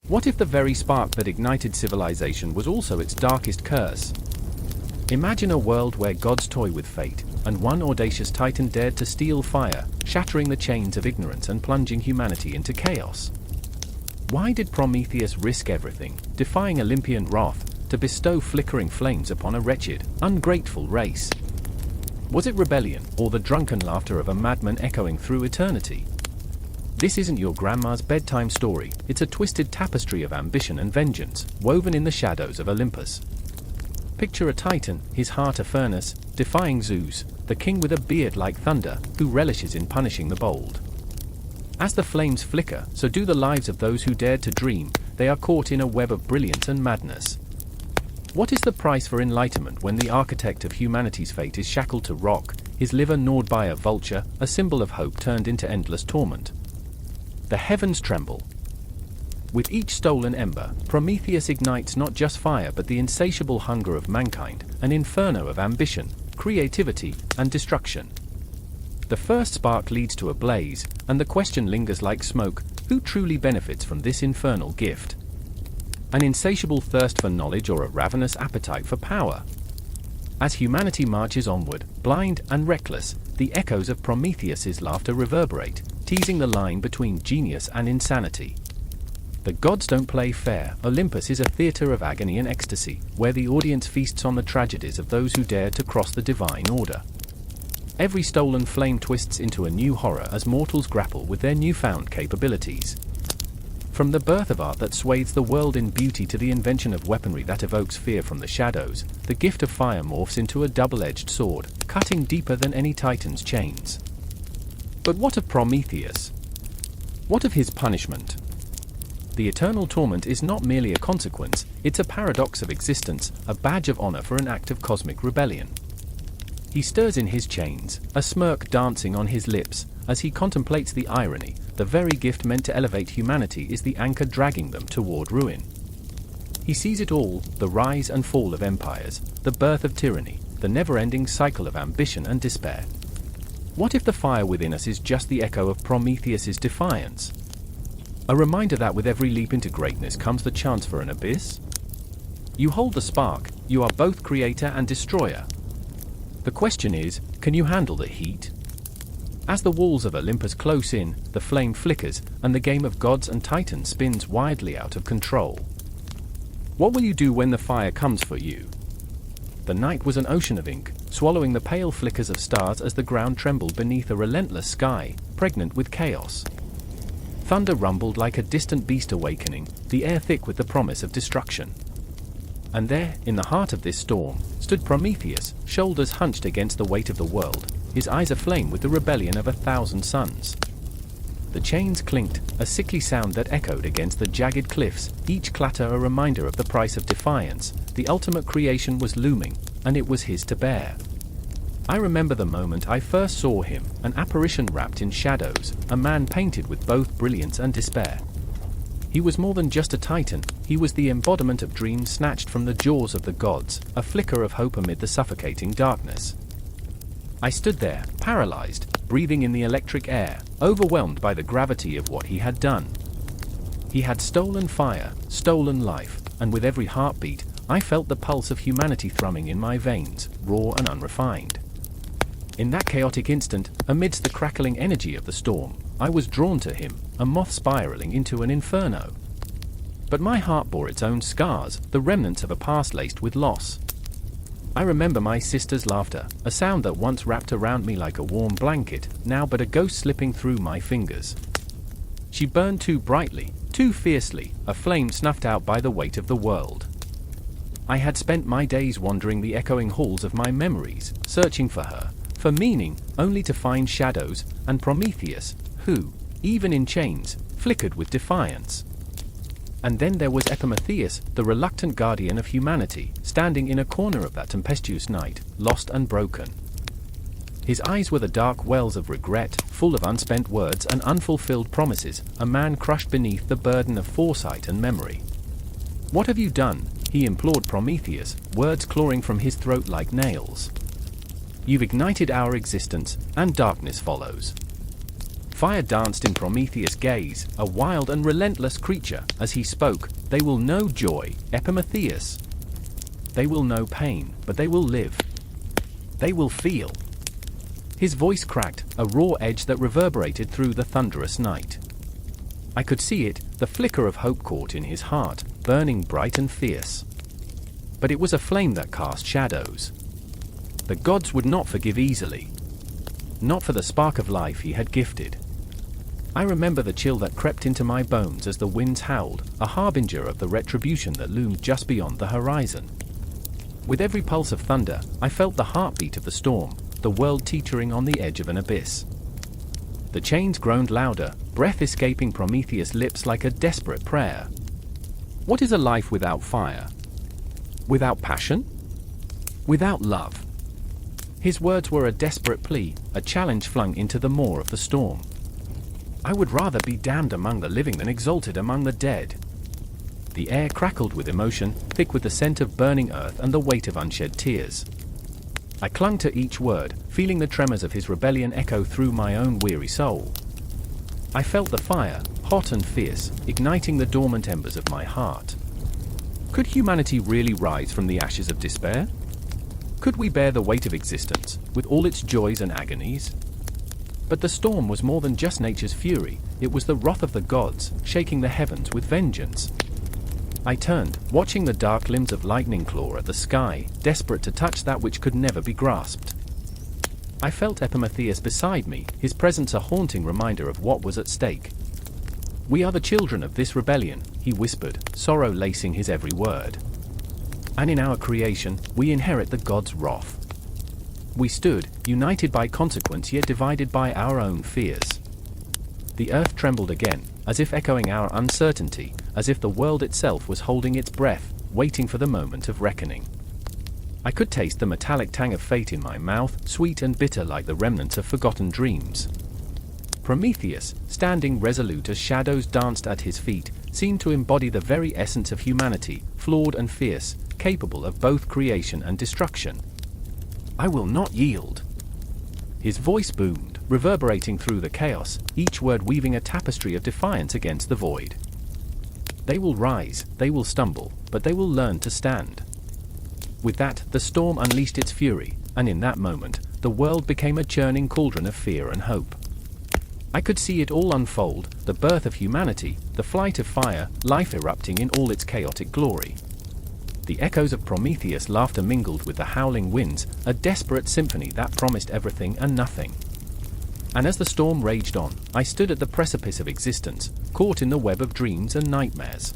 What if the very spark that ignited civilization was also its darkest curse? Imagine a world where gods toy with fate, and one audacious titan dared to steal fire, shattering the chains of ignorance and plunging humanity into chaos. Why did Prometheus risk everything, defying Olympian wrath, to bestow flickering flames upon a wretched, ungrateful race? Was it rebellion, or the drunken laughter of a madman echoing through eternity? This isn't your grandma's bedtime story, it's a twisted tapestry of ambition and vengeance, woven in the shadows of Olympus. Picture a titan, his heart a furnace, defying Zeus, the king with a beard like thunder, who relishes in punishing the bold. As the flames flicker, so do the lives of those who dared to dream. They are caught in a web of brilliance and madness. What is the price for enlightenment when the architect of humanity's fate is shackled to rock, his liver gnawed by a vulture, a symbol of hope turned into endless torment? The heavens tremble. With each stolen ember, Prometheus ignites not just fire but the insatiable hunger of mankind, an inferno of ambition, creativity, and destruction. The first spark leads to a blaze, and the question lingers like smoke: who truly benefits from this infernal gift? An insatiable thirst for knowledge or a ravenous appetite for power? As humanity marches onward, blind and reckless, the echoes of Prometheus's laughter reverberate, teasing the line between genius and insanity. The gods don't play fair. Olympus is a theater of agony and ecstasy, where the audience feasts on the tragedies of those who dared to cross the divine order. Every stolen flame twists into a new horror as mortals grapple with their newfound capabilities. From the birth of art that swathes the world in beauty to the invention of weaponry that evokes fear from the shadows, the gift of fire morphs into a double-edged sword, cutting deeper than any titan's chains. But what of Prometheus? What of his punishment? The eternal torment is not merely a consequence, it's a paradox of existence, a badge of honor for an act of cosmic rebellion. He stirs in his chains, a smirk dancing on his lips, as he contemplates the irony. The very gift meant to elevate humanity is the anchor dragging them toward ruin. He sees it all: the rise and fall of empires, the birth of tyranny, the never-ending cycle of ambition and despair. What if the fire within us is just the echo of Prometheus's defiance? A reminder that with every leap into greatness comes the chance for an abyss? You hold the spark, you are both creator and destroyer. The question is, can you handle the heat? As the walls of Olympus close in, the flame flickers, and the game of gods and titans spins wildly out of control. What will you do when the fire comes for you? The night was an ocean of ink, swallowing the pale flickers of stars as the ground trembled beneath a relentless sky, pregnant with chaos. Thunder rumbled like a distant beast awakening, the air thick with the promise of destruction. And there, in the heart of this storm, stood Prometheus, shoulders hunched against the weight of the world, his eyes aflame with the rebellion of 1,000 suns. The chains clinked, a sickly sound that echoed against the jagged cliffs, each clatter a reminder of the price of defiance. The ultimate creation was looming, and it was his to bear. I remember the moment I first saw him, an apparition wrapped in shadows, a man painted with both brilliance and despair. He was more than just a titan, he was the embodiment of dreams snatched from the jaws of the gods, a flicker of hope amid the suffocating darkness. I stood there, paralyzed, breathing in the electric air, overwhelmed by the gravity of what he had done. He had stolen fire, stolen life, and with every heartbeat, I felt the pulse of humanity thrumming in my veins, raw and unrefined. In that chaotic instant, amidst the crackling energy of the storm, I was drawn to him, a moth spiraling into an inferno. But my heart bore its own scars, the remnants of a past laced with loss. I remember my sister's laughter, a sound that once wrapped around me like a warm blanket, now but a ghost slipping through my fingers. She burned too brightly, too fiercely, a flame snuffed out by the weight of the world. I had spent my days wandering the echoing halls of my memories, searching for her, for meaning, only to find shadows, and Prometheus, who, even in chains, flickered with defiance. And then there was Epimetheus, the reluctant guardian of humanity, standing in a corner of that tempestuous night, lost and broken. His eyes were the dark wells of regret, full of unspent words and unfulfilled promises, a man crushed beneath the burden of foresight and memory. "What have you done?" he implored Prometheus, words clawing from his throat like nails. "You've ignited our existence, and darkness follows." Fire danced in Prometheus' gaze, a wild and relentless creature. As he spoke, "They will know joy, Epimetheus. They will know pain, but they will live. They will feel." His voice cracked, a raw edge that reverberated through the thunderous night. I could see it, the flicker of hope caught in his heart, burning bright and fierce. But it was a flame that cast shadows. The gods would not forgive easily. Not for the spark of life he had gifted. I remember the chill that crept into my bones as the winds howled, a harbinger of the retribution that loomed just beyond the horizon. With every pulse of thunder, I felt the heartbeat of the storm, the world teetering on the edge of an abyss. The chains groaned louder, breath escaping Prometheus' lips like a desperate prayer. What is a life without fire? Without passion? Without love? His words were a desperate plea, a challenge flung into the maw of the storm. I would rather be damned among the living than exalted among the dead. The air crackled with emotion, thick with the scent of burning earth and the weight of unshed tears. I clung to each word, feeling the tremors of his rebellion echo through my own weary soul. I felt the fire, hot and fierce, igniting the dormant embers of my heart. Could humanity really rise from the ashes of despair? Could we bear the weight of existence, with all its joys and agonies? But the storm was more than just nature's fury, it was the wrath of the gods, shaking the heavens with vengeance. I turned, watching the dark limbs of lightning claw at the sky, desperate to touch that which could never be grasped. I felt Epimetheus beside me, his presence a haunting reminder of what was at stake. "We are the children of this rebellion," he whispered, sorrow lacing his every word. "And in our creation, we inherit the gods' wrath." We stood, united by consequence yet divided by our own fears. The earth trembled again, as if echoing our uncertainty, as if the world itself was holding its breath, waiting for the moment of reckoning. I could taste the metallic tang of fate in my mouth, sweet and bitter like the remnants of forgotten dreams. Prometheus, standing resolute as shadows danced at his feet, seemed to embody the very essence of humanity, flawed and fierce, capable of both creation and destruction. "I will not yield." His voice boomed, reverberating through the chaos, each word weaving a tapestry of defiance against the void. "They will rise, they will stumble, but they will learn to stand." With that, the storm unleashed its fury, and in that moment, the world became a churning cauldron of fear and hope. I could see it all unfold, the birth of humanity, the flight of fire, life erupting in all its chaotic glory. The echoes of Prometheus' laughter mingled with the howling winds, a desperate symphony that promised everything and nothing. And as the storm raged on, I stood at the precipice of existence, caught in the web of dreams and nightmares.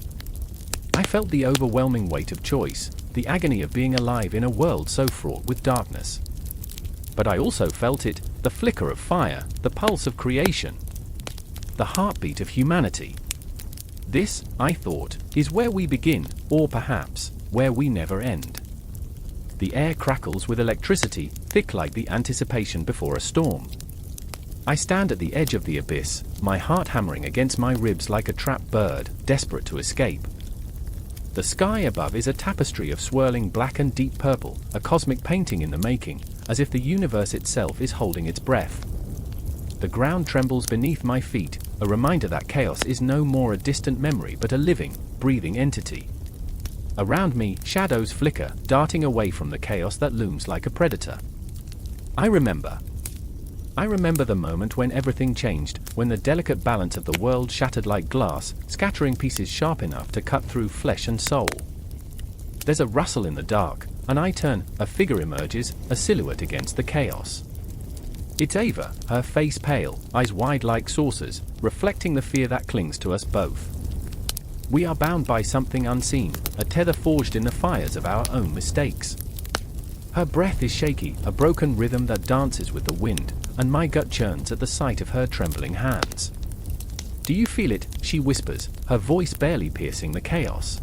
I felt the overwhelming weight of choice, the agony of being alive in a world so fraught with darkness. But I also felt it, the flicker of fire, the pulse of creation, the heartbeat of humanity. This, I thought, is where we begin, or perhaps, where we never end. The air crackles with electricity, thick like the anticipation before a storm. I stand at the edge of the abyss, my heart hammering against my ribs like a trapped bird, desperate to escape. The sky above is a tapestry of swirling black and deep purple, a cosmic painting in the making, as if the universe itself is holding its breath. The ground trembles beneath my feet, a reminder that chaos is no more a distant memory but a living, breathing entity. Around me, shadows flicker, darting away from the chaos that looms like a predator. I remember the moment when everything changed, when the delicate balance of the world shattered like glass, scattering pieces sharp enough to cut through flesh and soul. There's a rustle in the dark, and I turn, a figure emerges, a silhouette against the chaos. It's Ava, her face pale, eyes wide like saucers, reflecting the fear that clings to us both. We are bound by something unseen, a tether forged in the fires of our own mistakes. Her breath is shaky, a broken rhythm that dances with the wind, and my gut churns at the sight of her trembling hands. "Do you feel it?" she whispers, her voice barely piercing the chaos.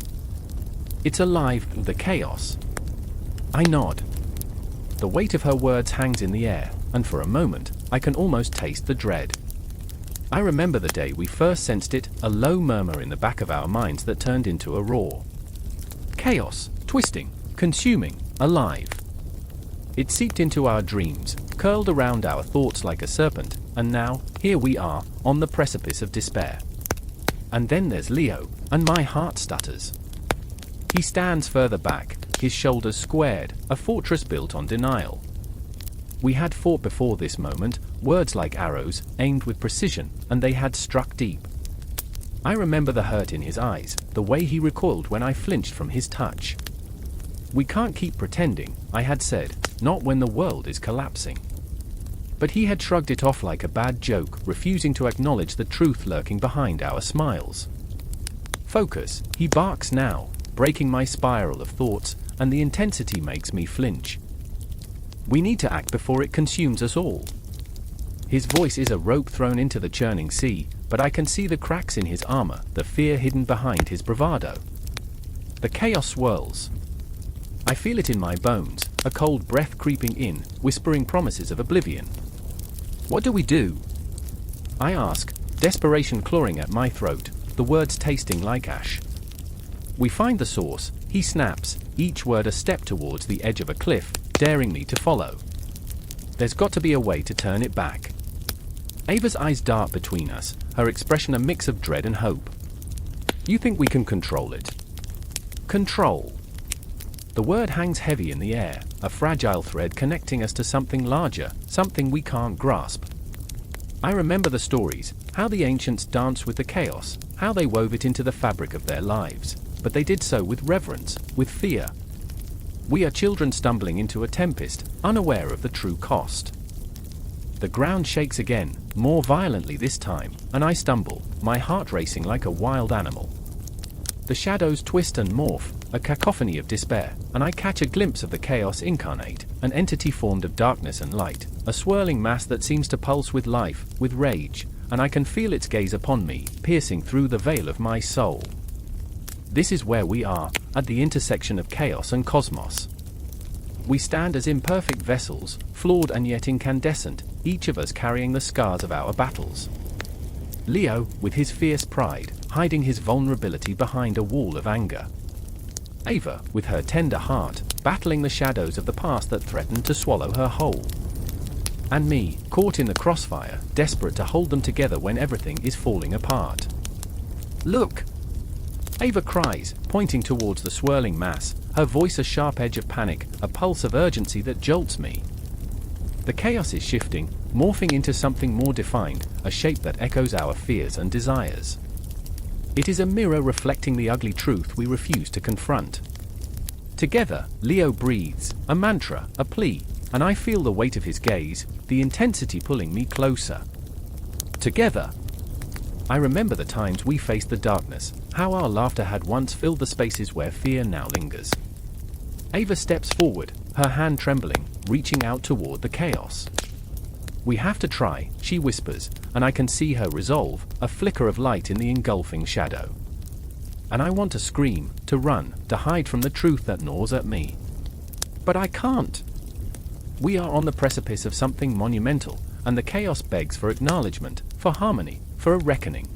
"It's alive, the chaos." I nod. The weight of her words hangs in the air, and for a moment, I can almost taste the dread. I remember the day we first sensed it, a low murmur in the back of our minds that turned into a roar. Chaos, twisting, consuming, alive. It seeped into our dreams, curled around our thoughts like a serpent, and now, here we are, on the precipice of despair. And then there's Leo, and my heart stutters. He stands further back, his shoulders squared, a fortress built on denial. We had fought before this moment, words like arrows, aimed with precision, and they had struck deep. I remember the hurt in his eyes, the way he recoiled when I flinched from his touch. We can't keep pretending, I had said, not when the world is collapsing. But he had shrugged it off like a bad joke, refusing to acknowledge the truth lurking behind our smiles. Focus, he barks now, breaking my spiral of thoughts, and the intensity makes me flinch. We need to act before it consumes us all. His voice is a rope thrown into the churning sea, but I can see the cracks in his armor, the fear hidden behind his bravado. The chaos swirls. I feel it in my bones, a cold breath creeping in, whispering promises of oblivion. What do we do? I ask, desperation clawing at my throat, the words tasting like ash. We find the source, he snaps, each word a step towards the edge of a cliff, daring me to follow. There's got to be a way to turn it back. Ava's eyes dart between us, her expression a mix of dread and hope. You think we can control it? Control. The word hangs heavy in the air, a fragile thread connecting us to something larger, something we can't grasp. I remember the stories, how the ancients danced with the chaos, how they wove it into the fabric of their lives, but they did so with reverence, with fear. We are children stumbling into a tempest, unaware of the true cost. The ground shakes again, more violently this time, and I stumble, my heart racing like a wild animal. The shadows twist and morph, a cacophony of despair, and I catch a glimpse of the chaos incarnate, an entity formed of darkness and light, a swirling mass that seems to pulse with life, with rage, and I can feel its gaze upon me, piercing through the veil of my soul. This is where we are, at the intersection of chaos and cosmos. We stand as imperfect vessels, flawed and yet incandescent, each of us carrying the scars of our battles. Leo, with his fierce pride, hiding his vulnerability behind a wall of anger. Ava, with her tender heart, battling the shadows of the past that threatened to swallow her whole. And me, caught in the crossfire, desperate to hold them together when everything is falling apart. Look! Ava cries, pointing towards the swirling mass, her voice a sharp edge of panic, a pulse of urgency that jolts me. The chaos is shifting, morphing into something more defined, a shape that echoes our fears and desires. It is a mirror reflecting the ugly truth we refuse to confront. Together, Leo breathes, a mantra, a plea, and I feel the weight of his gaze, the intensity pulling me closer. Together. I remember the times we faced the darkness, how our laughter had once filled the spaces where fear now lingers. Ava steps forward, her hand trembling, reaching out toward the chaos. We have to try, she whispers, and I can see her resolve, a flicker of light in the engulfing shadow. And I want to scream, to run, to hide from the truth that gnaws at me. But I can't. We are on the precipice of something monumental, and the chaos begs for acknowledgement, for harmony, for a reckoning.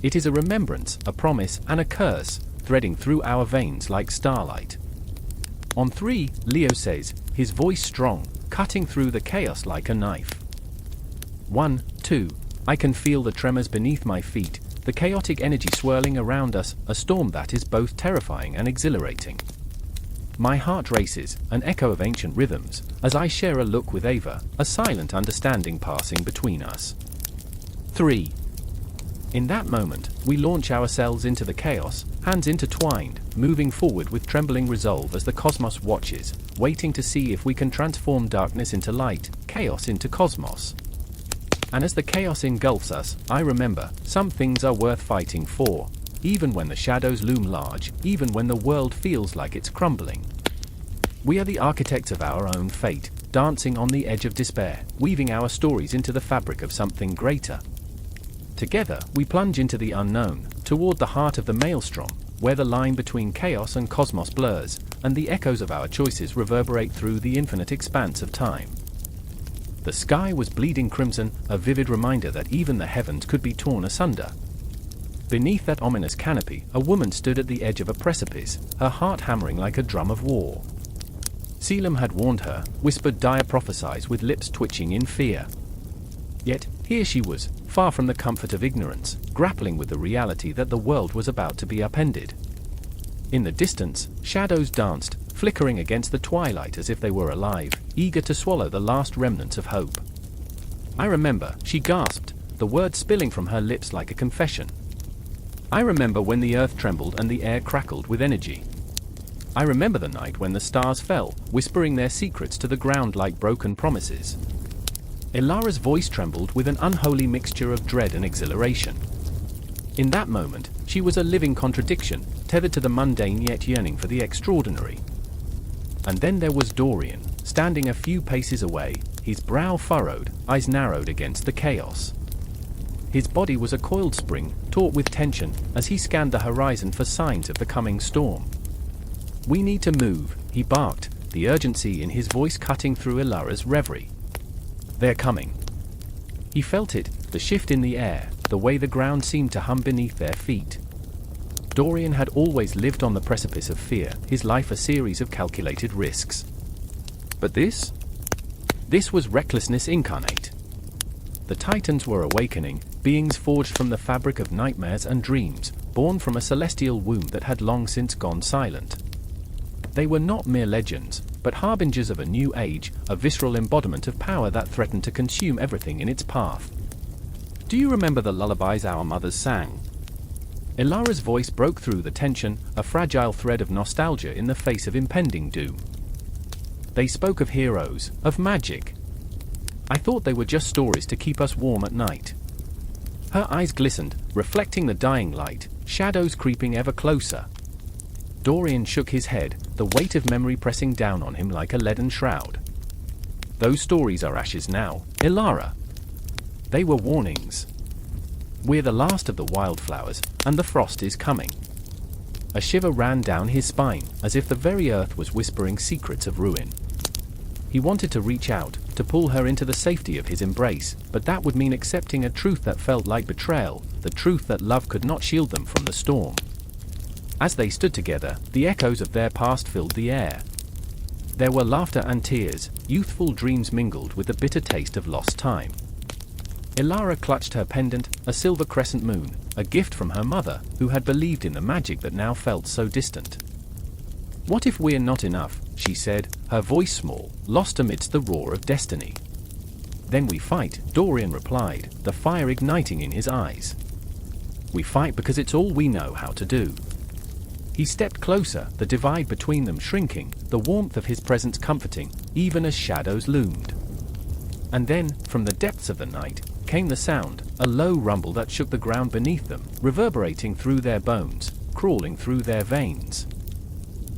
It is a remembrance, a promise, and a curse, threading through our veins like starlight. On 3, Leo says, his voice strong, cutting through the chaos like a knife. 1, 2, I can feel the tremors beneath my feet, the chaotic energy swirling around us, a storm that is both terrifying and exhilarating. My heart races, an echo of ancient rhythms, as I share a look with Ava, a silent understanding passing between us. 3. In that moment, we launch ourselves into the chaos, hands intertwined, moving forward with trembling resolve as the cosmos watches, waiting to see if we can transform darkness into light, chaos into cosmos. And as the chaos engulfs us, I remember, some things are worth fighting for, even when the shadows loom large, even when the world feels like it's crumbling. We are the architects of our own fate, dancing on the edge of despair, weaving our stories into the fabric of something greater. Together, we plunge into the unknown, toward the heart of the maelstrom, where the line between chaos and cosmos blurs, and the echoes of our choices reverberate through the infinite expanse of time. The sky was bleeding crimson, a vivid reminder that even the heavens could be torn asunder. Beneath that ominous canopy, a woman stood at the edge of a precipice, her heart hammering like a drum of war. Selim had warned her, whispered dire prophecies with lips twitching in fear. Yet, here she was, far from the comfort of ignorance, grappling with the reality that the world was about to be upended. In the distance, shadows danced, flickering against the twilight as if they were alive, eager to swallow the last remnants of hope. "I remember," she gasped, the words spilling from her lips like a confession. "I remember when the earth trembled and the air crackled with energy. I remember the night when the stars fell, whispering their secrets to the ground like broken promises." Ilara's voice trembled with an unholy mixture of dread and exhilaration. In that moment, she was a living contradiction, tethered to the mundane yet yearning for the extraordinary. And then there was Dorian, standing a few paces away, his brow furrowed, eyes narrowed against the chaos. His body was a coiled spring, taut with tension, as he scanned the horizon for signs of the coming storm. "We need to move," he barked, the urgency in his voice cutting through Ilara's reverie. "They're coming." He felt it, the shift in the air, the way the ground seemed to hum beneath their feet. Dorian had always lived on the precipice of fear, his life a series of calculated risks. But this? This was recklessness incarnate. The Titans were awakening, beings forged from the fabric of nightmares and dreams, born from a celestial womb that had long since gone silent. They were not mere legends, but harbingers of a new age, a visceral embodiment of power that threatened to consume everything in its path. "Do you remember the lullabies our mothers sang?" Ilara's voice broke through the tension, a fragile thread of nostalgia in the face of impending doom. "They spoke of heroes, of magic. I thought they were just stories to keep us warm at night." Her eyes glistened, reflecting the dying light, shadows creeping ever closer. Dorian shook his head, the weight of memory pressing down on him like a leaden shroud. "Those stories are ashes now, Ilara. They were warnings. We're the last of the wildflowers, and the frost is coming." A shiver ran down his spine, as if the very earth was whispering secrets of ruin. He wanted to reach out, to pull her into the safety of his embrace, but that would mean accepting a truth that felt like betrayal, the truth that love could not shield them from the storm. As they stood together, the echoes of their past filled the air. There were laughter and tears, youthful dreams mingled with the bitter taste of lost time. Ilara clutched her pendant, a silver crescent moon, a gift from her mother, who had believed in the magic that now felt so distant. "What if we're not enough?" she said, her voice small, lost amidst the roar of destiny. "Then we fight," Dorian replied, the fire igniting in his eyes. "We fight because it's all we know how to do." He stepped closer, the divide between them shrinking, the warmth of his presence comforting, even as shadows loomed. And then, from the depths of the night, came the sound, a low rumble that shook the ground beneath them, reverberating through their bones, crawling through their veins.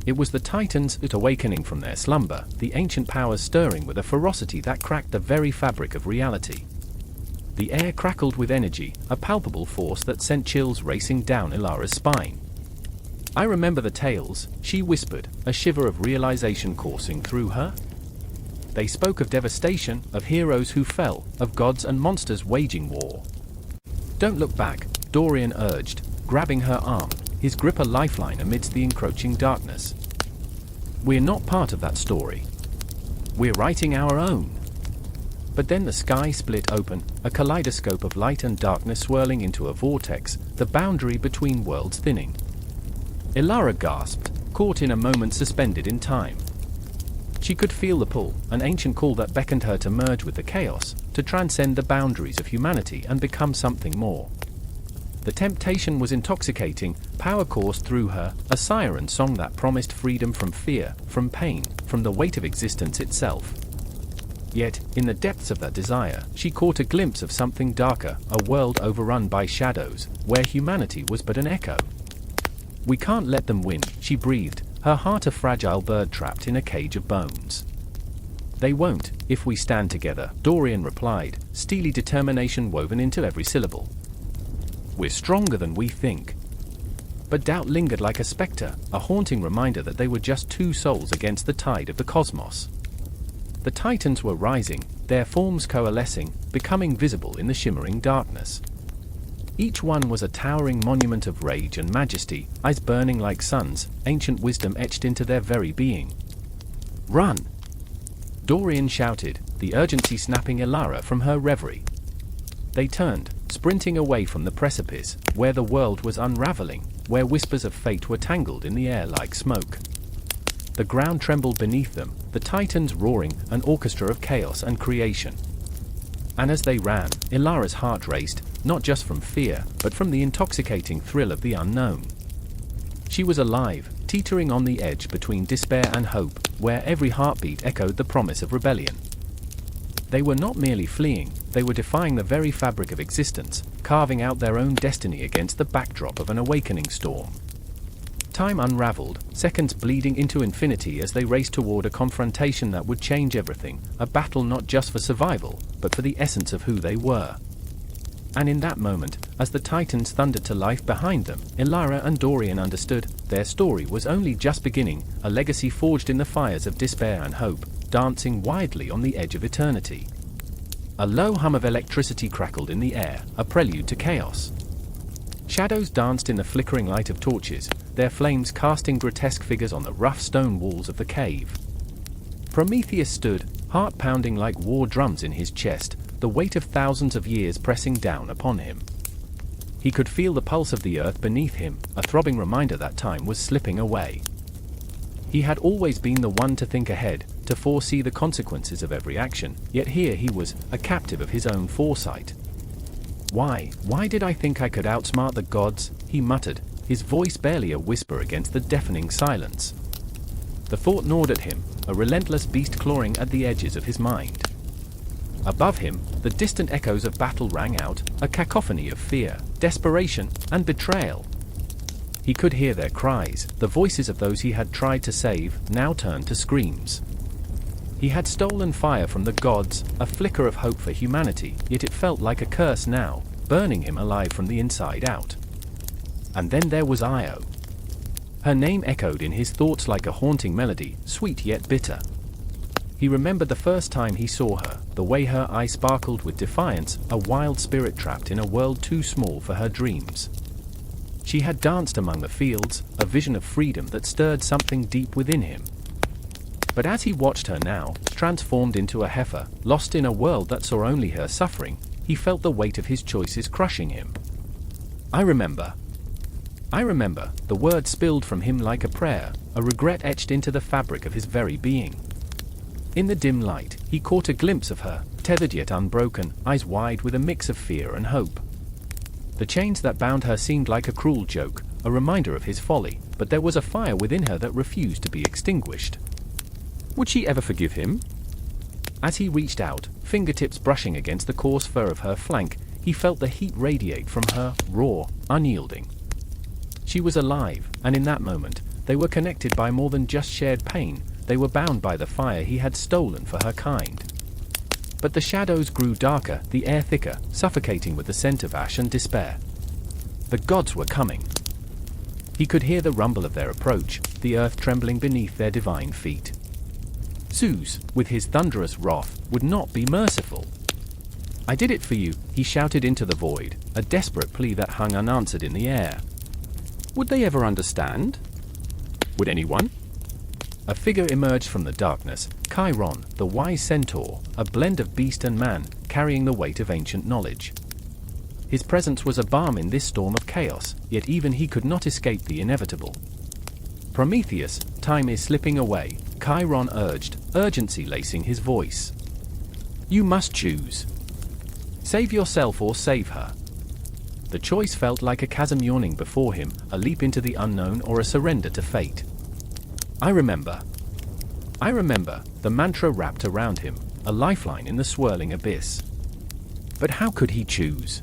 It was the Titans awakening from their slumber, the ancient powers stirring with a ferocity that cracked the very fabric of reality. The air crackled with energy, a palpable force that sent chills racing down Ilara's spine. "I remember the tales," she whispered, a shiver of realization coursing through her. "They spoke of devastation, of heroes who fell, of gods and monsters waging war." "Don't look back," Dorian urged, grabbing her arm, his grip a lifeline amidst the encroaching darkness. "We're not part of that story. We're writing our own." But then the sky split open, a kaleidoscope of light and darkness swirling into a vortex, the boundary between worlds thinning. Ilara gasped, caught in a moment suspended in time. She could feel the pull, an ancient call that beckoned her to merge with the chaos, to transcend the boundaries of humanity and become something more. The temptation was intoxicating, power coursed through her, a siren song that promised freedom from fear, from pain, from the weight of existence itself. Yet, in the depths of that desire, she caught a glimpse of something darker, a world overrun by shadows, where humanity was but an echo. "We can't let them win," she breathed, her heart a fragile bird trapped in a cage of bones. "They won't, if we stand together," Dorian replied, steely determination woven into every syllable. "We're stronger than we think." But doubt lingered like a specter, a haunting reminder that they were just two souls against the tide of the cosmos. The Titans were rising, their forms coalescing, becoming visible in the shimmering darkness. Each one was a towering monument of rage and majesty, eyes burning like suns, ancient wisdom etched into their very being. "Run!" Dorian shouted, the urgency snapping Ilara from her reverie. They turned, sprinting away from the precipice, where the world was unraveling, where whispers of fate were tangled in the air like smoke. The ground trembled beneath them, the titans roaring, an orchestra of chaos and creation. And as they ran, Ilara's heart raced, not just from fear, but from the intoxicating thrill of the unknown. She was alive, teetering on the edge between despair and hope, where every heartbeat echoed the promise of rebellion. They were not merely fleeing, they were defying the very fabric of existence, carving out their own destiny against the backdrop of an awakening storm. Time unraveled, seconds bleeding into infinity as they raced toward a confrontation that would change everything, a battle not just for survival, but for the essence of who they were. And in that moment, as the titans thundered to life behind them, Ilara and Dorian understood their story was only just beginning, a legacy forged in the fires of despair and hope, dancing wildly on the edge of eternity. A low hum of electricity crackled in the air, a prelude to chaos. Shadows danced in the flickering light of torches, their flames casting grotesque figures on the rough stone walls of the cave. Prometheus stood, heart pounding like war drums in his chest, the weight of thousands of years pressing down upon him. He could feel the pulse of the earth beneath him, a throbbing reminder that time was slipping away. He had always been the one to think ahead, to foresee the consequences of every action, yet here he was, a captive of his own foresight. Why did I think I could outsmart the gods?" he muttered, his voice barely a whisper against the deafening silence. The thought gnawed at him, a relentless beast clawing at the edges of his mind. Above him, the distant echoes of battle rang out, a cacophony of fear, desperation, and betrayal. He could hear their cries, the voices of those he had tried to save, now turned to screams. He had stolen fire from the gods, a flicker of hope for humanity, yet it felt like a curse now, burning him alive from the inside out. And then there was Io. Her name echoed in his thoughts like a haunting melody, sweet yet bitter. He remembered the first time he saw her, the way her eyes sparkled with defiance, a wild spirit trapped in a world too small for her dreams. She had danced among the fields, a vision of freedom that stirred something deep within him. But as he watched her now, transformed into a heifer, lost in a world that saw only her suffering, he felt the weight of his choices crushing him. I remember, the word spilled from him like a prayer, a regret etched into the fabric of his very being. In the dim light, he caught a glimpse of her, tethered yet unbroken, eyes wide with a mix of fear and hope. The chains that bound her seemed like a cruel joke, a reminder of his folly, but there was a fire within her that refused to be extinguished. Would she ever forgive him? As he reached out, fingertips brushing against the coarse fur of her flank, he felt the heat radiate from her, raw, unyielding. She was alive, and in that moment, they were connected by more than just shared pain, they were bound by the fire he had stolen for her kind. But the shadows grew darker, the air thicker, suffocating with the scent of ash and despair. The gods were coming. He could hear the rumble of their approach, the earth trembling beneath their divine feet. Zeus, with his thunderous wrath, would not be merciful. I did it for you, he shouted into the void, a desperate plea that hung unanswered in the air. Would they ever understand? Would anyone? A figure emerged from the darkness, Chiron, the wise centaur, a blend of beast and man, carrying the weight of ancient knowledge. His presence was a balm in this storm of chaos, yet even he could not escape the inevitable. Prometheus, time is slipping away, Chiron urged, urgency lacing his voice. You must choose. Save yourself or save her. The choice felt like a chasm yawning before him, a leap into the unknown or a surrender to fate. I remember, the mantra wrapped around him, a lifeline in the swirling abyss. But how could he choose?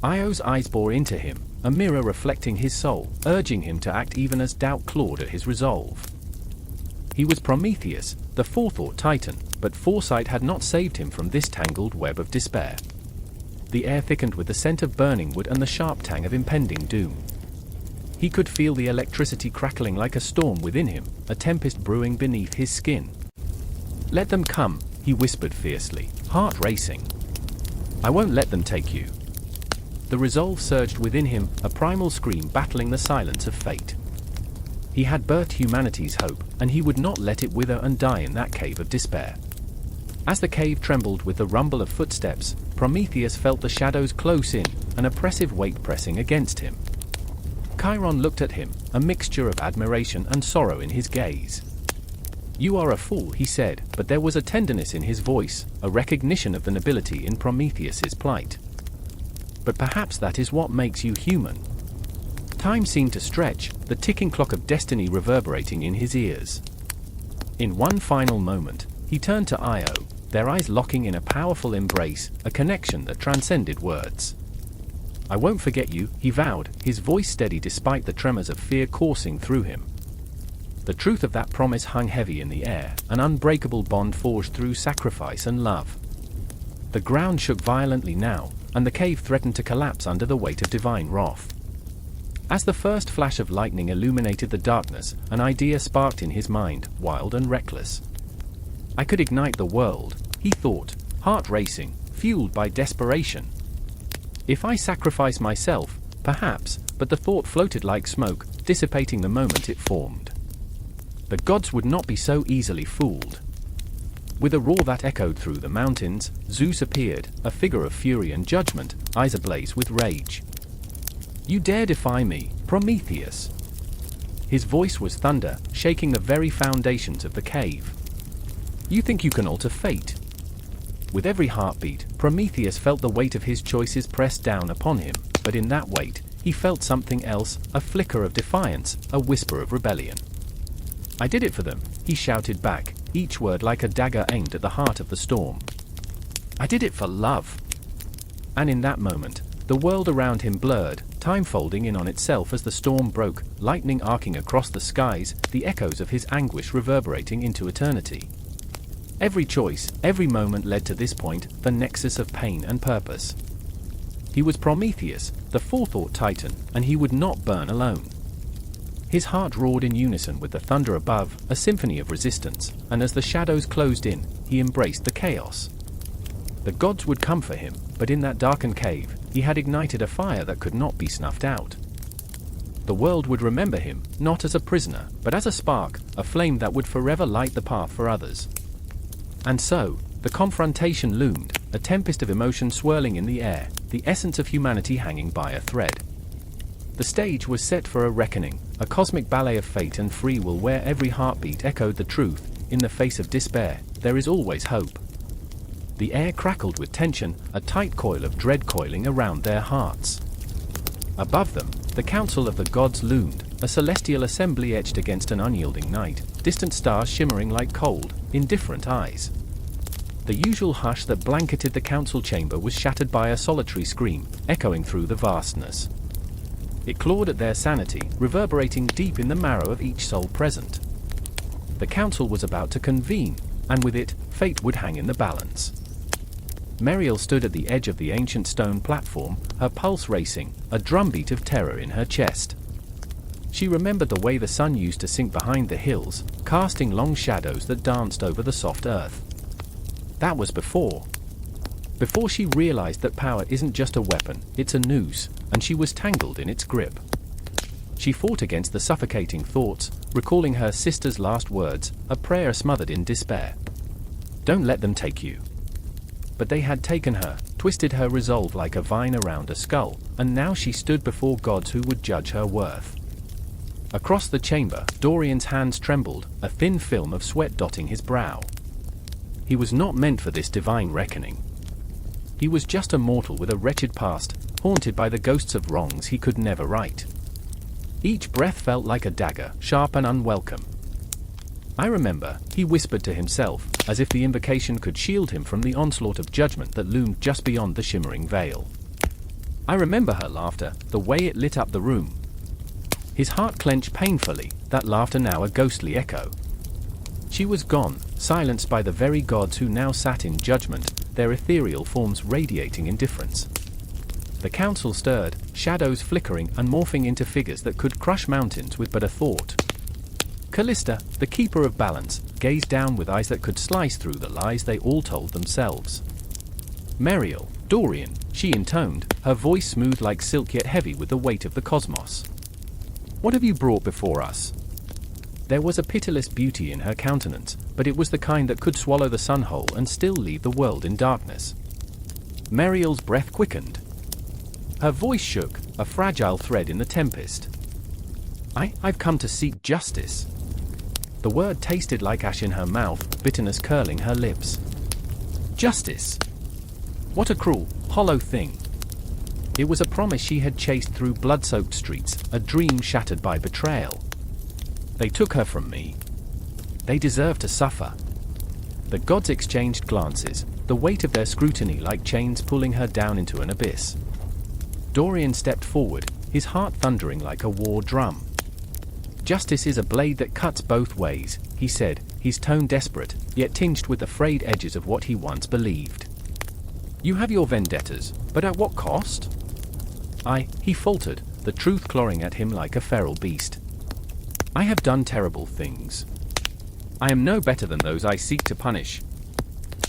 Io's eyes bore into him, a mirror reflecting his soul, urging him to act even as doubt clawed at his resolve. He was Prometheus, the forethought titan, but foresight had not saved him from this tangled web of despair. The air thickened with the scent of burning wood and the sharp tang of impending doom. He could feel the electricity crackling like a storm within him, a tempest brewing beneath his skin. Let them come, he whispered fiercely, heart racing. I won't let them take you. The resolve surged within him, a primal scream battling the silence of fate. He had birthed humanity's hope, and he would not let it wither and die in that cave of despair. As the cave trembled with the rumble of footsteps, Prometheus felt the shadows close in, an oppressive weight pressing against him. Chiron looked at him, a mixture of admiration and sorrow in his gaze. "You are a fool," he said, but there was a tenderness in his voice, a recognition of the nobility in Prometheus's plight. "But perhaps that is what makes you human." Time seemed to stretch, the ticking clock of destiny reverberating in his ears. In one final moment, he turned to Io, their eyes locking in a powerful embrace, a connection that transcended words. "I won't forget you," he vowed, his voice steady despite the tremors of fear coursing through him. The truth of that promise hung heavy in the air, an unbreakable bond forged through sacrifice and love. The ground shook violently now, and the cave threatened to collapse under the weight of divine wrath. As the first flash of lightning illuminated the darkness, an idea sparked in his mind, wild and reckless. "I could ignite the world," he thought, heart racing, fueled by desperation. "If I sacrifice myself, perhaps," but the thought floated like smoke, dissipating the moment it formed. The gods would not be so easily fooled. With a roar that echoed through the mountains, Zeus appeared, a figure of fury and judgment, eyes ablaze with rage. "You dare defy me, Prometheus?" His voice was thunder, shaking the very foundations of the cave. "You think you can alter fate?" With every heartbeat, Prometheus felt the weight of his choices pressed down upon him, but in that weight, he felt something else, a flicker of defiance, a whisper of rebellion. "I did it for them," he shouted back, each word like a dagger aimed at the heart of the storm. "I did it for love." And in that moment, the world around him blurred, time folding in on itself as the storm broke, lightning arcing across the skies, the echoes of his anguish reverberating into eternity. Every choice, every moment led to this point, the nexus of pain and purpose. He was Prometheus, the forethought titan, and he would not burn alone. His heart roared in unison with the thunder above, a symphony of resistance, and as the shadows closed in, he embraced the chaos. The gods would come for him, but in that darkened cave, he had ignited a fire that could not be snuffed out. The world would remember him, not as a prisoner, but as a spark, a flame that would forever light the path for others. And so, the confrontation loomed, a tempest of emotion swirling in the air, the essence of humanity hanging by a thread. The stage was set for a reckoning, a cosmic ballet of fate and free will where every heartbeat echoed the truth, in the face of despair, there is always hope. The air crackled with tension, a tight coil of dread coiling around their hearts. Above them, the council of the gods loomed, a celestial assembly etched against an unyielding night, distant stars shimmering like cold, indifferent eyes. The usual hush that blanketed the council chamber was shattered by a solitary scream, echoing through the vastness. It clawed at their sanity, reverberating deep in the marrow of each soul present. The council was about to convene, and with it, fate would hang in the balance. Meriel stood at the edge of the ancient stone platform, her pulse racing, a drumbeat of terror in her chest. She remembered the way the sun used to sink behind the hills, casting long shadows that danced over the soft earth. That was before she realized that power isn't just a weapon, it's a noose, and she was tangled in its grip. She fought against the suffocating thoughts, recalling her sister's last words, a prayer smothered in despair. "Don't let them take you." But they had taken her, twisted her resolve like a vine around a skull, and now she stood before gods who would judge her worth. Across the chamber, Dorian's hands trembled, a thin film of sweat dotting his brow. He was not meant for this divine reckoning. He was just a mortal with a wretched past, haunted by the ghosts of wrongs he could never right. Each breath felt like a dagger, sharp and unwelcome. "I remember," he whispered to himself, as if the invocation could shield him from the onslaught of judgment that loomed just beyond the shimmering veil. "I remember her laughter, the way it lit up the room." His heart clenched painfully, that laughter now a ghostly echo. She was gone, silenced by the very gods who now sat in judgment, their ethereal forms radiating indifference. The council stirred, shadows flickering and morphing into figures that could crush mountains with but a thought. Callista, the keeper of balance, gazed down with eyes that could slice through the lies they all told themselves. "Meriel, Dorian," she intoned, her voice smooth like silk yet heavy with the weight of the cosmos. "What have you brought before us?" There was a pitiless beauty in her countenance, but it was the kind that could swallow the sun whole and still leave the world in darkness. Meriel's breath quickened. Her voice shook, a fragile thread in the tempest. I've come to seek justice. The word tasted like ash in her mouth, bitterness curling her lips. Justice! What a cruel, hollow thing. It was a promise she had chased through blood-soaked streets, a dream shattered by betrayal. They took her from me. They deserve to suffer. The gods exchanged glances, the weight of their scrutiny like chains pulling her down into an abyss. Dorian stepped forward, his heart thundering like a war drum. Justice is a blade that cuts both ways, he said, his tone desperate, yet tinged with the frayed edges of what he once believed. You have your vendettas, but at what cost? He faltered, the truth clawing at him like a feral beast. I have done terrible things. I am no better than those I seek to punish.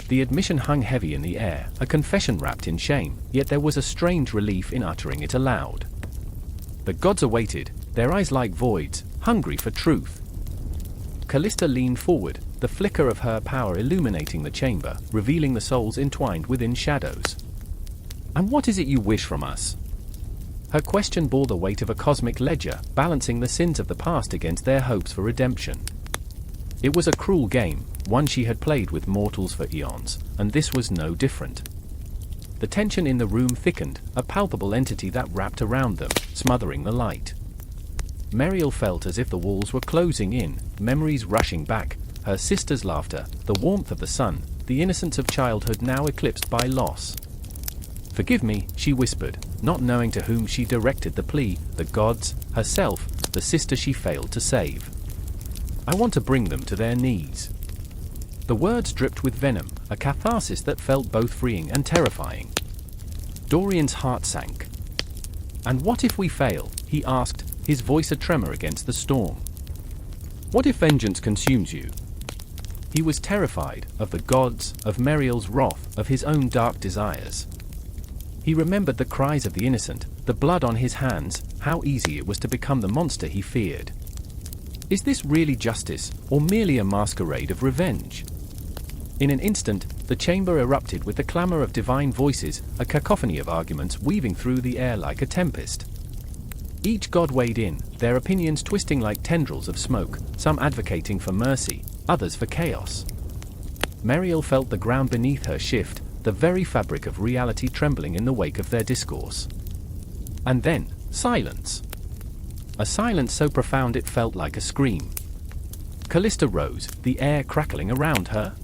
The admission hung heavy in the air, a confession wrapped in shame, yet there was a strange relief in uttering it aloud. The gods awaited, their eyes like voids, hungry for truth. Callista leaned forward, the flicker of her power illuminating the chamber, revealing the souls entwined within shadows. And what is it you wish from us? Her question bore the weight of a cosmic ledger, balancing the sins of the past against their hopes for redemption. It was a cruel game, one she had played with mortals for eons, and this was no different. The tension in the room thickened, a palpable entity that wrapped around them, smothering the light. Meriel felt as if the walls were closing in, memories rushing back, her sister's laughter, the warmth of the sun, the innocence of childhood now eclipsed by loss. Forgive me, she whispered, not knowing to whom she directed the plea, the gods, herself, the sister she failed to save. I want to bring them to their knees. The words dripped with venom, a catharsis that felt both freeing and terrifying. Dorian's heart sank. And what if we fail? He asked, his voice a tremor against the storm. What if vengeance consumes you? He was terrified, of the gods, of Meriel's wrath, of his own dark desires. He remembered the cries of the innocent, the blood on his hands, how easy it was to become the monster he feared. Is this really justice, or merely a masquerade of revenge? In an instant, the chamber erupted with the clamor of divine voices, a cacophony of arguments weaving through the air like a tempest. Each god weighed in, their opinions twisting like tendrils of smoke, some advocating for mercy, others for chaos. Meriel felt the ground beneath her shift, the very fabric of reality trembling in the wake of their discourse. And then, silence. A silence so profound it felt like a scream. Callista rose, the air crackling around her.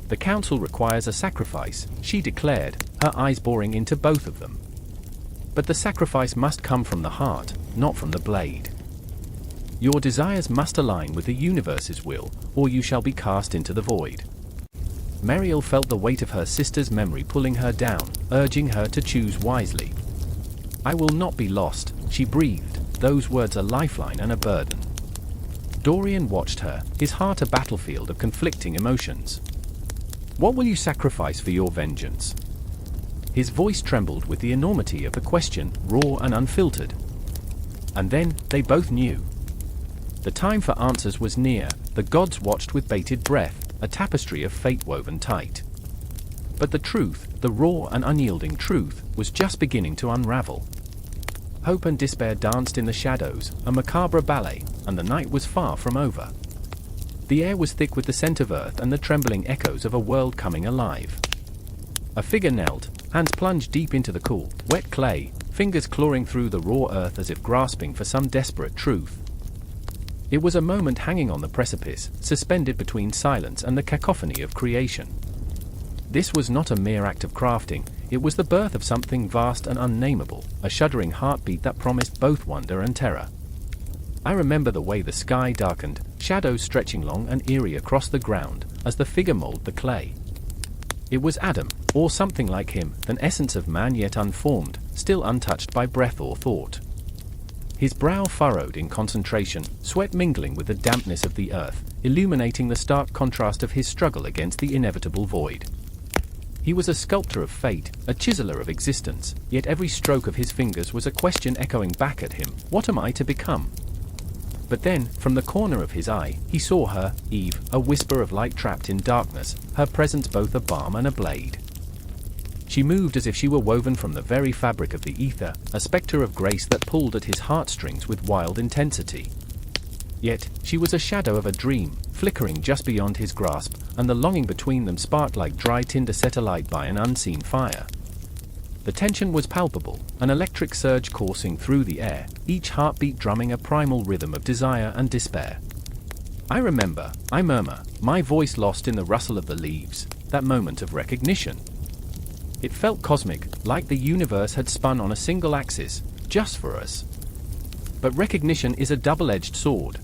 The council requires a sacrifice, she declared, her eyes boring into both of them. But the sacrifice must come from the heart, not from the blade. Your desires must align with the universe's will, or you shall be cast into the void. Meriel felt the weight of her sister's memory pulling her down, urging her to choose wisely. I will not be lost, she breathed, those words a lifeline and a burden. Dorian watched her, his heart a battlefield of conflicting emotions. What will you sacrifice for your vengeance? His voice trembled with the enormity of the question, raw and unfiltered. And then, they both knew. The time for answers was near, the gods watched with bated breath, a tapestry of fate woven tight. But the truth, the raw and unyielding truth, was just beginning to unravel. Hope and despair danced in the shadows, a macabre ballet, and the night was far from over. The air was thick with the scent of earth and the trembling echoes of a world coming alive. A figure knelt, hands plunged deep into the cool, wet clay, fingers clawing through the raw earth as if grasping for some desperate truth. It was a moment hanging on the precipice, suspended between silence and the cacophony of creation. This was not a mere act of crafting, it was the birth of something vast and unnameable, a shuddering heartbeat that promised both wonder and terror. I remember the way the sky darkened, shadows stretching long and eerie across the ground, as the figure molded the clay. It was Adam, or something like him, an essence of man yet unformed, still untouched by breath or thought. His brow furrowed in concentration, sweat mingling with the dampness of the earth, illuminating the stark contrast of his struggle against the inevitable void. He was a sculptor of fate, a chiseler of existence, yet every stroke of his fingers was a question echoing back at him, what am I to become? But then, from the corner of his eye, he saw her, Eve, a whisper of light trapped in darkness, her presence both a balm and a blade. She moved as if she were woven from the very fabric of the ether, a spectre of grace that pulled at his heartstrings with wild intensity. Yet, she was a shadow of a dream, flickering just beyond his grasp, and the longing between them sparked like dry tinder set alight by an unseen fire. The tension was palpable, an electric surge coursing through the air, each heartbeat drumming a primal rhythm of desire and despair. I remember, I murmur, my voice lost in the rustle of the leaves, that moment of recognition. It felt cosmic, like the universe had spun on a single axis, just for us. But recognition is a double-edged sword.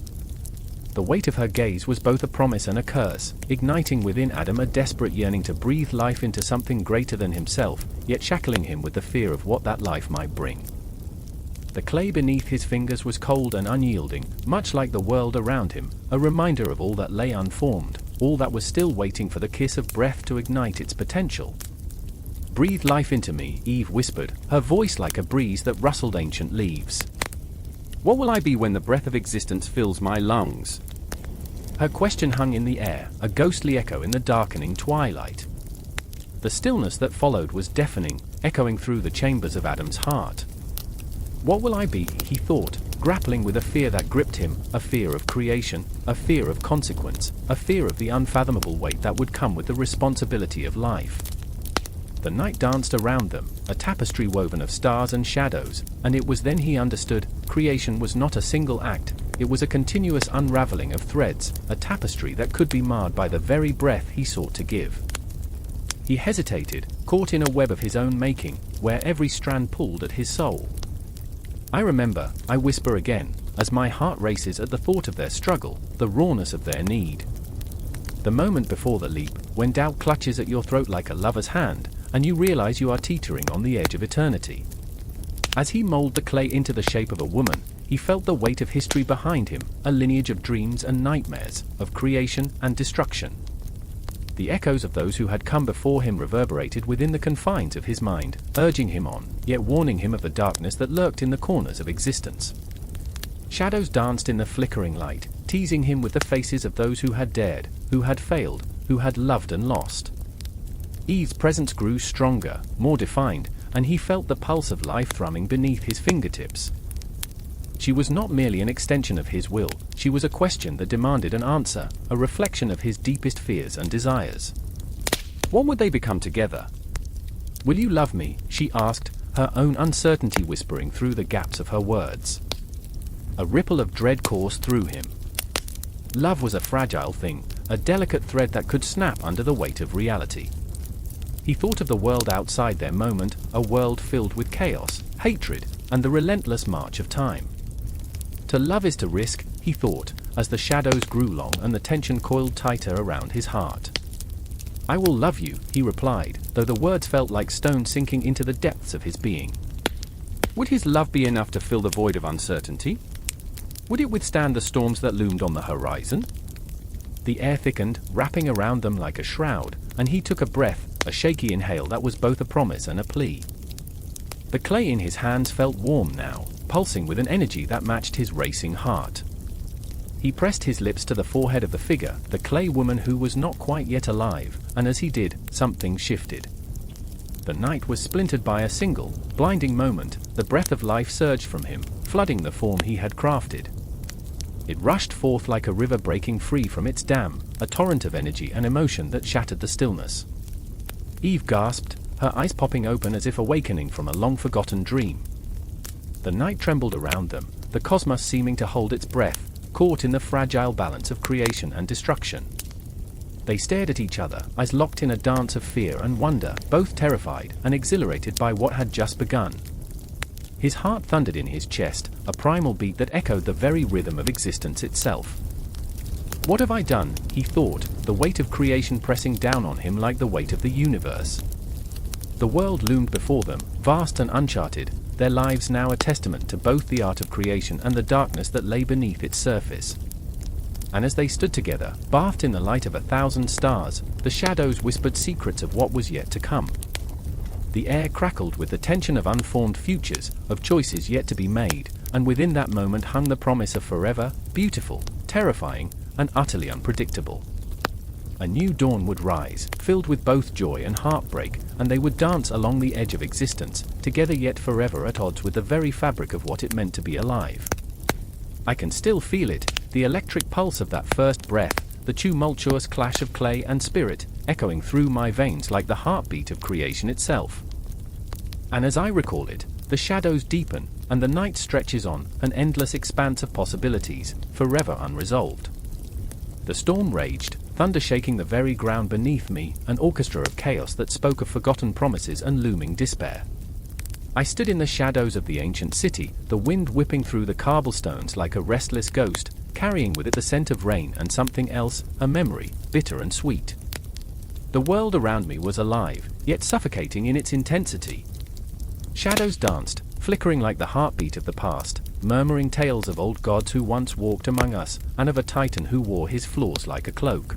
The weight of her gaze was both a promise and a curse, igniting within Adam a desperate yearning to breathe life into something greater than himself, yet shackling him with the fear of what that life might bring. The clay beneath his fingers was cold and unyielding, much like the world around him, a reminder of all that lay unformed, all that was still waiting for the kiss of breath to ignite its potential. "Breathe life into me," Eve whispered, her voice like a breeze that rustled ancient leaves. "What will I be when the breath of existence fills my lungs?" Her question hung in the air, a ghostly echo in the darkening twilight. The stillness that followed was deafening, echoing through the chambers of Adam's heart. What will I be, he thought, grappling with a fear that gripped him, a fear of creation, a fear of consequence, a fear of the unfathomable weight that would come with the responsibility of life. The night danced around them, a tapestry woven of stars and shadows, and it was then he understood, creation was not a single act, it was a continuous unraveling of threads, a tapestry that could be marred by the very breath he sought to give. He hesitated, caught in a web of his own making, where every strand pulled at his soul. I remember, I whisper again, as my heart races at the thought of their struggle, the rawness of their need. The moment before the leap, when doubt clutches at your throat like a lover's hand, and you realize you are teetering on the edge of eternity. As he molded the clay into the shape of a woman, he felt the weight of history behind him, a lineage of dreams and nightmares, of creation and destruction. The echoes of those who had come before him reverberated within the confines of his mind, urging him on, yet warning him of the darkness that lurked in the corners of existence. Shadows danced in the flickering light, teasing him with the faces of those who had dared, who had failed, who had loved and lost. Eve's presence grew stronger, more defined, and he felt the pulse of life thrumming beneath his fingertips. She was not merely an extension of his will, she was a question that demanded an answer, a reflection of his deepest fears and desires. What would they become together? "Will you love me?" she asked, her own uncertainty whispering through the gaps of her words. A ripple of dread coursed through him. Love was a fragile thing, a delicate thread that could snap under the weight of reality. He thought of the world outside their moment, a world filled with chaos, hatred, and the relentless march of time. To love is to risk, he thought, as the shadows grew long and the tension coiled tighter around his heart. "I will love you," he replied, though the words felt like stones sinking into the depths of his being. Would his love be enough to fill the void of uncertainty? Would it withstand the storms that loomed on the horizon? The air thickened, wrapping around them like a shroud, and he took a breath, a shaky inhale that was both a promise and a plea. The clay in his hands felt warm now, pulsing with an energy that matched his racing heart. He pressed his lips to the forehead of the figure, the clay woman who was not quite yet alive, and as he did, something shifted. The night was splintered by a single, blinding moment, the breath of life surged from him, flooding the form he had crafted. It rushed forth like a river breaking free from its dam, a torrent of energy and emotion that shattered the stillness. Eve gasped, her eyes popping open as if awakening from a long-forgotten dream. The night trembled around them, the cosmos seeming to hold its breath, caught in the fragile balance of creation and destruction. They stared at each other, eyes locked in a dance of fear and wonder, both terrified and exhilarated by what had just begun. His heart thundered in his chest, a primal beat that echoed the very rhythm of existence itself. What have I done, he thought, the weight of creation pressing down on him like the weight of the universe. The world loomed before them, vast and uncharted, their lives now a testament to both the art of creation and the darkness that lay beneath its surface. And as they stood together, bathed in the light of 1,000 stars, the shadows whispered secrets of what was yet to come. The air crackled with the tension of unformed futures, of choices yet to be made, and within that moment hung the promise of forever, beautiful, terrifying, and utterly unpredictable. A new dawn would rise, filled with both joy and heartbreak, and they would dance along the edge of existence, together yet forever at odds with the very fabric of what it meant to be alive. I can still feel it, the electric pulse of that first breath, the tumultuous clash of clay and spirit, echoing through my veins like the heartbeat of creation itself. And as I recall it, the shadows deepen, and the night stretches on, an endless expanse of possibilities, forever unresolved. The storm raged, thunder shaking the very ground beneath me, an orchestra of chaos that spoke of forgotten promises and looming despair. I stood in the shadows of the ancient city, the wind whipping through the cobblestones like a restless ghost, carrying with it the scent of rain and something else, a memory, bitter and sweet. The world around me was alive, yet suffocating in its intensity. Shadows danced, flickering like the heartbeat of the past, murmuring tales of old gods who once walked among us, and of a titan who wore his flaws like a cloak.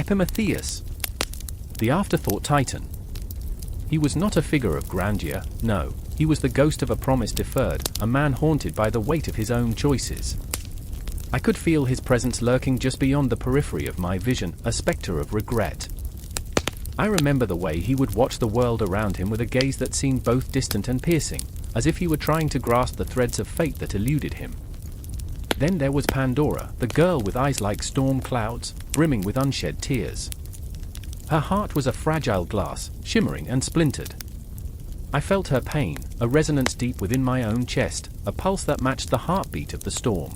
Prometheus, the afterthought titan. He was not a figure of grandeur, no, he was the ghost of a promise deferred, a man haunted by the weight of his own choices. I could feel his presence lurking just beyond the periphery of my vision, a specter of regret. I remember the way he would watch the world around him with a gaze that seemed both distant and piercing, as if he were trying to grasp the threads of fate that eluded him. Then there was Pandora, the girl with eyes like storm clouds, brimming with unshed tears. Her heart was a fragile glass, shimmering and splintered. I felt her pain, a resonance deep within my own chest, a pulse that matched the heartbeat of the storm.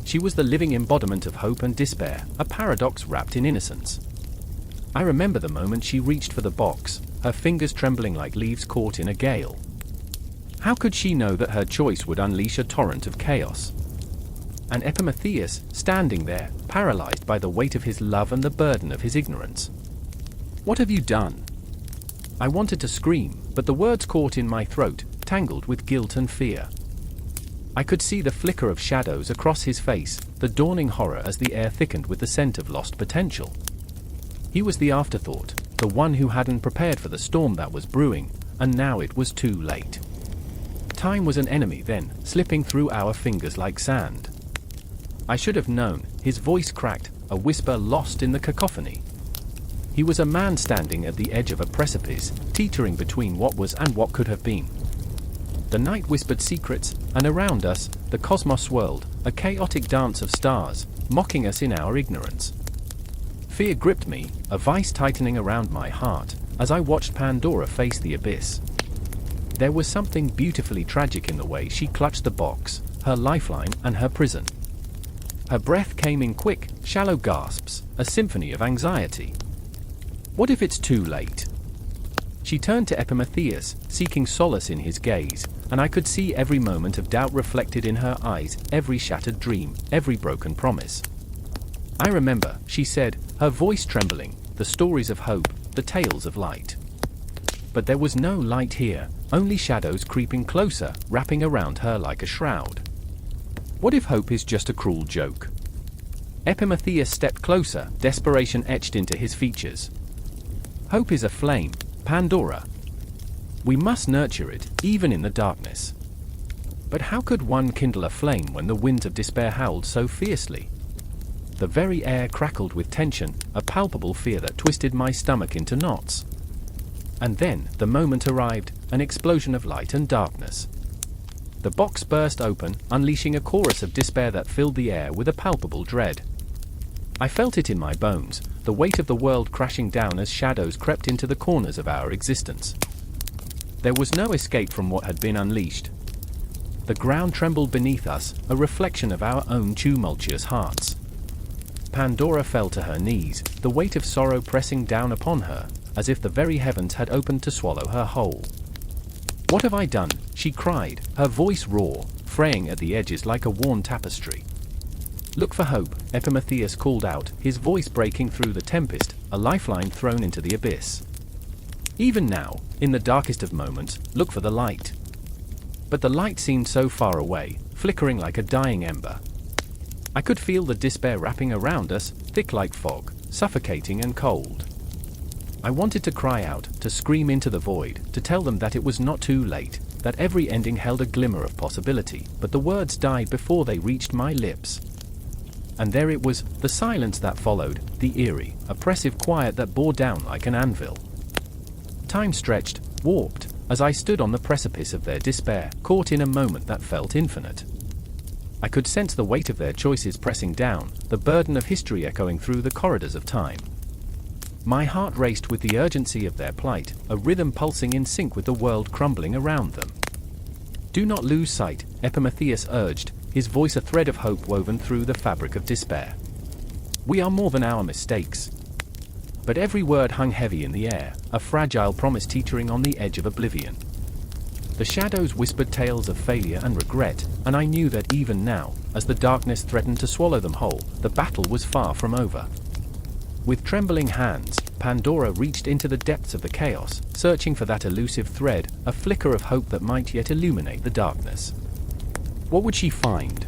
She was the living embodiment of hope and despair, a paradox wrapped in innocence. I remember the moment she reached for the box, her fingers trembling like leaves caught in a gale. How could she know that her choice would unleash a torrent of chaos? And Prometheus, standing there, paralyzed by the weight of his love and the burden of his ignorance. "What have you done?" I wanted to scream, but the words caught in my throat, tangled with guilt and fear. I could see the flicker of shadows across his face, the dawning horror as the air thickened with the scent of lost potential. He was the afterthought, the one who hadn't prepared for the storm that was brewing, and now it was too late. Time was an enemy then, slipping through our fingers like sand. I should have known, his voice cracked, a whisper lost in the cacophony. He was a man standing at the edge of a precipice, teetering between what was and what could have been. The night whispered secrets, and around us, the cosmos swirled, a chaotic dance of stars, mocking us in our ignorance. Fear gripped me, a vice tightening around my heart, as I watched Pandora face the abyss. There was something beautifully tragic in the way she clutched the box, her lifeline and her prison. Her breath came in quick, shallow gasps, a symphony of anxiety. What if it's too late? She turned to Prometheus, seeking solace in his gaze, and I could see every moment of doubt reflected in her eyes, every shattered dream, every broken promise. "I remember," she said, her voice trembling, "the stories of hope, the tales of light." But there was no light here, only shadows creeping closer, wrapping around her like a shroud. What if hope is just a cruel joke? Prometheus stepped closer, desperation etched into his features. Hope is a flame, Pandora. We must nurture it, even in the darkness. But how could one kindle a flame when the winds of despair howled so fiercely? The very air crackled with tension, a palpable fear that twisted my stomach into knots. And then, the moment arrived, an explosion of light and darkness. The box burst open, unleashing a chorus of despair that filled the air with a palpable dread. I felt it in my bones, the weight of the world crashing down as shadows crept into the corners of our existence. There was no escape from what had been unleashed. The ground trembled beneath us, a reflection of our own tumultuous hearts. Pandora fell to her knees, the weight of sorrow pressing down upon her, as if the very heavens had opened to swallow her whole. "What have I done?" she cried, her voice raw, fraying at the edges like a worn tapestry. "Look for hope," Prometheus called out, his voice breaking through the tempest, a lifeline thrown into the abyss. "Even now, in the darkest of moments, look for the light." But the light seemed so far away, flickering like a dying ember. I could feel the despair wrapping around us, thick like fog, suffocating and cold. I wanted to cry out, to scream into the void, to tell them that it was not too late, that every ending held a glimmer of possibility, but the words died before they reached my lips. And there it was, the silence that followed, the eerie, oppressive quiet that bore down like an anvil. Time stretched, warped, as I stood on the precipice of their despair, caught in a moment that felt infinite. I could sense the weight of their choices pressing down, the burden of history echoing through the corridors of time. My heart raced with the urgency of their plight, a rhythm pulsing in sync with the world crumbling around them. "Do not lose sight," Prometheus urged, his voice a thread of hope woven through the fabric of despair. "We are more than our mistakes." But every word hung heavy in the air, a fragile promise teetering on the edge of oblivion. The shadows whispered tales of failure and regret, and I knew that even now, as the darkness threatened to swallow them whole, the battle was far from over. With trembling hands, Pandora reached into the depths of the chaos, searching for that elusive thread, a flicker of hope that might yet illuminate the darkness. What would she find?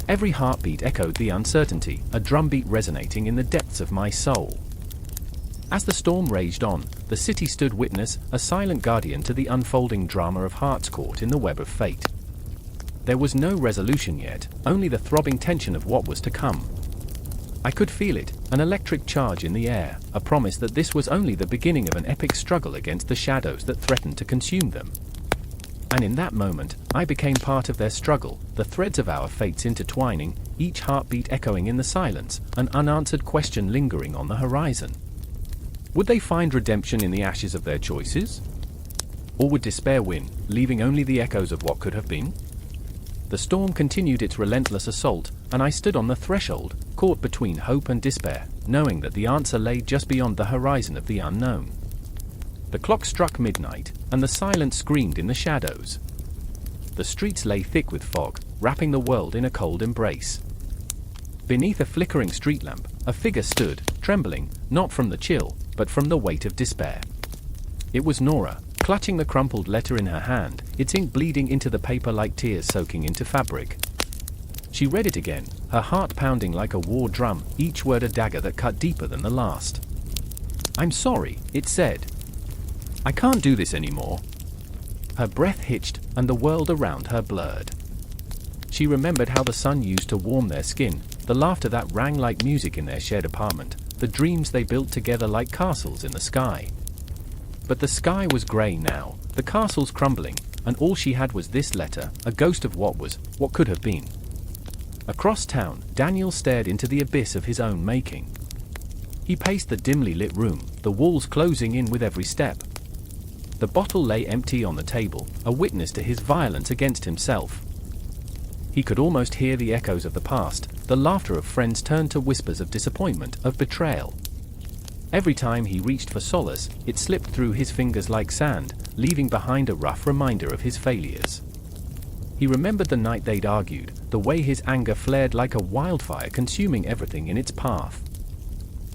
Every heartbeat echoed the uncertainty, a drumbeat resonating in the depths of my soul. As the storm raged on, the city stood witness, a silent guardian to the unfolding drama of hearts caught in the web of fate. There was no resolution yet, only the throbbing tension of what was to come. I could feel it, an electric charge in the air, a promise that this was only the beginning of an epic struggle against the shadows that threatened to consume them. And in that moment, I became part of their struggle, the threads of our fates intertwining, each heartbeat echoing in the silence, an unanswered question lingering on the horizon. Would they find redemption in the ashes of their choices? Or would despair win, leaving only the echoes of what could have been? The storm continued its relentless assault, and I stood on the threshold, caught between hope and despair, knowing that the answer lay just beyond the horizon of the unknown. The clock struck midnight, and the silence screamed in the shadows. The streets lay thick with fog, wrapping the world in a cold embrace. Beneath a flickering street lamp, a figure stood, trembling, not from the chill, but from the weight of despair. It was Nora, clutching the crumpled letter in her hand, its ink bleeding into the paper like tears soaking into fabric. She read it again, her heart pounding like a war drum, each word a dagger that cut deeper than the last. "I'm sorry," it said. "I can't do this anymore." Her breath hitched, and the world around her blurred. She remembered how the sun used to warm their skin, the laughter that rang like music in their shared apartment, the dreams they built together like castles in the sky. But the sky was grey now, the castles crumbling, and all she had was this letter, a ghost of what was, what could have been. Across town, Daniel stared into the abyss of his own making. He paced the dimly lit room, the walls closing in with every step. The bottle lay empty on the table, a witness to his violence against himself. He could almost hear the echoes of the past, the laughter of friends turned to whispers of disappointment, of betrayal. Every time he reached for solace, it slipped through his fingers like sand, leaving behind a rough reminder of his failures. He remembered the night they'd argued, the way his anger flared like a wildfire consuming everything in its path.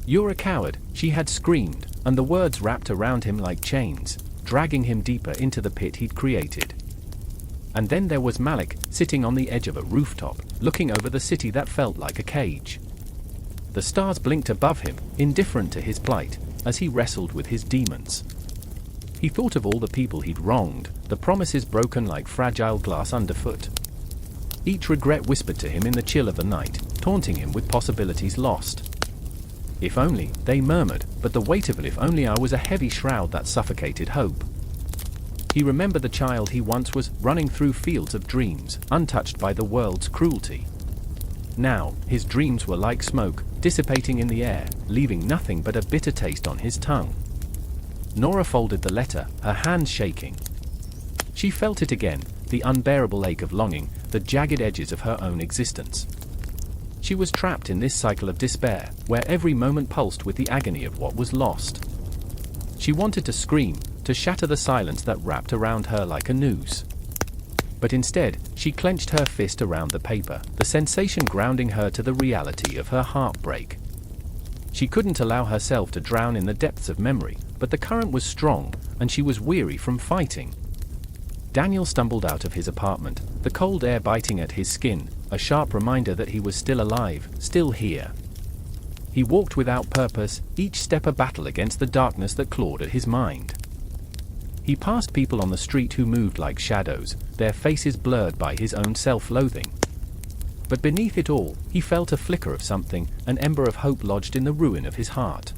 "You're a coward," she had screamed, and the words wrapped around him like chains, dragging him deeper into the pit he'd created. And then there was Malik, sitting on the edge of a rooftop, looking over the city that felt like a cage. The stars blinked above him, indifferent to his plight, as he wrestled with his demons. He thought of all the people he'd wronged, the promises broken like fragile glass underfoot. Each regret whispered to him in the chill of the night, taunting him with possibilities lost. "If only," they murmured, but the weight of "if only" was a heavy shroud that suffocated hope. He remembered the child he once was, running through fields of dreams, untouched by the world's cruelty. Now, his dreams were like smoke, dissipating in the air, leaving nothing but a bitter taste on his tongue. Nora folded the letter, her hands shaking. She felt it again, the unbearable ache of longing, the jagged edges of her own existence. She was trapped in this cycle of despair, where every moment pulsed with the agony of what was lost. She wanted to scream, to shatter the silence that wrapped around her like a noose. But instead, she clenched her fist around the paper, the sensation grounding her to the reality of her heartbreak. She couldn't allow herself to drown in the depths of memory, but the current was strong, and she was weary from fighting. Daniel stumbled out of his apartment, the cold air biting at his skin, a sharp reminder that he was still alive, still here. He walked without purpose, each step a battle against the darkness that clawed at his mind. He passed people on the street who moved like shadows, their faces blurred by his own self-loathing. But beneath it all, he felt a flicker of something, an ember of hope lodged in the ruin of his heart.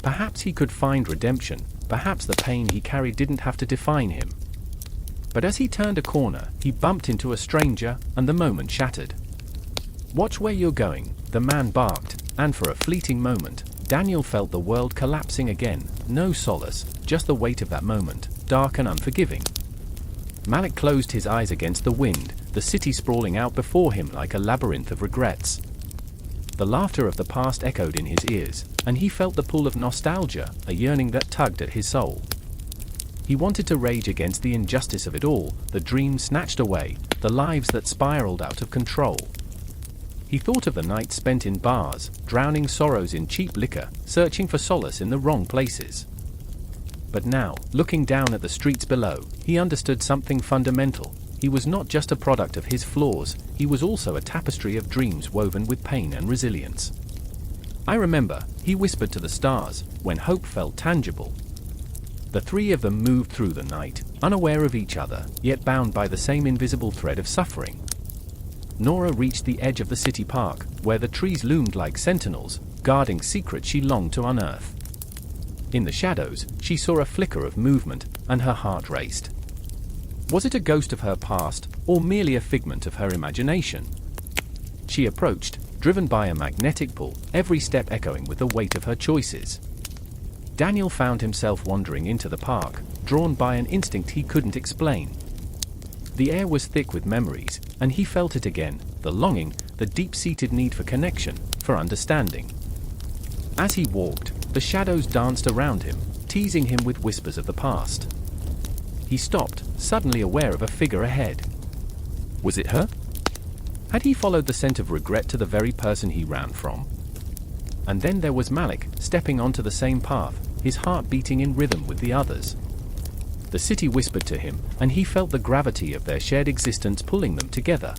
Perhaps he could find redemption, perhaps the pain he carried didn't have to define him. But as he turned a corner, he bumped into a stranger, and the moment shattered. "Watch where you're going," the man barked, and for a fleeting moment, Daniel felt the world collapsing again, no solace, just the weight of that moment, dark and unforgiving. Malik closed his eyes against the wind, the city sprawling out before him like a labyrinth of regrets. The laughter of the past echoed in his ears, and he felt the pull of nostalgia, a yearning that tugged at his soul. He wanted to rage against the injustice of it all, the dreams snatched away, the lives that spiraled out of control. He thought of the nights spent in bars, drowning sorrows in cheap liquor, searching for solace in the wrong places. But now, looking down at the streets below, he understood something fundamental. He was not just a product of his flaws, he was also a tapestry of dreams woven with pain and resilience. "I remember," he whispered to the stars, when hope felt tangible. The three of them moved through the night, unaware of each other, yet bound by the same invisible thread of suffering. Nora reached the edge of the city park, where the trees loomed like sentinels, guarding secrets she longed to unearth. In the shadows, she saw a flicker of movement, and her heart raced. Was it a ghost of her past, or merely a figment of her imagination? She approached, driven by a magnetic pull, every step echoing with the weight of her choices. Daniel found himself wandering into the park, drawn by an instinct he couldn't explain. The air was thick with memories, and he felt it again, the longing, the deep-seated need for connection, for understanding. As he walked, the shadows danced around him, teasing him with whispers of the past. He stopped, suddenly aware of a figure ahead. Was it her? Had he followed the scent of regret to the very person he ran from? And then there was Malik, stepping onto the same path, his heart beating in rhythm with the others. The city whispered to him, and he felt the gravity of their shared existence pulling them together.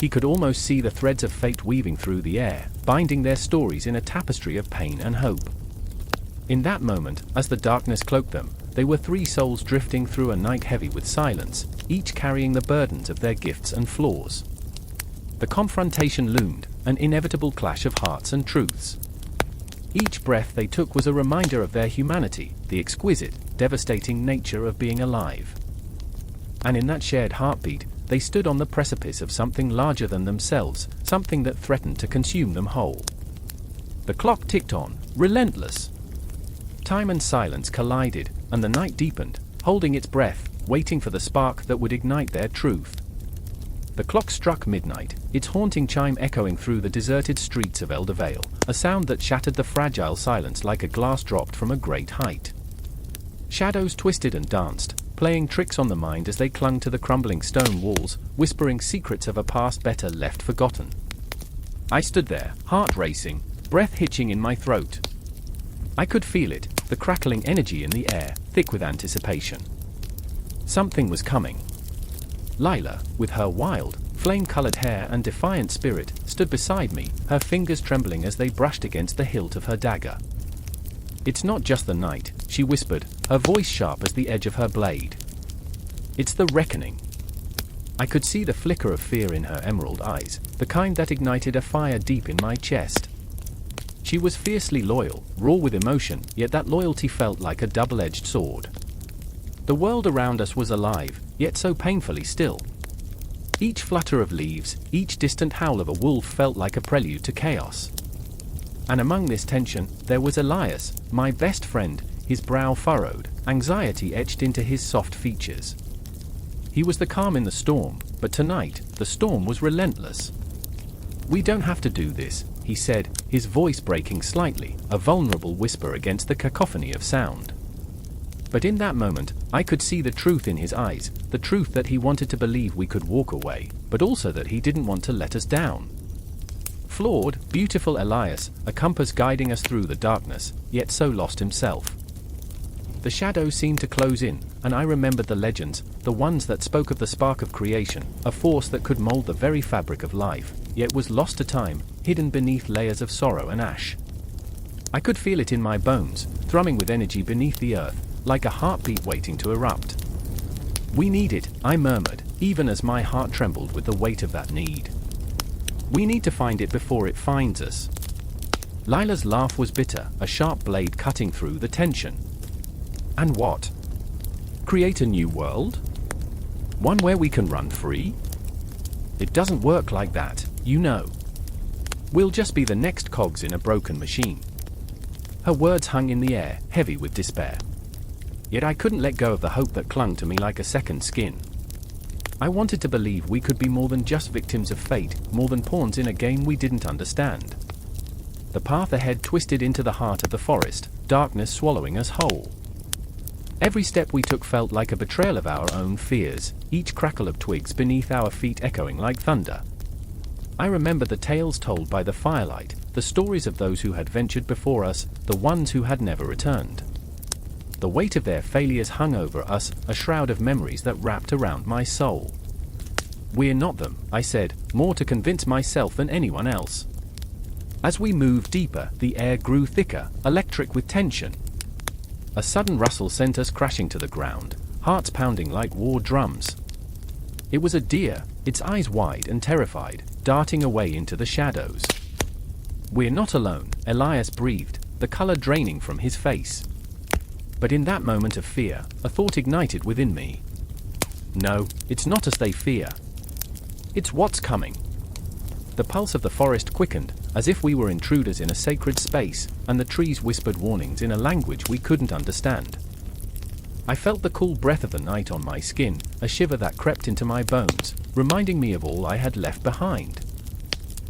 He could almost see the threads of fate weaving through the air, binding their stories in a tapestry of pain and hope. In that moment, as the darkness cloaked them, they were three souls drifting through a night heavy with silence, each carrying the burdens of their gifts and flaws. The confrontation loomed, an inevitable clash of hearts and truths. Each breath they took was a reminder of their humanity, the exquisite, devastating nature of being alive. And in that shared heartbeat, they stood on the precipice of something larger than themselves, something that threatened to consume them whole. The clock ticked on, relentless. Time and silence collided, and the night deepened, holding its breath, waiting for the spark that would ignite their truth. The clock struck midnight, its haunting chime echoing through the deserted streets of Elder Vale, a sound that shattered the fragile silence like a glass dropped from a great height. Shadows twisted and danced, playing tricks on the mind as they clung to the crumbling stone walls, whispering secrets of a past better left forgotten. I stood there, heart racing, breath hitching in my throat. I could feel it, the crackling energy in the air, thick with anticipation. Something was coming. Lila, with her wild, flame-colored hair and defiant spirit, stood beside me, her fingers trembling as they brushed against the hilt of her dagger. "It's not just the night," she whispered, her voice sharp as the edge of her blade. "It's the reckoning." I could see the flicker of fear in her emerald eyes, the kind that ignited a fire deep in my chest. She was fiercely loyal, raw with emotion, yet that loyalty felt like a double-edged sword. The world around us was alive, yet so painfully still. Each flutter of leaves, each distant howl of a wolf felt like a prelude to chaos. And among this tension, there was Elias, my best friend, his brow furrowed, anxiety etched into his soft features. He was the calm in the storm, but tonight, the storm was relentless. "We don't have to do this," he said, his voice breaking slightly, a vulnerable whisper against the cacophony of sound. But in that moment, I could see the truth in his eyes, the truth that he wanted to believe we could walk away, but also that he didn't want to let us down. Flawed, beautiful Elias, a compass guiding us through the darkness, yet so lost himself. The shadows seemed to close in, and I remembered the legends, the ones that spoke of the spark of creation, a force that could mold the very fabric of life, yet was lost to time, hidden beneath layers of sorrow and ash. I could feel it in my bones, thrumming with energy beneath the earth, like a heartbeat waiting to erupt. "We need it," I murmured, even as my heart trembled with the weight of that need. "We need to find it before it finds us." Lila's laugh was bitter, a sharp blade cutting through the tension. "And what? Create a new world? One where we can run free? It doesn't work like that, you know. We'll just be the next cogs in a broken machine." Her words hung in the air, heavy with despair. Yet I couldn't let go of the hope that clung to me like a second skin. I wanted to believe we could be more than just victims of fate, more than pawns in a game we didn't understand. The path ahead twisted into the heart of the forest, darkness swallowing us whole. Every step we took felt like a betrayal of our own fears, each crackle of twigs beneath our feet echoing like thunder. I remembered the tales told by the firelight, the stories of those who had ventured before us, the ones who had never returned. The weight of their failures hung over us, a shroud of memories that wrapped around my soul. "We're not them," I said, more to convince myself than anyone else. As we moved deeper, the air grew thicker, electric with tension. A sudden rustle sent us crashing to the ground, hearts pounding like war drums. It was a deer, its eyes wide and terrified, darting away into the shadows. "We're not alone," Elias breathed, the color draining from his face. But in that moment of fear, a thought ignited within me. No, it's not as they fear. It's what's coming. The pulse of the forest quickened, as if we were intruders in a sacred space, and the trees whispered warnings in a language we couldn't understand. I felt the cool breath of the night on my skin, a shiver that crept into my bones, reminding me of all I had left behind.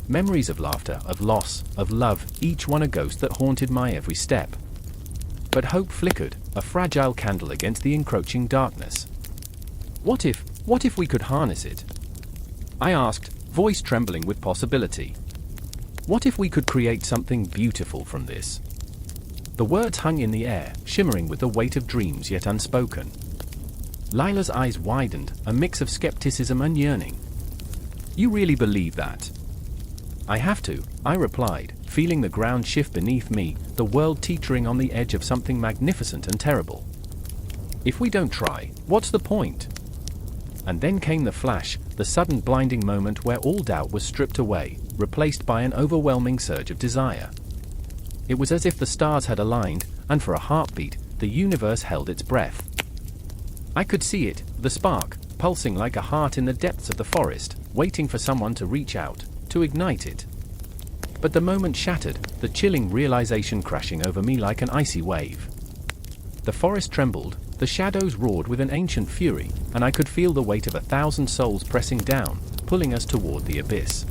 Memories of laughter, of loss, of love, each one a ghost that haunted my every step. But hope flickered, a fragile candle against the encroaching darkness. What if we could harness it? I asked, voice trembling with possibility. What if we could create something beautiful from this? The words hung in the air, shimmering with the weight of dreams yet unspoken. Lila's eyes widened, a mix of skepticism and yearning. "You really believe that?" "I have to," I replied, feeling the ground shift beneath me, the world teetering on the edge of something magnificent and terrible. "If we don't try, what's the point?" And then came the flash, the sudden blinding moment where all doubt was stripped away, replaced by an overwhelming surge of desire. It was as if the stars had aligned, and for a heartbeat, the universe held its breath. I could see it, the spark, pulsing like a heart in the depths of the forest, waiting for someone to reach out, to ignite it. But the moment shattered, the chilling realization crashing over me like an icy wave. The forest trembled, the shadows roared with an ancient fury, and I could feel the weight of 1,000 souls pressing down, pulling us toward the abyss.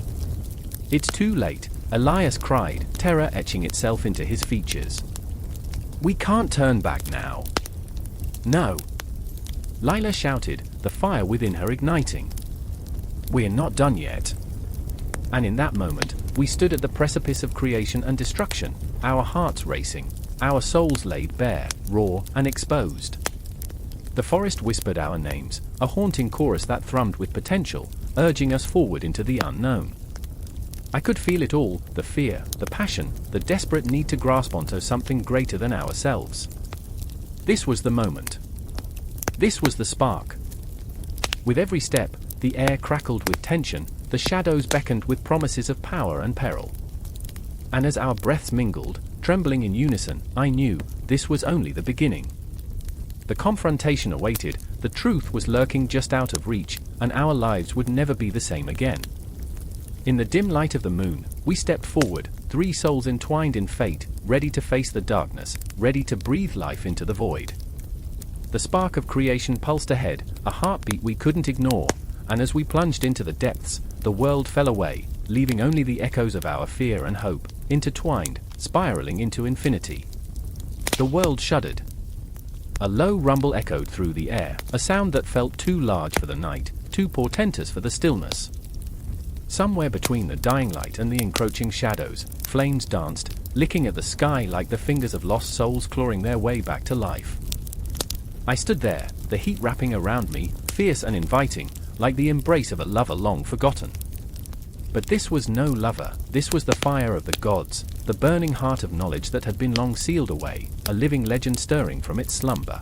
"It's too late," Elias cried, terror etching itself into his features. "We can't turn back now." "No!" Lila shouted, the fire within her igniting. "We're not done yet." And in that moment, we stood at the precipice of creation and destruction, our hearts racing, our souls laid bare, raw, and exposed. The forest whispered our names, a haunting chorus that thrummed with potential, urging us forward into the unknown. I could feel it all, the fear, the passion, the desperate need to grasp onto something greater than ourselves. This was the moment. This was the spark. With every step, the air crackled with tension, the shadows beckoned with promises of power and peril. And as our breaths mingled, trembling in unison, I knew this was only the beginning. The confrontation awaited, the truth was lurking just out of reach, and our lives would never be the same again. In the dim light of the moon, we stepped forward, 3 souls entwined in fate, ready to face the darkness, ready to breathe life into the void. The spark of creation pulsed ahead, a heartbeat we couldn't ignore, and as we plunged into the depths, the world fell away, leaving only the echoes of our fear and hope, intertwined, spiraling into infinity. The world shuddered. A low rumble echoed through the air, a sound that felt too large for the night, too portentous for the stillness. Somewhere between the dying light and the encroaching shadows, flames danced, licking at the sky like the fingers of lost souls clawing their way back to life. I stood there, the heat wrapping around me, fierce and inviting, like the embrace of a lover long forgotten. But this was no lover, this was the fire of the gods, the burning heart of knowledge that had been long sealed away, a living legend stirring from its slumber.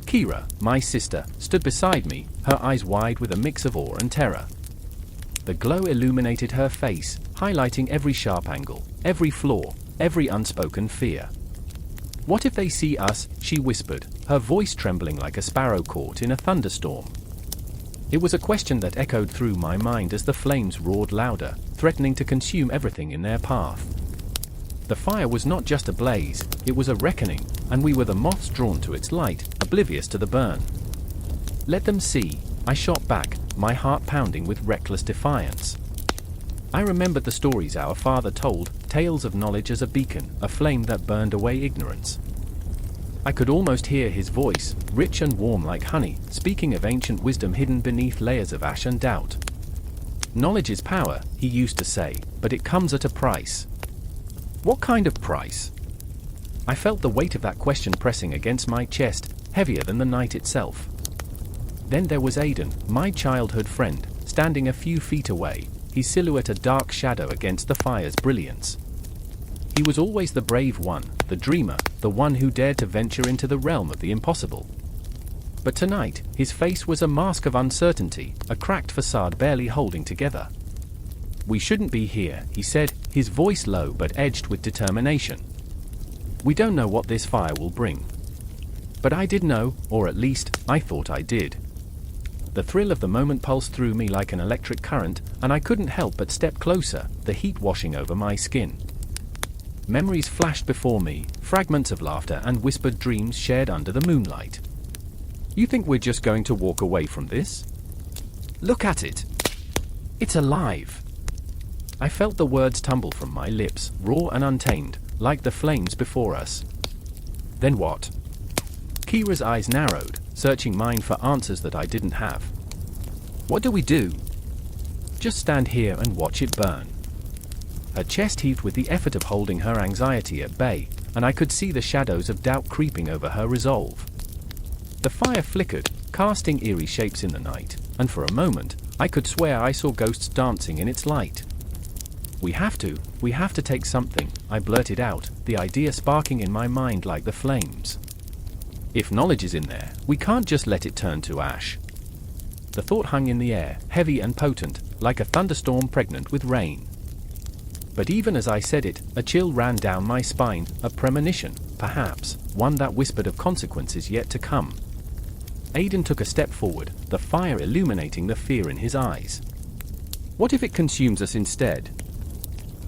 Kira, my sister, stood beside me, her eyes wide with a mix of awe and terror. The glow illuminated her face, highlighting every sharp angle, every flaw, every unspoken fear. "What if they see us?" she whispered, her voice trembling like a sparrow caught in a thunderstorm. It was a question that echoed through my mind as the flames roared louder, threatening to consume everything in their path. The fire was not just a blaze, it was a reckoning, and we were the moths drawn to its light, oblivious to the burn. "Let them see," I shot back, my heart pounding with reckless defiance. I remembered the stories our father told, tales of knowledge as a beacon, a flame that burned away ignorance. I could almost hear his voice, rich and warm like honey, speaking of ancient wisdom hidden beneath layers of ash and doubt. "Knowledge is power," he used to say, "but it comes at a price." What kind of price? I felt the weight of that question pressing against my chest, heavier than the night itself. Then there was Aidan, my childhood friend, standing a few feet away, his silhouette a dark shadow against the fire's brilliance. He was always the brave one, the dreamer, the one who dared to venture into the realm of the impossible. But tonight, his face was a mask of uncertainty, a cracked facade barely holding together. "We shouldn't be here," he said, his voice low but edged with determination. "We don't know what this fire will bring." But I did know, or at least, I thought I did. The thrill of the moment pulsed through me like an electric current, and I couldn't help but step closer, the heat washing over my skin. Memories flashed before me, fragments of laughter and whispered dreams shared under the moonlight. "You think we're just going to walk away from this? Look at it. It's alive." I felt the words tumble from my lips, raw and untamed, like the flames before us. "Then what?" Kira's eyes narrowed, searching mine for answers that I didn't have. "What do we do?" "Just stand here and watch it burn." Her chest heaved with the effort of holding her anxiety at bay, and I could see the shadows of doubt creeping over her resolve. The fire flickered, casting eerie shapes in the night, and for a moment, I could swear I saw ghosts dancing in its light. We have to take something," I blurted out, the idea sparking in my mind like the flames. "If knowledge is in there, we can't just let it turn to ash." The thought hung in the air, heavy and potent, like a thunderstorm pregnant with rain. But even as I said it, a chill ran down my spine, a premonition, perhaps, one that whispered of consequences yet to come. Aidan took a step forward, the fire illuminating the fear in his eyes. "What if it consumes us instead?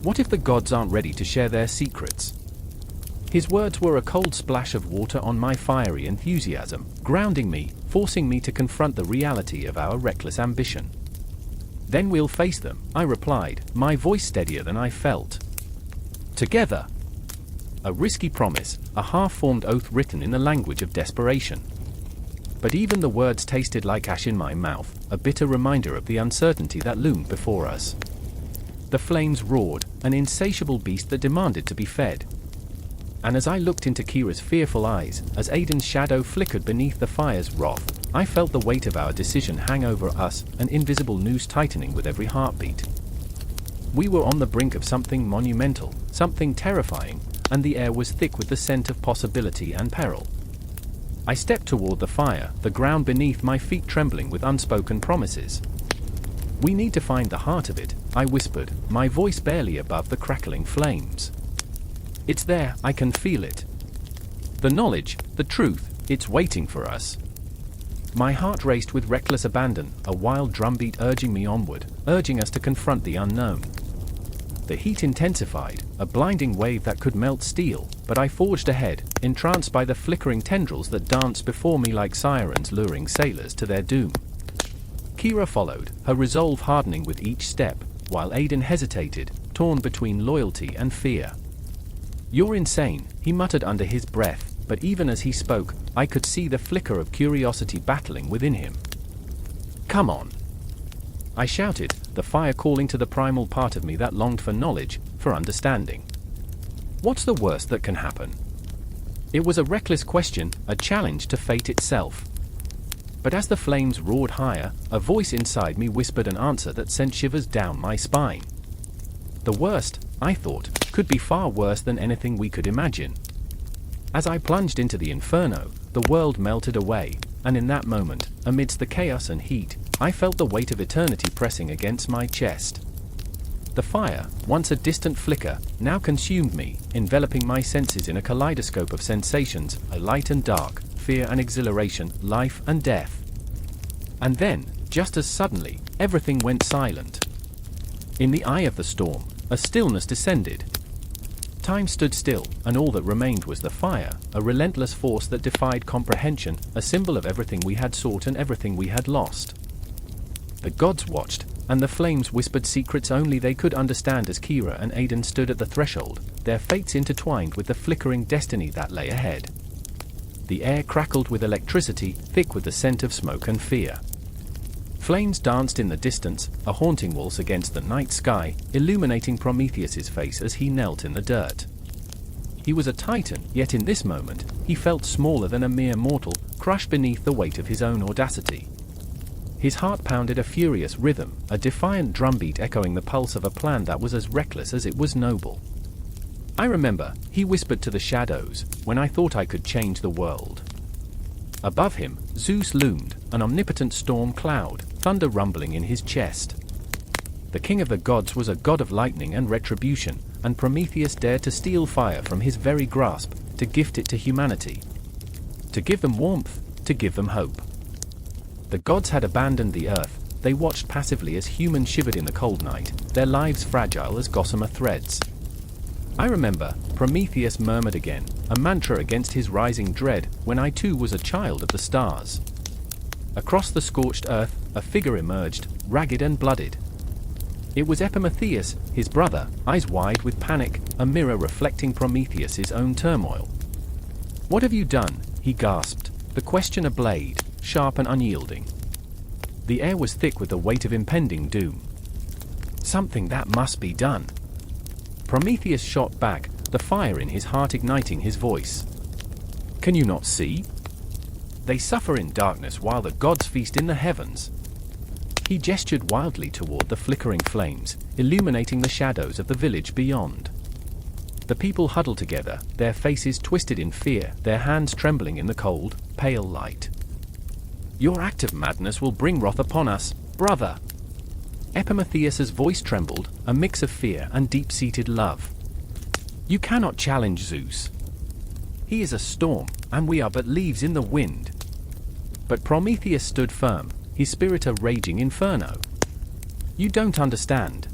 What if the gods aren't ready to share their secrets?" His words were a cold splash of water on my fiery enthusiasm, grounding me, forcing me to confront the reality of our reckless ambition. "Then we'll face them," I replied, my voice steadier than I felt. "Together." A risky promise, a half-formed oath written in the language of desperation. But even the words tasted like ash in my mouth, a bitter reminder of the uncertainty that loomed before us. The flames roared, an insatiable beast that demanded to be fed. And as I looked into Kira's fearful eyes, as Aidan's shadow flickered beneath the fire's wrath, I felt the weight of our decision hang over us, an invisible noose tightening with every heartbeat. We were on the brink of something monumental, something terrifying, and the air was thick with the scent of possibility and peril. I stepped toward the fire, the ground beneath my feet trembling with unspoken promises. "We need to find the heart of it," I whispered, my voice barely above the crackling flames. "It's there, I can feel it. The knowledge, the truth, it's waiting for us." My heart raced with reckless abandon, a wild drumbeat urging me onward, urging us to confront the unknown. The heat intensified, a blinding wave that could melt steel, but I forged ahead, entranced by the flickering tendrils that danced before me like sirens luring sailors to their doom. Kira followed, her resolve hardening with each step, while Aidan hesitated, torn between loyalty and fear. "You're insane," he muttered under his breath, but even as he spoke, I could see the flicker of curiosity battling within him. "Come on," I shouted, the fire calling to the primal part of me that longed for knowledge, for understanding. "What's the worst that can happen? It was a reckless question, a challenge to fate itself. But as the flames roared higher, a voice inside me whispered an answer that sent shivers down my spine. The worst, I thought, could be far worse than anything we could imagine. As I plunged into the inferno, the world melted away, and in that moment, amidst the chaos and heat, I felt the weight of eternity pressing against my chest. The fire, once a distant flicker, now consumed me, enveloping my senses in a kaleidoscope of sensations, light and dark, fear and exhilaration, life and death. And then, just as suddenly, everything went silent. In the eye of the storm, a stillness descended. Time stood still, and all that remained was the fire, a relentless force that defied comprehension, a symbol of everything we had sought and everything we had lost. The gods watched, and the flames whispered secrets only they could understand as Kira and Aidan stood at the threshold, their fates intertwined with the flickering destiny that lay ahead. The air crackled with electricity, thick with the scent of smoke and fear. Flames danced in the distance, a haunting waltz against the night sky, illuminating Prometheus's face as he knelt in the dirt. He was a titan, yet in this moment, he felt smaller than a mere mortal, crushed beneath the weight of his own audacity. His heart pounded a furious rhythm, a defiant drumbeat echoing the pulse of a plan that was as reckless as it was noble. I remember, he whispered to the shadows, when I thought I could change the world. Above him, Zeus loomed, an omnipotent storm cloud, thunder rumbling in his chest. The king of the gods was a god of lightning and retribution, and Prometheus dared to steal fire from his very grasp, to gift it to humanity. To give them warmth, to give them hope. The gods had abandoned the earth, they watched passively as humans shivered in the cold night, their lives fragile as gossamer threads. I remember, Prometheus murmured again, a mantra against his rising dread, when I too was a child of the stars. Across the scorched earth, a figure emerged, ragged and blooded. It was Epimetheus, his brother, eyes wide with panic, a mirror reflecting Prometheus's own turmoil. "What have you done?" he gasped, the question a blade, sharp and unyielding. The air was thick with the weight of impending doom. "Something that must be done." Prometheus shot back, the fire in his heart igniting his voice. "Can you not see? They suffer in darkness while the gods feast in the heavens." He gestured wildly toward the flickering flames, illuminating the shadows of the village beyond. The people huddled together, their faces twisted in fear, their hands trembling in the cold, pale light. "Your act of madness will bring wrath upon us, brother." Epimetheus's voice trembled, a mix of fear and deep-seated love. "You cannot challenge Zeus. He is a storm, and we are but leaves in the wind." But Prometheus stood firm, his spirit a raging inferno. "You don't understand.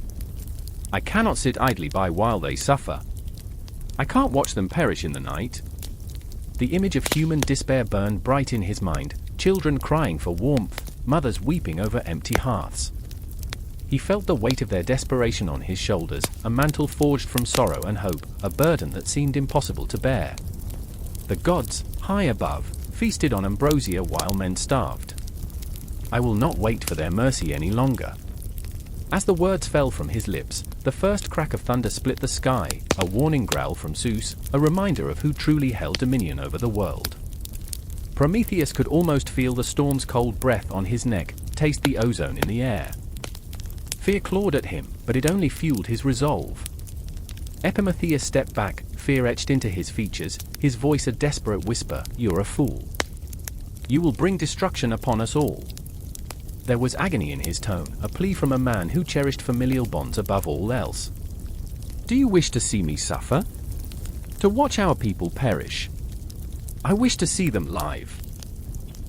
I cannot sit idly by while they suffer. I can't watch them perish in the night." The image of human despair burned bright in his mind, children crying for warmth, mothers weeping over empty hearths. He felt the weight of their desperation on his shoulders, a mantle forged from sorrow and hope, a burden that seemed impossible to bear. The gods, high above, feasted on ambrosia while men starved. "I will not wait for their mercy any longer." As the words fell from his lips, the first crack of thunder split the sky, a warning growl from Zeus, a reminder of who truly held dominion over the world. Prometheus could almost feel the storm's cold breath on his neck, taste the ozone in the air. Fear clawed at him, but it only fueled his resolve. Epimetheus stepped back, fear etched into his features, his voice a desperate whisper, "You're a fool. You will bring destruction upon us all." There was agony in his tone, a plea from a man who cherished familial bonds above all else. "Do you wish to see me suffer? To watch our people perish? I wish to see them live."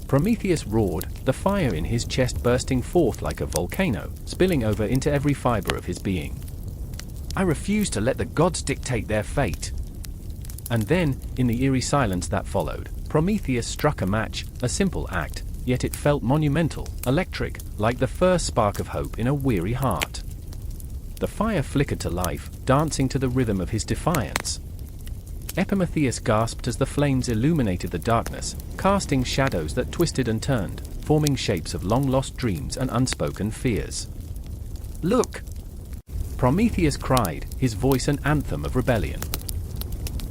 Prometheus roared, the fire in his chest bursting forth like a volcano, spilling over into every fiber of his being. "I refuse to let the gods dictate their fate." And then, in the eerie silence that followed, Prometheus struck a match, a simple act, yet it felt monumental, electric, like the first spark of hope in a weary heart. The fire flickered to life, dancing to the rhythm of his defiance. Epimetheus gasped as the flames illuminated the darkness, casting shadows that twisted and turned, forming shapes of long-lost dreams and unspoken fears. "Look!" Prometheus cried, his voice an anthem of rebellion.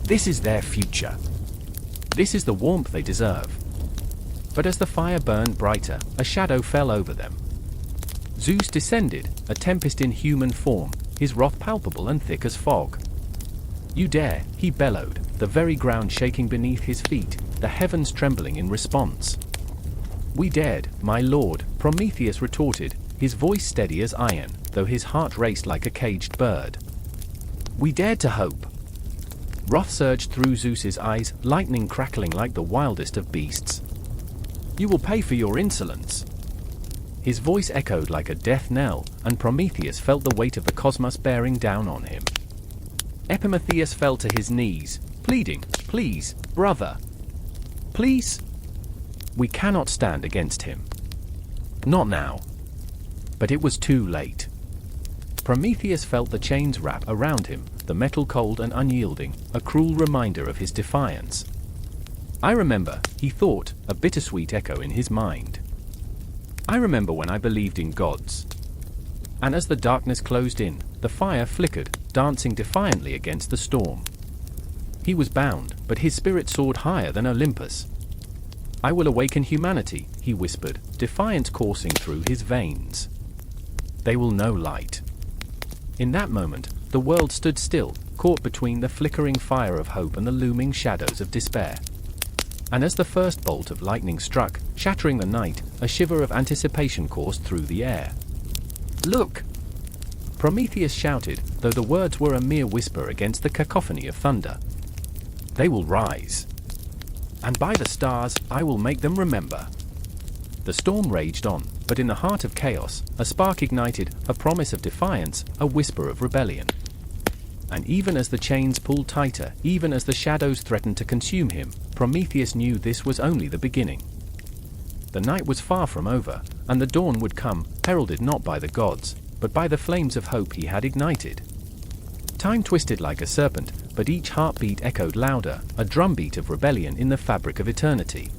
"This is their future. This is the warmth they deserve. But as the fire burned brighter, a shadow fell over them. Zeus descended, a tempest in human form, his wrath palpable and thick as fog. "You dare," he bellowed, the very ground shaking beneath his feet, the heavens trembling in response. "We dared, my lord," Prometheus retorted, his voice steady as iron, though his heart raced like a caged bird. "We dared to hope." Wrath surged through Zeus's eyes, lightning crackling like the wildest of beasts. "You will pay for your insolence." His voice echoed like a death knell, and Prometheus felt the weight of the cosmos bearing down on him. Epimetheus fell to his knees, pleading, "Please, brother. Please. We cannot stand against him. Not now." But it was too late. Prometheus felt the chains wrap around him, the metal cold and unyielding, a cruel reminder of his defiance. "I remember," he thought, a bittersweet echo in his mind. "I remember when I believed in gods." And as the darkness closed in, the fire flickered, dancing defiantly against the storm. He was bound, but his spirit soared higher than Olympus. "I will awaken humanity," he whispered, defiance coursing through his veins. "They will know light." In that moment, the world stood still, caught between the flickering fire of hope and the looming shadows of despair. And as the first bolt of lightning struck, shattering the night, a shiver of anticipation coursed through the air. "Look!" Prometheus shouted, though the words were a mere whisper against the cacophony of thunder. "They will rise. And by the stars, I will make them remember." The storm raged on, but in the heart of chaos, a spark ignited, a promise of defiance, a whisper of rebellion. And even as the chains pulled tighter, even as the shadows threatened to consume him, Prometheus knew this was only the beginning. The night was far from over, and the dawn would come, heralded not by the gods, but by the flames of hope he had ignited. Time twisted like a serpent, but each heartbeat echoed louder, a drumbeat of rebellion in the fabric of eternity.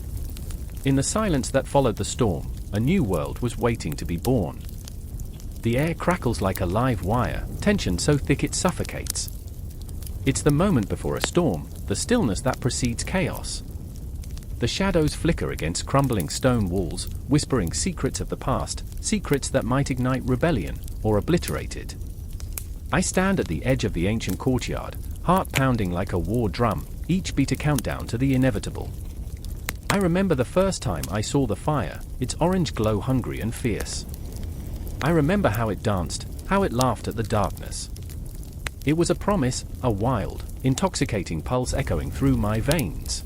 In the silence that followed the storm, a new world was waiting to be born. The air crackles like a live wire, tension so thick it suffocates. It's the moment before a storm, the stillness that precedes chaos. The shadows flicker against crumbling stone walls, whispering secrets of the past, secrets that might ignite rebellion, or obliterate it. I stand at the edge of the ancient courtyard, heart pounding like a war drum, each beat a countdown to the inevitable. I remember the first time I saw the fire, its orange glow hungry and fierce. I remember how it danced, how it laughed at the darkness. It was a promise, a wild, intoxicating pulse echoing through my veins.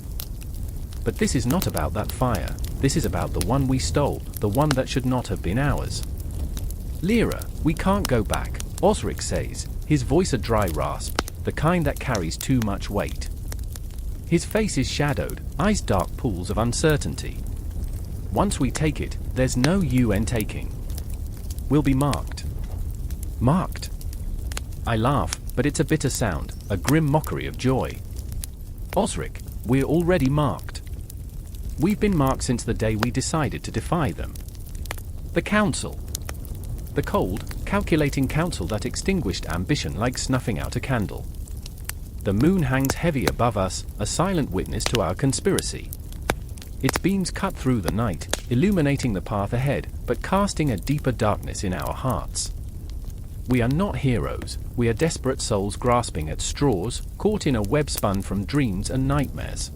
But this is not about that fire, this is about the one we stole, the one that should not have been ours. "Lyra, we can't go back," Osric says, his voice a dry rasp, the kind that carries too much weight. His face is shadowed, eyes dark pools of uncertainty. "Once we take it, there's no UN taking. We'll be marked." Marked? I laugh, but it's a bitter sound, a grim mockery of joy. "Osric, we're already marked. We've been marked since the day we decided to defy them. The Council. The cold, calculating council that extinguished ambition like snuffing out a candle. The moon hangs heavy above us, a silent witness to our conspiracy. Its beams cut through the night, illuminating the path ahead, but casting a deeper darkness in our hearts. We are not heroes, we are desperate souls grasping at straws, caught in a web spun from dreams and nightmares.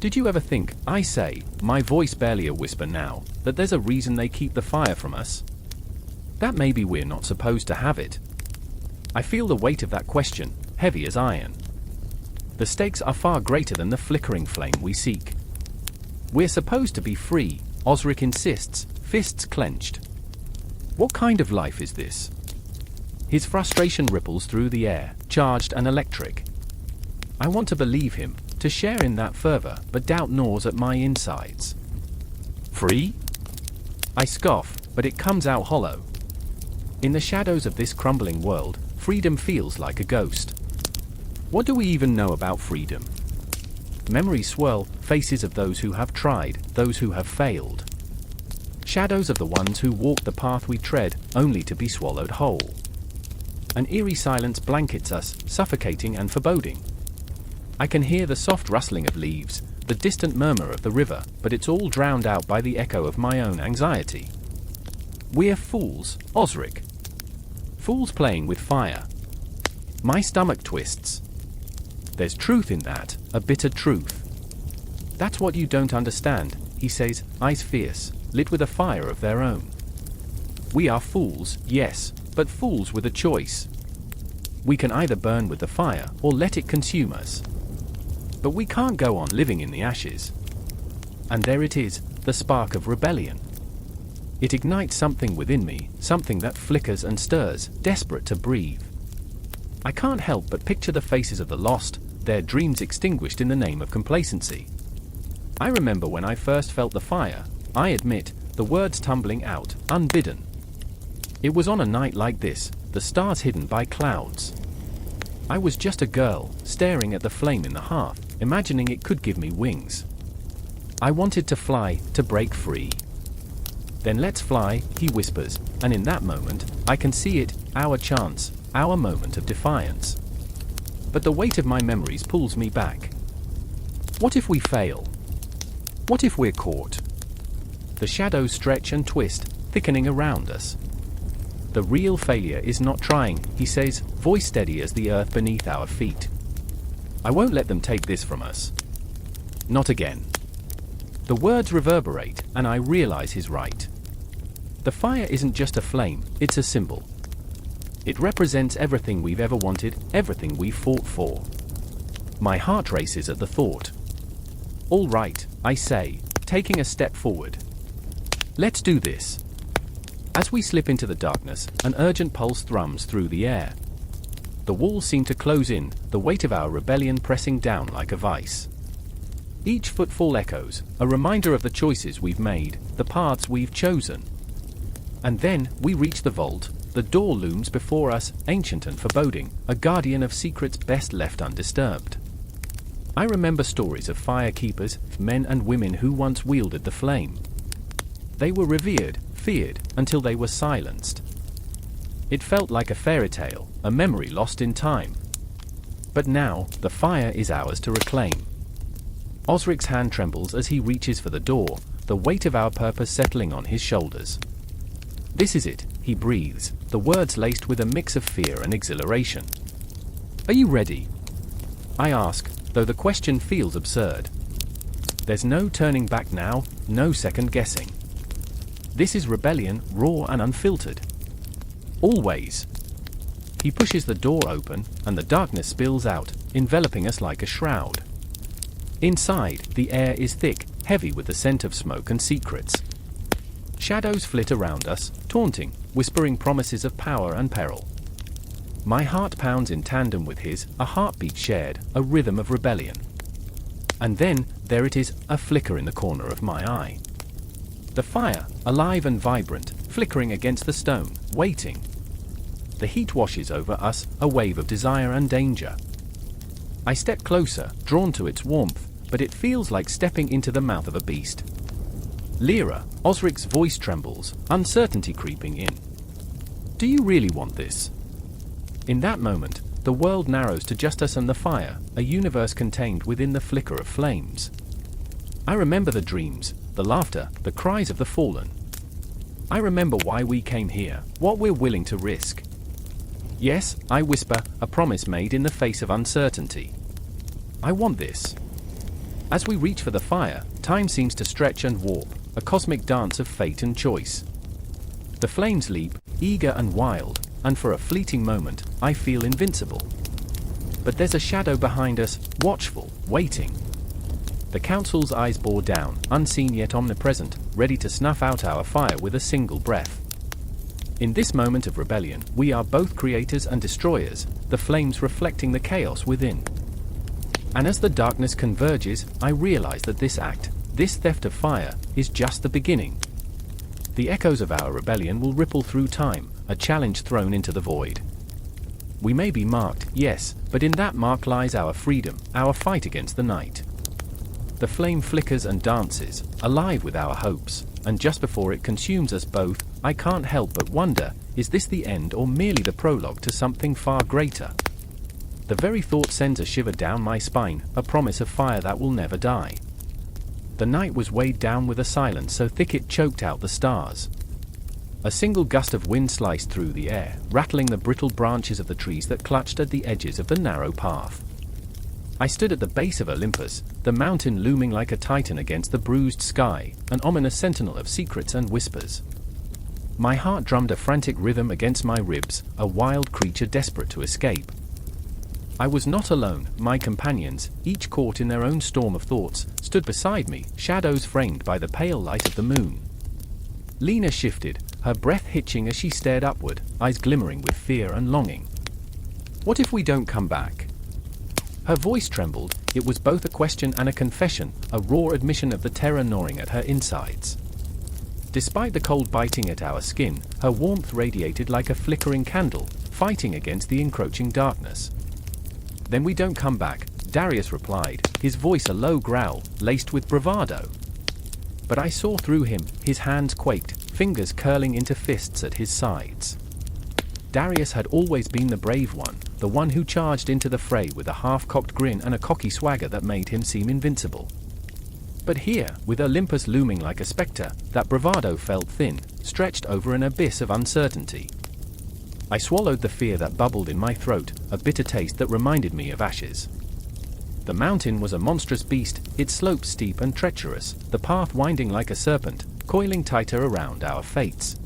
Did you ever think, I say, my voice barely a whisper now, that there's a reason they keep the fire from us? That maybe we're not supposed to have it. I feel the weight of that question, heavy as iron. The stakes are far greater than the flickering flame we seek. We're supposed to be free, Osric insists, fists clenched. What kind of life is this? His frustration ripples through the air, charged and electric. I want to believe him, to share in that fervor, but doubt gnaws at my insides. Free? I scoff, but it comes out hollow. In the shadows of this crumbling world, freedom feels like a ghost. What do we even know about freedom? Memories swirl, faces of those who have tried, those who have failed. Shadows of the ones who walked the path we tread, only to be swallowed whole. An eerie silence blankets us, suffocating and foreboding. I can hear the soft rustling of leaves, the distant murmur of the river, but it's all drowned out by the echo of my own anxiety. We're fools, Osric. Fools playing with fire. My stomach twists. There's truth in that, a bitter truth. That's what you don't understand, he says, eyes fierce, lit with a fire of their own. We are fools, yes, but fools with a choice. We can either burn with the fire or let it consume us. But we can't go on living in the ashes. And there it is, the spark of rebellion. It ignites something within me, something that flickers and stirs, desperate to breathe. I can't help but picture the faces of the lost, their dreams extinguished in the name of complacency. I remember when I first felt the fire, I admit, the words tumbling out, unbidden. It was on a night like this, the stars hidden by clouds. I was just a girl, staring at the flame in the hearth, imagining it could give me wings. I wanted to fly, to break free. Then let's fly, he whispers, and in that moment, I can see it, our chance, our moment of defiance. But the weight of my memories pulls me back. What if we fail? What if we're caught? The shadows stretch and twist, thickening around us. The real failure is not trying, he says, voice steady as the earth beneath our feet. I won't let them take this from us. Not again. The words reverberate, and I realize he's right. The fire isn't just a flame, it's a symbol. It represents everything we've ever wanted, everything we've fought for. My heart races at the thought. All right, I say, taking a step forward. Let's do this. As we slip into the darkness, an urgent pulse thrums through the air. The walls seem to close in, the weight of our rebellion pressing down like a vice. Each footfall echoes, a reminder of the choices we've made, the paths we've chosen. And then, we reach the vault, the door looms before us, ancient and foreboding, a guardian of secrets best left undisturbed. I remember stories of firekeepers, men and women who once wielded the flame. They were revered, feared, until they were silenced. It felt like a fairy tale, a memory lost in time. But now, the fire is ours to reclaim. Osric's hand trembles as he reaches for the door, the weight of our purpose settling on his shoulders. This is it, he breathes, the words laced with a mix of fear and exhilaration. Are you ready? I ask, though the question feels absurd. There's no turning back now, no second guessing. This is rebellion, raw and unfiltered. Always. He pushes the door open, and the darkness spills out, enveloping us like a shroud. Inside, the air is thick, heavy with the scent of smoke and secrets. Shadows flit around us, taunting, whispering promises of power and peril. My heart pounds in tandem with his, a heartbeat shared, a rhythm of rebellion. And then, there it is, a flicker in the corner of my eye. The fire, alive and vibrant, flickering against the stone, waiting. The heat washes over us, a wave of desire and danger. I step closer, drawn to its warmth, but it feels like stepping into the mouth of a beast. Lyra, Osric's voice trembles, uncertainty creeping in. Do you really want this? In that moment, the world narrows to just us and the fire, a universe contained within the flicker of flames. I remember the dreams, the laughter, the cries of the fallen. I remember why we came here, what we're willing to risk. Yes, I whisper, a promise made in the face of uncertainty. I want this. As we reach for the fire, time seems to stretch and warp, a cosmic dance of fate and choice. The flames leap, eager and wild, and for a fleeting moment, I feel invincible. But there's a shadow behind us, watchful, waiting. The council's eyes bore down, unseen yet omnipresent, ready to snuff out our fire with a single breath. In this moment of rebellion, we are both creators and destroyers, the flames reflecting the chaos within. And as the darkness converges, I realize that this act, this theft of fire, is just the beginning. The echoes of our rebellion will ripple through time, a challenge thrown into the void. We may be marked, yes, but in that mark lies our freedom, our fight against the night. The flame flickers and dances, alive with our hopes, and just before it consumes us both, I can't help but wonder, is this the end or merely the prologue to something far greater? The very thought sends a shiver down my spine, a promise of fire that will never die. The night was weighed down with a silence so thick it choked out the stars. A single gust of wind sliced through the air, rattling the brittle branches of the trees that clutched at the edges of the narrow path. I stood at the base of Olympus, the mountain looming like a titan against the bruised sky, an ominous sentinel of secrets and whispers. My heart drummed a frantic rhythm against my ribs, a wild creature desperate to escape. I was not alone. My companions, each caught in their own storm of thoughts, stood beside me, shadows framed by the pale light of the moon. Lena shifted, her breath hitching as she stared upward, eyes glimmering with fear and longing. "What if we don't come back?" Her voice trembled. It was both a question and a confession, a raw admission of the terror gnawing at her insides. Despite the cold biting at our skin, her warmth radiated like a flickering candle, fighting against the encroaching darkness. "Then we don't come back," Darius replied, his voice a low growl, laced with bravado. But I saw through him, his hands quaked, fingers curling into fists at his sides. Darius had always been the brave one, the one who charged into the fray with a half-cocked grin and a cocky swagger that made him seem invincible. But here, with Olympus looming like a spectre, that bravado felt thin, stretched over an abyss of uncertainty. I swallowed the fear that bubbled in my throat, a bitter taste that reminded me of ashes. The mountain was a monstrous beast, its slopes steep and treacherous, the path winding like a serpent, coiling tighter around our fates.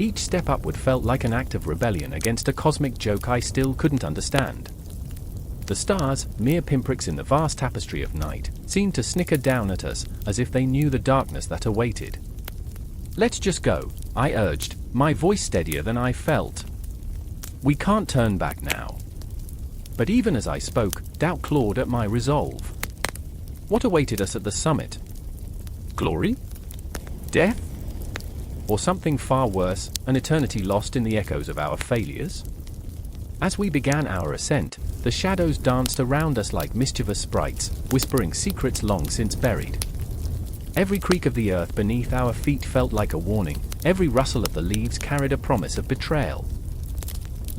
Each step upward felt like an act of rebellion against a cosmic joke I still couldn't understand. The stars, mere pinpricks in the vast tapestry of night, seemed to snicker down at us, as if they knew the darkness that awaited. "Let's just go," I urged, my voice steadier than I felt. "We can't turn back now." But even as I spoke, doubt clawed at my resolve. What awaited us at the summit? Glory? Death? Or something far worse, an eternity lost in the echoes of our failures? As we began our ascent, the shadows danced around us like mischievous sprites, whispering secrets long since buried. Every creak of the earth beneath our feet felt like a warning, every rustle of the leaves carried a promise of betrayal.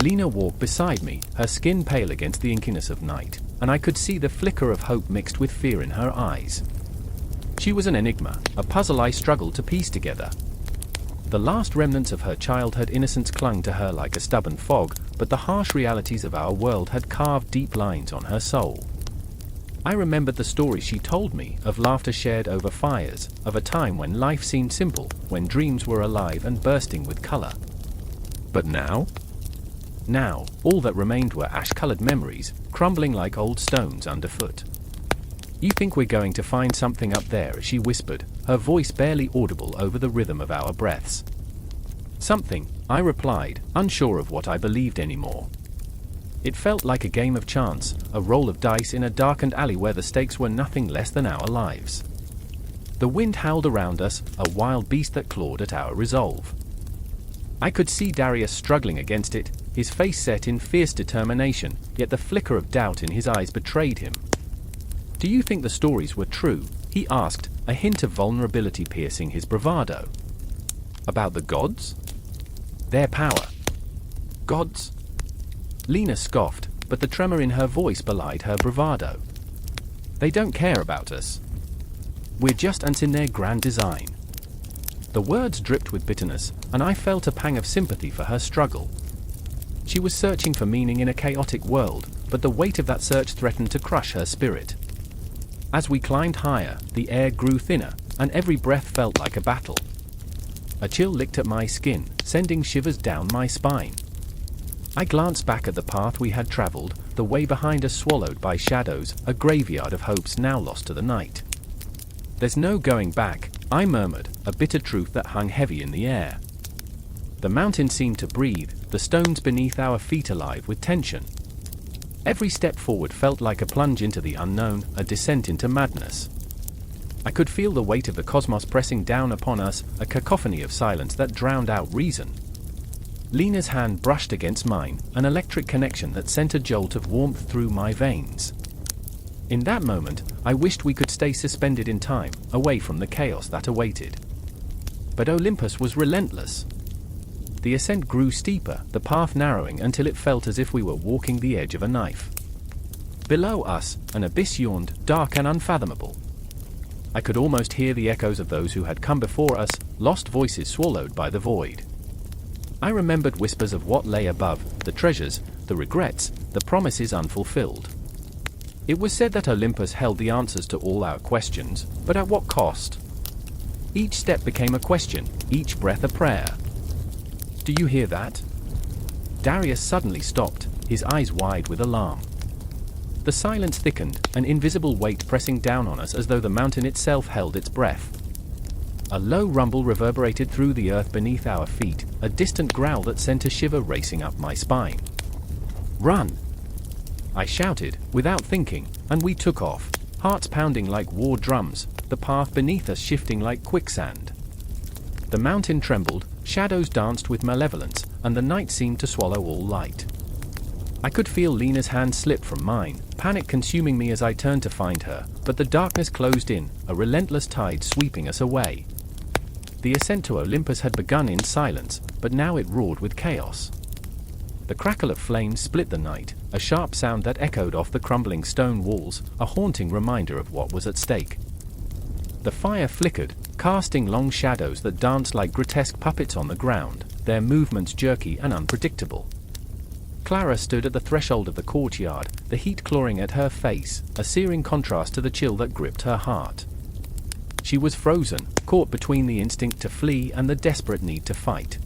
Lena walked beside me, her skin pale against the inkiness of night, and I could see the flicker of hope mixed with fear in her eyes. She was an enigma, a puzzle I struggled to piece together. The last remnants of her childhood innocence clung to her like a stubborn fog, but the harsh realities of our world had carved deep lines on her soul. I remembered the stories she told me, of laughter shared over fires, of a time when life seemed simple, when dreams were alive and bursting with color. But now? Now, all that remained were ash-colored memories, crumbling like old stones underfoot. "You think we're going to find something up there," she whispered, her voice barely audible over the rhythm of our breaths. "Something," I replied, unsure of what I believed anymore. It felt like a game of chance, a roll of dice in a darkened alley where the stakes were nothing less than our lives. The wind howled around us, a wild beast that clawed at our resolve. I could see Darius struggling against it, his face set in fierce determination, yet the flicker of doubt in his eyes betrayed him. "Do you think the stories were true?" he asked, a hint of vulnerability piercing his bravado. "About the gods? Their power? Gods?" Lena scoffed, but the tremor in her voice belied her bravado. "They don't care about us. We're just ants in their grand design." The words dripped with bitterness, and I felt a pang of sympathy for her struggle. She was searching for meaning in a chaotic world, but the weight of that search threatened to crush her spirit. As we climbed higher, the air grew thinner, and every breath felt like a battle. A chill licked at my skin, sending shivers down my spine. I glanced back at the path we had traveled, the way behind us swallowed by shadows, a graveyard of hopes now lost to the night. "There's no going back," I murmured, a bitter truth that hung heavy in the air. The mountain seemed to breathe, the stones beneath our feet alive with tension. Every step forward felt like a plunge into the unknown, a descent into madness. I could feel the weight of the cosmos pressing down upon us, a cacophony of silence that drowned out reason. Lena's hand brushed against mine, an electric connection that sent a jolt of warmth through my veins. In that moment, I wished we could stay suspended in time, away from the chaos that awaited. But Olympus was relentless. The ascent grew steeper, the path narrowing until it felt as if we were walking the edge of a knife. Below us, an abyss yawned, dark and unfathomable. I could almost hear the echoes of those who had come before us, lost voices swallowed by the void. I remembered whispers of what lay above, the treasures, the regrets, the promises unfulfilled. It was said that Olympus held the answers to all our questions, but at what cost? Each step became a question, each breath a prayer. Do you hear that? Darius suddenly stopped, his eyes wide with alarm. The silence thickened, an invisible weight pressing down on us as though the mountain itself held its breath. A low rumble reverberated through the earth beneath our feet, a distant growl that sent a shiver racing up my spine. "Run!" I shouted, without thinking, and we took off, hearts pounding like war drums, the path beneath us shifting like quicksand. The mountain trembled, shadows danced with malevolence, and the night seemed to swallow all light. I could feel Lena's hand slip from mine, panic consuming me as I turned to find her, but the darkness closed in, a relentless tide sweeping us away. The ascent to Olympus had begun in silence, but now it roared with chaos. The crackle of flames split the night, a sharp sound that echoed off the crumbling stone walls, a haunting reminder of what was at stake. The fire flickered, casting long shadows that danced like grotesque puppets on the ground, their movements jerky and unpredictable. Clara stood at the threshold of the courtyard, the heat clawing at her face, a searing contrast to the chill that gripped her heart. She was frozen, caught between the instinct to flee and the desperate need to fight.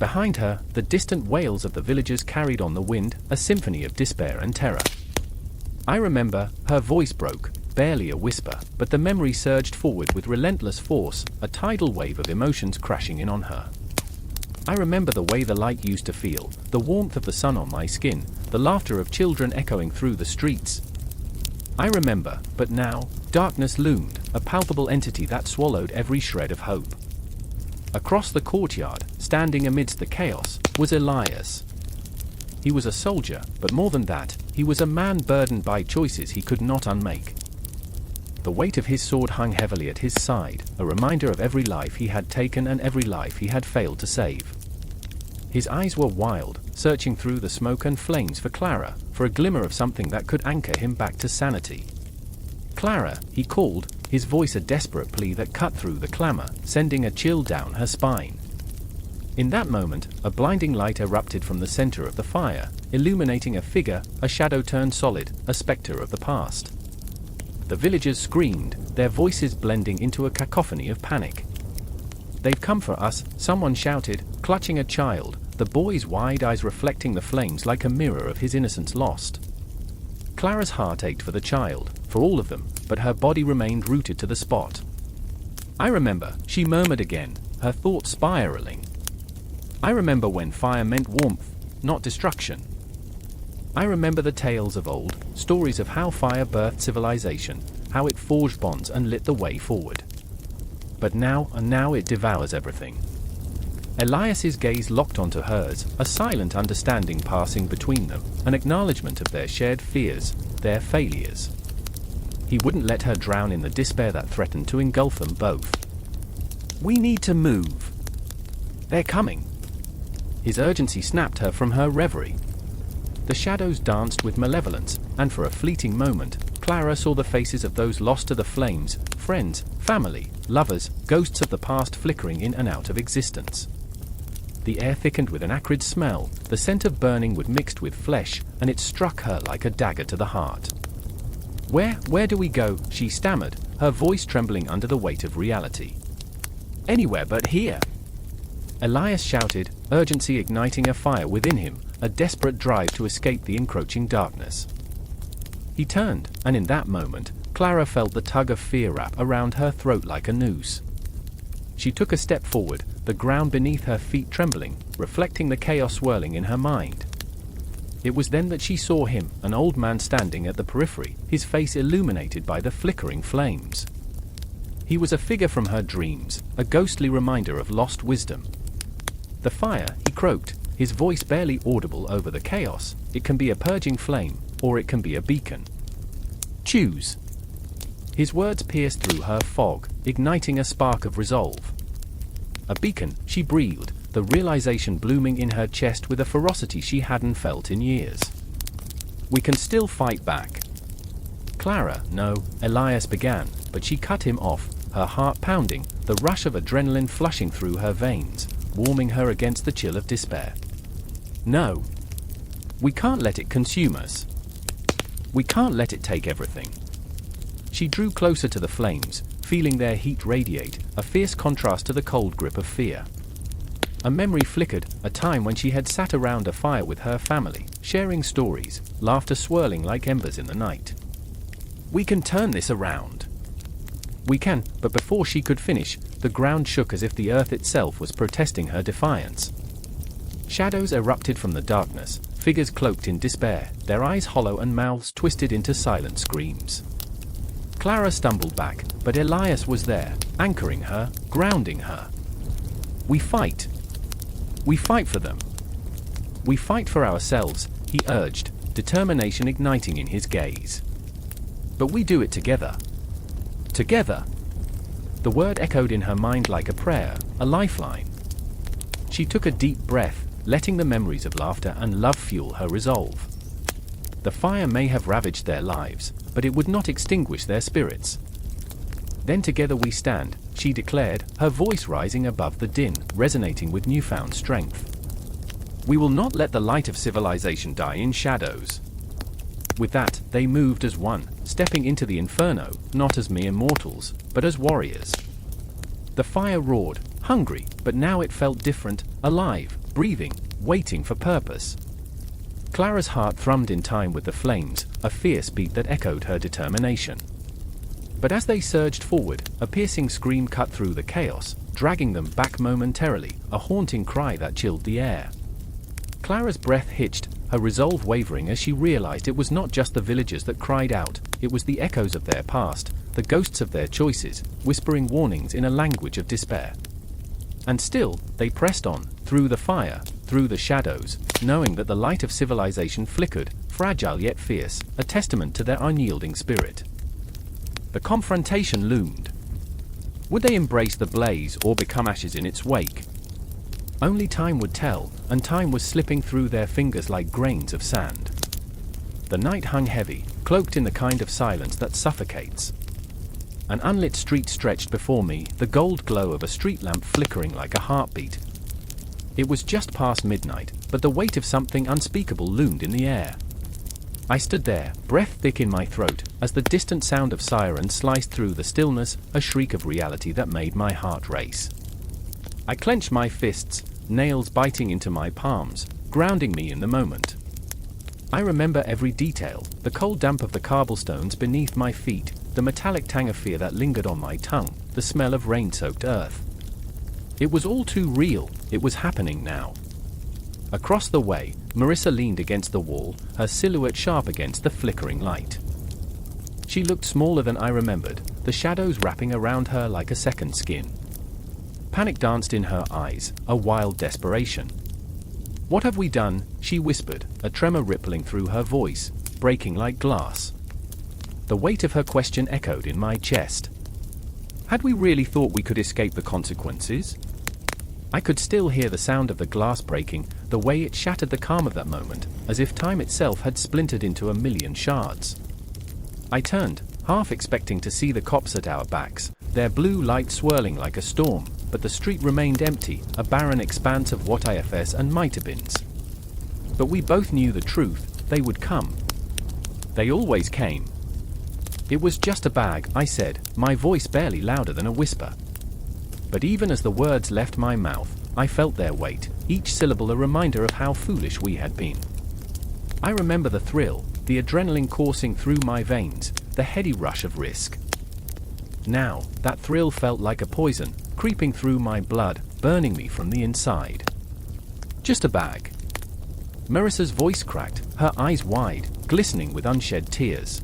Behind her, the distant wails of the villagers carried on the wind, a symphony of despair and terror. I remember, her voice broke, barely a whisper, but the memory surged forward with relentless force, a tidal wave of emotions crashing in on her. I remember the way the light used to feel, the warmth of the sun on my skin, the laughter of children echoing through the streets. I remember, but now, darkness loomed, a palpable entity that swallowed every shred of hope. Across the courtyard, standing amidst the chaos, was Elias. He was a soldier, but more than that, he was a man burdened by choices he could not unmake. The weight of his sword hung heavily at his side, a reminder of every life he had taken and every life he had failed to save. His eyes were wild, searching through the smoke and flames for Clara, for a glimmer of something that could anchor him back to sanity. "Clara," he called, his voice a desperate plea that cut through the clamor, sending a chill down her spine. In that moment, a blinding light erupted from the center of the fire, illuminating a figure, a shadow turned solid, a specter of the past. The villagers screamed, their voices blending into a cacophony of panic. "They've come for us," someone shouted, clutching a child, the boy's wide eyes reflecting the flames like a mirror of his innocence lost. Clara's heart ached for the child, for all of them, but her body remained rooted to the spot. "I remember," she murmured again, her thoughts spiraling. "I remember when fire meant warmth, not destruction. I remember the tales of old, stories of how fire birthed civilization, how it forged bonds and lit the way forward. But now it devours everything." Elias's gaze locked onto hers, a silent understanding passing between them, an acknowledgement of their shared fears, their failures. He wouldn't let her drown in the despair that threatened to engulf them both. "We need to move. They're coming." His urgency snapped her from her reverie. The shadows danced with malevolence, and for a fleeting moment, Clara saw the faces of those lost to the flames, friends, family, lovers, ghosts of the past flickering in and out of existence. The air thickened with an acrid smell, the scent of burning wood mixed with flesh, and it struck her like a dagger to the heart. Where do we go?" she stammered, her voice trembling under the weight of reality. "Anywhere but here," Elias shouted, urgency igniting a fire within him, a desperate drive to escape the encroaching darkness. He turned, and in that moment, Clara felt the tug of fear wrap around her throat like a noose. She took a step forward, the ground beneath her feet trembling, reflecting the chaos swirling in her mind. It was then that she saw him, an old man standing at the periphery, his face illuminated by the flickering flames. He was a figure from her dreams, a ghostly reminder of lost wisdom. "The fire," he croaked, his voice barely audible over the chaos, "it can be a purging flame, or it can be a beacon. Choose." His words pierced through her fog, igniting a spark of resolve. "A beacon," she breathed, the realization blooming in her chest with a ferocity she hadn't felt in years. We can still fight back. Clara, no, Elias began, but she cut him off, her heart pounding, the rush of adrenaline flushing through her veins, warming her against the chill of despair. No. We can't let it consume us. We can't let it take everything. She drew closer to the flames, feeling their heat radiate, a fierce contrast to the cold grip of fear. A memory flickered, a time when she had sat around a fire with her family, sharing stories, laughter swirling like embers in the night. We can turn this around. We can, but before she could finish, the ground shook as if the earth itself was protesting her defiance. Shadows erupted from the darkness, figures cloaked in despair, their eyes hollow and mouths twisted into silent screams. Clara stumbled back, but Elias was there, anchoring her, grounding her. We fight. We fight for them. We fight for ourselves, he urged, determination igniting in his gaze. But we do it together. Together. The word echoed in her mind like a prayer, a lifeline. She took a deep breath, letting the memories of laughter and love fuel her resolve. The fire may have ravaged their lives, but it would not extinguish their spirits. Then together we stand, she declared, her voice rising above the din, resonating with newfound strength. We will not let the light of civilization die in shadows. With that, they moved as one, stepping into the inferno, not as mere mortals, but as warriors. The fire roared, hungry, but now it felt different, alive, breathing, waiting for purpose. Clara's heart thrummed in time with the flames, a fierce beat that echoed her determination. But as they surged forward, a piercing scream cut through the chaos, dragging them back momentarily, a haunting cry that chilled the air. Clara's breath hitched, her resolve wavering as she realized it was not just the villagers that cried out, it was the echoes of their past, the ghosts of their choices, whispering warnings in a language of despair. And still, they pressed on, through the fire, through the shadows, knowing that the light of civilization flickered, fragile yet fierce, a testament to their unyielding spirit. The confrontation loomed. Would they embrace the blaze or become ashes in its wake? Only time would tell, and time was slipping through their fingers like grains of sand. The night hung heavy, cloaked in the kind of silence that suffocates. An unlit street stretched before me, the gold glow of a street lamp flickering like a heartbeat. It was just past midnight, but the weight of something unspeakable loomed in the air. I stood there, breath thick in my throat, as the distant sound of sirens sliced through the stillness, a shriek of reality that made my heart race. I clenched my fists, nails biting into my palms, grounding me in the moment. I remember every detail, the cold damp of the cobblestones beneath my feet, the metallic tang of fear that lingered on my tongue, the smell of rain-soaked earth. It was all too real, it was happening now. Across the way, Marissa leaned against the wall, her silhouette sharp against the flickering light. She looked smaller than I remembered, the shadows wrapping around her like a second skin. Panic danced in her eyes, a wild desperation. "What have we done?" she whispered, a tremor rippling through her voice, breaking like glass. The weight of her question echoed in my chest. Had we really thought we could escape the consequences? I could still hear the sound of the glass breaking, the way it shattered the calm of that moment, as if time itself had splintered into a million shards. I turned, half expecting to see the cops at our backs, their blue light swirling like a storm, but the street remained empty, a barren expanse of what ifs and might-have-beens. But we both knew the truth, they would come. They always came. "It was just a bag," I said, my voice barely louder than a whisper. But even as the words left my mouth, I felt their weight, each syllable a reminder of how foolish we had been. I remember the thrill, the adrenaline coursing through my veins, the heady rush of risk. Now, that thrill felt like a poison, creeping through my blood, burning me from the inside. "Just a bag." Marissa's voice cracked, her eyes wide, glistening with unshed tears.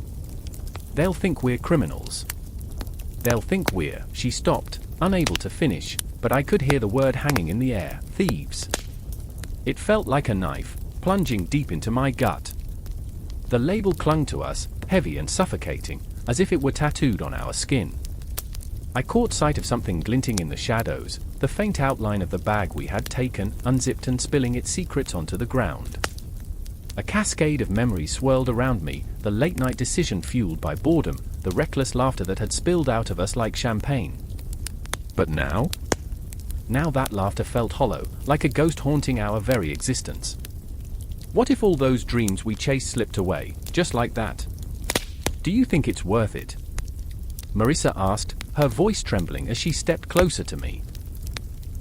"They'll think we're criminals. They'll think we're..." She stopped, unable to finish, but I could hear the word hanging in the air, "thieves." It felt like a knife, plunging deep into my gut. The label clung to us, heavy and suffocating, as if it were tattooed on our skin. I caught sight of something glinting in the shadows, the faint outline of the bag we had taken, unzipped and spilling its secrets onto the ground. A cascade of memories swirled around me, the late-night decision fueled by boredom, the reckless laughter that had spilled out of us like champagne. But now? Now that laughter felt hollow, like a ghost haunting our very existence. What if all those dreams we chased slipped away, just like that? Do you think it's worth it? Marissa asked, her voice trembling as she stepped closer to me.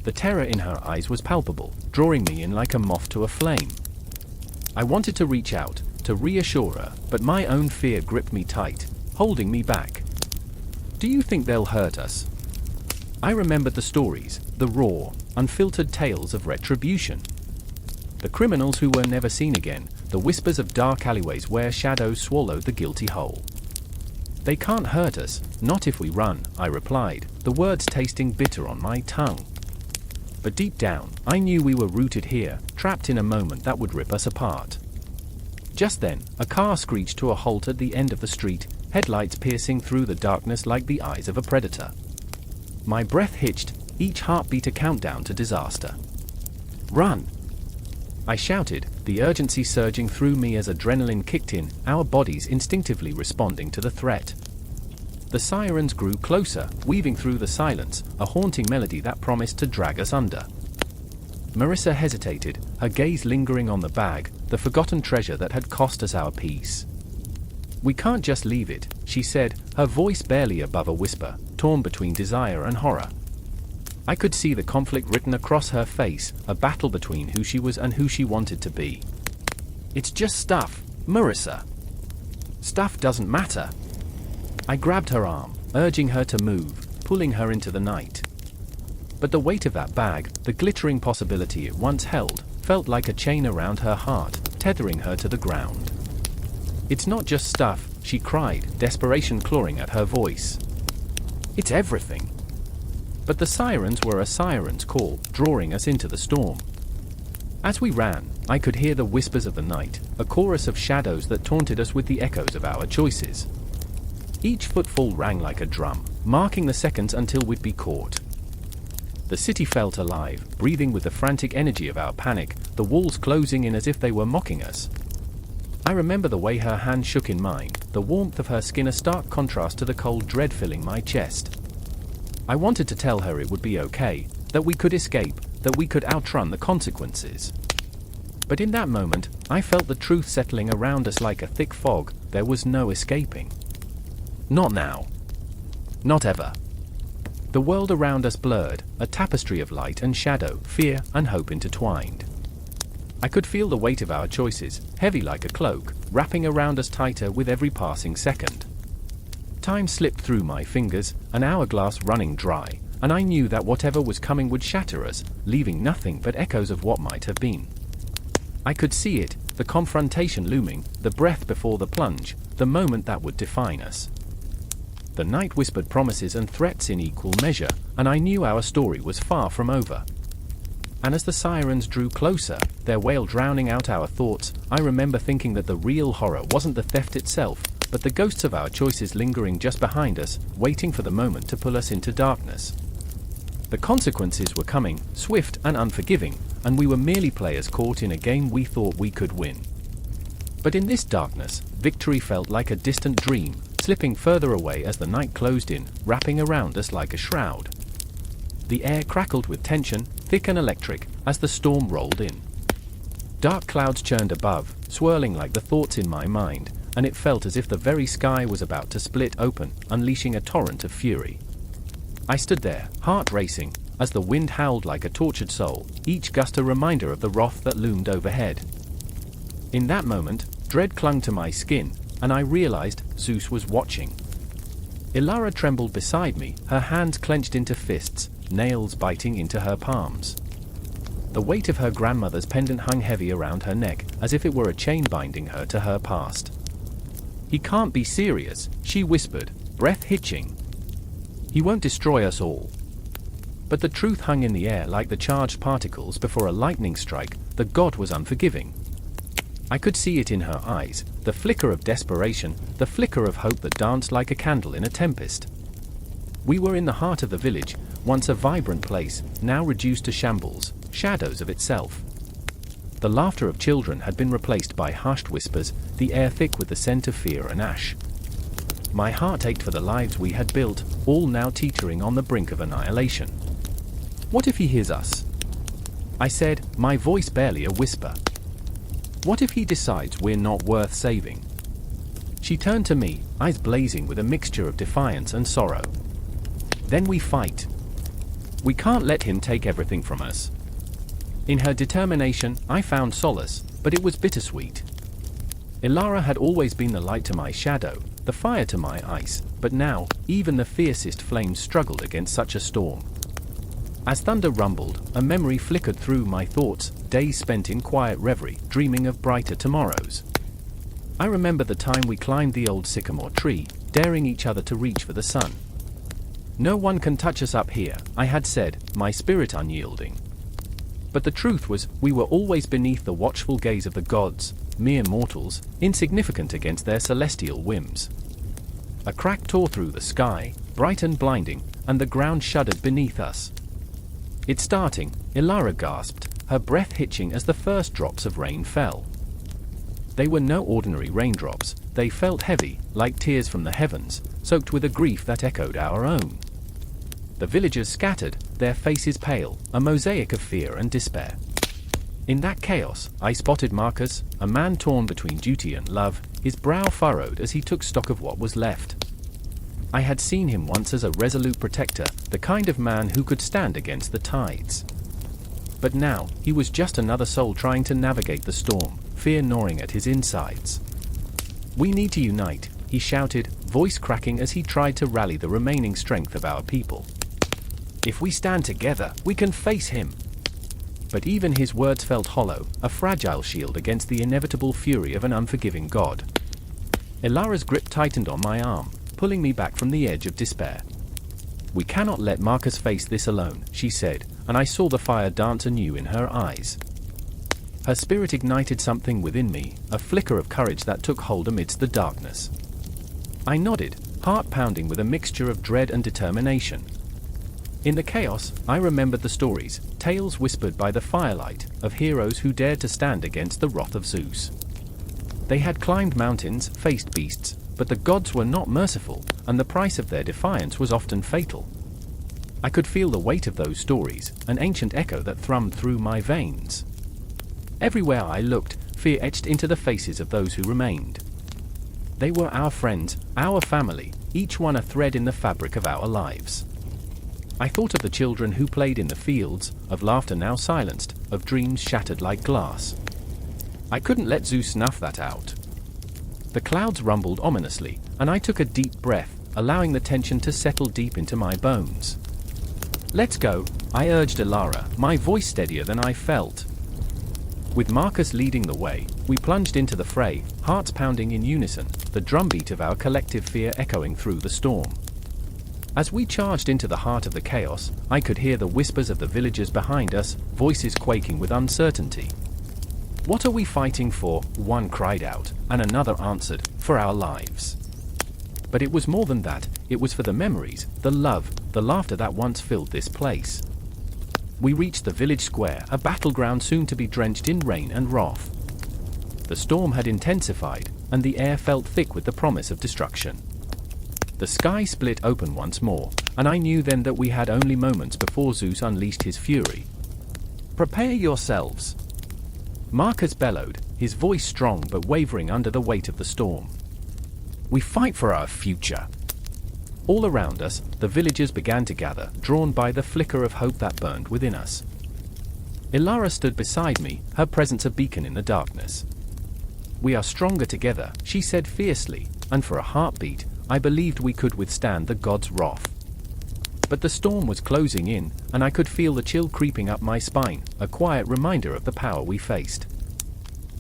The terror in her eyes was palpable, drawing me in like a moth to a flame. I wanted to reach out, to reassure her, but my own fear gripped me tight, holding me back. Do you think they'll hurt us? I remembered the stories, the raw, unfiltered tales of retribution. The criminals who were never seen again, the whispers of dark alleyways where shadows swallowed the guilty whole. They can't hurt us, not if we run, I replied, the words tasting bitter on my tongue. But deep down, I knew we were rooted here, trapped in a moment that would rip us apart. Just then, a car screeched to a halt at the end of the street, headlights piercing through the darkness like the eyes of a predator. My breath hitched, each heartbeat a countdown to disaster. Run! I shouted, the urgency surging through me as adrenaline kicked in, our bodies instinctively responding to the threat. The sirens grew closer, weaving through the silence, a haunting melody that promised to drag us under. Marissa hesitated, her gaze lingering on the bag, the forgotten treasure that had cost us our peace. We can't just leave it, she said, her voice barely above a whisper, torn between desire and horror. I could see the conflict written across her face, a battle between who she was and who she wanted to be. It's just stuff, Marissa. Stuff doesn't matter. I grabbed her arm, urging her to move, pulling her into the night. But the weight of that bag, the glittering possibility it once held, felt like a chain around her heart, tethering her to the ground. It's not just stuff, she cried, desperation clawing at her voice. It's everything. But the sirens were a siren's call, drawing us into the storm. As we ran, I could hear the whispers of the night, a chorus of shadows that taunted us with the echoes of our choices. Each footfall rang like a drum, marking the seconds until we'd be caught. The city felt alive, breathing with the frantic energy of our panic, the walls closing in as if they were mocking us. I remember the way her hand shook in mine, the warmth of her skin a stark contrast to the cold dread filling my chest. I wanted to tell her it would be okay, that we could escape, that we could outrun the consequences. But in that moment, I felt the truth settling around us like a thick fog. There was no escaping. Not now. Not ever. The world around us blurred, a tapestry of light and shadow, fear and hope intertwined. I could feel the weight of our choices, heavy like a cloak, wrapping around us tighter with every passing second. Time slipped through my fingers, an hourglass running dry, and I knew that whatever was coming would shatter us, leaving nothing but echoes of what might have been. I could see it, the confrontation looming, the breath before the plunge, the moment that would define us. The night whispered promises and threats in equal measure, and I knew our story was far from over. And as the sirens drew closer, their wail drowning out our thoughts, I remember thinking that the real horror wasn't the theft itself, but the ghosts of our choices lingering just behind us, waiting for the moment to pull us into darkness. The consequences were coming, swift and unforgiving, and we were merely players caught in a game we thought we could win. But in this darkness, victory felt like a distant dream, slipping further away as the night closed in, wrapping around us like a shroud. The air crackled with tension, thick and electric, as the storm rolled in. Dark clouds churned above, swirling like the thoughts in my mind, and it felt as if the very sky was about to split open, unleashing a torrent of fury. I stood there, heart racing, as the wind howled like a tortured soul, each gust a reminder of the wrath that loomed overhead. In that moment, dread clung to my skin, and I realized Zeus was watching. Ilara trembled beside me, her hands clenched into fists, nails biting into her palms. The weight of her grandmother's pendant hung heavy around her neck, as if it were a chain binding her to her past. "He can't be serious," she whispered, breath hitching. "He won't destroy us all." But the truth hung in the air like the charged particles before a lightning strike. The god was unforgiving. I could see it in her eyes, the flicker of desperation, the flicker of hope that danced like a candle in a tempest. We were in the heart of the village, once a vibrant place, now reduced to shambles, shadows of itself. The laughter of children had been replaced by hushed whispers, the air thick with the scent of fear and ash. My heart ached for the lives we had built, all now teetering on the brink of annihilation. What if he hears us? I said, my voice barely a whisper. What if he decides we're not worth saving? She turned to me, eyes blazing with a mixture of defiance and sorrow. Then we fight. We can't let him take everything from us. In her determination, I found solace, but it was bittersweet. Ilara had always been the light to my shadow, the fire to my ice, but now, even the fiercest flames struggled against such a storm. As thunder rumbled, a memory flickered through my thoughts, days spent in quiet reverie, dreaming of brighter tomorrows. I remember the time we climbed the old sycamore tree, daring each other to reach for the sun. No one can touch us up here, I had said, my spirit unyielding. But the truth was, we were always beneath the watchful gaze of the gods, mere mortals, insignificant against their celestial whims. A crack tore through the sky, bright and blinding, and the ground shuddered beneath us. It's starting, Ilara gasped, her breath hitching as the first drops of rain fell. They were no ordinary raindrops, they felt heavy, like tears from the heavens, soaked with a grief that echoed our own. The villagers scattered, their faces pale, a mosaic of fear and despair. In that chaos, I spotted Marcus, a man torn between duty and love, his brow furrowed as he took stock of what was left. I had seen him once as a resolute protector, the kind of man who could stand against the tides. But now, he was just another soul trying to navigate the storm, fear gnawing at his insides. We need to unite, he shouted, voice cracking as he tried to rally the remaining strength of our people. If we stand together, we can face him. But even his words felt hollow, a fragile shield against the inevitable fury of an unforgiving god. Ilara's grip tightened on my arm, pulling me back from the edge of despair. We cannot let Marcus face this alone, she said, and I saw the fire dance anew in her eyes. Her spirit ignited something within me, a flicker of courage that took hold amidst the darkness. I nodded, heart pounding with a mixture of dread and determination. In the chaos, I remembered the stories, tales whispered by the firelight, of heroes who dared to stand against the wrath of Zeus. They had climbed mountains, faced beasts, but the gods were not merciful, and the price of their defiance was often fatal. I could feel the weight of those stories, an ancient echo that thrummed through my veins. Everywhere I looked, fear etched into the faces of those who remained. They were our friends, our family, each one a thread in the fabric of our lives. I thought of the children who played in the fields, of laughter now silenced, of dreams shattered like glass. I couldn't let Zeus snuff that out. The clouds rumbled ominously, and I took a deep breath, allowing the tension to settle deep into my bones. Let's go, I urged Ilara, my voice steadier than I felt. With Marcus leading the way, we plunged into the fray, hearts pounding in unison, the drumbeat of our collective fear echoing through the storm. As we charged into the heart of the chaos, I could hear the whispers of the villagers behind us, voices quaking with uncertainty. What are we fighting for? One cried out, and another answered, for our lives. But it was more than that, it was for the memories, the love, the laughter that once filled this place. We reached the village square, a battleground soon to be drenched in rain and wrath. The storm had intensified, and the air felt thick with the promise of destruction. The sky split open once more, and I knew then that we had only moments before Zeus unleashed his fury. Prepare yourselves! Marcus bellowed, his voice strong but wavering under the weight of the storm. We fight for our future! All around us, the villagers began to gather, drawn by the flicker of hope that burned within us. Ilara stood beside me, her presence a beacon in the darkness. We are stronger together, she said fiercely, and for a heartbeat, I believed we could withstand the god's wrath. But the storm was closing in, and I could feel the chill creeping up my spine, a quiet reminder of the power we faced.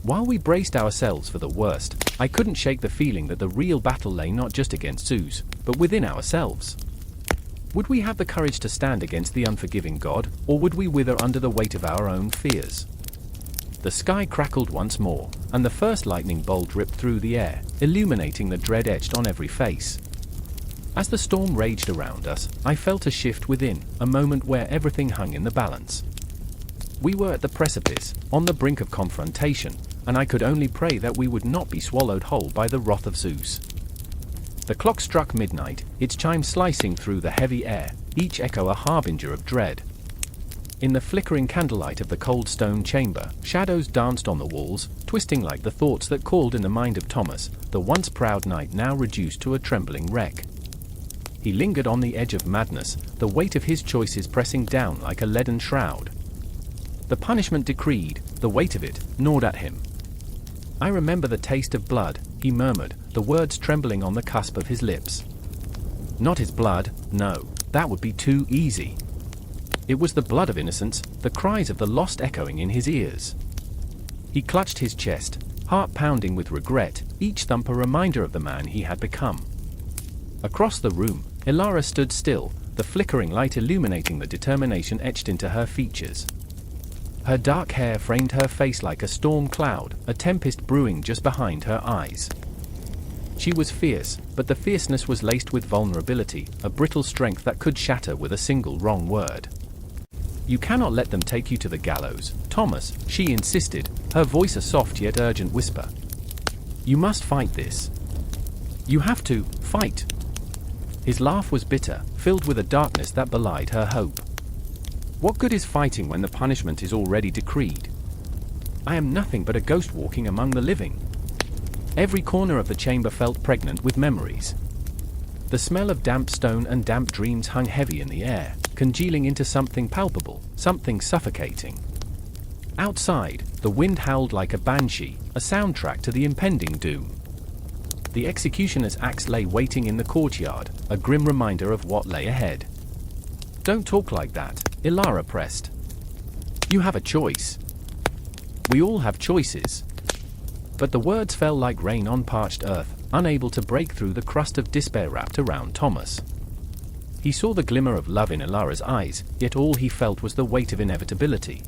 While we braced ourselves for the worst, I couldn't shake the feeling that the real battle lay not just against Zeus, but within ourselves. Would we have the courage to stand against the unforgiving god, or would we wither under the weight of our own fears? The sky crackled once more, and the first lightning bolt ripped through the air, illuminating the dread etched on every face. As the storm raged around us, I felt a shift within, a moment where everything hung in the balance. We were at the precipice, on the brink of confrontation, and I could only pray that we would not be swallowed whole by the wrath of Zeus. The clock struck midnight, its chime slicing through the heavy air, each echo a harbinger of dread. In the flickering candlelight of the cold stone chamber, shadows danced on the walls, twisting like the thoughts that called in the mind of Thomas, the once proud knight now reduced to a trembling wreck. He lingered on the edge of madness, the weight of his choices pressing down like a leaden shroud. The punishment decreed, the weight of it, gnawed at him. "I remember the taste of blood," he murmured, the words trembling on the cusp of his lips. Not his blood, no, that would be too easy. It was the blood of innocence, the cries of the lost echoing in his ears. He clutched his chest, heart pounding with regret, each thump a reminder of the man he had become. Across the room, Elara stood still, the flickering light illuminating the determination etched into her features. Her dark hair framed her face like a storm cloud, a tempest brewing just behind her eyes. She was fierce, but the fierceness was laced with vulnerability, a brittle strength that could shatter with a single wrong word. "You cannot let them take you to the gallows, Thomas," she insisted, her voice a soft yet urgent whisper. "You must fight this. You have to, fight." His laugh was bitter, filled with a darkness that belied her hope. "What good is fighting when the punishment is already decreed? I am nothing but a ghost walking among the living." Every corner of the chamber felt pregnant with memories. The smell of damp stone and damp dreams hung heavy in the air, congealing into something palpable, something suffocating. Outside, the wind howled like a banshee, a soundtrack to the impending doom. The executioner's axe lay waiting in the courtyard, a grim reminder of what lay ahead. "Don't talk like that," Elara pressed. "You have a choice. We all have choices." But the words fell like rain on parched earth, unable to break through the crust of despair wrapped around Thomas. He saw the glimmer of love in Elara's eyes, yet all he felt was the weight of inevitability.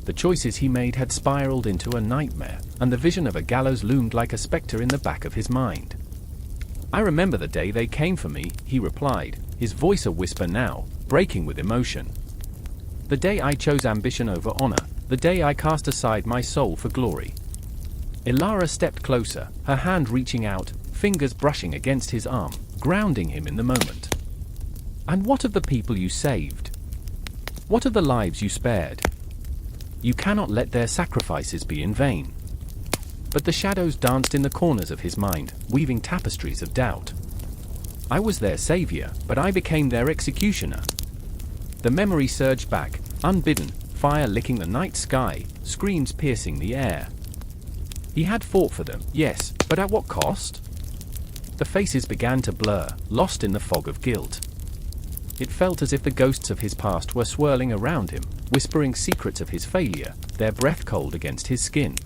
The choices he made had spiraled into a nightmare, and the vision of a gallows loomed like a specter in the back of his mind. "I remember the day they came for me," he replied, his voice a whisper now, breaking with emotion. "The day I chose ambition over honor, the day I cast aside my soul for glory." Elara stepped closer, her hand reaching out, fingers brushing against his arm, grounding him in the moment. "And what of the people you saved? What of the lives you spared? You cannot let their sacrifices be in vain." But the shadows danced in the corners of his mind, weaving tapestries of doubt. "I was their savior, but I became their executioner." The memory surged back, unbidden, fire licking the night sky, screams piercing the air. He had fought for them, yes, but at what cost? The faces began to blur, lost in the fog of guilt. It felt as if the ghosts of his past were swirling around him, whispering secrets of his failure, their breath cold against his skin.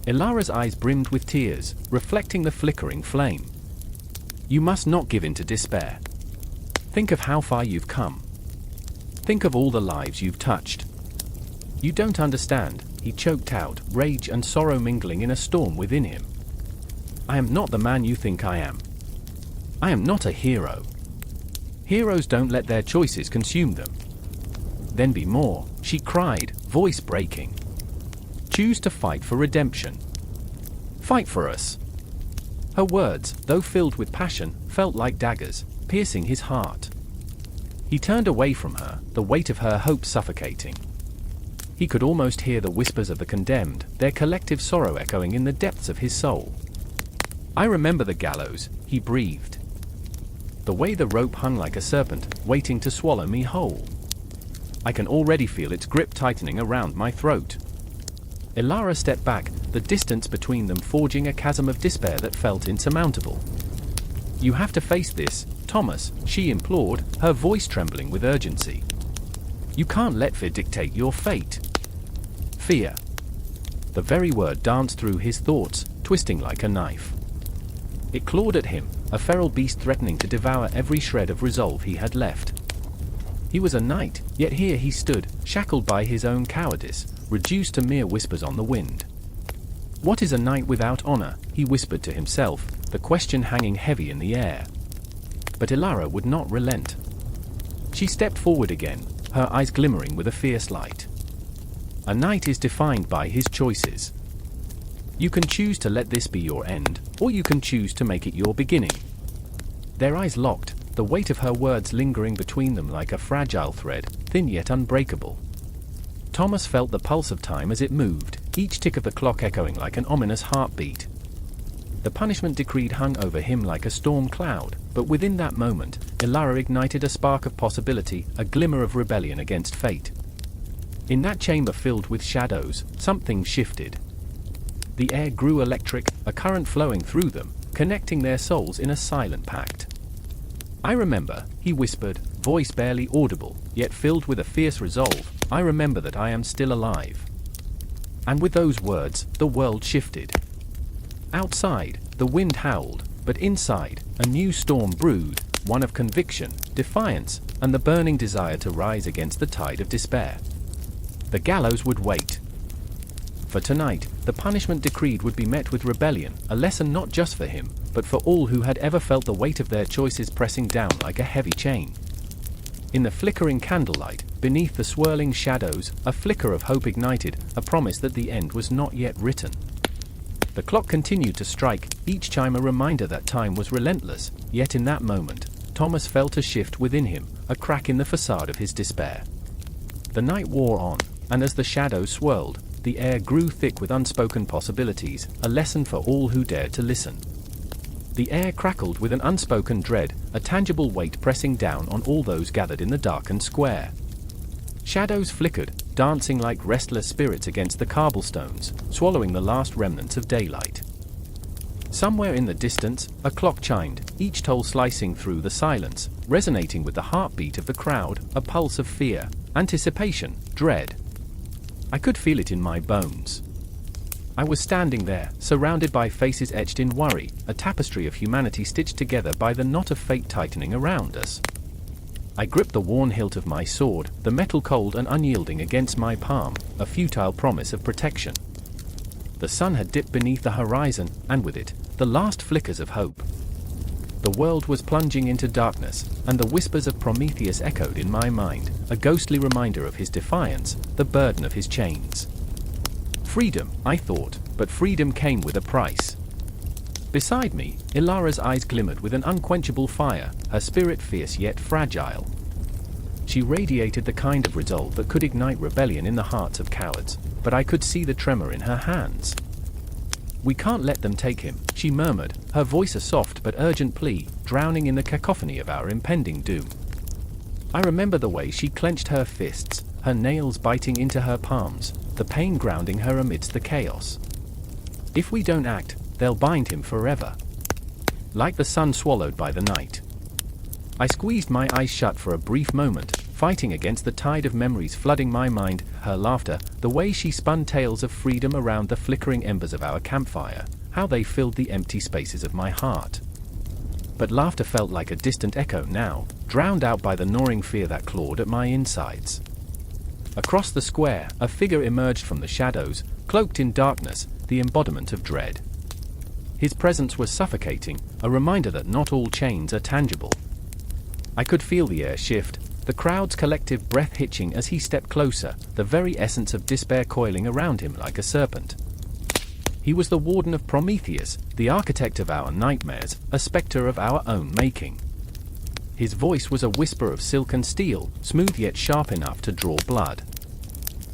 Elara's eyes brimmed with tears, reflecting the flickering flame. "You must not give in to despair. Think of how far you've come. Think of all the lives you've touched. You don't understand," he choked out, rage and sorrow mingling in a storm within him. "I am not the man you think I am. I am not a hero. Heroes don't let their choices consume them." "Then be more," she cried, voice breaking. "Choose to fight for redemption. Fight for us." Her words, though filled with passion, felt like daggers, piercing his heart. He turned away from her, the weight of her hope suffocating. He could almost hear the whispers of the condemned, their collective sorrow echoing in the depths of his soul. "I remember the gallows," he breathed. "The way the rope hung like a serpent, waiting to swallow me whole. I can already feel its grip tightening around my throat." Elara stepped back, the distance between them forging a chasm of despair that felt insurmountable. "You have to face this, Thomas," she implored, her voice trembling with urgency. "You can't let fear dictate your fate." Fear. The very word danced through his thoughts, twisting like a knife. It clawed at him, a feral beast threatening to devour every shred of resolve he had left. He was a knight, yet here he stood, shackled by his own cowardice, reduced to mere whispers on the wind. "What is a knight without honor?" he whispered to himself, the question hanging heavy in the air. But Ilara would not relent. She stepped forward again, her eyes glimmering with a fierce light. A knight is defined by his choices. You can choose to let this be your end, or you can choose to make it your beginning. Their eyes locked, the weight of her words lingering between them like a fragile thread, thin yet unbreakable. Thomas felt the pulse of time as it moved, each tick of the clock echoing like an ominous heartbeat. The punishment decreed hung over him like a storm cloud, but within that moment, Ilara ignited a spark of possibility, a glimmer of rebellion against fate. In that chamber filled with shadows, something shifted. The air grew electric, a current flowing through them, connecting their souls in a silent pact. "I remember," he whispered, voice barely audible, yet filled with a fierce resolve, "I remember that I am still alive." And with those words, the world shifted. Outside, the wind howled, but inside, a new storm brewed, one of conviction, defiance, and the burning desire to rise against the tide of despair. The gallows would wait. For tonight, the punishment decreed would be met with rebellion, a lesson not just for him, but for all who had ever felt the weight of their choices pressing down like a heavy chain. In the flickering candlelight, beneath the swirling shadows, a flicker of hope ignited, a promise that the end was not yet written. The clock continued to strike, each chime a reminder that time was relentless, yet in that moment, Thomas felt a shift within him, a crack in the facade of his despair. The night wore on, and as the shadows swirled, the air grew thick with unspoken possibilities, a lesson for all who dared to listen. The air crackled with an unspoken dread, a tangible weight pressing down on all those gathered in the darkened square. Shadows flickered, dancing like restless spirits against the cobblestones, swallowing the last remnants of daylight. Somewhere in the distance, a clock chimed, each toll slicing through the silence, resonating with the heartbeat of the crowd, a pulse of fear, anticipation, dread. I could feel it in my bones. I was standing there, surrounded by faces etched in worry, a tapestry of humanity stitched together by the knot of fate tightening around us. I gripped the worn hilt of my sword, the metal cold and unyielding against my palm, a futile promise of protection. The sun had dipped beneath the horizon, and with it, the last flickers of hope. The world was plunging into darkness, and the whispers of Prometheus echoed in my mind, a ghostly reminder of his defiance, the burden of his chains. Freedom, I thought, but freedom came with a price. Beside me, Ilara's eyes glimmered with an unquenchable fire, her spirit fierce yet fragile. She radiated the kind of resolve that could ignite rebellion in the hearts of cowards, but I could see the tremor in her hands. "We can't let them take him," she murmured, her voice a soft but urgent plea, drowning in the cacophony of our impending doom. I remember the way she clenched her fists, her nails biting into her palms, the pain grounding her amidst the chaos. "If we don't act, they'll bind him forever." Like the sun swallowed by the night. I squeezed my eyes shut for a brief moment, fighting against the tide of memories flooding my mind, her laughter, the way she spun tales of freedom around the flickering embers of our campfire, how they filled the empty spaces of my heart. But laughter felt like a distant echo now, drowned out by the gnawing fear that clawed at my insides. Across the square, a figure emerged from the shadows, cloaked in darkness, the embodiment of dread. His presence was suffocating, a reminder that not all chains are tangible. I could feel the air shift, the crowd's collective breath hitching as he stepped closer, the very essence of despair coiling around him like a serpent. He was the warden of Prometheus, the architect of our nightmares, a spectre of our own making. His voice was a whisper of silk and steel, smooth yet sharp enough to draw blood.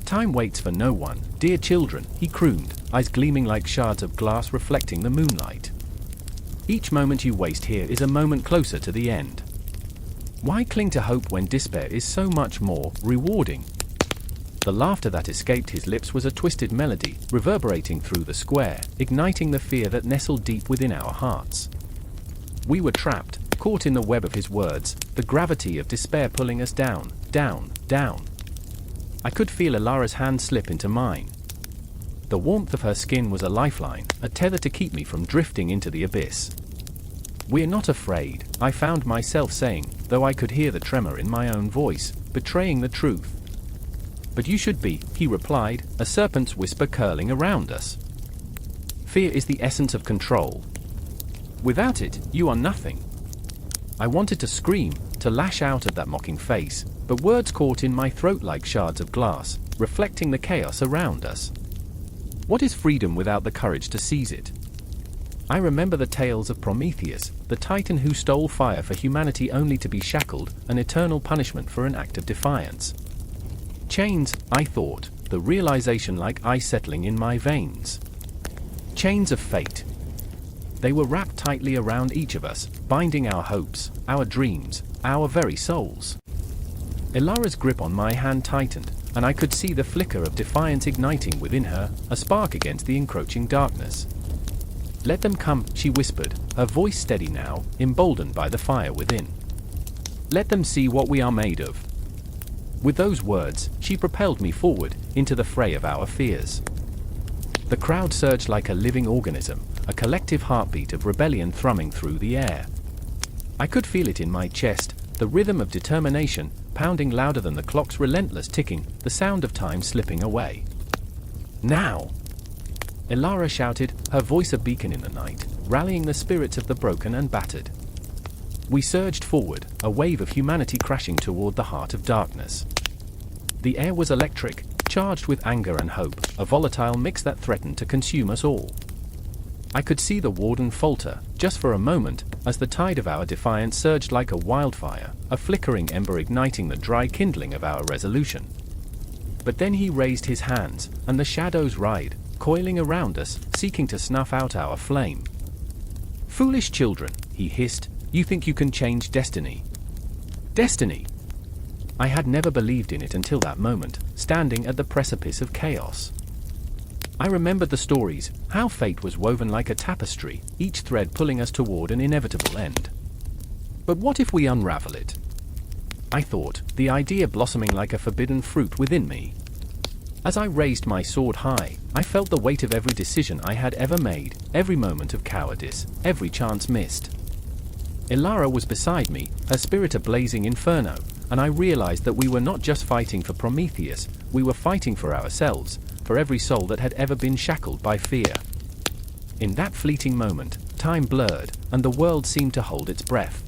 "Time waits for no one, dear children," he crooned, eyes gleaming like shards of glass reflecting the moonlight. "Each moment you waste here is a moment closer to the end. Why cling to hope when despair is so much more rewarding?" The laughter that escaped his lips was a twisted melody, reverberating through the square, igniting the fear that nestled deep within our hearts. We were trapped, caught in the web of his words, the gravity of despair pulling us down, down, down. I could feel Ilara's hand slip into mine. The warmth of her skin was a lifeline, a tether to keep me from drifting into the abyss. "We're not afraid," I found myself saying, though I could hear the tremor in my own voice, betraying the truth. "But you should be," he replied, a serpent's whisper curling around us. "Fear is the essence of control. Without it, you are nothing." I wanted to scream, to lash out at that mocking face, but words caught in my throat like shards of glass, reflecting the chaos around us. What is freedom without the courage to seize it? I remember the tales of Prometheus, the titan who stole fire for humanity only to be shackled, an eternal punishment for an act of defiance. Chains, I thought, the realization like ice settling in my veins. Chains of fate. They were wrapped tightly around each of us, binding our hopes, our dreams, our very souls. Elara's grip on my hand tightened, and I could see the flicker of defiance igniting within her, a spark against the encroaching darkness. "Let them come," she whispered, her voice steady now, emboldened by the fire within. "Let them see what we are made of." With those words, she propelled me forward, into the fray of our fears. The crowd surged like a living organism, a collective heartbeat of rebellion thrumming through the air. I could feel it in my chest, the rhythm of determination, pounding louder than the clock's relentless ticking, the sound of time slipping away. "Now!" Elara shouted, her voice a beacon in the night, rallying the spirits of the broken and battered. We surged forward, a wave of humanity crashing toward the heart of darkness. The air was electric, charged with anger and hope, a volatile mix that threatened to consume us all. I could see the warden falter, just for a moment, as the tide of our defiance surged like a wildfire, a flickering ember igniting the dry kindling of our resolution. But then he raised his hands, and the shadows writhed, coiling around us, seeking to snuff out our flame. "Foolish children," he hissed, "you think you can change destiny." Destiny! I had never believed in it until that moment, standing at the precipice of chaos. I remembered the stories, how fate was woven like a tapestry, each thread pulling us toward an inevitable end. But what if we unravel it? I thought, the idea blossoming like a forbidden fruit within me. As I raised my sword high, I felt the weight of every decision I had ever made, every moment of cowardice, every chance missed. Elara was beside me, her spirit a blazing inferno, and I realized that we were not just fighting for Prometheus, we were fighting for ourselves, for every soul that had ever been shackled by fear. In that fleeting moment, time blurred, and the world seemed to hold its breath.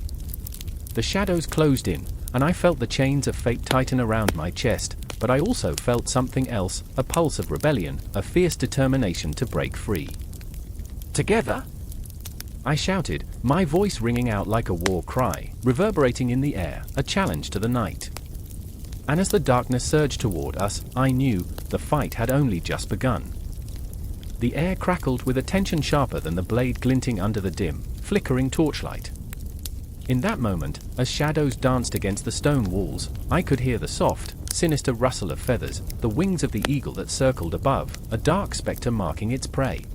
The shadows closed in, and I felt the chains of fate tighten around my chest, but I also felt something else, a pulse of rebellion, a fierce determination to break free. "Together!" I shouted, my voice ringing out like a war cry, reverberating in the air, a challenge to the night. And as the darkness surged toward us, I knew the fight had only just begun. The air crackled with a tension sharper than the blade glinting under the dim, flickering torchlight. In that moment, as shadows danced against the stone walls, I could hear the soft, sinister rustle of feathers, the wings of the eagle that circled above, a dark spectre marking its prey.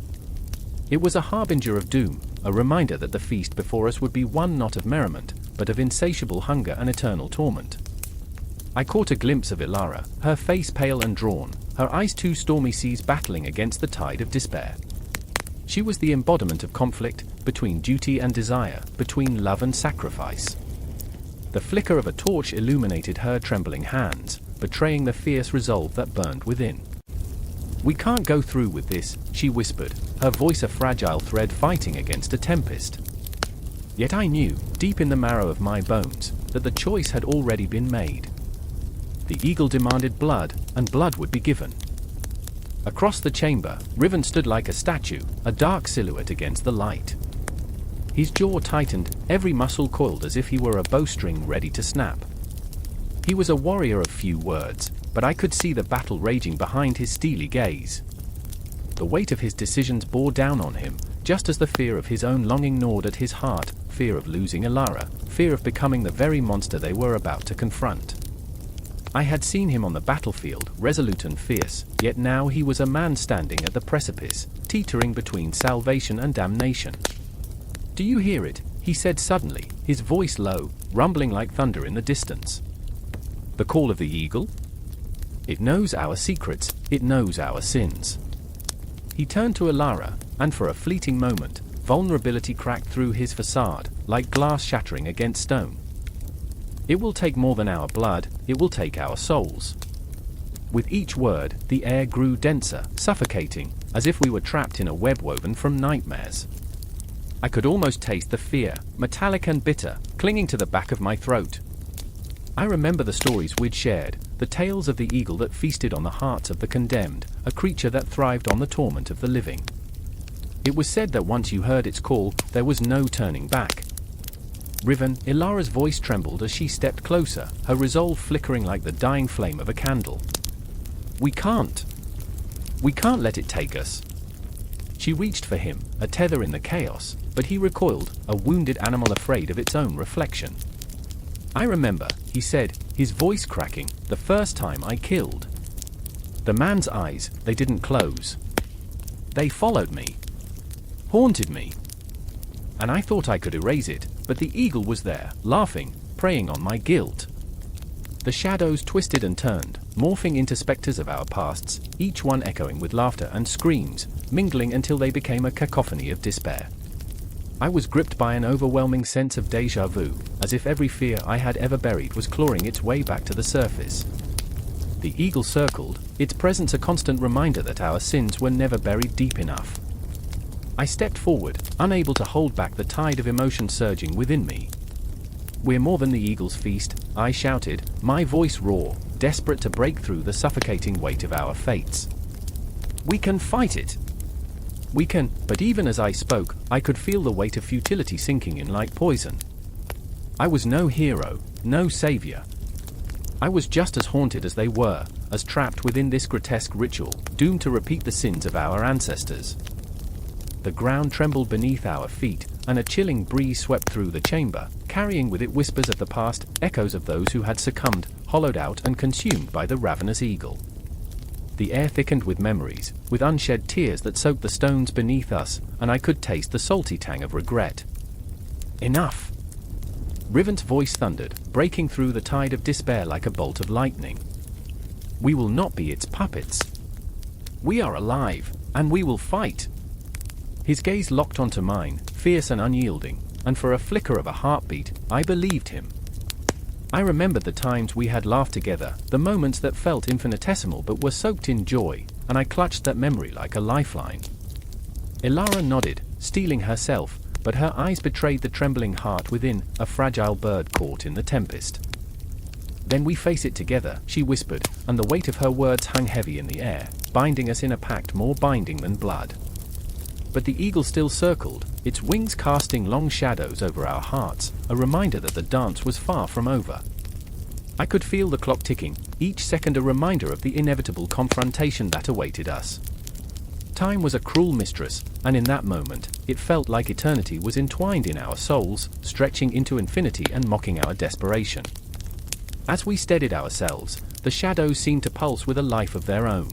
It was a harbinger of doom, a reminder that the feast before us would be one not of merriment, but of insatiable hunger and eternal torment. I caught a glimpse of Elara, her face pale and drawn, her eyes two stormy seas battling against the tide of despair. She was the embodiment of conflict, between duty and desire, between love and sacrifice. The flicker of a torch illuminated her trembling hands, betraying the fierce resolve that burned within. "We can't go through with this," she whispered, her voice a fragile thread fighting against a tempest. Yet I knew, deep in the marrow of my bones, that the choice had already been made. The eagle demanded blood, and blood would be given. Across the chamber, Riven stood like a statue, a dark silhouette against the light. His jaw tightened, every muscle coiled as if he were a bowstring ready to snap. He was a warrior of few words, but I could see the battle raging behind his steely gaze. The weight of his decisions bore down on him, just as the fear of his own longing gnawed at his heart, fear of losing Elara, fear of becoming the very monster they were about to confront. I had seen him on the battlefield, resolute and fierce, yet now he was a man standing at the precipice, teetering between salvation and damnation. "Do you hear it?" he said suddenly, his voice low, rumbling like thunder in the distance. "The call of the eagle? It knows our secrets, it knows our sins." He turned to Elara, and for a fleeting moment, vulnerability cracked through his facade, like glass shattering against stone. "It will take more than our blood, it will take our souls." With each word, the air grew denser, suffocating, as if we were trapped in a web woven from nightmares. I could almost taste the fear, metallic and bitter, clinging to the back of my throat. I remember the stories we'd shared, the tales of the eagle that feasted on the hearts of the condemned, a creature that thrived on the torment of the living. It was said that once you heard its call, there was no turning back. Riven, Ilara's voice trembled as she stepped closer, her resolve flickering like the dying flame of a candle. We can't let it take us. She reached for him, a tether in the chaos, but he recoiled, a wounded animal afraid of its own reflection. I remember, he said, his voice cracking, the first time I killed. The man's eyes, they didn't close. They followed me. Haunted me. And I thought I could erase it, but the eagle was there, laughing, preying on my guilt. The shadows twisted and turned, morphing into specters of our pasts, each one echoing with laughter and screams, mingling until they became a cacophony of despair. I was gripped by an overwhelming sense of déjà vu, as if every fear I had ever buried was clawing its way back to the surface. The eagle circled, its presence a constant reminder that our sins were never buried deep enough. I stepped forward, unable to hold back the tide of emotion surging within me. We're more than the eagle's feast, I shouted, my voice raw, desperate to break through the suffocating weight of our fates. We can fight it. We can, but even as I spoke, I could feel the weight of futility sinking in like poison. I was no hero, no savior. I was just as haunted as they were, as trapped within this grotesque ritual, doomed to repeat the sins of our ancestors. The ground trembled beneath our feet, and a chilling breeze swept through the chamber, carrying with it whispers of the past, echoes of those who had succumbed, hollowed out and consumed by the ravenous eagle. The air thickened with memories, with unshed tears that soaked the stones beneath us, and I could taste the salty tang of regret. Enough! Riven's voice thundered, breaking through the tide of despair like a bolt of lightning. We will not be its puppets. We are alive, and we will fight. His gaze locked onto mine, fierce and unyielding, and for a flicker of a heartbeat, I believed him. I remembered the times we had laughed together, the moments that felt infinitesimal but were soaked in joy, and I clutched that memory like a lifeline. Ilara nodded, steeling herself, but her eyes betrayed the trembling heart within, a fragile bird caught in the tempest. Then we face it together, she whispered, and the weight of her words hung heavy in the air, binding us in a pact more binding than blood. But the eagle still circled, its wings casting long shadows over our hearts, a reminder that the dance was far from over. I could feel the clock ticking, each second a reminder of the inevitable confrontation that awaited us. Time was a cruel mistress, and in that moment, it felt like eternity was entwined in our souls, stretching into infinity and mocking our desperation. As we steadied ourselves, the shadows seemed to pulse with a life of their own.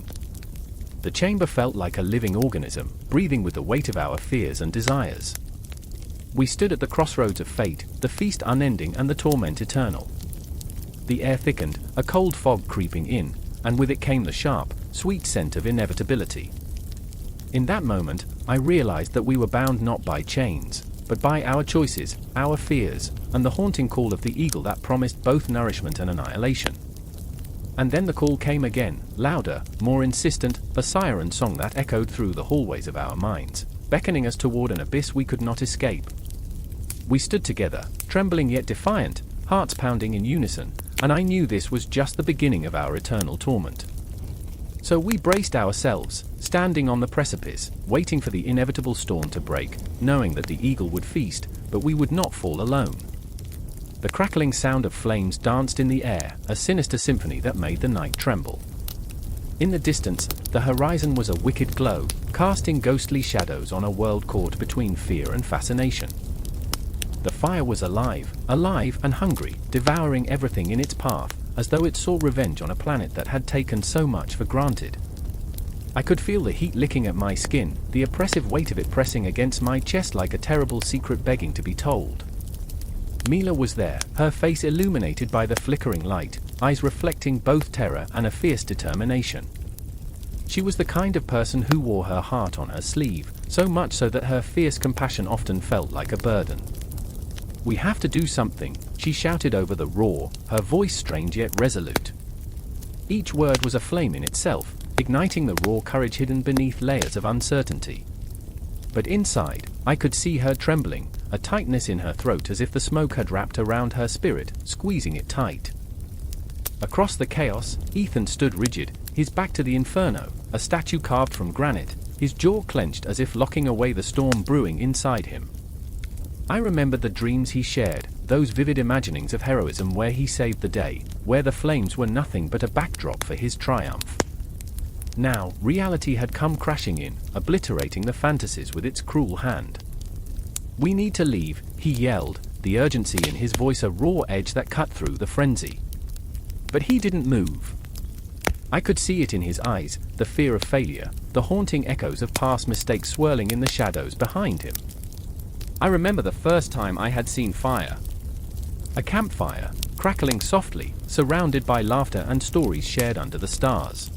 The chamber felt like a living organism, breathing with the weight of our fears and desires. We stood at the crossroads of fate, the feast unending and the torment eternal. The air thickened, a cold fog creeping in, and with it came the sharp, sweet scent of inevitability. In that moment, I realized that we were bound not by chains, but by our choices, our fears, and the haunting call of the eagle that promised both nourishment and annihilation. And then the call came again, louder, more insistent, a siren song that echoed through the hallways of our minds, beckoning us toward an abyss we could not escape. We stood together, trembling yet defiant, hearts pounding in unison, and I knew this was just the beginning of our eternal torment. So we braced ourselves, standing on the precipice, waiting for the inevitable storm to break, knowing that the eagle would feast, but we would not fall alone. The crackling sound of flames danced in the air, a sinister symphony that made the night tremble. In the distance, the horizon was a wicked glow, casting ghostly shadows on a world caught between fear and fascination. The fire was alive and hungry, devouring everything in its path, as though it sought revenge on a planet that had taken so much for granted. I could feel the heat licking at my skin, the oppressive weight of it pressing against my chest like a terrible secret begging to be told. Mila was there, her face illuminated by the flickering light, eyes reflecting both terror and a fierce determination. She was the kind of person who wore her heart on her sleeve, so much so that her fierce compassion often felt like a burden. "We have to do something," she shouted over the roar, her voice strained yet resolute. Each word was a flame in itself, igniting the raw courage hidden beneath layers of uncertainty. But inside, I could see her trembling, a tightness in her throat as if the smoke had wrapped around her spirit, squeezing it tight. Across the chaos, Ethan stood rigid, his back to the inferno, a statue carved from granite, his jaw clenched as if locking away the storm brewing inside him. I remembered the dreams he shared, those vivid imaginings of heroism where he saved the day, where the flames were nothing but a backdrop for his triumph. Now, reality had come crashing in, obliterating the fantasies with its cruel hand. "We need to leave," he yelled, the urgency in his voice a raw edge that cut through the frenzy. But he didn't move. I could see it in his eyes, the fear of failure, the haunting echoes of past mistakes swirling in the shadows behind him. I remember the first time I had seen fire. A campfire, crackling softly, surrounded by laughter and stories shared under the stars.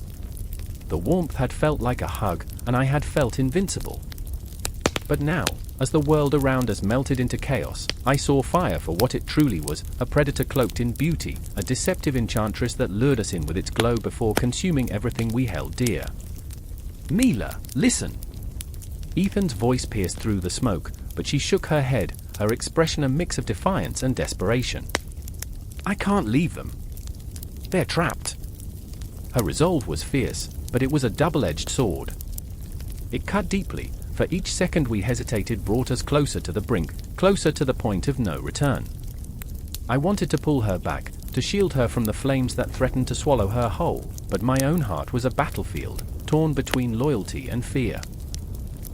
The warmth had felt like a hug, and I had felt invincible. But now, as the world around us melted into chaos, I saw fire for what it truly was, a predator cloaked in beauty, a deceptive enchantress that lured us in with its glow before consuming everything we held dear. "Mila, listen!" Ethan's voice pierced through the smoke, but she shook her head, her expression a mix of defiance and desperation. "I can't leave them. They're trapped." Her resolve was fierce, but it was a double-edged sword. It cut deeply, for each second we hesitated brought us closer to the brink, closer to the point of no return. I wanted to pull her back, to shield her from the flames that threatened to swallow her whole, but my own heart was a battlefield, torn between loyalty and fear.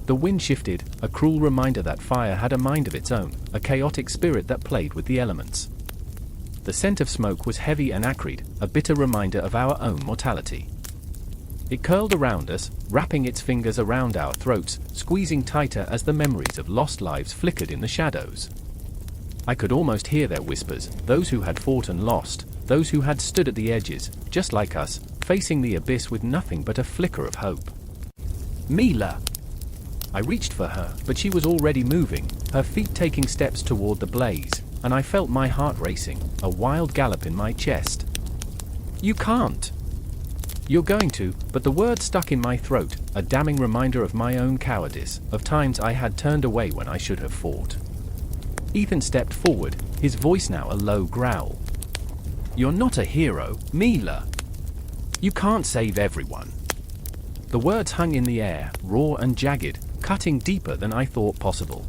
The wind shifted, a cruel reminder that fire had a mind of its own, a chaotic spirit that played with the elements. The scent of smoke was heavy and acrid, a bitter reminder of our own mortality. It curled around us, wrapping its fingers around our throats, squeezing tighter as the memories of lost lives flickered in the shadows. I could almost hear their whispers, those who had fought and lost, those who had stood at the edges, just like us, facing the abyss with nothing but a flicker of hope. "Mila!" I reached for her, but she was already moving, her feet taking steps toward the blaze, and I felt my heart racing, a wild gallop in my chest. "You can't!" "You're going to," but the word stuck in my throat, a damning reminder of my own cowardice, of times I had turned away when I should have fought. Ethan stepped forward, his voice now a low growl. "You're not a hero, Mila. You can't save everyone." The words hung in the air, raw and jagged, cutting deeper than I thought possible.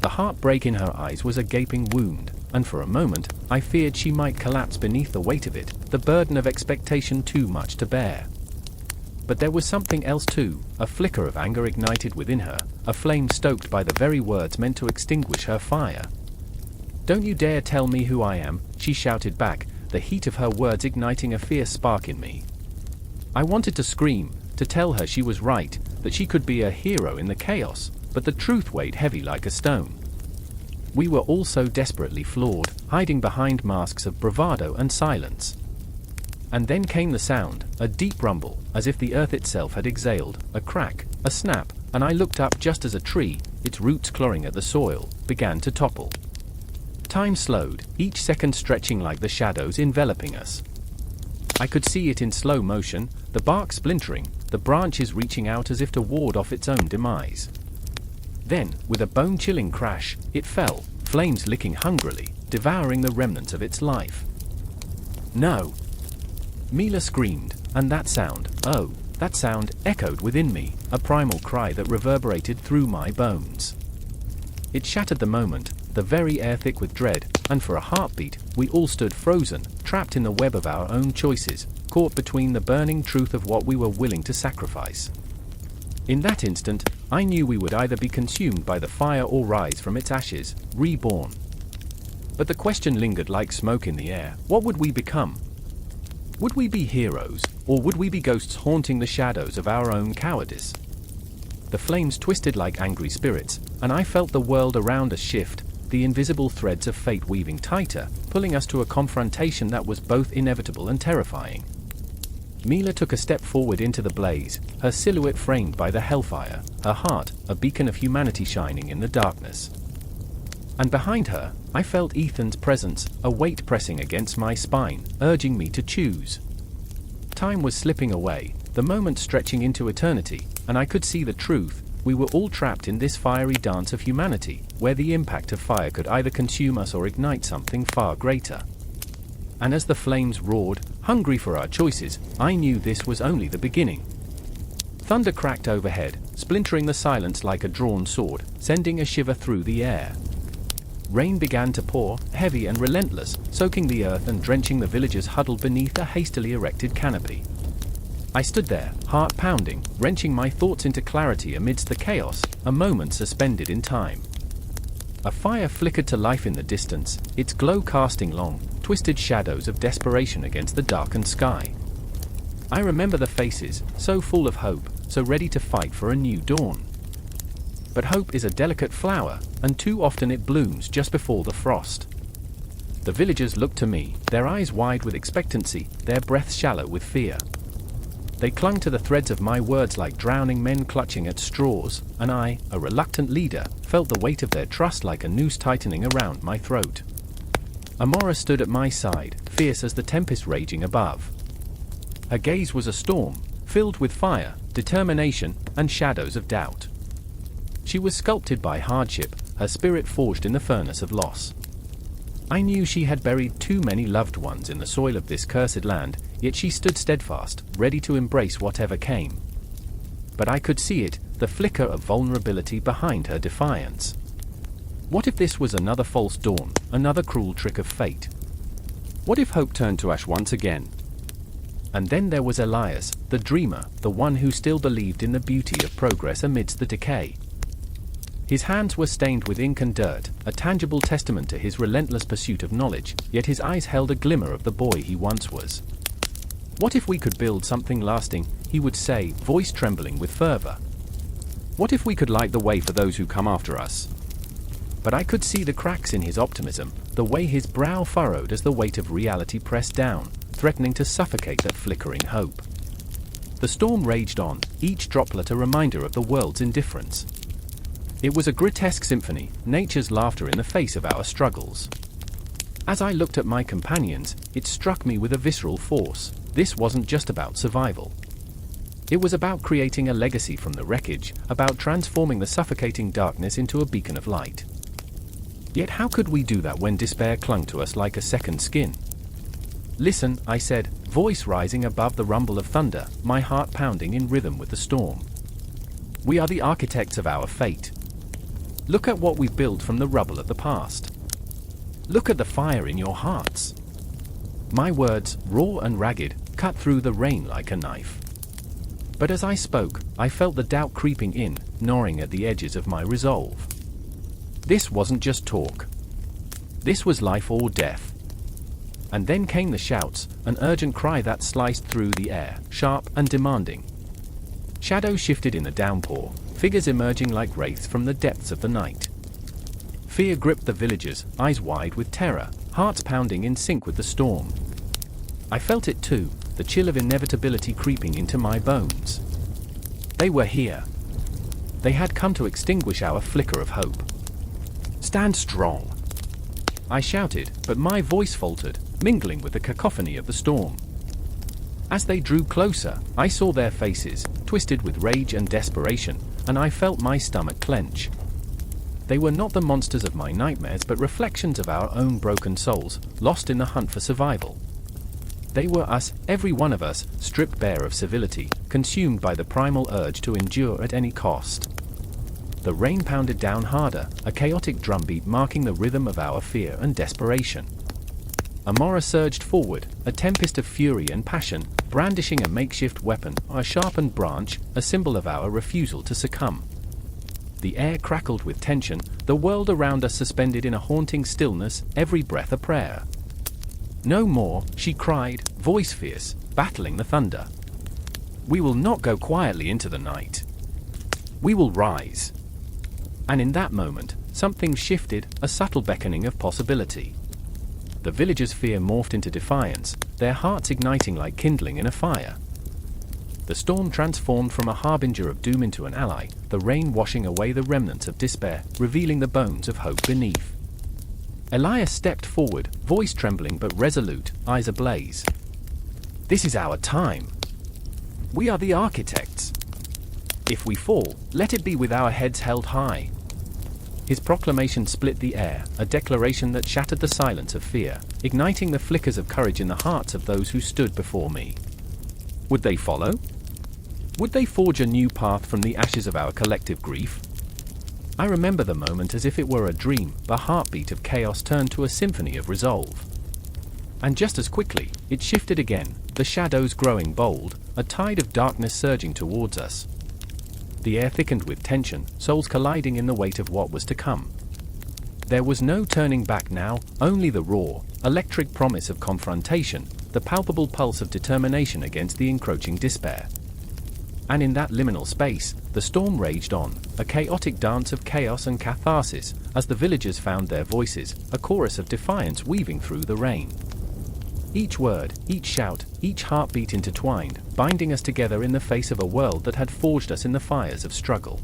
The heartbreak in her eyes was a gaping wound, and for a moment, I feared she might collapse beneath the weight of it, the burden of expectation too much to bear. But there was something else too, a flicker of anger ignited within her, a flame stoked by the very words meant to extinguish her fire. "Don't you dare tell me who I am," she shouted back, the heat of her words igniting a fierce spark in me. I wanted to scream, to tell her she was right, that she could be a hero in the chaos, but the truth weighed heavy like a stone. We were all so desperately flawed, hiding behind masks of bravado and silence. And then came the sound, a deep rumble, as if the earth itself had exhaled, a crack, a snap, and I looked up just as a tree, its roots clawing at the soil, began to topple. Time slowed, each second stretching like the shadows enveloping us. I could see it in slow motion, the bark splintering, the branches reaching out as if to ward off its own demise. Then, with a bone-chilling crash, it fell, flames licking hungrily, devouring the remnants of its life. "No!" Mila screamed, and that sound, oh, that sound, echoed within me, a primal cry that reverberated through my bones. It shattered the moment, the very air thick with dread, and for a heartbeat, we all stood frozen, trapped in the web of our own choices, caught between the burning truth of what we were willing to sacrifice. In that instant, I knew we would either be consumed by the fire or rise from its ashes, reborn. But the question lingered like smoke in the air, what would we become? Would we be heroes, or would we be ghosts haunting the shadows of our own cowardice? The flames twisted like angry spirits, and I felt the world around us shift, the invisible threads of fate weaving tighter, pulling us to a confrontation that was both inevitable and terrifying. Mila took a step forward into the blaze, her silhouette framed by the hellfire, her heart, a beacon of humanity shining in the darkness. And behind her, I felt Ethan's presence, a weight pressing against my spine, urging me to choose. Time was slipping away, the moment stretching into eternity, and I could see the truth. We were all trapped in this fiery dance of humanity, where the impact of fire could either consume us or ignite something far greater. And as the flames roared, hungry for our choices, I knew this was only the beginning. Thunder cracked overhead, splintering the silence like a drawn sword, sending a shiver through the air. Rain began to pour, heavy and relentless, soaking the earth and drenching the villagers huddled beneath a hastily erected canopy. I stood there, heart pounding, wrenching my thoughts into clarity amidst the chaos, a moment suspended in time. A fire flickered to life in the distance, its glow casting long, twisted shadows of desperation against the darkened sky. I remember the faces, so full of hope, so ready to fight for a new dawn. But hope is a delicate flower, and too often it blooms just before the frost. The villagers looked to me, their eyes wide with expectancy, their breaths shallow with fear. They clung to the threads of my words like drowning men clutching at straws, and I, a reluctant leader, felt the weight of their trust like a noose tightening around my throat. Amora stood at my side, fierce as the tempest raging above. Her gaze was a storm, filled with fire, determination, and shadows of doubt. She was sculpted by hardship, her spirit forged in the furnace of loss. I knew she had buried too many loved ones in the soil of this cursed land, yet she stood steadfast, ready to embrace whatever came. But I could see it, the flicker of vulnerability behind her defiance. What if this was another false dawn, another cruel trick of fate? What if hope turned to ash once again? And then there was Elias, the dreamer, the one who still believed in the beauty of progress amidst the decay. His hands were stained with ink and dirt, a tangible testament to his relentless pursuit of knowledge, yet his eyes held a glimmer of the boy he once was. What if we could build something lasting, he would say, voice trembling with fervor. What if we could light the way for those who come after us? But I could see the cracks in his optimism, the way his brow furrowed as the weight of reality pressed down, threatening to suffocate that flickering hope. The storm raged on, each droplet a reminder of the world's indifference. It was a grotesque symphony, nature's laughter in the face of our struggles. As I looked at my companions, it struck me with a visceral force. This wasn't just about survival. It was about creating a legacy from the wreckage, about transforming the suffocating darkness into a beacon of light. Yet how could we do that when despair clung to us like a second skin? Listen, I said, voice rising above the rumble of thunder, my heart pounding in rhythm with the storm. We are the architects of our fate. Look at what we built from the rubble of the past. Look at the fire in your hearts. My words, raw and ragged, cut through the rain like a knife. But as I spoke, I felt the doubt creeping in, gnawing at the edges of my resolve. This wasn't just talk. This was life or death. And then came the shouts, an urgent cry that sliced through the air, sharp and demanding. Shadows shifted in the downpour, figures emerging like wraiths from the depths of the night. Fear gripped the villagers, eyes wide with terror, hearts pounding in sync with the storm. I felt it too, the chill of inevitability creeping into my bones. They were here. They had come to extinguish our flicker of hope. Stand strong, I shouted, but my voice faltered, mingling with the cacophony of the storm. As they drew closer, I saw their faces, twisted with rage and desperation, and I felt my stomach clench. They were not the monsters of my nightmares but reflections of our own broken souls, lost in the hunt for survival. They were us, every one of us, stripped bare of civility, consumed by the primal urge to endure at any cost. The rain pounded down harder, a chaotic drumbeat marking the rhythm of our fear and desperation. Amora surged forward, a tempest of fury and passion, brandishing a makeshift weapon, a sharpened branch, a symbol of our refusal to succumb. The air crackled with tension, the world around us suspended in a haunting stillness, every breath a prayer. No more, she cried, voice fierce, battling the thunder. We will not go quietly into the night. We will rise. And in that moment, something shifted, a subtle beckoning of possibility. The villagers' fear morphed into defiance, their hearts igniting like kindling in a fire. The storm transformed from a harbinger of doom into an ally, the rain washing away the remnants of despair, revealing the bones of hope beneath. Elias stepped forward, voice trembling but resolute, eyes ablaze. This is our time. We are the architects. If we fall, let it be with our heads held high. His proclamation split the air, a declaration that shattered the silence of fear, igniting the flickers of courage in the hearts of those who stood before me. Would they follow? Would they forge a new path from the ashes of our collective grief? I remember the moment as if it were a dream, the heartbeat of chaos turned to a symphony of resolve. And just as quickly, it shifted again, the shadows growing bold, a tide of darkness surging towards us. The air thickened with tension, souls colliding in the weight of what was to come. There was no turning back now, only the raw, electric promise of confrontation, the palpable pulse of determination against the encroaching despair. And in that liminal space, the storm raged on, a chaotic dance of chaos and catharsis, as the villagers found their voices, a chorus of defiance weaving through the rain. Each word, each shout, each heartbeat intertwined, binding us together in the face of a world that had forged us in the fires of struggle.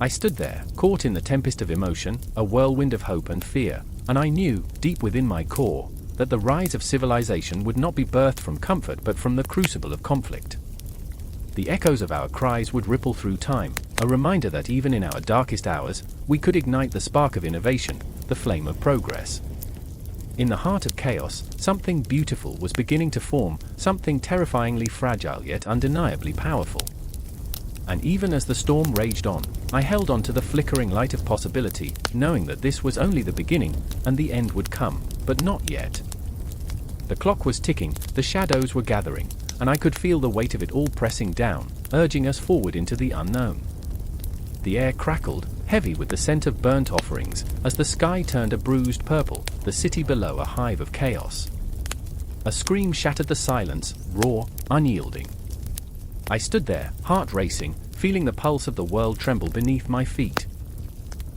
I stood there, caught in the tempest of emotion, a whirlwind of hope and fear, and I knew, deep within my core, that the rise of civilization would not be birthed from comfort but from the crucible of conflict. The echoes of our cries would ripple through time, a reminder that even in our darkest hours, we could ignite the spark of innovation, the flame of progress. In the heart of chaos, something beautiful was beginning to form, something terrifyingly fragile yet undeniably powerful. And even as the storm raged on, I held on to the flickering light of possibility, knowing that this was only the beginning, and the end would come, but not yet. The clock was ticking, the shadows were gathering, and I could feel the weight of it all pressing down, urging us forward into the unknown. The air crackled, heavy with the scent of burnt offerings, as the sky turned a bruised purple, the city below a hive of chaos. A scream shattered the silence, raw, unyielding. I stood there, heart racing, feeling the pulse of the world tremble beneath my feet.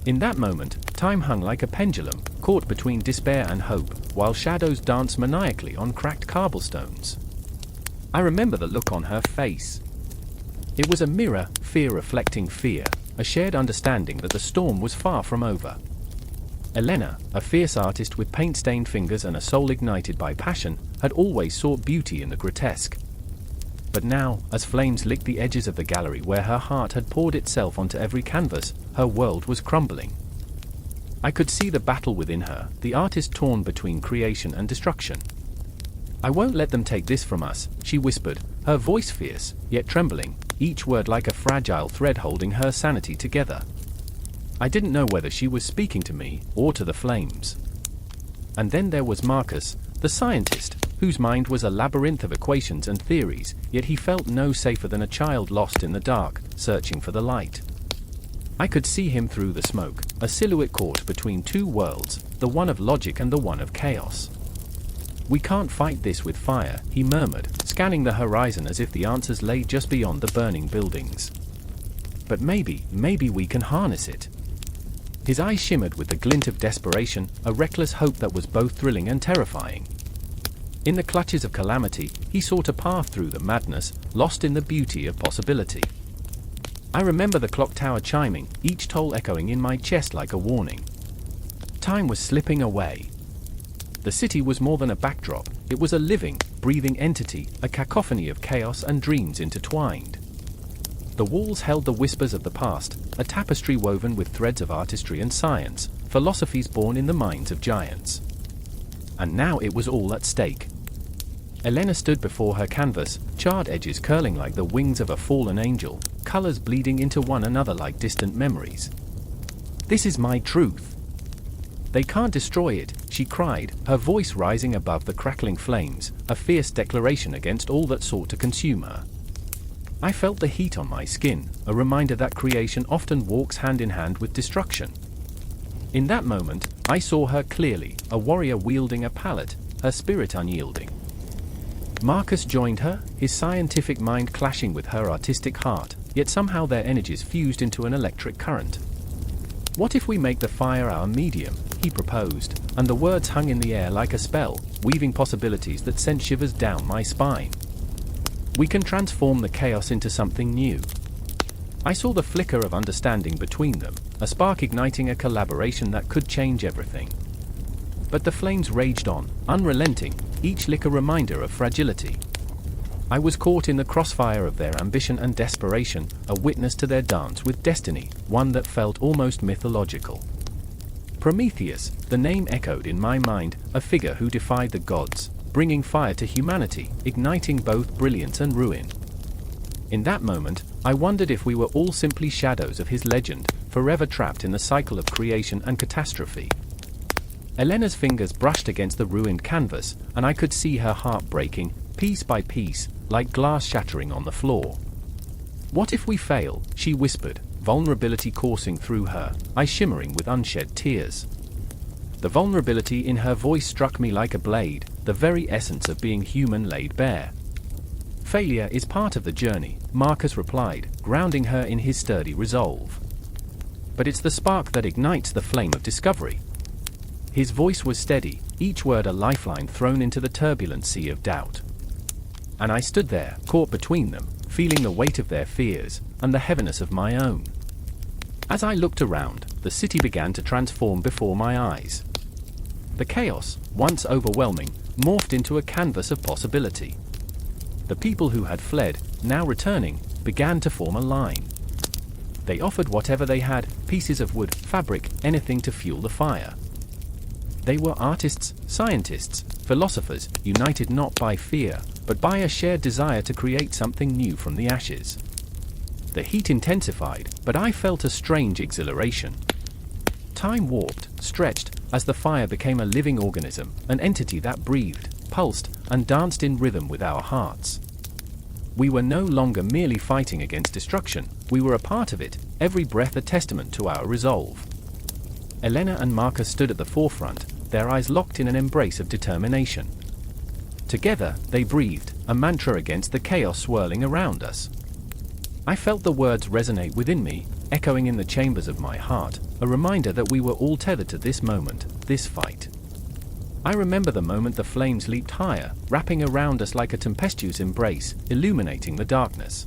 In that moment, time hung like a pendulum, caught between despair and hope, while shadows danced maniacally on cracked cobblestones. I remember the look on her face. It was a mirror, fear reflecting fear, a shared understanding that the storm was far from over. Elena, a fierce artist with paint-stained fingers and a soul ignited by passion, had always sought beauty in the grotesque. But now, as flames licked the edges of the gallery where her heart had poured itself onto every canvas, her world was crumbling. I could see the battle within her, the artist torn between creation and destruction. "I won't let them take this from us," she whispered, her voice fierce, yet trembling, each word like a fragile thread holding her sanity together. I didn't know whether she was speaking to me, or to the flames. And then there was Marcus, the scientist, whose mind was a labyrinth of equations and theories, yet he felt no safer than a child lost in the dark, searching for the light. I could see him through the smoke, a silhouette caught between two worlds, the one of logic and the one of chaos. "We can't fight this with fire," he murmured, scanning the horizon as if the answers lay just beyond the burning buildings. "But maybe we can harness it." His eyes shimmered with the glint of desperation, a reckless hope that was both thrilling and terrifying. In the clutches of calamity, he sought a path through the madness, lost in the beauty of possibility. I remember the clock tower chiming, each toll echoing in my chest like a warning. Time was slipping away. The city was more than a backdrop, it was a living, breathing entity, a cacophony of chaos and dreams intertwined. The walls held the whispers of the past, a tapestry woven with threads of artistry and science, philosophies born in the minds of giants. And now it was all at stake. Elena stood before her canvas, charred edges curling like the wings of a fallen angel, colors bleeding into one another like distant memories. "This is my truth. They can't destroy it," she cried, her voice rising above the crackling flames, a fierce declaration against all that sought to consume her. I felt the heat on my skin, a reminder that creation often walks hand in hand with destruction. In that moment, I saw her clearly, a warrior wielding a palette, her spirit unyielding. Marcus joined her, his scientific mind clashing with her artistic heart, yet somehow their energies fused into an electric current. "What if we make the fire our medium?" he proposed, and the words hung in the air like a spell, weaving possibilities that sent shivers down my spine. "We can transform the chaos into something new." I saw the flicker of understanding between them, a spark igniting a collaboration that could change everything. But the flames raged on, unrelenting, each lick a reminder of fragility. I was caught in the crossfire of their ambition and desperation, a witness to their dance with destiny, one that felt almost mythological. Prometheus, the name echoed in my mind, a figure who defied the gods, bringing fire to humanity, igniting both brilliance and ruin. In that moment, I wondered if we were all simply shadows of his legend, forever trapped in the cycle of creation and catastrophe. Elena's fingers brushed against the ruined canvas, and I could see her heart breaking, piece by piece, like glass shattering on the floor. "What if we fail?" she whispered, vulnerability coursing through her, eyes shimmering with unshed tears. The vulnerability in her voice struck me like a blade, the very essence of being human laid bare. "Failure is part of the journey," Marcus replied, grounding her in his sturdy resolve. "But it's the spark that ignites the flame of discovery." His voice was steady, each word a lifeline thrown into the turbulent sea of doubt. And I stood there, caught between them, feeling the weight of their fears, and the heaviness of my own. As I looked around, the city began to transform before my eyes. The chaos, once overwhelming, morphed into a canvas of possibility. The people who had fled, now returning, began to form a line. They offered whatever they had, pieces of wood, fabric, anything to fuel the fire. They were artists, scientists, philosophers, united not by fear, but by a shared desire to create something new from the ashes. The heat intensified, but I felt a strange exhilaration. Time warped, stretched, as the fire became a living organism, an entity that breathed, pulsed, and danced in rhythm with our hearts. We were no longer merely fighting against destruction, we were a part of it, every breath a testament to our resolve. Elena and Marcus stood at the forefront, their eyes locked in an embrace of determination. Together, they breathed, a mantra against the chaos swirling around us. I felt the words resonate within me, echoing in the chambers of my heart, a reminder that we were all tethered to this moment, this fight. I remember the moment the flames leaped higher, wrapping around us like a tempestuous embrace, illuminating the darkness.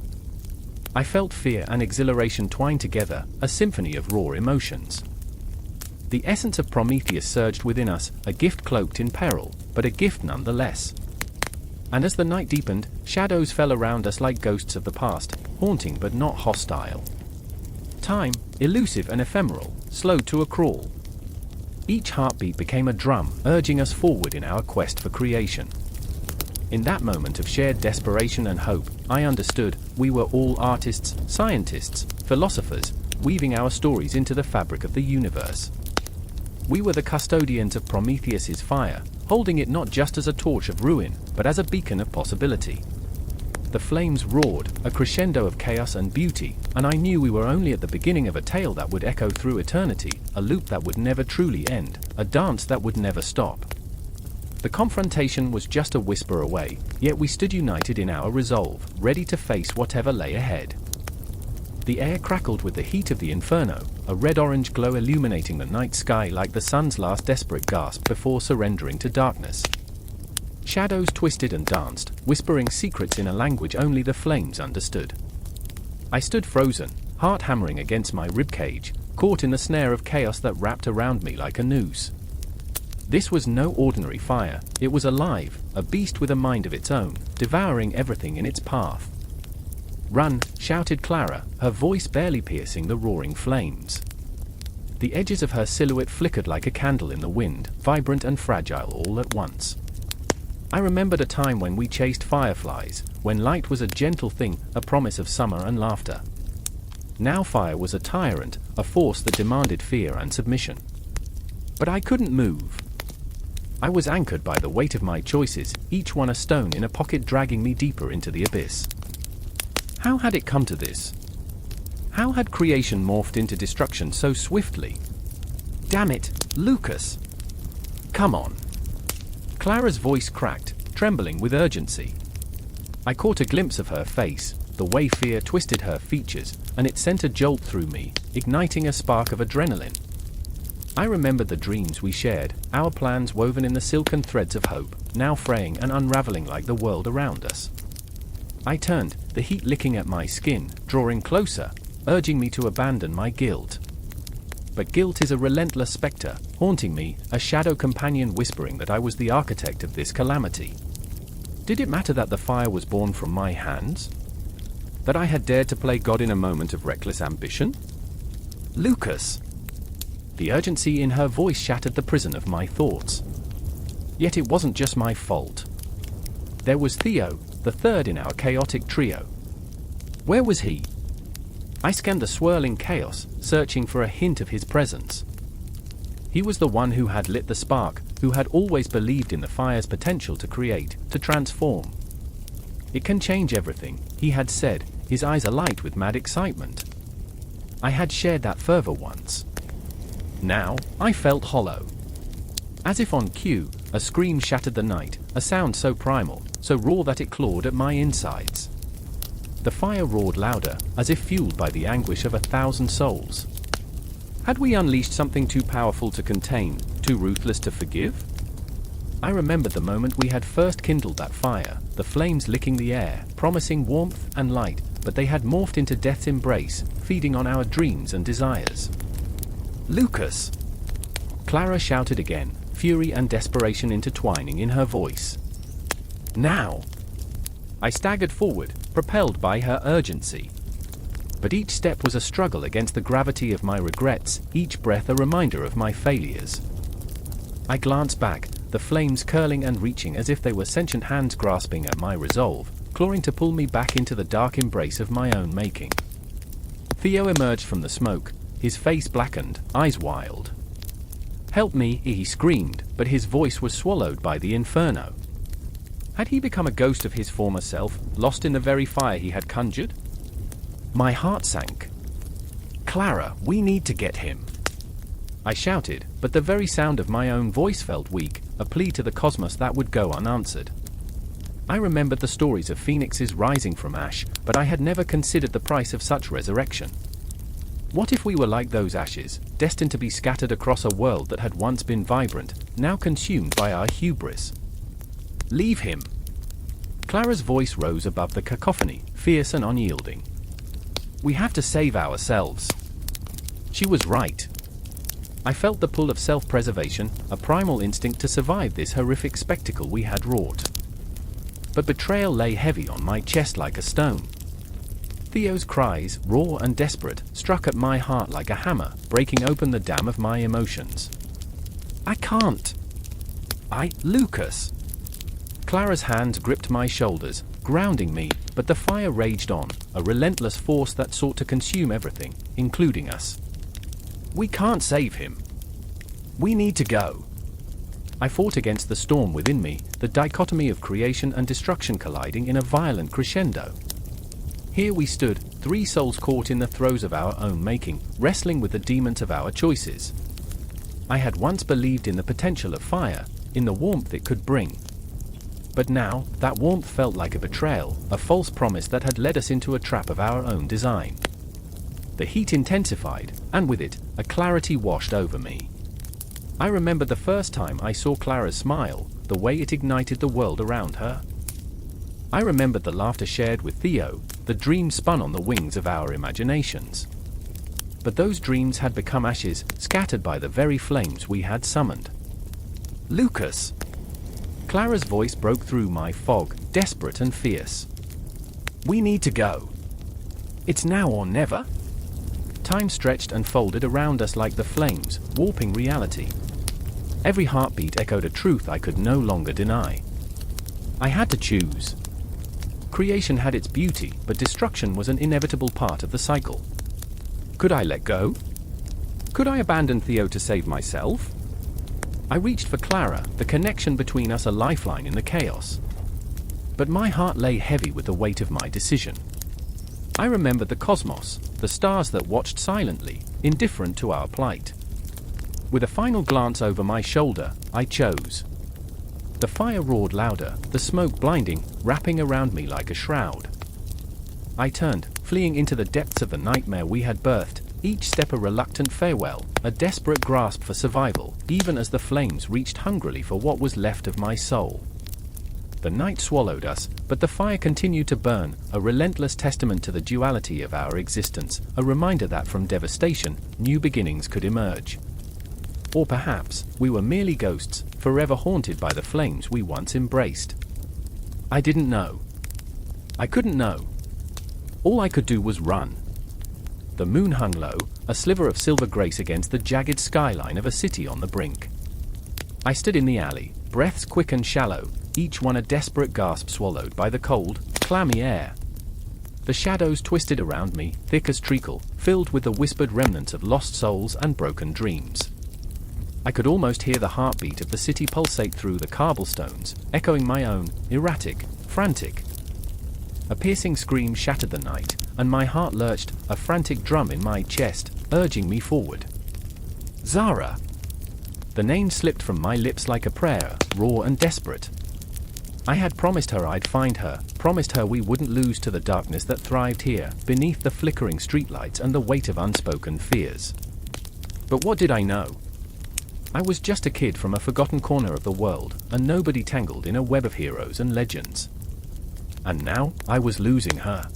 I felt fear and exhilaration twined together, a symphony of raw emotions. The essence of Prometheus surged within us, a gift cloaked in peril, but a gift nonetheless. And as the night deepened, shadows fell around us like ghosts of the past, haunting but not hostile. Time, elusive and ephemeral, slowed to a crawl. Each heartbeat became a drum, urging us forward in our quest for creation. In that moment of shared desperation and hope, I understood, we were all artists, scientists, philosophers, weaving our stories into the fabric of the universe. We were the custodians of Prometheus's fire, holding it not just as a torch of ruin, but as a beacon of possibility. The flames roared, a crescendo of chaos and beauty, and I knew we were only at the beginning of a tale that would echo through eternity, a loop that would never truly end, a dance that would never stop. The confrontation was just a whisper away, yet we stood united in our resolve, ready to face whatever lay ahead. The air crackled with the heat of the inferno, a red-orange glow illuminating the night sky like the sun's last desperate gasp before surrendering to darkness. Shadows twisted and danced, whispering secrets in a language only the flames understood. I stood frozen, heart hammering against my ribcage, caught in the snare of chaos that wrapped around me like a noose. This was no ordinary fire, it was alive, a beast with a mind of its own, devouring everything in its path. "Run!" shouted Clara, her voice barely piercing the roaring flames. The edges of her silhouette flickered like a candle in the wind, vibrant and fragile all at once. I remembered a time when we chased fireflies, when light was a gentle thing, a promise of summer and laughter. Now fire was a tyrant, a force that demanded fear and submission. But I couldn't move. I was anchored by the weight of my choices, each one a stone in a pocket dragging me deeper into the abyss. How had it come to this? How had creation morphed into destruction so swiftly? Damn it, Lucas! Come on! Clara's voice cracked, trembling with urgency. I caught a glimpse of her face, the way fear twisted her features, and it sent a jolt through me, igniting a spark of adrenaline. I remembered the dreams we shared, our plans woven in the silken threads of hope, now fraying and unraveling like the world around us. I turned, the heat licking at my skin, drawing closer, urging me to abandon my guilt. But guilt is a relentless spectre, haunting me, a shadow companion whispering that I was the architect of this calamity. Did it matter that the fire was born from my hands? That I had dared to play God in a moment of reckless ambition? Lucas! The urgency in her voice shattered the prison of my thoughts. Yet it wasn't just my fault. There was Theo, the third in our chaotic trio. Where was he? I scanned the swirling chaos, searching for a hint of his presence. He was the one who had lit the spark, who had always believed in the fire's potential to create, to transform. It can change everything, he had said, his eyes alight with mad excitement. I had shared that fervor once. Now, I felt hollow. As if on cue, a scream shattered the night, a sound so primal, so raw that it clawed at my insides. The fire roared louder, as if fueled by the anguish of 1,000 souls. Had we unleashed something too powerful to contain, too ruthless to forgive? I remembered the moment we had first kindled that fire, the flames licking the air, promising warmth and light, but they had morphed into death's embrace, feeding on our dreams and desires. Lucas! Clara shouted again, fury and desperation intertwining in her voice. Now! I staggered forward, propelled by her urgency. But each step was a struggle against the gravity of my regrets, each breath a reminder of my failures. I glanced back, the flames curling and reaching as if they were sentient hands grasping at my resolve, clawing to pull me back into the dark embrace of my own making. Theo emerged from the smoke, his face blackened, eyes wild. "Help me," he screamed, but his voice was swallowed by the inferno. Had he become a ghost of his former self, lost in the very fire he had conjured? My heart sank. "Clara, we need to get him," I shouted, but the very sound of my own voice felt weak, a plea to the cosmos that would go unanswered. I remembered the stories of phoenixes rising from ash, but I had never considered the price of such resurrection. What if we were like those ashes, destined to be scattered across a world that had once been vibrant, now consumed by our hubris? "Leave him!" Clara's voice rose above the cacophony, fierce and unyielding. "We have to save ourselves." She was right. I felt the pull of self-preservation, a primal instinct to survive this horrific spectacle we had wrought. But betrayal lay heavy on my chest like a stone. Theo's cries, raw and desperate, struck at my heart like a hammer, breaking open the dam of my emotions. "I can't." Lucas." Clara's hands gripped my shoulders, grounding me, but the fire raged on, a relentless force that sought to consume everything, including us. "We can't save him. We need to go." I fought against the storm within me, the dichotomy of creation and destruction colliding in a violent crescendo. Here we stood, three souls caught in the throes of our own making, wrestling with the demons of our choices. I had once believed in the potential of fire, in the warmth it could bring. But now, that warmth felt like a betrayal, a false promise that had led us into a trap of our own design. The heat intensified, and with it, a clarity washed over me. I remembered the first time I saw Clara's smile, the way it ignited the world around her. I remembered the laughter shared with Theo, the dreams spun on the wings of our imaginations. But those dreams had become ashes, scattered by the very flames we had summoned. "Lucas!" Clara's voice broke through my fog, desperate and fierce. "We need to go. It's now or never." Time stretched and folded around us like the flames, warping reality. Every heartbeat echoed a truth I could no longer deny. I had to choose. Creation had its beauty, but destruction was an inevitable part of the cycle. Could I let go? Could I abandon Theo to save myself? I reached for Clara, the connection between us a lifeline in the chaos. But my heart lay heavy with the weight of my decision. I remembered the cosmos, the stars that watched silently, indifferent to our plight. With a final glance over my shoulder, I chose. The fire roared louder, the smoke blinding, wrapping around me like a shroud. I turned, fleeing into the depths of the nightmare we had birthed, each step a reluctant farewell, a desperate grasp for survival, even as the flames reached hungrily for what was left of my soul. The night swallowed us, but the fire continued to burn, a relentless testament to the duality of our existence, a reminder that from devastation, new beginnings could emerge. Or perhaps, we were merely ghosts, forever haunted by the flames we once embraced. I didn't know. I couldn't know. All I could do was run. The moon hung low, a sliver of silver grace against the jagged skyline of a city on the brink. I stood in the alley, breaths quick and shallow, each one a desperate gasp swallowed by the cold, clammy air. The shadows twisted around me, thick as treacle, filled with the whispered remnants of lost souls and broken dreams. I could almost hear the heartbeat of the city pulsate through the cobblestones, echoing my own, erratic, frantic. A piercing scream shattered the night, and my heart lurched, a frantic drum in my chest, urging me forward. Zara! The name slipped from my lips like a prayer, raw and desperate. I had promised her I'd find her, promised her we wouldn't lose to the darkness that thrived here, beneath the flickering streetlights and the weight of unspoken fears. But what did I know? I was just a kid from a forgotten corner of the world, and nobody tangled in a web of heroes and legends. And now, I was losing her.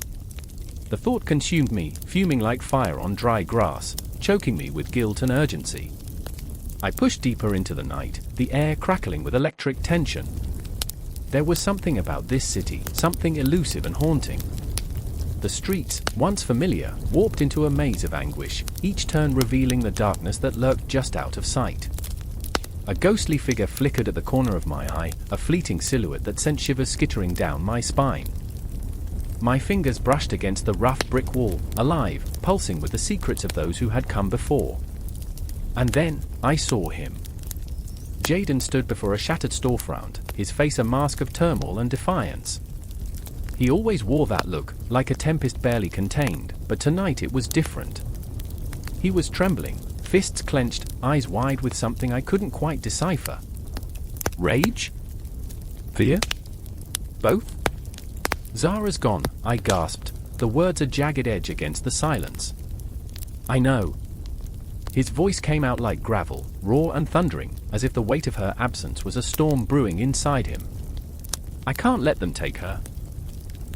The thought consumed me, fuming like fire on dry grass, choking me with guilt and urgency. I pushed deeper into the night, the air crackling with electric tension. There was something about this city, something elusive and haunting. The streets, once familiar, warped into a maze of anguish, each turn revealing the darkness that lurked just out of sight. A ghostly figure flickered at the corner of my eye, a fleeting silhouette that sent shivers skittering down my spine. My fingers brushed against the rough brick wall, alive, pulsing with the secrets of those who had come before. And then, I saw him. Jaden stood before a shattered storefront, his face a mask of turmoil and defiance. He always wore that look, like a tempest barely contained, but tonight it was different. He was trembling, fists clenched, eyes wide with something I couldn't quite decipher. Rage? Fear? Both? Zara's gone, I gasped, the words a jagged edge against the silence. I know. His voice came out like gravel, raw and thundering, as if the weight of her absence was a storm brewing inside him. I can't let them take her.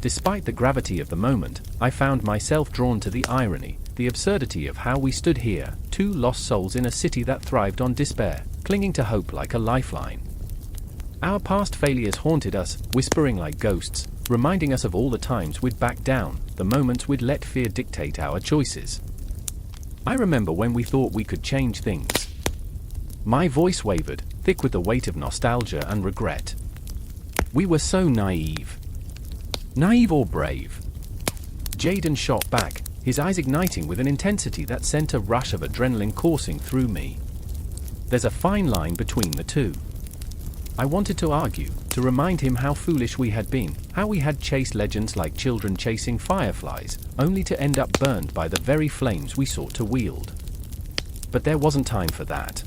Despite the gravity of the moment, I found myself drawn to the irony, the absurdity of how we stood here, two lost souls in a city that thrived on despair, clinging to hope like a lifeline. Our past failures haunted us, whispering like ghosts, reminding us of all the times we'd backed down, the moments we'd let fear dictate our choices. I remember when we thought we could change things. My voice wavered, thick with the weight of nostalgia and regret. We were so naive. Naive or brave? Jaden shot back, his eyes igniting with an intensity that sent a rush of adrenaline coursing through me. There's a fine line between the two. I wanted to argue, to remind him how foolish we had been, how we had chased legends like children chasing fireflies, only to end up burned by the very flames we sought to wield. But there wasn't time for that.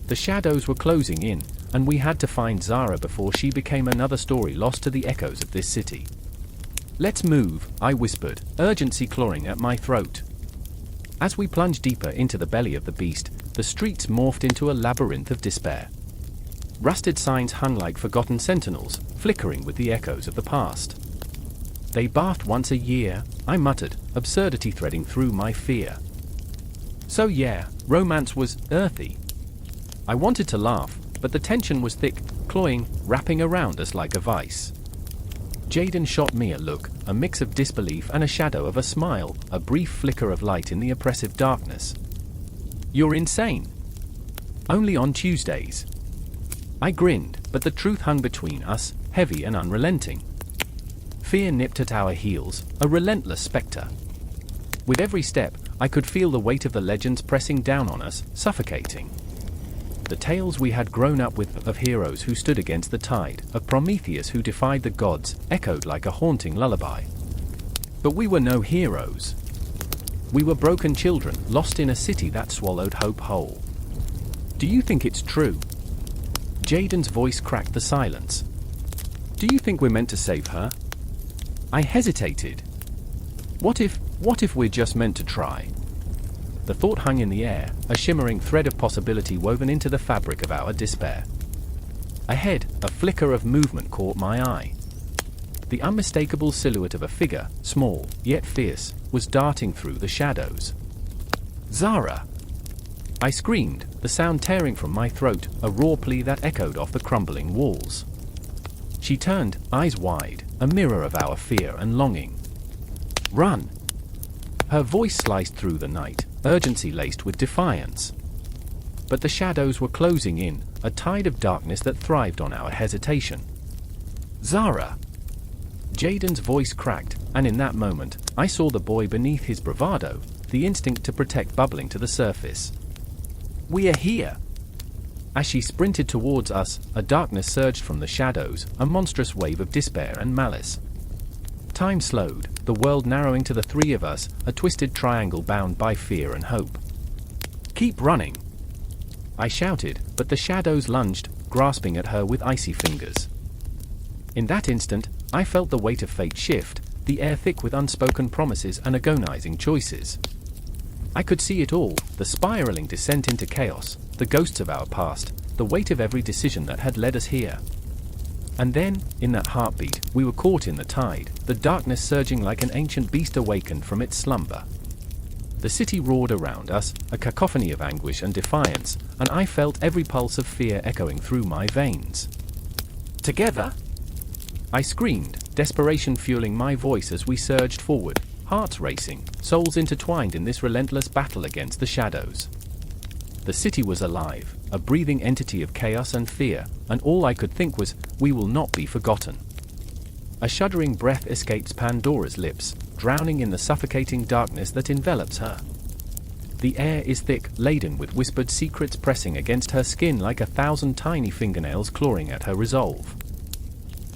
The shadows were closing in, and we had to find Zara before she became another story lost to the echoes of this city. Let's move, I whispered, urgency clawing at my throat. As we plunged deeper into the belly of the beast, the streets morphed into a labyrinth of despair. Rusted signs hung like forgotten sentinels, flickering with the echoes of the past. They bathed once a year, I muttered, absurdity threading through my fear. So yeah, romance was earthy. I wanted to laugh, but the tension was thick, cloying, wrapping around us like a vice. Jaden shot me a look, a mix of disbelief and a shadow of a smile, a brief flicker of light in the oppressive darkness. You're insane. Only on Tuesdays. I grinned, but the truth hung between us, heavy and unrelenting. Fear nipped at our heels, a relentless spectre. With every step, I could feel the weight of the legends pressing down on us, suffocating. The tales we had grown up with of heroes who stood against the tide, of Prometheus who defied the gods, echoed like a haunting lullaby. But we were no heroes. We were broken children, lost in a city that swallowed hope whole. Do you think it's true? Jaden's voice cracked the silence. Do you think we're meant to save her? I hesitated. What if we're just meant to try? The thought hung in the air, a shimmering thread of possibility woven into the fabric of our despair. Ahead, a flicker of movement caught my eye. The unmistakable silhouette of a figure, small, yet fierce, was darting through the shadows. Zara! I screamed, the sound tearing from my throat, a raw plea that echoed off the crumbling walls. She turned, eyes wide, a mirror of our fear and longing. "Run!" Her voice sliced through the night, urgency laced with defiance. But the shadows were closing in, a tide of darkness that thrived on our hesitation. "Zara!" Jaden's voice cracked, and in that moment, I saw the boy beneath his bravado, the instinct to protect bubbling to the surface. "We are here!" As she sprinted towards us, a darkness surged from the shadows, a monstrous wave of despair and malice. Time slowed, the world narrowing to the three of us, a twisted triangle bound by fear and hope. "Keep running!" I shouted, but the shadows lunged, grasping at her with icy fingers. In that instant, I felt the weight of fate shift, the air thick with unspoken promises and agonizing choices. I could see it all, the spiraling descent into chaos, the ghosts of our past, the weight of every decision that had led us here. And then, in that heartbeat, we were caught in the tide, the darkness surging like an ancient beast awakened from its slumber. The city roared around us, a cacophony of anguish and defiance, and I felt every pulse of fear echoing through my veins. "Together!" I screamed, desperation fueling my voice as we surged forward, hearts racing, souls intertwined in this relentless battle against the shadows. The city was alive, a breathing entity of chaos and fear, and all I could think was, we will not be forgotten. A shuddering breath escapes Pandora's lips, drowning in the suffocating darkness that envelops her. The air is thick, laden with whispered secrets pressing against her skin like 1,000 tiny fingernails clawing at her resolve.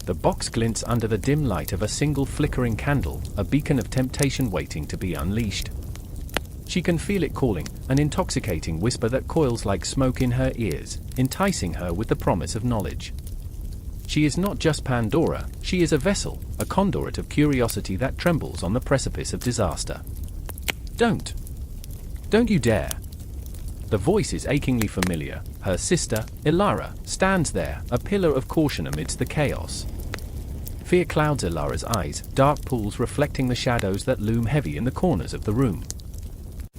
The box glints under the dim light of a single flickering candle, a beacon of temptation waiting to be unleashed. She can feel it calling, an intoxicating whisper that coils like smoke in her ears, enticing her with the promise of knowledge. She is not just Pandora, she is a vessel, a conduit of curiosity that trembles on the precipice of disaster. Don't you dare! The voice is achingly familiar. Her sister, Ilara, stands there, a pillar of caution amidst the chaos. Fear clouds Ilara's eyes, dark pools reflecting the shadows that loom heavy in the corners of the room.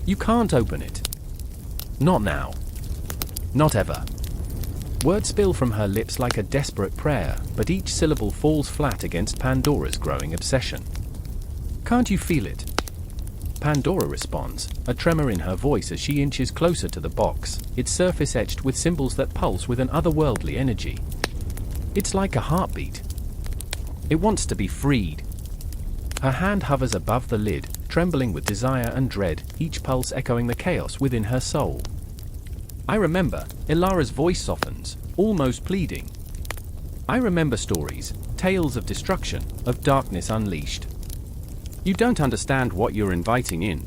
"You can't open it. Not now. Not ever." Words spill from her lips like a desperate prayer, but each syllable falls flat against Pandora's growing obsession. "Can't you feel it?" Pandora responds, a tremor in her voice as she inches closer to the box, its surface etched with symbols that pulse with an otherworldly energy. It's like a heartbeat. It wants to be freed. Her hand hovers above the lid, trembling with desire and dread, each pulse echoing the chaos within her soul. I remember, Ilara's voice softens, almost pleading. I remember stories, tales of destruction, of darkness unleashed. You don't understand what you're inviting in.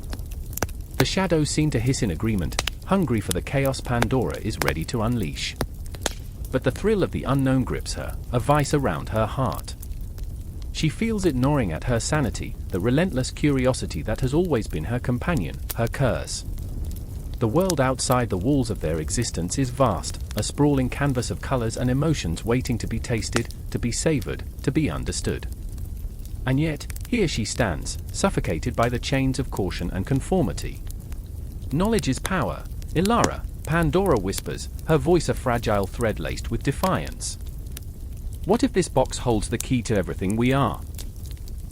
The shadows seem to hiss in agreement, hungry for the chaos Pandora is ready to unleash. But the thrill of the unknown grips her, a vice around her heart. She feels it gnawing at her sanity, the relentless curiosity that has always been her companion, her curse. The world outside the walls of their existence is vast, a sprawling canvas of colors and emotions waiting to be tasted, to be savored, to be understood. And yet, here she stands, suffocated by the chains of caution and conformity. Knowledge is power, Ilara, Pandora whispers, her voice a fragile thread laced with defiance. What if this box holds the key to everything we are?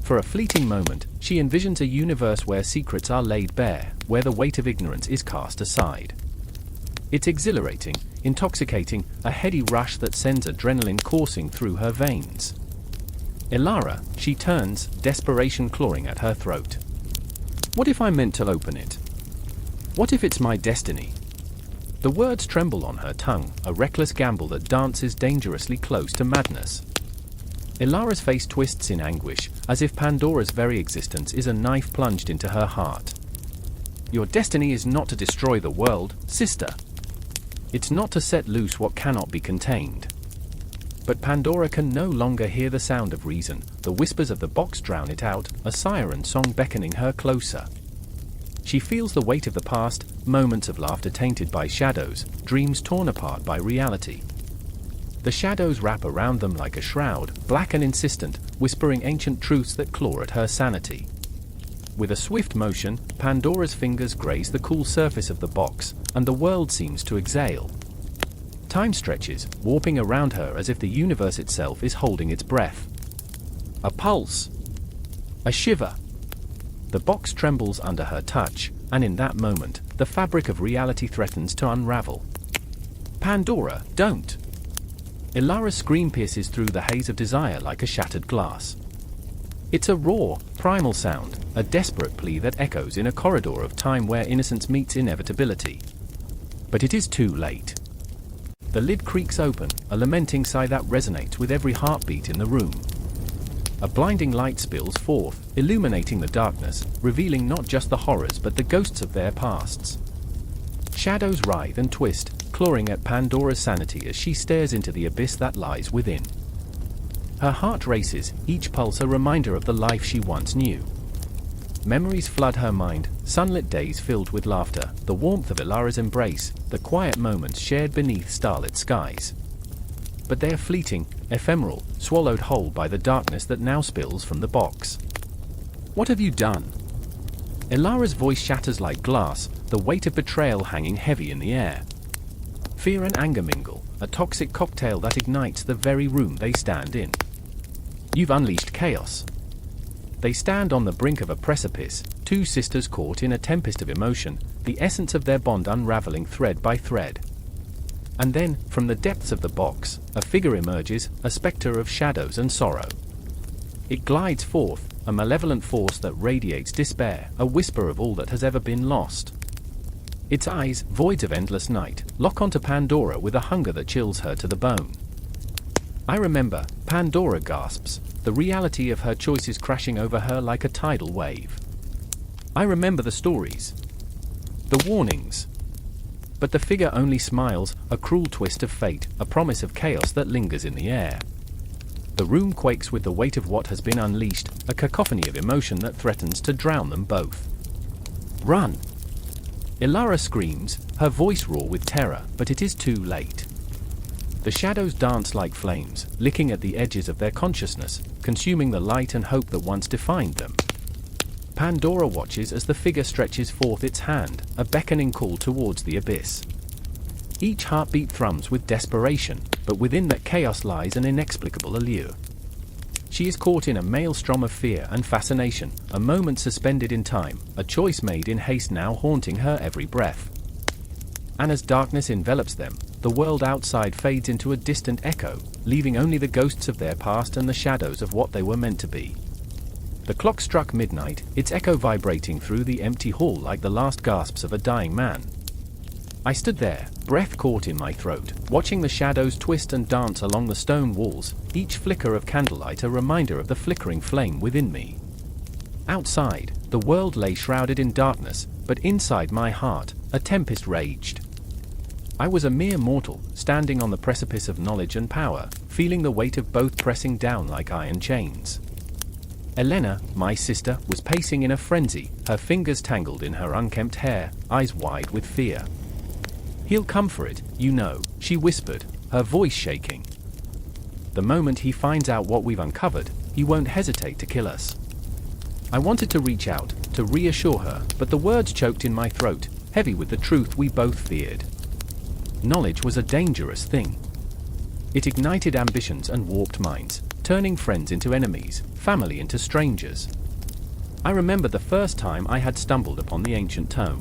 For a fleeting moment, she envisions a universe where secrets are laid bare, where the weight of ignorance is cast aside. It's exhilarating, intoxicating, a heady rush that sends adrenaline coursing through her veins. Ilara, she turns, desperation clawing at her throat. What if I'm meant to open it? What if it's my destiny? The words tremble on her tongue, a reckless gamble that dances dangerously close to madness. Ilara's face twists in anguish, as if Pandora's very existence is a knife plunged into her heart. Your destiny is not to destroy the world, sister. It's not to set loose what cannot be contained. But Pandora can no longer hear the sound of reason, the whispers of the box drown it out, a siren song beckoning her closer. She feels the weight of the past, moments of laughter tainted by shadows, dreams torn apart by reality. The shadows wrap around them like a shroud, black and insistent, whispering ancient truths that claw at her sanity. With a swift motion, Pandora's fingers graze the cool surface of the box, and the world seems to exhale. Time stretches, warping around her as if the universe itself is holding its breath. A pulse. A shiver. The box trembles under her touch, and in that moment, the fabric of reality threatens to unravel. Pandora, don't! Ilara's scream pierces through the haze of desire like a shattered glass. It's a raw, primal sound, a desperate plea that echoes in a corridor of time where innocence meets inevitability. But it is too late. The lid creaks open, a lamenting sigh that resonates with every heartbeat in the room. A blinding light spills forth, illuminating the darkness, revealing not just the horrors but the ghosts of their pasts. Shadows writhe and twist, clawing at Pandora's sanity as she stares into the abyss that lies within. Her heart races, each pulse a reminder of the life she once knew. Memories flood her mind, sunlit days filled with laughter, the warmth of Ilara's embrace, the quiet moments shared beneath starlit skies. But they are fleeting, ephemeral, swallowed whole by the darkness that now spills from the box. What have you done? Ilara's voice shatters like glass, the weight of betrayal hanging heavy in the air. Fear and anger mingle, a toxic cocktail that ignites the very room they stand in. You've unleashed chaos. They stand on the brink of a precipice, two sisters caught in a tempest of emotion, the essence of their bond unraveling thread by thread. And then, from the depths of the box, a figure emerges, a spectre of shadows and sorrow. It glides forth, a malevolent force that radiates despair, a whisper of all that has ever been lost. Its eyes, voids of endless night, lock onto Pandora with a hunger that chills her to the bone. I remember, Pandora gasps, the reality of her choices crashing over her like a tidal wave. I remember the stories. The warnings. But the figure only smiles, a cruel twist of fate, a promise of chaos that lingers in the air. The room quakes with the weight of what has been unleashed, a cacophony of emotion that threatens to drown them both. Run! Ilara screams, her voice raw with terror, but it is too late. The shadows dance like flames, licking at the edges of their consciousness, consuming the light and hope that once defined them. Pandora watches as the figure stretches forth its hand, a beckoning call towards the abyss. Each heartbeat thrums with desperation, but within that chaos lies an inexplicable allure. She is caught in a maelstrom of fear and fascination, a moment suspended in time, a choice made in haste now haunting her every breath. And as darkness envelops them, the world outside fades into a distant echo, leaving only the ghosts of their past and the shadows of what they were meant to be. The clock struck midnight, its echo vibrating through the empty hall like the last gasps of a dying man. I stood there, breath caught in my throat, watching the shadows twist and dance along the stone walls, each flicker of candlelight a reminder of the flickering flame within me. Outside, the world lay shrouded in darkness, but inside my heart, a tempest raged. I was a mere mortal, standing on the precipice of knowledge and power, feeling the weight of both pressing down like iron chains. Elena, my sister, was pacing in a frenzy, her fingers tangled in her unkempt hair, eyes wide with fear. "He'll come for it, you know," she whispered, her voice shaking. "The moment he finds out what we've uncovered, he won't hesitate to kill us." I wanted to reach out, to reassure her, but the words choked in my throat, heavy with the truth we both feared. Knowledge was a dangerous thing. It ignited ambitions and warped minds, turning friends into enemies, family into strangers. I remember the first time I had stumbled upon the ancient tome.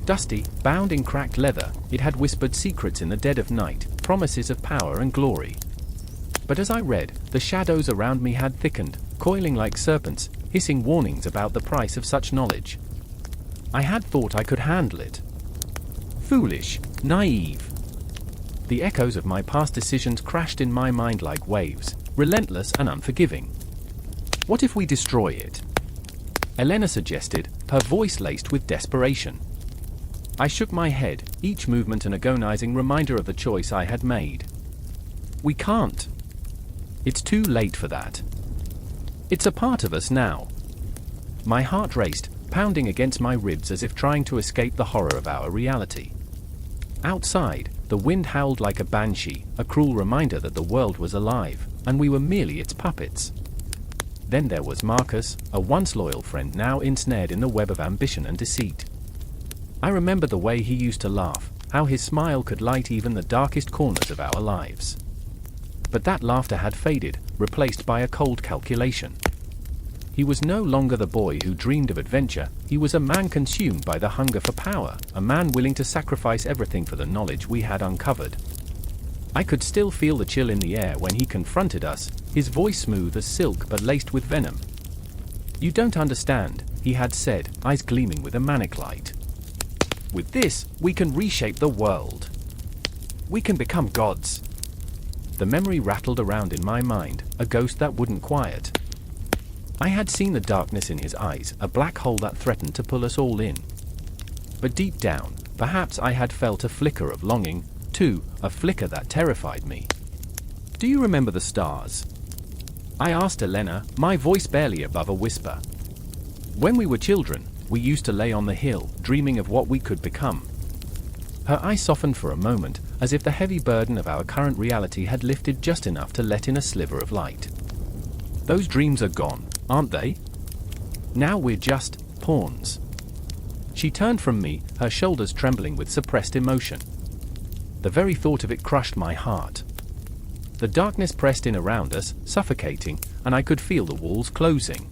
Dusty, bound in cracked leather, it had whispered secrets in the dead of night, promises of power and glory. But as I read, the shadows around me had thickened, coiling like serpents, hissing warnings about the price of such knowledge. I had thought I could handle it. Foolish, naive. The echoes of my past decisions crashed in my mind like waves, relentless and unforgiving. What if we destroy it? Elena suggested, her voice laced with desperation. I shook my head, each movement an agonizing reminder of the choice I had made. We can't. It's too late for that. It's a part of us now. My heart raced, pounding against my ribs as if trying to escape the horror of our reality. Outside, the wind howled like a banshee, a cruel reminder that the world was alive, and we were merely its puppets. Then there was Marcus, a once loyal friend now ensnared in the web of ambition and deceit. I remember the way he used to laugh, how his smile could light even the darkest corners of our lives. But that laughter had faded, replaced by a cold calculation. He was no longer the boy who dreamed of adventure, he was a man consumed by the hunger for power, a man willing to sacrifice everything for the knowledge we had uncovered. I could still feel the chill in the air when he confronted us, his voice smooth as silk but laced with venom. "You don't understand," he had said, eyes gleaming with a manic light. "With this, we can reshape the world. We can become gods." The memory rattled around in my mind, a ghost that wouldn't quiet. I had seen the darkness in his eyes, a black hole that threatened to pull us all in. But deep down, perhaps I had felt a flicker of longing, too, a flicker that terrified me. "Do you remember the stars?" I asked Elena, my voice barely above a whisper. "When we were children, we used to lay on the hill, dreaming of what we could become." Her eyes softened for a moment, as if the heavy burden of our current reality had lifted just enough to let in a sliver of light. "Those dreams are gone, aren't they? Now we're just pawns." She turned from me, her shoulders trembling with suppressed emotion. The very thought of it crushed my heart. The darkness pressed in around us, suffocating, and I could feel the walls closing.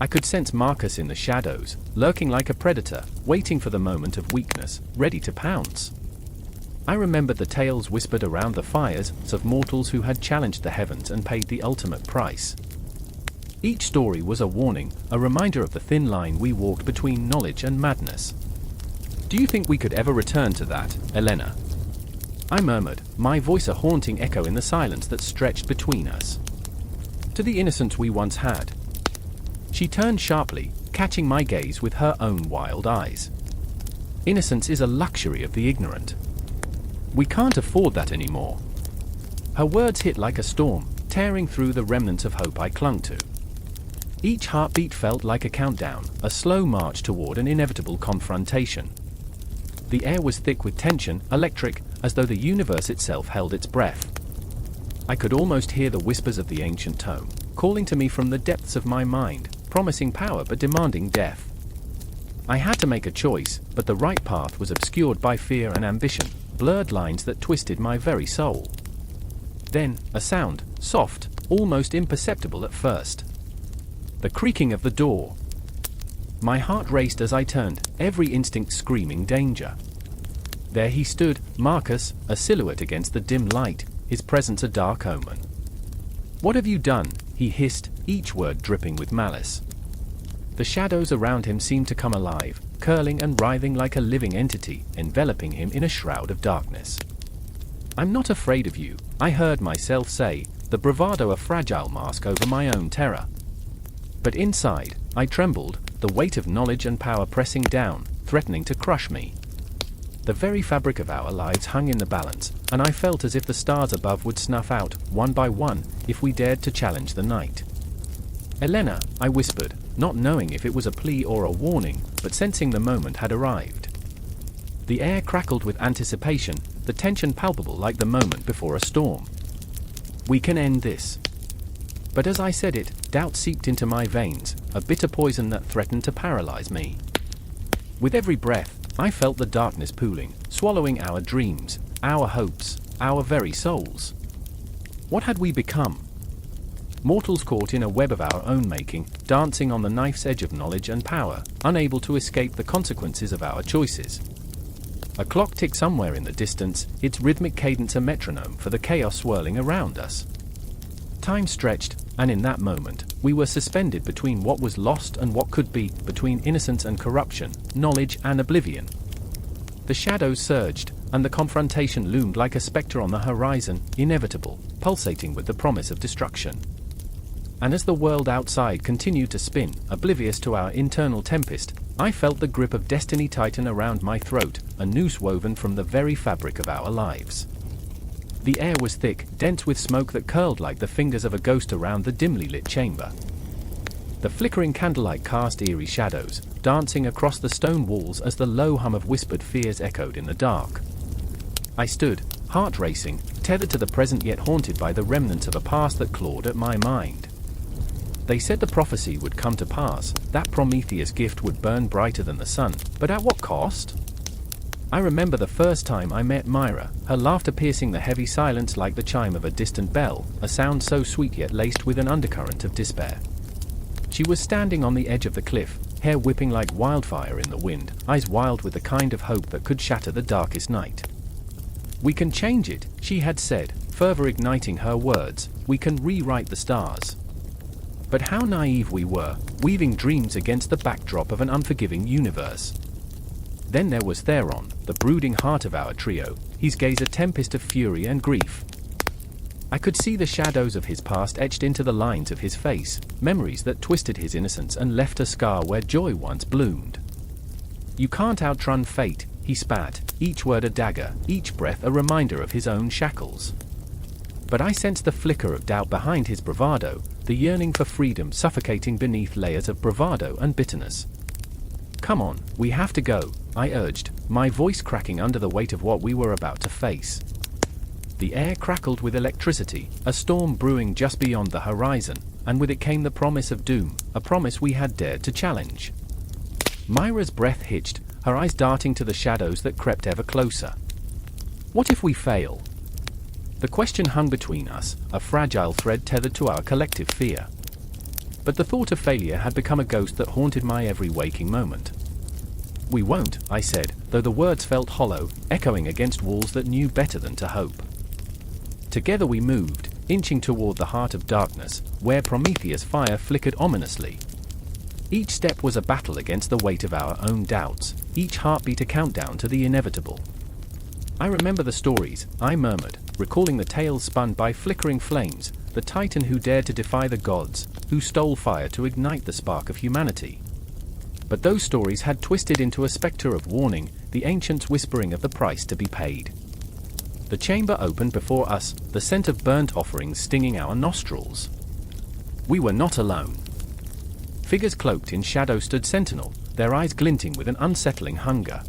I could sense Marcus in the shadows, lurking like a predator, waiting for the moment of weakness, ready to pounce. I remembered the tales whispered around the fires of mortals who had challenged the heavens and paid the ultimate price. Each story was a warning, a reminder of the thin line we walked between knowledge and madness. "Do you think we could ever return to that, Elena?" I murmured, my voice a haunting echo in the silence that stretched between us. "To the innocence we once had." She turned sharply, catching my gaze with her own wild eyes. "Innocence is a luxury of the ignorant. We can't afford that anymore." Her words hit like a storm, tearing through the remnants of hope I clung to. Each heartbeat felt like a countdown, a slow march toward an inevitable confrontation. The air was thick with tension, electric, as though the universe itself held its breath. I could almost hear the whispers of the ancient tome, calling to me from the depths of my mind, promising power but demanding death. I had to make a choice, but the right path was obscured by fear and ambition, blurred lines that twisted my very soul. Then, a sound, soft, almost imperceptible at first. The creaking of the door. My heart raced as I turned, every instinct screaming danger. There he stood, Marcus, a silhouette against the dim light, his presence a dark omen. "What have you done?" he hissed, each word dripping with malice. The shadows around him seemed to come alive, curling and writhing like a living entity, enveloping him in a shroud of darkness. "I'm not afraid of you," I heard myself say, the bravado a fragile mask over my own terror. But inside, I trembled, the weight of knowledge and power pressing down, threatening to crush me. The very fabric of our lives hung in the balance, and I felt as if the stars above would snuff out, one by one, if we dared to challenge the night. "Elena," I whispered, not knowing if it was a plea or a warning, but sensing the moment had arrived. The air crackled with anticipation, the tension palpable like the moment before a storm. "We can end this." But as I said it, doubt seeped into my veins, a bitter poison that threatened to paralyze me. With every breath, I felt the darkness pooling, swallowing our dreams, our hopes, our very souls. What had we become? Mortals caught in a web of our own making, dancing on the knife's edge of knowledge and power, unable to escape the consequences of our choices. A clock ticked somewhere in the distance, its rhythmic cadence a metronome for the chaos swirling around us. Time stretched, and in that moment, we were suspended between what was lost and what could be, between innocence and corruption, knowledge and oblivion. The shadows surged, and the confrontation loomed like a specter on the horizon, inevitable, pulsating with the promise of destruction. And as the world outside continued to spin, oblivious to our internal tempest, I felt the grip of destiny tighten around my throat, a noose woven from the very fabric of our lives. The air was thick, dense with smoke that curled like the fingers of a ghost around the dimly lit chamber. The flickering candlelight cast eerie shadows, dancing across the stone walls as the low hum of whispered fears echoed in the dark. I stood, heart racing, tethered to the present yet haunted by the remnants of a past that clawed at my mind. They said the prophecy would come to pass, that Prometheus gift would burn brighter than the sun, but at what cost? I remember the first time I met Myra, her laughter piercing the heavy silence like the chime of a distant bell, a sound so sweet yet laced with an undercurrent of despair. She was standing on the edge of the cliff, hair whipping like wildfire in the wind, eyes wild with the kind of hope that could shatter the darkest night. "We can change it," she had said, further igniting her words. "We can rewrite the stars." But how naive we were, weaving dreams against the backdrop of an unforgiving universe. Then there was Theron, the brooding heart of our trio, his gaze a tempest of fury and grief. I could see the shadows of his past etched into the lines of his face, memories that twisted his innocence and left a scar where joy once bloomed. "You can't outrun fate," he spat, each word a dagger, each breath a reminder of his own shackles. But I sensed the flicker of doubt behind his bravado, the yearning for freedom suffocating beneath layers of bravado and bitterness. "Come on, we have to go," I urged, my voice cracking under the weight of what we were about to face. The air crackled with electricity, a storm brewing just beyond the horizon, and with it came the promise of doom, a promise we had dared to challenge. Myra's breath hitched, her eyes darting to the shadows that crept ever closer. What if we fail? The question hung between us, a fragile thread tethered to our collective fear. But the thought of failure had become a ghost that haunted my every waking moment. "We won't," I said, though the words felt hollow, echoing against walls that knew better than to hope. Together we moved, inching toward the heart of darkness, where Prometheus' fire flickered ominously. Each step was a battle against the weight of our own doubts, each heartbeat a countdown to the inevitable. "I remember the stories," I murmured, recalling the tales spun by flickering flames, the titan who dared to defy the gods, who stole fire to ignite the spark of humanity. But those stories had twisted into a specter of warning, the ancients whispering of the price to be paid. The chamber opened before us, the scent of burnt offerings stinging our nostrils. We were not alone. Figures cloaked in shadow stood sentinel, their eyes glinting with an unsettling hunger.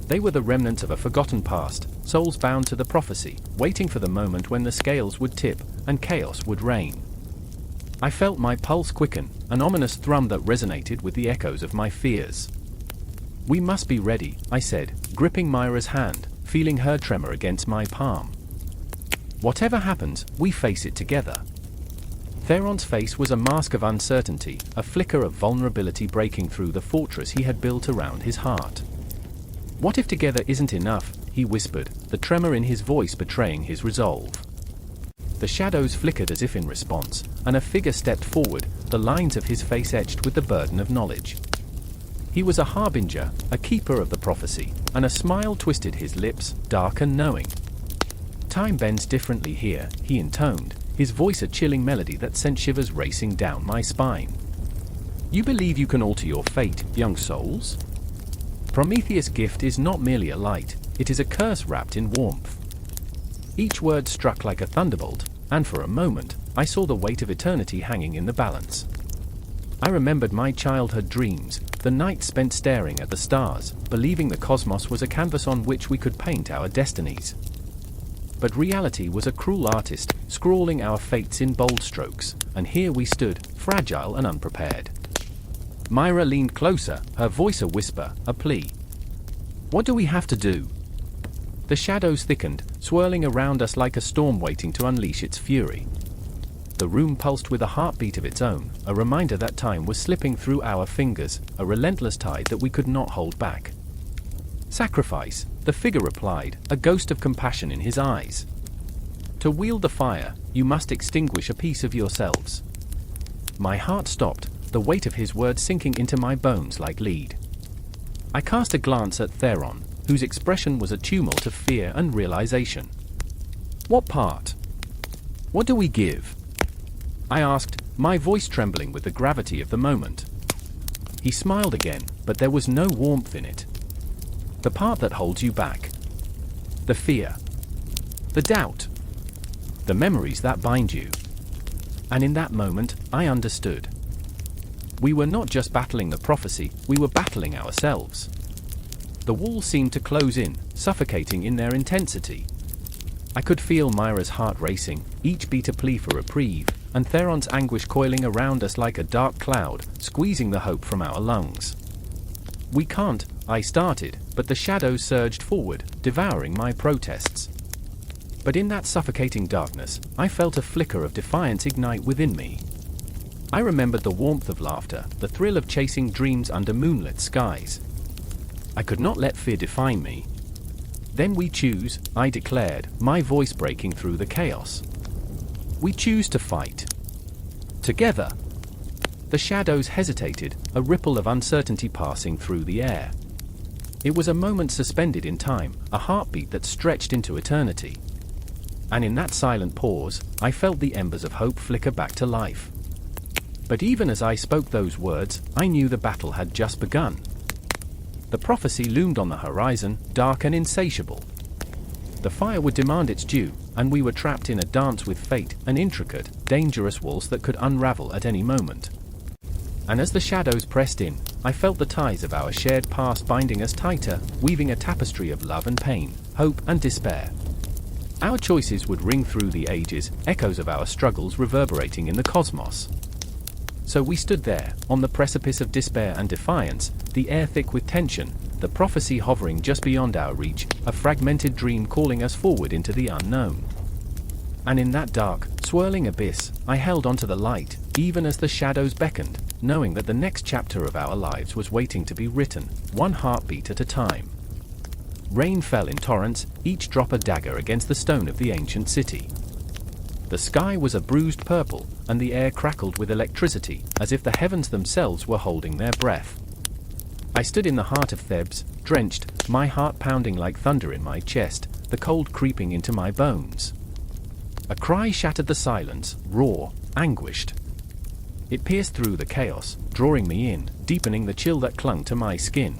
They were the remnants of a forgotten past, souls bound to the prophecy, waiting for the moment when the scales would tip, and chaos would reign. I felt my pulse quicken, an ominous thrum that resonated with the echoes of my fears. "We must be ready," I said, gripping Myra's hand, feeling her tremor against my palm. "Whatever happens, we face it together." Theron's face was a mask of uncertainty, a flicker of vulnerability breaking through the fortress he had built around his heart. "What if together isn't enough?" he whispered, the tremor in his voice betraying his resolve. The shadows flickered as if in response, and a figure stepped forward, the lines of his face etched with the burden of knowledge. He was a harbinger, a keeper of the prophecy, and a smile twisted his lips, dark and knowing. "Time bends differently here," he intoned, his voice a chilling melody that sent shivers racing down my spine. "You believe you can alter your fate, young souls? Prometheus' gift is not merely a light, it is a curse wrapped in warmth." Each word struck like a thunderbolt, and for a moment, I saw the weight of eternity hanging in the balance. I remembered my childhood dreams, the nights spent staring at the stars, believing the cosmos was a canvas on which we could paint our destinies. But reality was a cruel artist, scrawling our fates in bold strokes, and here we stood, fragile and unprepared. Myra leaned closer, her voice a whisper, a plea. "What do we have to do?" The shadows thickened, swirling around us like a storm waiting to unleash its fury. The room pulsed with a heartbeat of its own, a reminder that time was slipping through our fingers, a relentless tide that we could not hold back. "Sacrifice," the figure replied, a ghost of compassion in his eyes. "To wield the fire, you must extinguish a piece of yourselves." My heart stopped, the weight of his words sinking into my bones like lead. I cast a glance at Theron, whose expression was a tumult of fear and realization. "What part? What do we give?" I asked, my voice trembling with the gravity of the moment. He smiled again, but there was no warmth in it. "The part that holds you back. The fear. The doubt. The memories that bind you." And in that moment, I understood. We were not just battling the prophecy, we were battling ourselves. The walls seemed to close in, suffocating in their intensity. I could feel Myra's heart racing, each beat a plea for reprieve, and Theron's anguish coiling around us like a dark cloud, squeezing the hope from our lungs. "We can't," I started, but the shadows surged forward, devouring my protests. But in that suffocating darkness, I felt a flicker of defiance ignite within me. I remembered the warmth of laughter, the thrill of chasing dreams under moonlit skies. I could not let fear define me. Then we choose, I declared, my voice breaking through the chaos. We choose to fight. Together. The shadows hesitated, a ripple of uncertainty passing through the air. It was a moment suspended in time, a heartbeat that stretched into eternity. And in that silent pause, I felt the embers of hope flicker back to life. But even as I spoke those words, I knew the battle had just begun. The prophecy loomed on the horizon, dark and insatiable. The fire would demand its due, and we were trapped in a dance with fate, an intricate, dangerous waltz that could unravel at any moment. And as the shadows pressed in, I felt the ties of our shared past binding us tighter, weaving a tapestry of love and pain, hope and despair. Our choices would ring through the ages, echoes of our struggles reverberating in the cosmos. So we stood there, on the precipice of despair and defiance, the air thick with tension, the prophecy hovering just beyond our reach, a fragmented dream calling us forward into the unknown. And in that dark, swirling abyss, I held onto the light, even as the shadows beckoned, knowing that the next chapter of our lives was waiting to be written, one heartbeat at a time. Rain fell in torrents, each drop a dagger against the stone of the ancient city. The sky was a bruised purple, and the air crackled with electricity, as if the heavens themselves were holding their breath. I stood in the heart of Thebes, drenched, my heart pounding like thunder in my chest, the cold creeping into my bones. A cry shattered the silence, raw, anguished. It pierced through the chaos, drawing me in, deepening the chill that clung to my skin.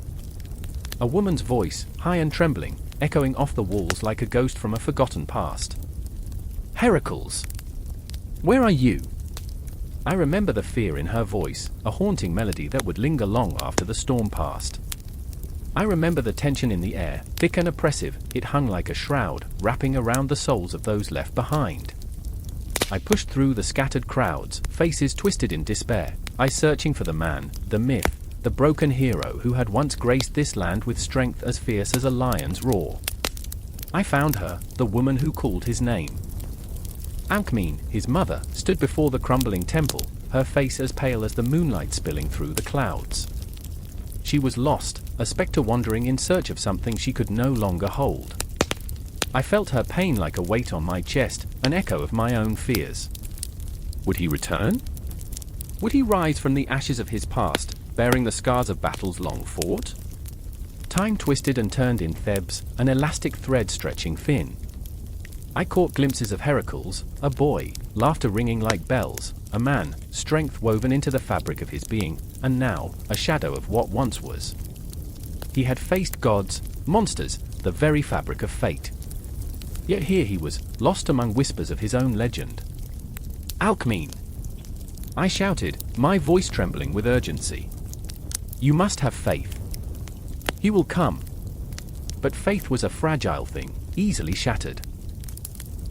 A woman's voice, high and trembling, echoing off the walls like a ghost from a forgotten past. Heracles! Where are you? I remember the fear in her voice, a haunting melody that would linger long after the storm passed. I remember the tension in the air, thick and oppressive, it hung like a shroud, wrapping around the souls of those left behind. I pushed through the scattered crowds, faces twisted in despair, I searching for the man, the myth, the broken hero who had once graced this land with strength as fierce as a lion's roar. I found her, the woman who called his name. Alcmene, his mother, stood before the crumbling temple, her face as pale as the moonlight spilling through the clouds. She was lost, a spectre wandering in search of something she could no longer hold. I felt her pain like a weight on my chest, an echo of my own fears. Would he return? Would he rise from the ashes of his past, bearing the scars of battles long fought? Time twisted and turned in Thebes, an elastic thread stretching thin. I caught glimpses of Heracles, a boy, laughter ringing like bells, a man, strength woven into the fabric of his being, and now, a shadow of what once was. He had faced gods, monsters, the very fabric of fate. Yet here he was, lost among whispers of his own legend. Alcmene! I shouted, my voice trembling with urgency. You must have faith. He will come. But faith was a fragile thing, easily shattered.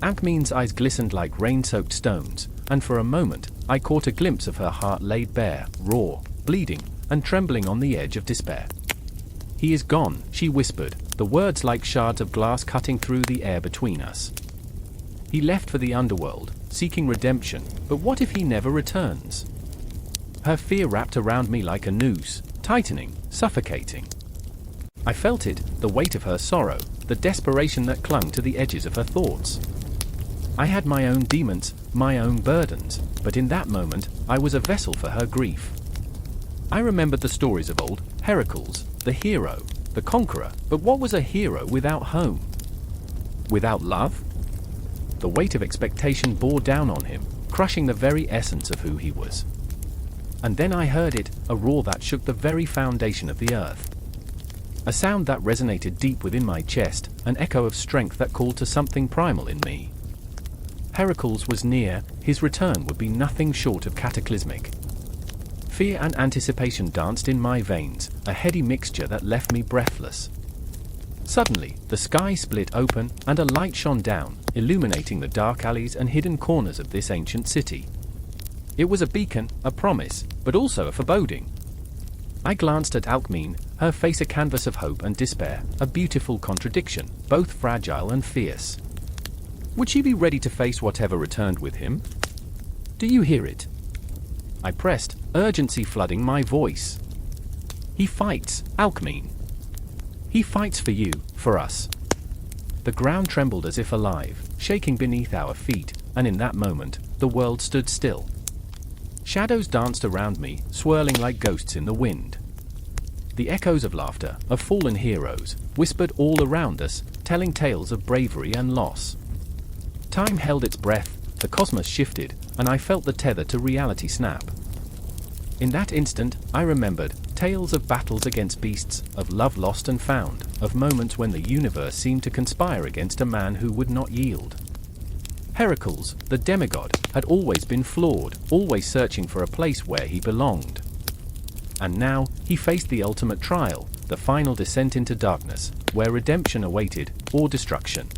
Alcmene's eyes glistened like rain-soaked stones, and for a moment, I caught a glimpse of her heart laid bare, raw, bleeding, and trembling on the edge of despair. He is gone, she whispered, the words like shards of glass cutting through the air between us. He left for the underworld, seeking redemption, but what if he never returns? Her fear wrapped around me like a noose, tightening, suffocating. I felt it, the weight of her sorrow, the desperation that clung to the edges of her thoughts. I had my own demons, my own burdens, but in that moment, I was a vessel for her grief. I remembered the stories of old, Heracles, the hero, the conqueror, but what was a hero without home? Without love? The weight of expectation bore down on him, crushing the very essence of who he was. And then I heard it, a roar that shook the very foundation of the earth. A sound that resonated deep within my chest, an echo of strength that called to something primal in me. Heracles was near, his return would be nothing short of cataclysmic. Fear and anticipation danced in my veins, a heady mixture that left me breathless. Suddenly, the sky split open, and a light shone down, illuminating the dark alleys and hidden corners of this ancient city. It was a beacon, a promise, but also a foreboding. I glanced at Alcmene, her face a canvas of hope and despair, a beautiful contradiction, both fragile and fierce. Would she be ready to face whatever returned with him? Do you hear it? I pressed, urgency flooding my voice. He fights, Alcmene. He fights for you, for us. The ground trembled as if alive, shaking beneath our feet, and in that moment, the world stood still. Shadows danced around me, swirling like ghosts in the wind. The echoes of laughter, of fallen heroes, whispered all around us, telling tales of bravery and loss. Time held its breath, the cosmos shifted, and I felt the tether to reality snap. In that instant, I remembered tales of battles against beasts, of love lost and found, of moments when the universe seemed to conspire against a man who would not yield. Heracles, the demigod, had always been flawed, always searching for a place where he belonged. And now, he faced the ultimate trial, the final descent into darkness, where redemption awaited, or destruction.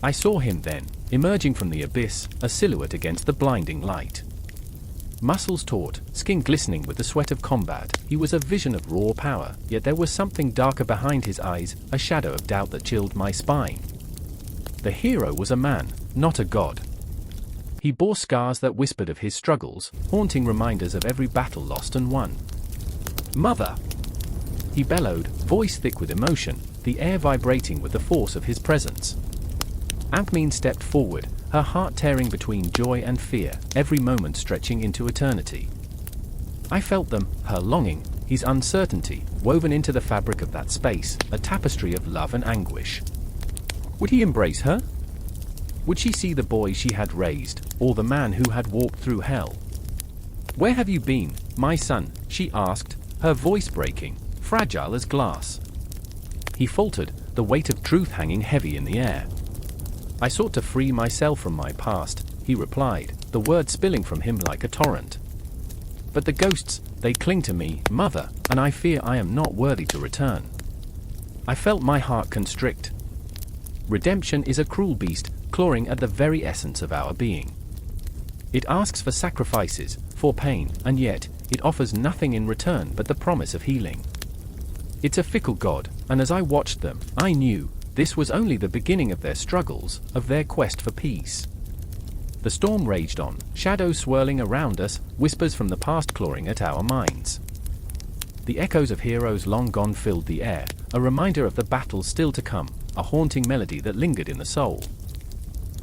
I saw him then, emerging from the abyss, a silhouette against the blinding light. Muscles taut, skin glistening with the sweat of combat, he was a vision of raw power, yet there was something darker behind his eyes, a shadow of doubt that chilled my spine. The hero was a man, not a god. He bore scars that whispered of his struggles, haunting reminders of every battle lost and won. "Mother!" he bellowed, voice thick with emotion, the air vibrating with the force of his presence. Alcmene stepped forward, her heart tearing between joy and fear, every moment stretching into eternity. I felt them, her longing, his uncertainty, woven into the fabric of that space, a tapestry of love and anguish. Would he embrace her? Would she see the boy she had raised, or the man who had walked through hell? "Where have you been, my son?" she asked, her voice breaking, fragile as glass. He faltered, the weight of truth hanging heavy in the air. "I sought to free myself from my past," he replied, the words spilling from him like a torrent. "But the ghosts, they cling to me, mother, and I fear I am not worthy to return." I felt my heart constrict. Redemption is a cruel beast, clawing at the very essence of our being. It asks for sacrifices, for pain, and yet, it offers nothing in return but the promise of healing. It's a fickle god, and as I watched them, I knew this was only the beginning of their struggles, of their quest for peace. The storm raged on, shadows swirling around us, whispers from the past clawing at our minds. The echoes of heroes long gone filled the air, a reminder of the battles still to come, a haunting melody that lingered in the soul.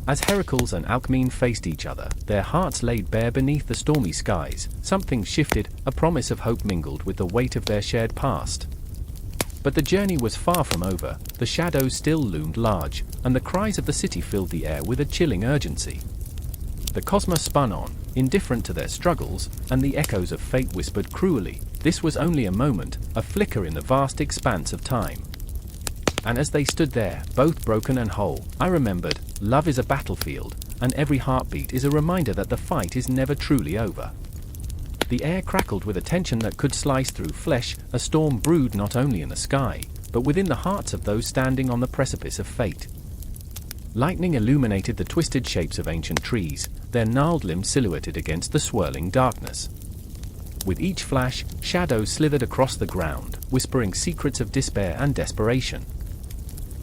As Heracles and Alcmene faced each other, their hearts laid bare beneath the stormy skies, something shifted, a promise of hope mingled with the weight of their shared past. But the journey was far from over, the shadows still loomed large, and the cries of the city filled the air with a chilling urgency. The cosmos spun on, indifferent to their struggles, and the echoes of fate whispered cruelly, this was only a moment, a flicker in the vast expanse of time. And as they stood there, both broken and whole, I remembered, love is a battlefield, and every heartbeat is a reminder that the fight is never truly over. The air crackled with a tension that could slice through flesh, a storm brewed not only in the sky, but within the hearts of those standing on the precipice of fate. Lightning illuminated the twisted shapes of ancient trees, their gnarled limbs silhouetted against the swirling darkness. With each flash, shadows slithered across the ground, whispering secrets of despair and desperation.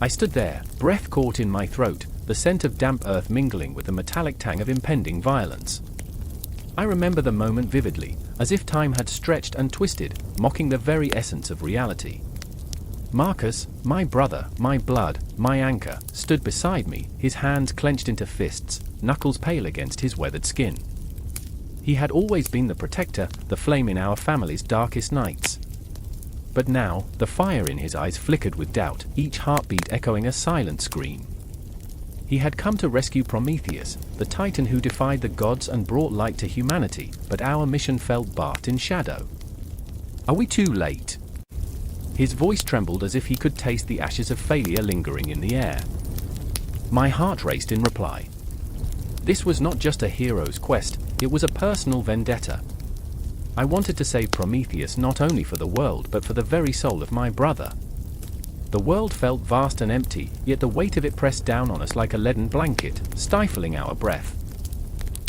I stood there, breath caught in my throat, the scent of damp earth mingling with the metallic tang of impending violence. I remember the moment vividly, as if time had stretched and twisted, mocking the very essence of reality. Marcus, my brother, my blood, my anchor, stood beside me, his hands clenched into fists, knuckles pale against his weathered skin. He had always been the protector, the flame in our family's darkest nights. But now, the fire in his eyes flickered with doubt, each heartbeat echoing a silent scream. He had come to rescue Prometheus, the titan who defied the gods and brought light to humanity, but our mission fell bathed in shadow. "Are we too late?" His voice trembled as if he could taste the ashes of failure lingering in the air. My heart raced in reply. This was not just a hero's quest, it was a personal vendetta. I wanted to save Prometheus not only for the world but for the very soul of my brother. The world felt vast and empty, yet the weight of it pressed down on us like a leaden blanket, stifling our breath.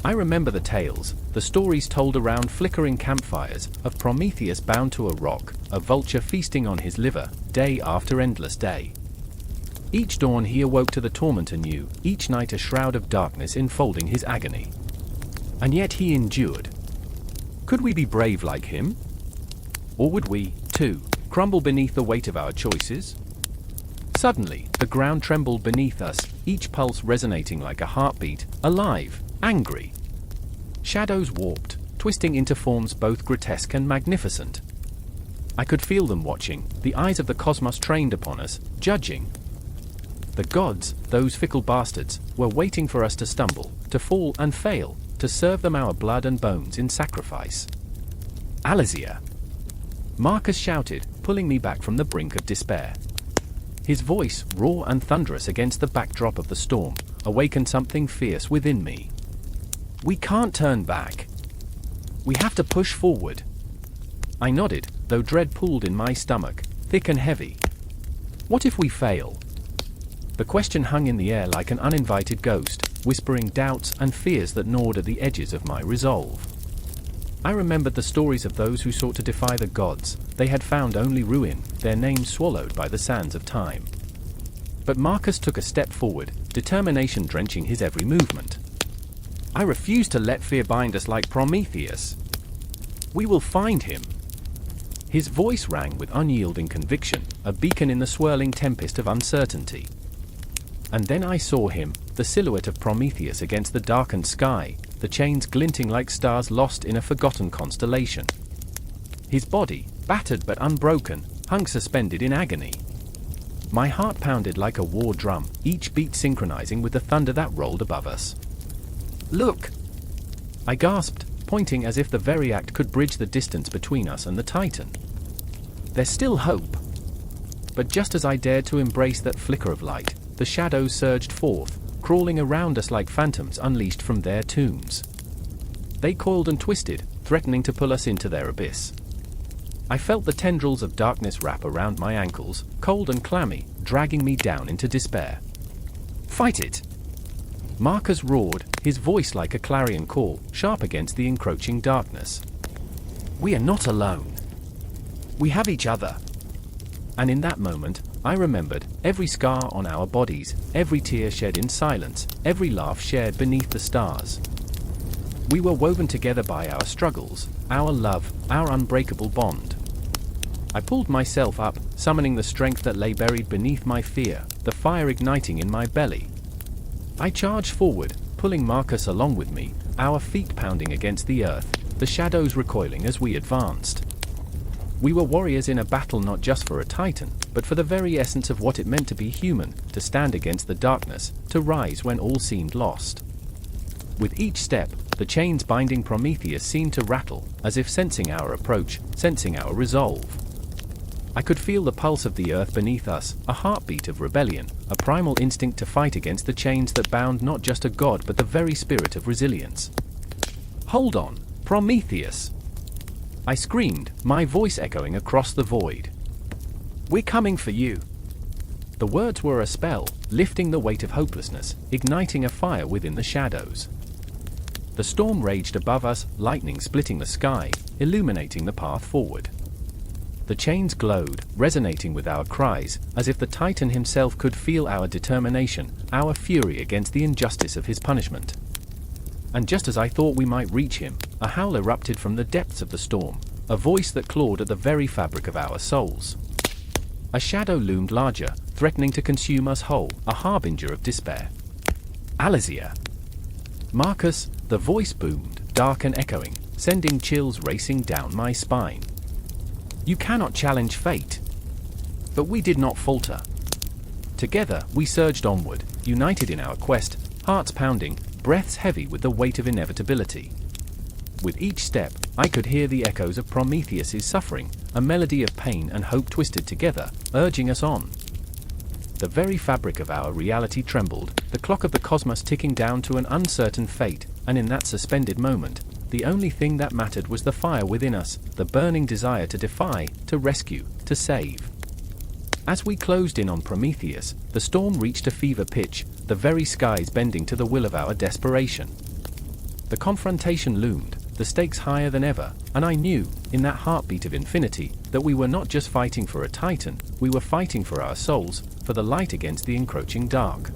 I remember the tales, the stories told around flickering campfires, of Prometheus bound to a rock, a vulture feasting on his liver, day after endless day. Each dawn he awoke to the torment anew, each night a shroud of darkness enfolding his agony. And yet he endured. Could we be brave like him? Or would we, too, crumble beneath the weight of our choices? Suddenly, the ground trembled beneath us, each pulse resonating like a heartbeat, alive, angry. Shadows warped, twisting into forms both grotesque and magnificent. I could feel them watching, the eyes of the cosmos trained upon us, judging. The gods, those fickle bastards, were waiting for us to stumble, to fall and fail, to serve them our blood and bones in sacrifice. Alizia! Marcus shouted, pulling me back from the brink of despair. His voice, raw and thunderous against the backdrop of the storm, awakened something fierce within me. We can't turn back. We have to push forward. I nodded, though dread pooled in my stomach, thick and heavy. What if we fail? The question hung in the air like an uninvited ghost, whispering doubts and fears that gnawed at the edges of my resolve. I remembered the stories of those who sought to defy the gods. They had found only ruin, their names swallowed by the sands of time. But Marcus took a step forward, determination drenching his every movement. I refuse to let fear bind us like Prometheus. We will find him. His voice rang with unyielding conviction, a beacon in the swirling tempest of uncertainty. And then I saw him, the silhouette of Prometheus against the darkened sky, the chains glinting like stars lost in a forgotten constellation. His body, battered but unbroken, hung suspended in agony. My heart pounded like a war drum, each beat synchronizing with the thunder that rolled above us. Look! I gasped, pointing as if the very act could bridge the distance between us and the Titan. There's still hope. But just as I dared to embrace that flicker of light, the shadows surged forth, crawling around us like phantoms unleashed from their tombs. They coiled and twisted, threatening to pull us into their abyss. I felt the tendrils of darkness wrap around my ankles, cold and clammy, dragging me down into despair. Fight it! Marcus roared, his voice like a clarion call, sharp against the encroaching darkness. We are not alone. We have each other. And in that moment, I remembered every scar on our bodies, every tear shed in silence, every laugh shared beneath the stars. We were woven together by our struggles, our love, our unbreakable bond. I pulled myself up, summoning the strength that lay buried beneath my fear, the fire igniting in my belly. I charged forward, pulling Marcus along with me, our feet pounding against the earth, the shadows recoiling as we advanced. We were warriors in a battle not just for a titan, but for the very essence of what it meant to be human, to stand against the darkness, to rise when all seemed lost. With each step, the chains binding Prometheus seemed to rattle, as if sensing our approach, sensing our resolve. I could feel the pulse of the earth beneath us, a heartbeat of rebellion, a primal instinct to fight against the chains that bound not just a god but the very spirit of resilience. Hold on, Prometheus! I screamed, my voice echoing across the void. We're coming for you. The words were a spell, lifting the weight of hopelessness, igniting a fire within the shadows. The storm raged above us, lightning splitting the sky, illuminating the path forward. The chains glowed, resonating with our cries, as if the Titan himself could feel our determination, our fury against the injustice of his punishment. And just as I thought we might reach him, a howl erupted from the depths of the storm, a voice that clawed at the very fabric of our souls. A shadow loomed larger, threatening to consume us whole, a harbinger of despair. Alizia! Marcus, the voice boomed, dark and echoing, sending chills racing down my spine. You cannot challenge fate. But we did not falter. Together, we surged onward, united in our quest, hearts pounding, breaths heavy with the weight of inevitability. With each step, I could hear the echoes of Prometheus's suffering, a melody of pain and hope twisted together, urging us on. The very fabric of our reality trembled, the clock of the cosmos ticking down to an uncertain fate, and in that suspended moment, the only thing that mattered was the fire within us, the burning desire to defy, to rescue, to save. As we closed in on Prometheus, the storm reached a fever pitch, the very skies bending to the will of our desperation. The confrontation loomed, the stakes higher than ever, and I knew, in that heartbeat of infinity, that we were not just fighting for a titan, we were fighting for our souls, for the light against the encroaching dark.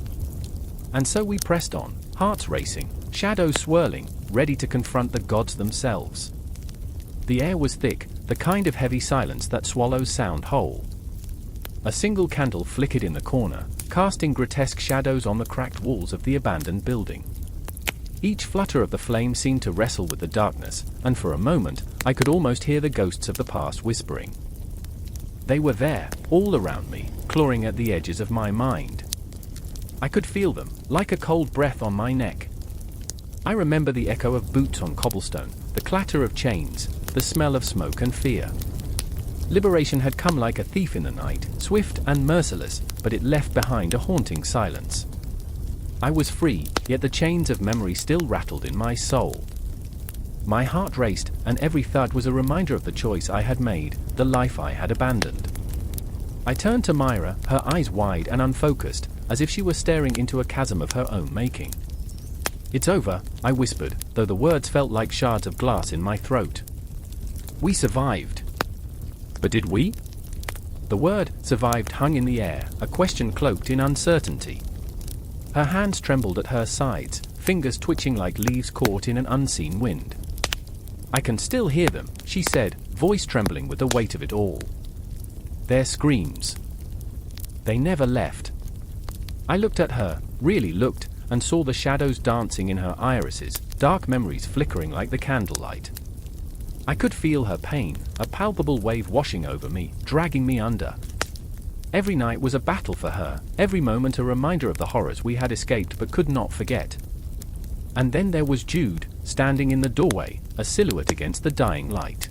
And so we pressed on, hearts racing, shadows swirling, ready to confront the gods themselves. The air was thick, the kind of heavy silence that swallows sound whole. A single candle flickered in the corner, casting grotesque shadows on the cracked walls of the abandoned building. Each flutter of the flame seemed to wrestle with the darkness, and for a moment, I could almost hear the ghosts of the past whispering. They were there, all around me, clawing at the edges of my mind. I could feel them, like a cold breath on my neck. I remember the echo of boots on cobblestone, the clatter of chains, the smell of smoke and fear. Liberation had come like a thief in the night, swift and merciless, but it left behind a haunting silence. I was free, yet the chains of memory still rattled in my soul. My heart raced, and every thud was a reminder of the choice I had made, the life I had abandoned. I turned to Myra, her eyes wide and unfocused, as if she were staring into a chasm of her own making. "It's over," I whispered, though the words felt like shards of glass in my throat. "We survived." But did we? The word "survived" hung in the air, a question cloaked in uncertainty. Her hands trembled at her sides, fingers twitching like leaves caught in an unseen wind. "I can still hear them," she said, voice trembling with the weight of it all. "Their screams. They never left." I looked at her, really looked, and saw the shadows dancing in her irises, dark memories flickering like the candlelight. I could feel her pain, a palpable wave washing over me, dragging me under. Every night was a battle for her, every moment a reminder of the horrors we had escaped but could not forget. And then there was Jude, standing in the doorway, a silhouette against the dying light.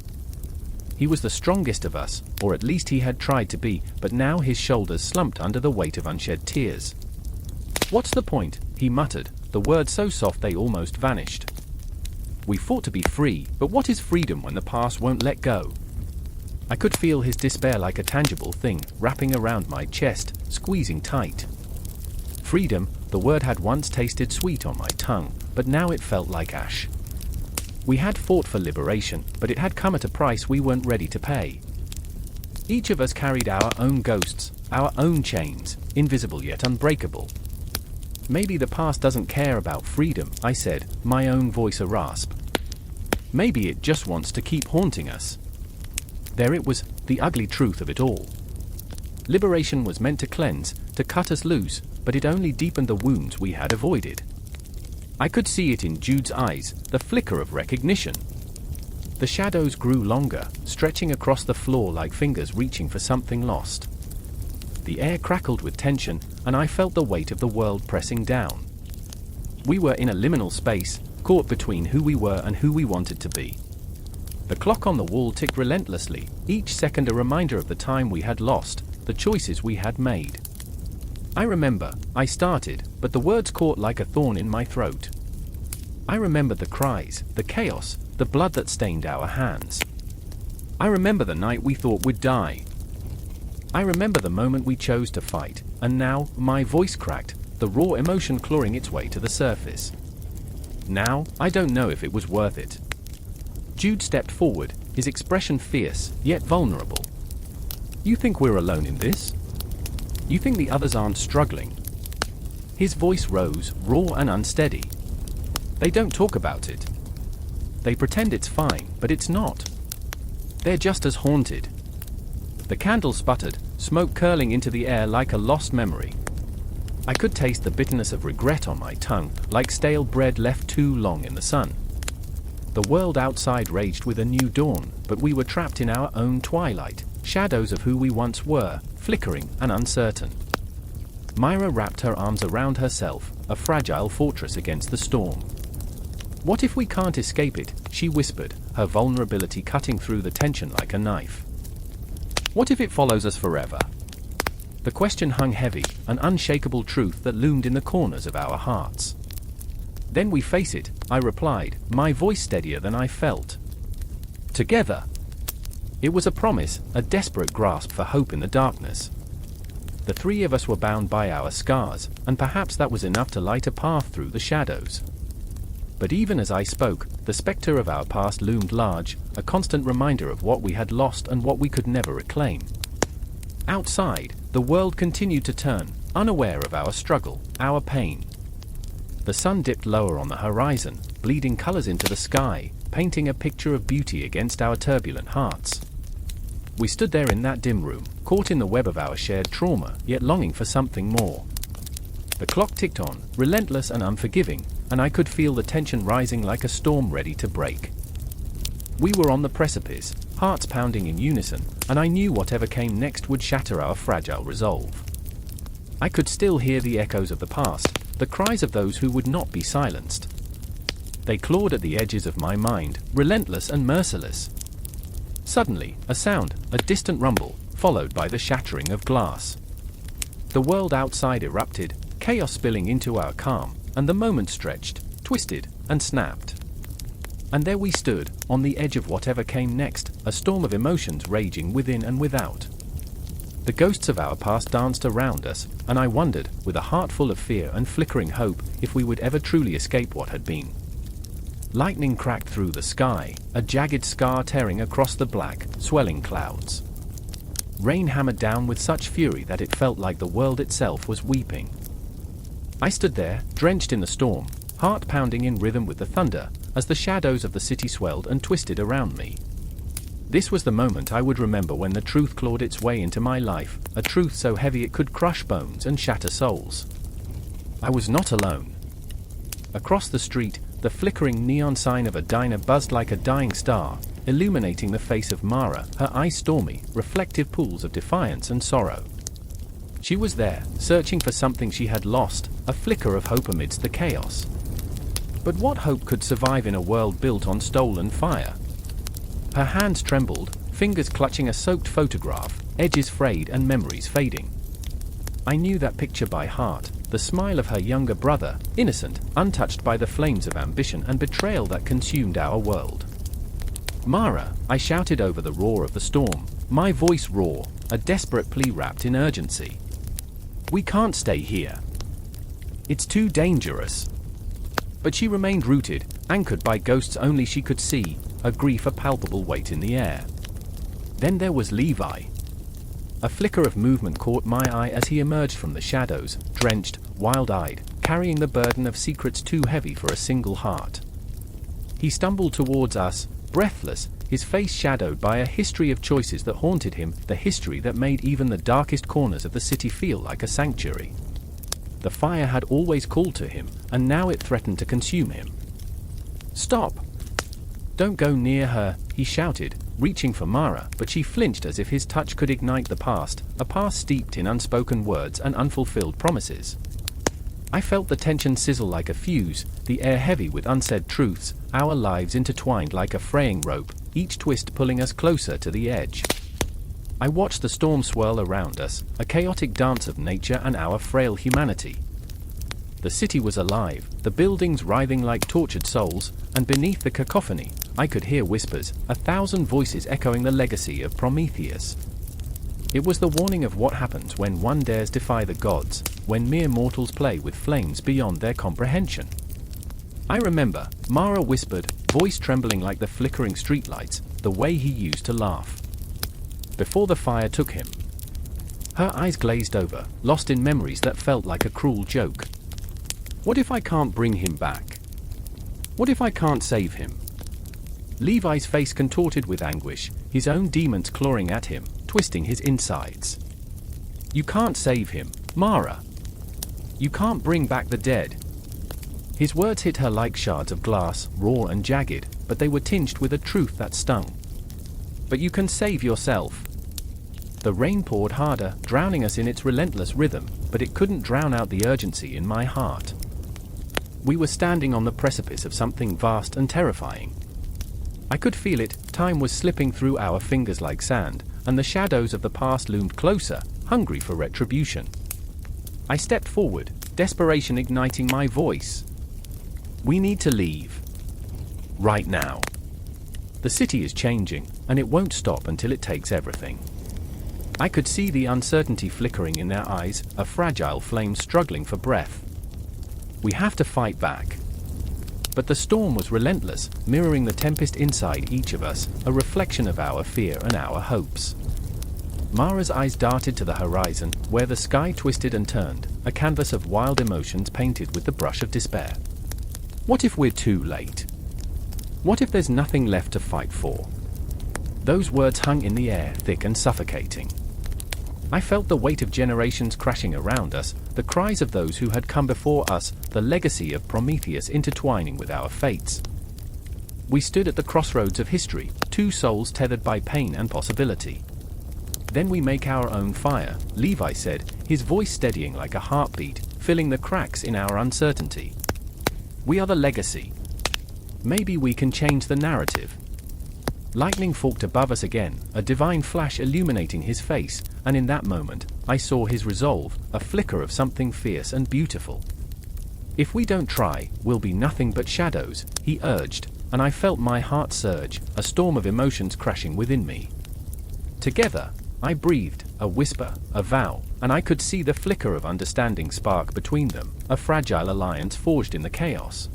He was the strongest of us, or at least he had tried to be, but now his shoulders slumped under the weight of unshed tears. "What's the point?" he muttered, the words so soft they almost vanished. "We fought to be free, but what is freedom when the past won't let go?" I could feel his despair like a tangible thing, wrapping around my chest, squeezing tight. Freedom, the word had once tasted sweet on my tongue, but now it felt like ash. We had fought for liberation, but it had come at a price we weren't ready to pay. Each of us carried our own ghosts, our own chains, invisible yet unbreakable. "Maybe the past doesn't care about freedom," I said, my own voice a rasp. "Maybe it just wants to keep haunting us." There it was, the ugly truth of it all. Liberation was meant to cleanse, to cut us loose, but it only deepened the wounds we had avoided. I could see it in Jude's eyes, the flicker of recognition. The shadows grew longer, stretching across the floor like fingers reaching for something lost. The air crackled with tension, and I felt the weight of the world pressing down. We were in a liminal space, caught between who we were and who we wanted to be. The clock on the wall ticked relentlessly, each second a reminder of the time we had lost, the choices we had made. I remember, I started, but the words caught like a thorn in my throat. I remember the cries, the chaos, the blood that stained our hands. I remember the night we thought we'd die. I remember the moment we chose to fight, and now, my voice cracked, the raw emotion clawing its way to the surface. Now, I don't know if it was worth it. Jude stepped forward, his expression fierce, yet vulnerable. "You think we're alone in this? You think the others aren't struggling?" His voice rose, raw and unsteady. "They don't talk about it. They pretend it's fine, but it's not. They're just as haunted." The candle sputtered, smoke curling into the air like a lost memory. I could taste the bitterness of regret on my tongue, like stale bread left too long in the sun. The world outside raged with a new dawn, but we were trapped in our own twilight, shadows of who we once were, flickering and uncertain. Myra wrapped her arms around herself, a fragile fortress against the storm. "What if we can't escape it?" she whispered, her vulnerability cutting through the tension like a knife. "What if it follows us forever?" The question hung heavy, an unshakable truth that loomed in the corners of our hearts. "Then we face it," I replied, my voice steadier than I felt. "Together." It was a promise, a desperate grasp for hope in the darkness. The three of us were bound by our scars, and perhaps that was enough to light a path through the shadows. But even as I spoke, the specter of our past loomed large, a constant reminder of what we had lost and what we could never reclaim. Outside, the world continued to turn, unaware of our struggle, our pain. The sun dipped lower on the horizon, bleeding colors into the sky, painting a picture of beauty against our turbulent hearts. We stood there in that dim room, caught in the web of our shared trauma, yet longing for something more. The clock ticked on, relentless and unforgiving, and I could feel the tension rising like a storm ready to break. We were on the precipice, hearts pounding in unison, and I knew whatever came next would shatter our fragile resolve. I could still hear the echoes of the past, the cries of those who would not be silenced. They clawed at the edges of my mind, relentless and merciless. Suddenly, a sound, a distant rumble, followed by the shattering of glass. The world outside erupted, chaos spilling into our calm, and the moment stretched, twisted, and snapped. And there we stood, on the edge of whatever came next, a storm of emotions raging within and without. The ghosts of our past danced around us, and I wondered, with a heart full of fear and flickering hope, if we would ever truly escape what had been. Lightning cracked through the sky, a jagged scar tearing across the black, swelling clouds. Rain hammered down with such fury that it felt like the world itself was weeping. I stood there, drenched in the storm, heart pounding in rhythm with the thunder, as the shadows of the city swelled and twisted around me. This was the moment I would remember when the truth clawed its way into my life, a truth so heavy it could crush bones and shatter souls. I was not alone. Across the street, the flickering neon sign of a diner buzzed like a dying star, illuminating the face of Mara, her eyes stormy, reflective pools of defiance and sorrow. She was there, searching for something she had lost, a flicker of hope amidst the chaos. But what hope could survive in a world built on stolen fire? Her hands trembled, fingers clutching a soaked photograph, edges frayed and memories fading. I knew that picture by heart, the smile of her younger brother, innocent, untouched by the flames of ambition and betrayal that consumed our world. "Mara," I shouted over the roar of the storm, my voice raw, a desperate plea wrapped in urgency. "We can't stay here. It's too dangerous." But she remained rooted, anchored by ghosts only she could see, a grief a palpable weight in the air. Then there was Levi. A flicker of movement caught my eye as he emerged from the shadows, drenched, wild-eyed, carrying the burden of secrets too heavy for a single heart. He stumbled towards us, breathless, his face shadowed by a history of choices that haunted him, the history that made even the darkest corners of the city feel like a sanctuary. The fire had always called to him, and now it threatened to consume him. "Stop! Don't go near her," he shouted, reaching for Mara, but she flinched as if his touch could ignite the past, a past steeped in unspoken words and unfulfilled promises. I felt the tension sizzle like a fuse, the air heavy with unsaid truths, our lives intertwined like a fraying rope, each twist pulling us closer to the edge. I watched the storm swirl around us, a chaotic dance of nature and our frail humanity. The city was alive, the buildings writhing like tortured souls, and beneath the cacophony, I could hear whispers, 1,000 voices echoing the legacy of Prometheus. It was the warning of what happens when one dares defy the gods, when mere mortals play with flames beyond their comprehension. I remember, Mara whispered, voice trembling like the flickering streetlights, the way he used to laugh. Before the fire took him. Her eyes glazed over, lost in memories that felt like a cruel joke. What if I can't bring him back? What if I can't save him? Levi's face contorted with anguish, his own demons clawing at him, twisting his insides. "You can't save him, Mara. You can't bring back the dead." His words hit her like shards of glass, raw and jagged, but they were tinged with a truth that stung. "But you can save yourself." The rain poured harder, drowning us in its relentless rhythm, but it couldn't drown out the urgency in my heart. We were standing on the precipice of something vast and terrifying. I could feel it, time was slipping through our fingers like sand, and the shadows of the past loomed closer, hungry for retribution. I stepped forward, desperation igniting my voice. "We need to leave. Right now. The city is changing, and it won't stop until it takes everything." I could see the uncertainty flickering in their eyes, a fragile flame struggling for breath. "We have to fight back. But the storm was relentless, mirroring the tempest inside each of us, a reflection of our fear and our hopes. Mara's eyes darted to the horizon, where the sky twisted and turned, a canvas of wild emotions painted with the brush of despair. What if we're too late? What if there's nothing left to fight for? Those words hung in the air, thick and suffocating. I felt the weight of generations crashing around us, the cries of those who had come before us, the legacy of Prometheus intertwining with our fates. We stood at the crossroads of history, two souls tethered by pain and possibility. Then we make our own fire, Levi said, his voice steadying like a heartbeat, filling the cracks in our uncertainty. We are the legacy. Maybe we can change the narrative. Lightning forked above us again, a divine flash illuminating his face, and in that moment, I saw his resolve, a flicker of something fierce and beautiful. If we don't try, we'll be nothing but shadows, he urged, and I felt my heart surge, a storm of emotions crashing within me. Together, I breathed, a whisper, a vow, and I could see the flicker of understanding spark between them, a fragile alliance forged in the chaos.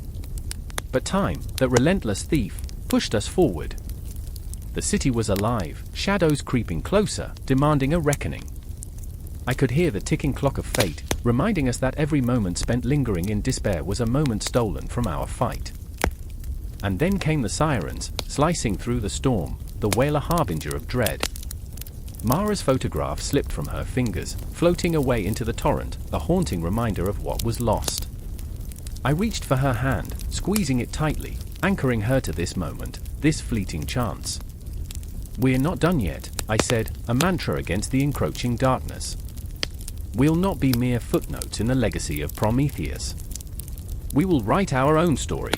But time, that relentless thief, pushed us forward. The city was alive, shadows creeping closer, demanding a reckoning. I could hear the ticking clock of fate, reminding us that every moment spent lingering in despair was a moment stolen from our fight. And then came the sirens, slicing through the storm, the wail a harbinger of dread. Mara's photograph slipped from her fingers, floating away into the torrent, a haunting reminder of what was lost. I reached for her hand, squeezing it tightly, anchoring her to this moment, this fleeting chance. We're not done yet, I said, a mantra against the encroaching darkness. We'll not be mere footnotes in the legacy of Prometheus. We will write our own story.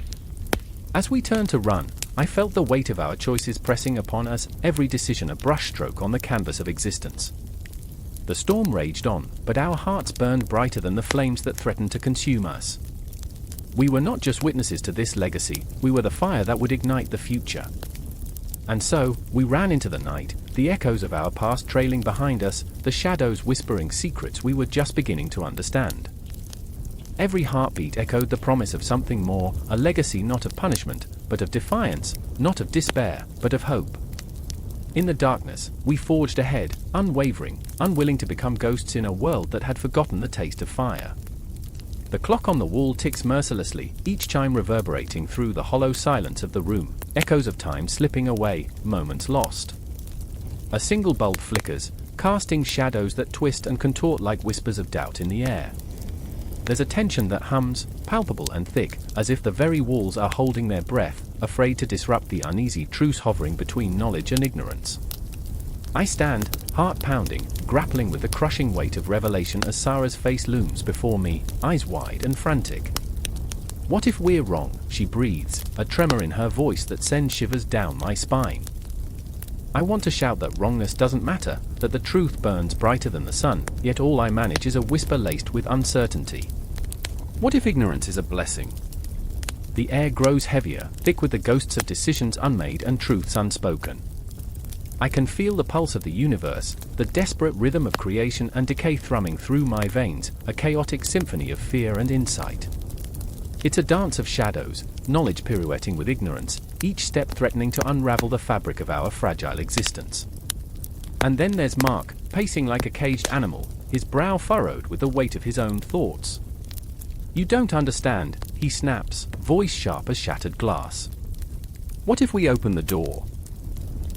As we turned to run, I felt the weight of our choices pressing upon us, every decision a brushstroke on the canvas of existence. The storm raged on, but our hearts burned brighter than the flames that threatened to consume us. We were not just witnesses to this legacy, we were the fire that would ignite the future. And so, we ran into the night, the echoes of our past trailing behind us, the shadows whispering secrets we were just beginning to understand. Every heartbeat echoed the promise of something more, a legacy not of punishment, but of defiance, not of despair, but of hope. In the darkness, we forged ahead, unwavering, unwilling to become ghosts in a world that had forgotten the taste of fire. The clock on the wall ticks mercilessly, each chime reverberating through the hollow silence of the room, echoes of time slipping away, moments lost. A single bulb flickers, casting shadows that twist and contort like whispers of doubt in the air. There's a tension that hums, palpable and thick, as if the very walls are holding their breath, afraid to disrupt the uneasy truce hovering between knowledge and ignorance. I stand, heart pounding, grappling with the crushing weight of revelation as Sarah's face looms before me, eyes wide and frantic. What if we're wrong, she breathes, a tremor in her voice that sends shivers down my spine. I want to shout that wrongness doesn't matter, that the truth burns brighter than the sun, yet all I manage is a whisper laced with uncertainty. What if ignorance is a blessing? The air grows heavier, thick with the ghosts of decisions unmade and truths unspoken. I can feel the pulse of the universe, the desperate rhythm of creation and decay thrumming through my veins, a chaotic symphony of fear and insight. It's a dance of shadows, knowledge pirouetting with ignorance, each step threatening to unravel the fabric of our fragile existence. And then there's Mark, pacing like a caged animal, his brow furrowed with the weight of his own thoughts. You don't understand, he snaps, voice sharp as shattered glass. What if we open the door?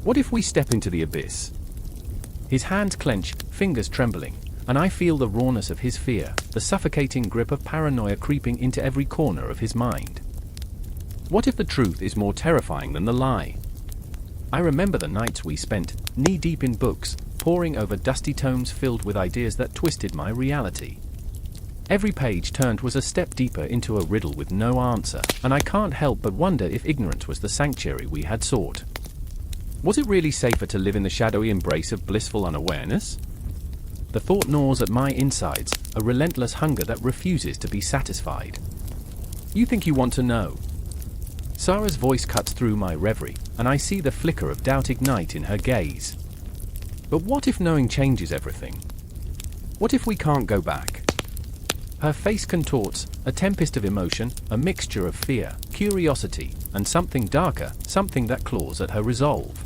What if we step into the abyss? His hands clench, fingers trembling, and I feel the rawness of his fear, the suffocating grip of paranoia creeping into every corner of his mind. What if the truth is more terrifying than the lie? I remember the nights we spent, knee-deep in books, poring over dusty tomes filled with ideas that twisted my reality. Every page turned was a step deeper into a riddle with no answer, and I can't help but wonder if ignorance was the sanctuary we had sought. Was it really safer to live in the shadowy embrace of blissful unawareness? The thought gnaws at my insides, a relentless hunger that refuses to be satisfied. You think you want to know? Sarah's voice cuts through my reverie, and I see the flicker of doubt ignite in her gaze. But what if knowing changes everything? What if we can't go back? Her face contorts, a tempest of emotion, a mixture of fear, curiosity, and something darker, something that claws at her resolve.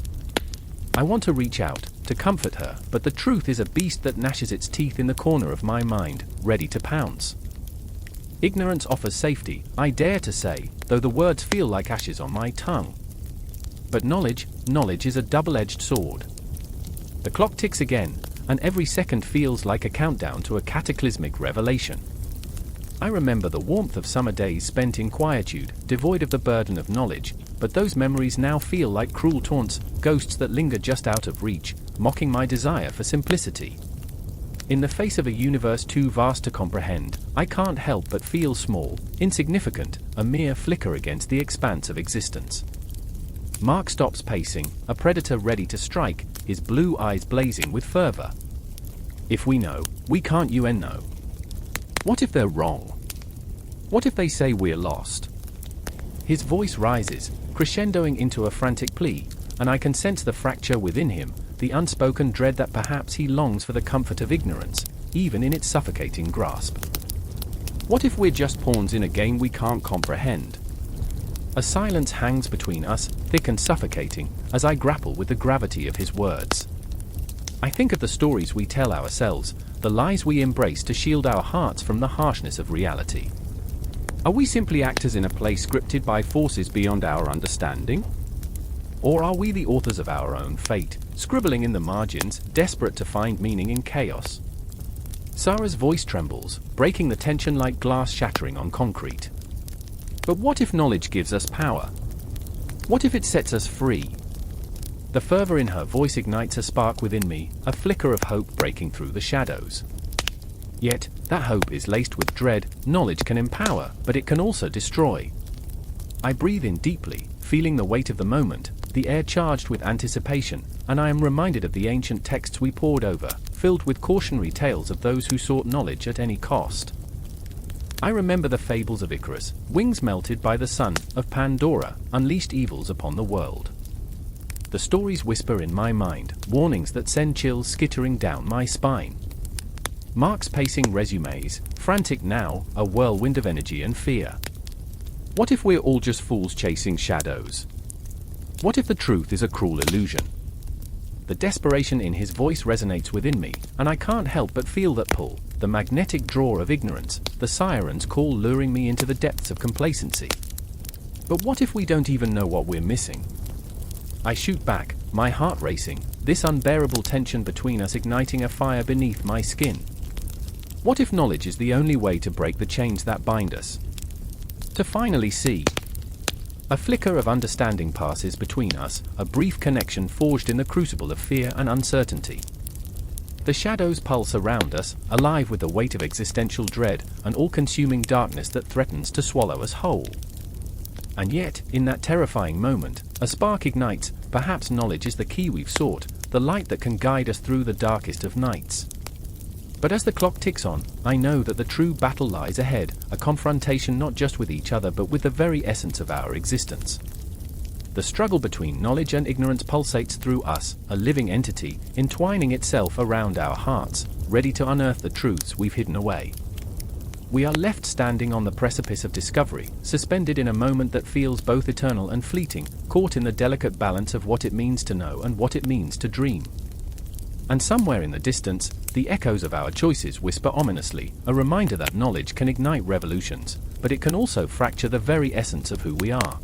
I want to reach out, to comfort her, but the truth is a beast that gnashes its teeth in the corner of my mind, ready to pounce. Ignorance offers safety, I dare to say, though the words feel like ashes on my tongue. But knowledge is a double-edged sword. The clock ticks again, and every second feels like a countdown to a cataclysmic revelation. I remember the warmth of summer days spent in quietude, devoid of the burden of knowledge, but those memories now feel like cruel taunts, ghosts that linger just out of reach, mocking my desire for simplicity. In the face of a universe too vast to comprehend, I can't help but feel small, insignificant, a mere flicker against the expanse of existence. Mark stops pacing, a predator ready to strike, his blue eyes blazing with fervor. If we know, we can't know. What if they're wrong? What if they say we're lost? His voice rises, crescendoing into a frantic plea, and I can sense the fracture within him, the unspoken dread that perhaps he longs for the comfort of ignorance, even in its suffocating grasp. What if we're just pawns in a game we can't comprehend? A silence hangs between us, thick and suffocating, as I grapple with the gravity of his words. I think of the stories we tell ourselves, the lies we embrace to shield our hearts from the harshness of reality. Are we simply actors in a play scripted by forces beyond our understanding? Or are we the authors of our own fate, scribbling in the margins, desperate to find meaning in chaos? Sarah's voice trembles, breaking the tension like glass shattering on concrete. But what if knowledge gives us power? What if it sets us free? The fervor in her voice ignites a spark within me, a flicker of hope breaking through the shadows. Yet, that hope is laced with dread. Knowledge can empower, but it can also destroy. I breathe in deeply, feeling the weight of the moment, the air charged with anticipation, and I am reminded of the ancient texts we pored over, filled with cautionary tales of those who sought knowledge at any cost. I remember the fables of Icarus, wings melted by the sun, of Pandora, unleashed evils upon the world. The stories whisper in my mind, warnings that send chills skittering down my spine. Mark's pacing resumes, frantic now, a whirlwind of energy and fear. What if we're all just fools chasing shadows? What if the truth is a cruel illusion? The desperation in his voice resonates within me, and I can't help but feel that pull, the magnetic draw of ignorance, the siren's call luring me into the depths of complacency. But what if we don't even know what we're missing? I shoot back, my heart racing, this unbearable tension between us igniting a fire beneath my skin. What if knowledge is the only way to break the chains that bind us? To finally see. A flicker of understanding passes between us, a brief connection forged in the crucible of fear and uncertainty. The shadows pulse around us, alive with the weight of existential dread, an all-consuming darkness that threatens to swallow us whole. And yet, in that terrifying moment, a spark ignites. Perhaps knowledge is the key we've sought, the light that can guide us through the darkest of nights. But as the clock ticks on, I know that the true battle lies ahead, a confrontation not just with each other but with the very essence of our existence. The struggle between knowledge and ignorance pulsates through us, a living entity, entwining itself around our hearts, ready to unearth the truths we've hidden away. We are left standing on the precipice of discovery, suspended in a moment that feels both eternal and fleeting, caught in the delicate balance of what it means to know and what it means to dream. And somewhere in the distance, the echoes of our choices whisper ominously, a reminder that knowledge can ignite revolutions, but it can also fracture the very essence of who we are.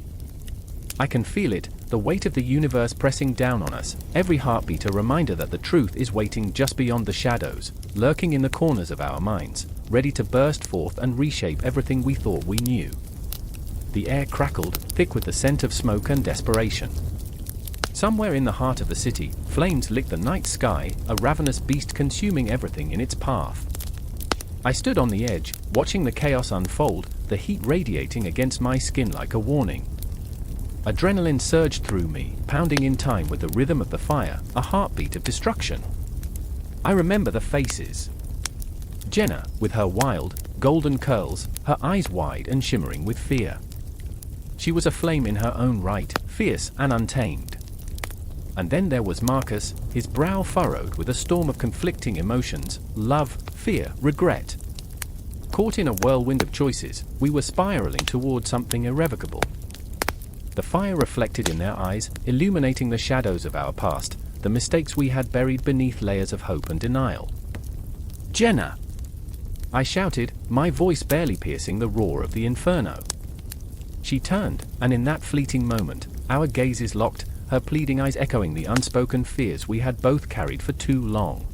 I can feel it, the weight of the universe pressing down on us, every heartbeat a reminder that the truth is waiting just beyond the shadows, lurking in the corners of our minds, ready to burst forth and reshape everything we thought we knew. The air crackled, thick with the scent of smoke and desperation. Somewhere in the heart of the city, flames licked the night sky, a ravenous beast consuming everything in its path. I stood on the edge, watching the chaos unfold, the heat radiating against my skin like a warning. Adrenaline surged through me, pounding in time with the rhythm of the fire, a heartbeat of destruction. I remember the faces. Jenna, with her wild, golden curls, her eyes wide and shimmering with fear. She was a flame in her own right, fierce and untamed. And then there was Marcus, his brow furrowed with a storm of conflicting emotions, love, fear, regret. Caught in a whirlwind of choices, we were spiraling toward something irrevocable. The fire reflected in their eyes, illuminating the shadows of our past, the mistakes we had buried beneath layers of hope and denial. "Jenna!" I shouted, my voice barely piercing the roar of the inferno. She turned, and in that fleeting moment, our gazes locked, her pleading eyes echoing the unspoken fears we had both carried for too long.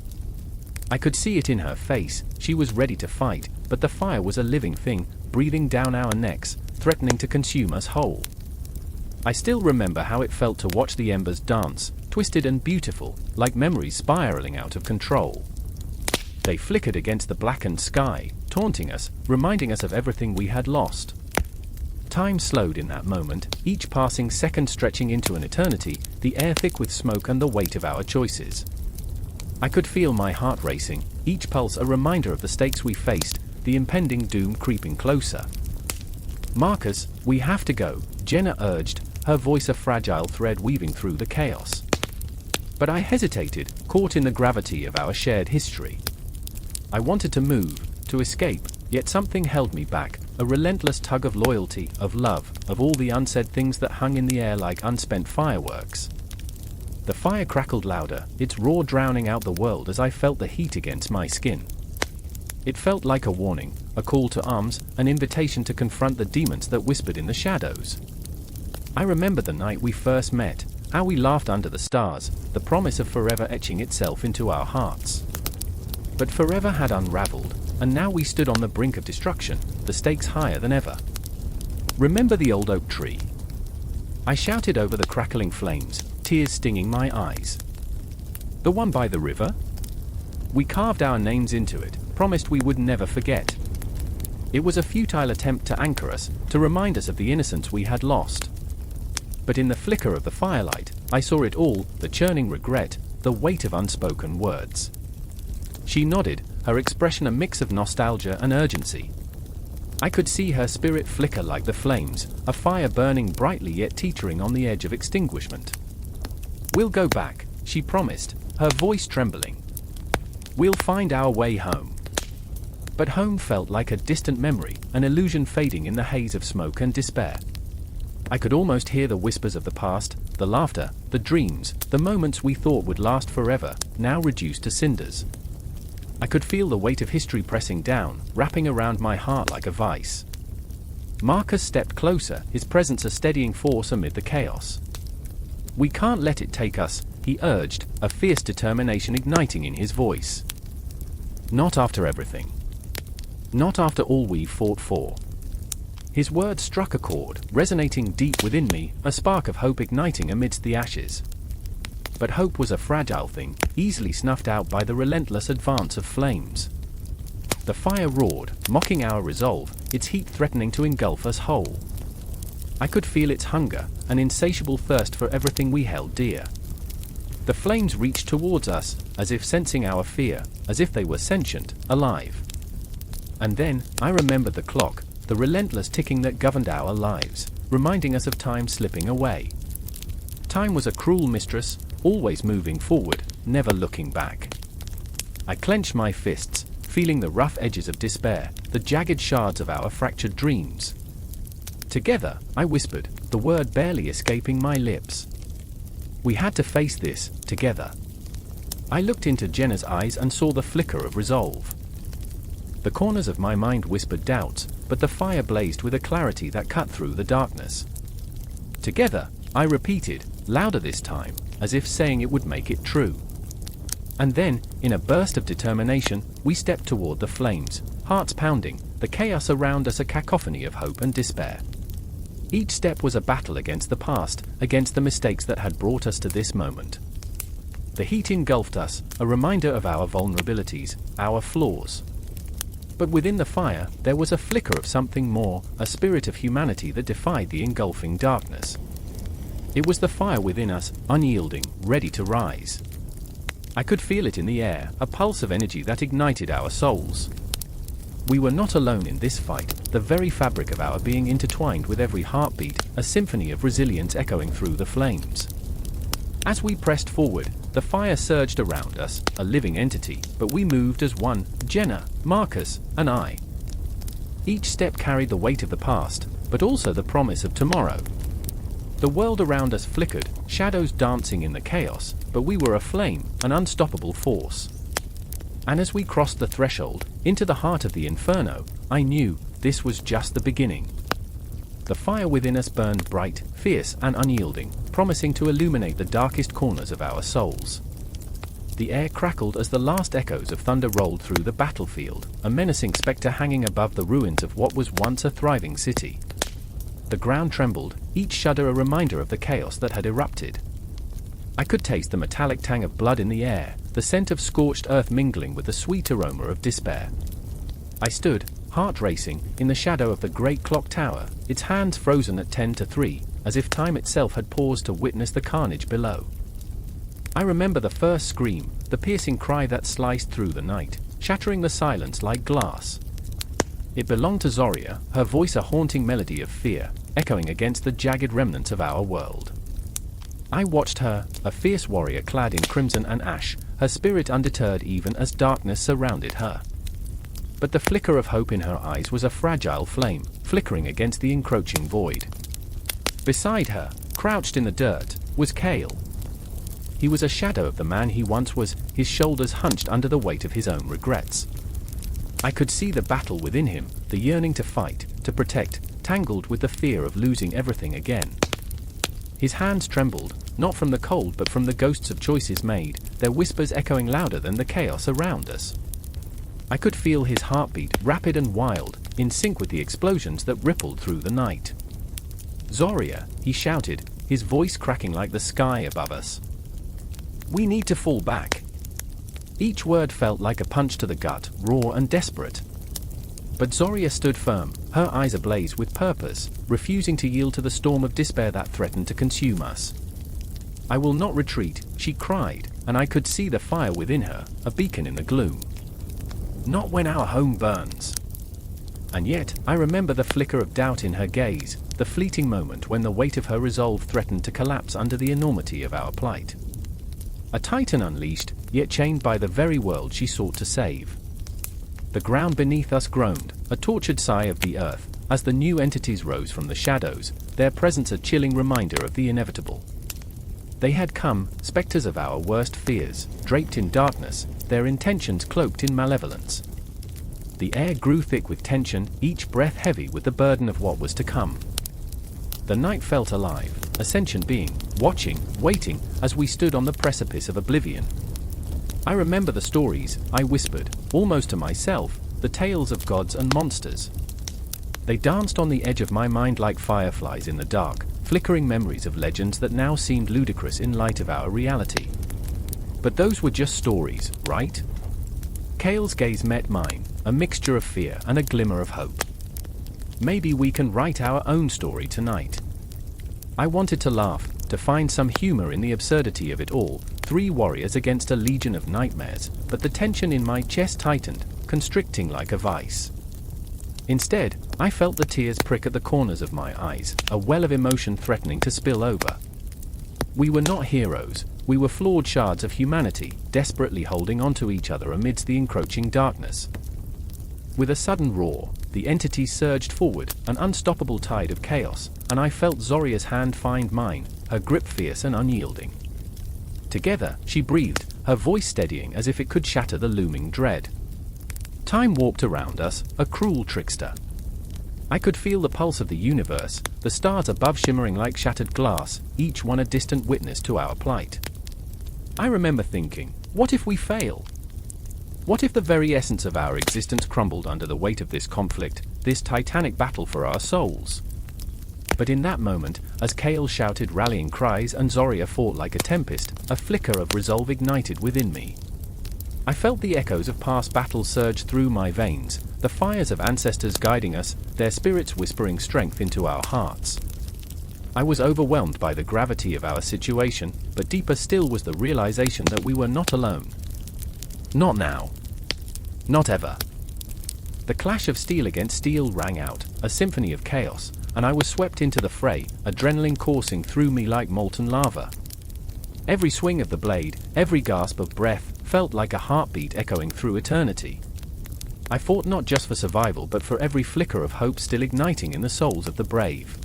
I could see it in her face. She was ready to fight, but the fire was a living thing, breathing down our necks, threatening to consume us whole. I still remember how it felt to watch the embers dance, twisted and beautiful, like memories spiraling out of control. They flickered against the blackened sky, taunting us, reminding us of everything we had lost. Time slowed in that moment, each passing second stretching into an eternity, the air thick with smoke and the weight of our choices. I could feel my heart racing, each pulse a reminder of the stakes we faced, the impending doom creeping closer. "Marcus, we have to go," Jenna urged, her voice a fragile thread weaving through the chaos. But I hesitated, caught in the gravity of our shared history. I wanted to move, to escape, yet something held me back, a relentless tug of loyalty, of love, of all the unsaid things that hung in the air like unspent fireworks. The fire crackled louder, its roar drowning out the world as I felt the heat against my skin. It felt like a warning, a call to arms, an invitation to confront the demons that whispered in the shadows. I remember the night we first met, how we laughed under the stars, the promise of forever etching itself into our hearts. But forever had unraveled, and now we stood on the brink of destruction, the stakes higher than ever. "Remember the old oak tree?" I shouted over the crackling flames, tears stinging my eyes. "The one by the river?" We carved our names into it, promised we would never forget. It was a futile attempt to anchor us, to remind us of the innocence we had lost. But in the flicker of the firelight, I saw it all, the churning regret, the weight of unspoken words. She nodded, her expression a mix of nostalgia and urgency. I could see her spirit flicker like the flames, a fire burning brightly yet teetering on the edge of extinguishment. "We'll go back," she promised, her voice trembling. "We'll find our way home." But home felt like a distant memory, an illusion fading in the haze of smoke and despair. I could almost hear the whispers of the past, the laughter, the dreams, the moments we thought would last forever, now reduced to cinders. I could feel the weight of history pressing down, wrapping around my heart like a vice. Marcus stepped closer, his presence a steadying force amid the chaos. "We can't let it take us," he urged, a fierce determination igniting in his voice. "Not after everything. Not after all we've fought for." His words struck a chord, resonating deep within me, a spark of hope igniting amidst the ashes. But hope was a fragile thing, easily snuffed out by the relentless advance of flames. The fire roared, mocking our resolve, its heat threatening to engulf us whole. I could feel its hunger, an insatiable thirst for everything we held dear. The flames reached towards us, as if sensing our fear, as if they were sentient, alive. And then, I remembered the clock, the relentless ticking that governed our lives, reminding us of time slipping away. Time was a cruel mistress, always moving forward, never looking back. I clenched my fists, feeling the rough edges of despair, the jagged shards of our fractured dreams. "Together," I whispered, the word barely escaping my lips. We had to face this, together. I looked into Jenna's eyes and saw the flicker of resolve. The corners of my mind whispered doubts, but the fire blazed with a clarity that cut through the darkness. "Together," I repeated, louder this time, as if saying it would make it true. And then, in a burst of determination, we stepped toward the flames, hearts pounding, the chaos around us a cacophony of hope and despair. Each step was a battle against the past, against the mistakes that had brought us to this moment. The heat engulfed us, a reminder of our vulnerabilities, our flaws. But within the fire, there was a flicker of something more, a spirit of humanity that defied the engulfing darkness. It was the fire within us, unyielding, ready to rise. I could feel it in the air, a pulse of energy that ignited our souls. We were not alone in this fight, the very fabric of our being intertwined with every heartbeat, a symphony of resilience echoing through the flames. As we pressed forward, the fire surged around us, a living entity, but we moved as one, Jenna, Marcus, and I. Each step carried the weight of the past, but also the promise of tomorrow. The world around us flickered, shadows dancing in the chaos, but we were aflame, an unstoppable force. And as we crossed the threshold, into the heart of the inferno, I knew this was just the beginning. The fire within us burned bright, fierce, and unyielding, promising to illuminate the darkest corners of our souls. The air crackled as the last echoes of thunder rolled through the battlefield, a menacing spectre hanging above the ruins of what was once a thriving city. The ground trembled, each shudder a reminder of the chaos that had erupted. I could taste the metallic tang of blood in the air, the scent of scorched earth mingling with the sweet aroma of despair. I stood, heart racing, in the shadow of the great clock tower, its hands frozen at 10 to 3, as if time itself had paused to witness the carnage below. I remember the first scream, the piercing cry that sliced through the night, shattering the silence like glass. It belonged to Zoria, her voice a haunting melody of fear, echoing against the jagged remnants of our world. I watched her, a fierce warrior clad in crimson and ash, her spirit undeterred even as darkness surrounded her. But the flicker of hope in her eyes was a fragile flame, flickering against the encroaching void. Beside her, crouched in the dirt, was Kale. He was a shadow of the man he once was, his shoulders hunched under the weight of his own regrets. I could see the battle within him, the yearning to fight, to protect, tangled with the fear of losing everything again. His hands trembled, not from the cold but from the ghosts of choices made, their whispers echoing louder than the chaos around us. I could feel his heartbeat, rapid and wild, in sync with the explosions that rippled through the night. "Zoria," he shouted, his voice cracking like the sky above us. "We need to fall back." Each word felt like a punch to the gut, raw and desperate. But Zoria stood firm, her eyes ablaze with purpose, refusing to yield to the storm of despair that threatened to consume us. "I will not retreat," she cried, and I could see the fire within her, a beacon in the gloom. "Not when our home burns." And yet, I remember the flicker of doubt in her gaze, the fleeting moment when the weight of her resolve threatened to collapse under the enormity of our plight. A titan unleashed, yet chained by the very world she sought to save. The ground beneath us groaned, a tortured sigh of the earth, as the new entities rose from the shadows, their presence a chilling reminder of the inevitable. They had come, specters of our worst fears, draped in darkness, their intentions cloaked in malevolence. The air grew thick with tension, each breath heavy with the burden of what was to come. The night felt alive, a sentient being, watching, waiting, as we stood on the precipice of oblivion. I remember the stories, I whispered, almost to myself, the tales of gods and monsters. They danced on the edge of my mind like fireflies in the dark, flickering memories of legends that now seemed ludicrous in light of our reality. But those were just stories, right? Kale's gaze met mine, a mixture of fear and a glimmer of hope. Maybe we can write our own story tonight. I wanted to laugh, to find some humor in the absurdity of it all, 3 warriors against a legion of nightmares, but the tension in my chest tightened, constricting like a vice. Instead, I felt the tears prick at the corners of my eyes, a well of emotion threatening to spill over. We were not heroes, we were flawed shards of humanity, desperately holding onto each other amidst the encroaching darkness. With a sudden roar, the entity surged forward, an unstoppable tide of chaos, and I felt Zoria's hand find mine, her grip fierce and unyielding. Together, she breathed, her voice steadying as if it could shatter the looming dread. Time warped around us, a cruel trickster. I could feel the pulse of the universe, the stars above shimmering like shattered glass, each one a distant witness to our plight. I remember thinking, what if we fail? What if the very essence of our existence crumbled under the weight of this conflict, this titanic battle for our souls? But in that moment, as Kale shouted rallying cries and Zoria fought like a tempest, a flicker of resolve ignited within me. I felt the echoes of past battles surge through my veins, the fires of ancestors guiding us, their spirits whispering strength into our hearts. I was overwhelmed by the gravity of our situation, but deeper still was the realization that we were not alone. Not now. Not ever. The clash of steel against steel rang out, a symphony of chaos, and I was swept into the fray, adrenaline coursing through me like molten lava. Every swing of the blade, every gasp of breath, felt like a heartbeat echoing through eternity. I fought not just for survival but for every flicker of hope still igniting in the souls of the brave.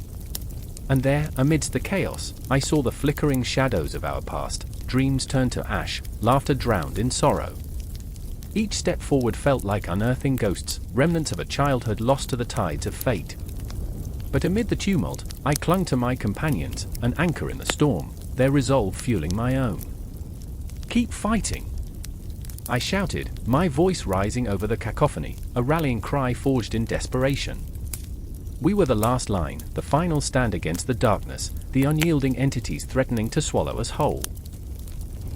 And there, amidst the chaos, I saw the flickering shadows of our past, dreams turned to ash, laughter drowned in sorrow. Each step forward felt like unearthing ghosts, remnants of a childhood lost to the tides of fate. But amid the tumult, I clung to my companions, an anchor in the storm, their resolve fueling my own. "Keep fighting!" I shouted, my voice rising over the cacophony, a rallying cry forged in desperation. We were the last line, the final stand against the darkness, the unyielding entities threatening to swallow us whole.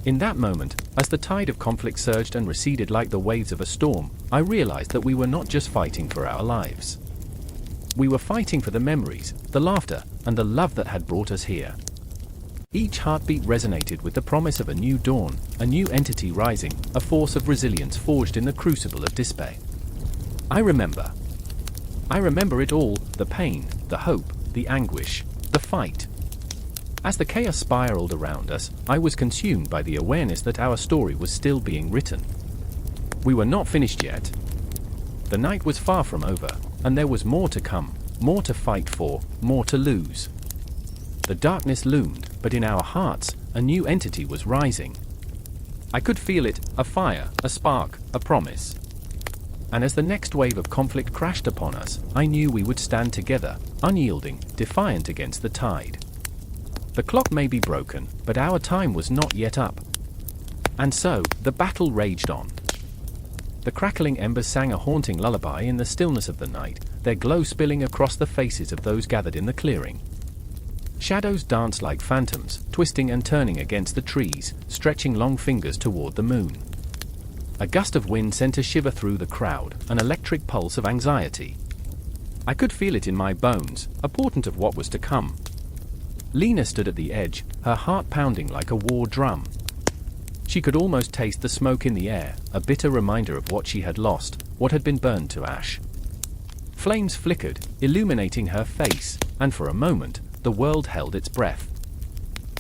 In that moment, as the tide of conflict surged and receded like the waves of a storm, I realized that we were not just fighting for our lives. We were fighting for the memories, the laughter, and the love that had brought us here. Each heartbeat resonated with the promise of a new dawn, a new entity rising, a force of resilience forged in the crucible of despair. I remember it all, the pain, the hope, the anguish, the fight. As the chaos spiraled around us, I was consumed by the awareness that our story was still being written. We were not finished yet. The night was far from over, and there was more to come, more to fight for, more to lose. The darkness loomed, but in our hearts, a new entity was rising. I could feel it, a fire, a spark, a promise. And as the next wave of conflict crashed upon us, I knew we would stand together, unyielding, defiant against the tide. The clock may be broken, but our time was not yet up. And so, the battle raged on. The crackling embers sang a haunting lullaby in the stillness of the night, their glow spilling across the faces of those gathered in the clearing. Shadows danced like phantoms, twisting and turning against the trees, stretching long fingers toward the moon. A gust of wind sent a shiver through the crowd, an electric pulse of anxiety. I could feel it in my bones, a portent of what was to come. Lena stood at the edge, her heart pounding like a war drum. She could almost taste the smoke in the air, a bitter reminder of what she had lost, what had been burned to ash. Flames flickered, illuminating her face, and for a moment, the world held its breath.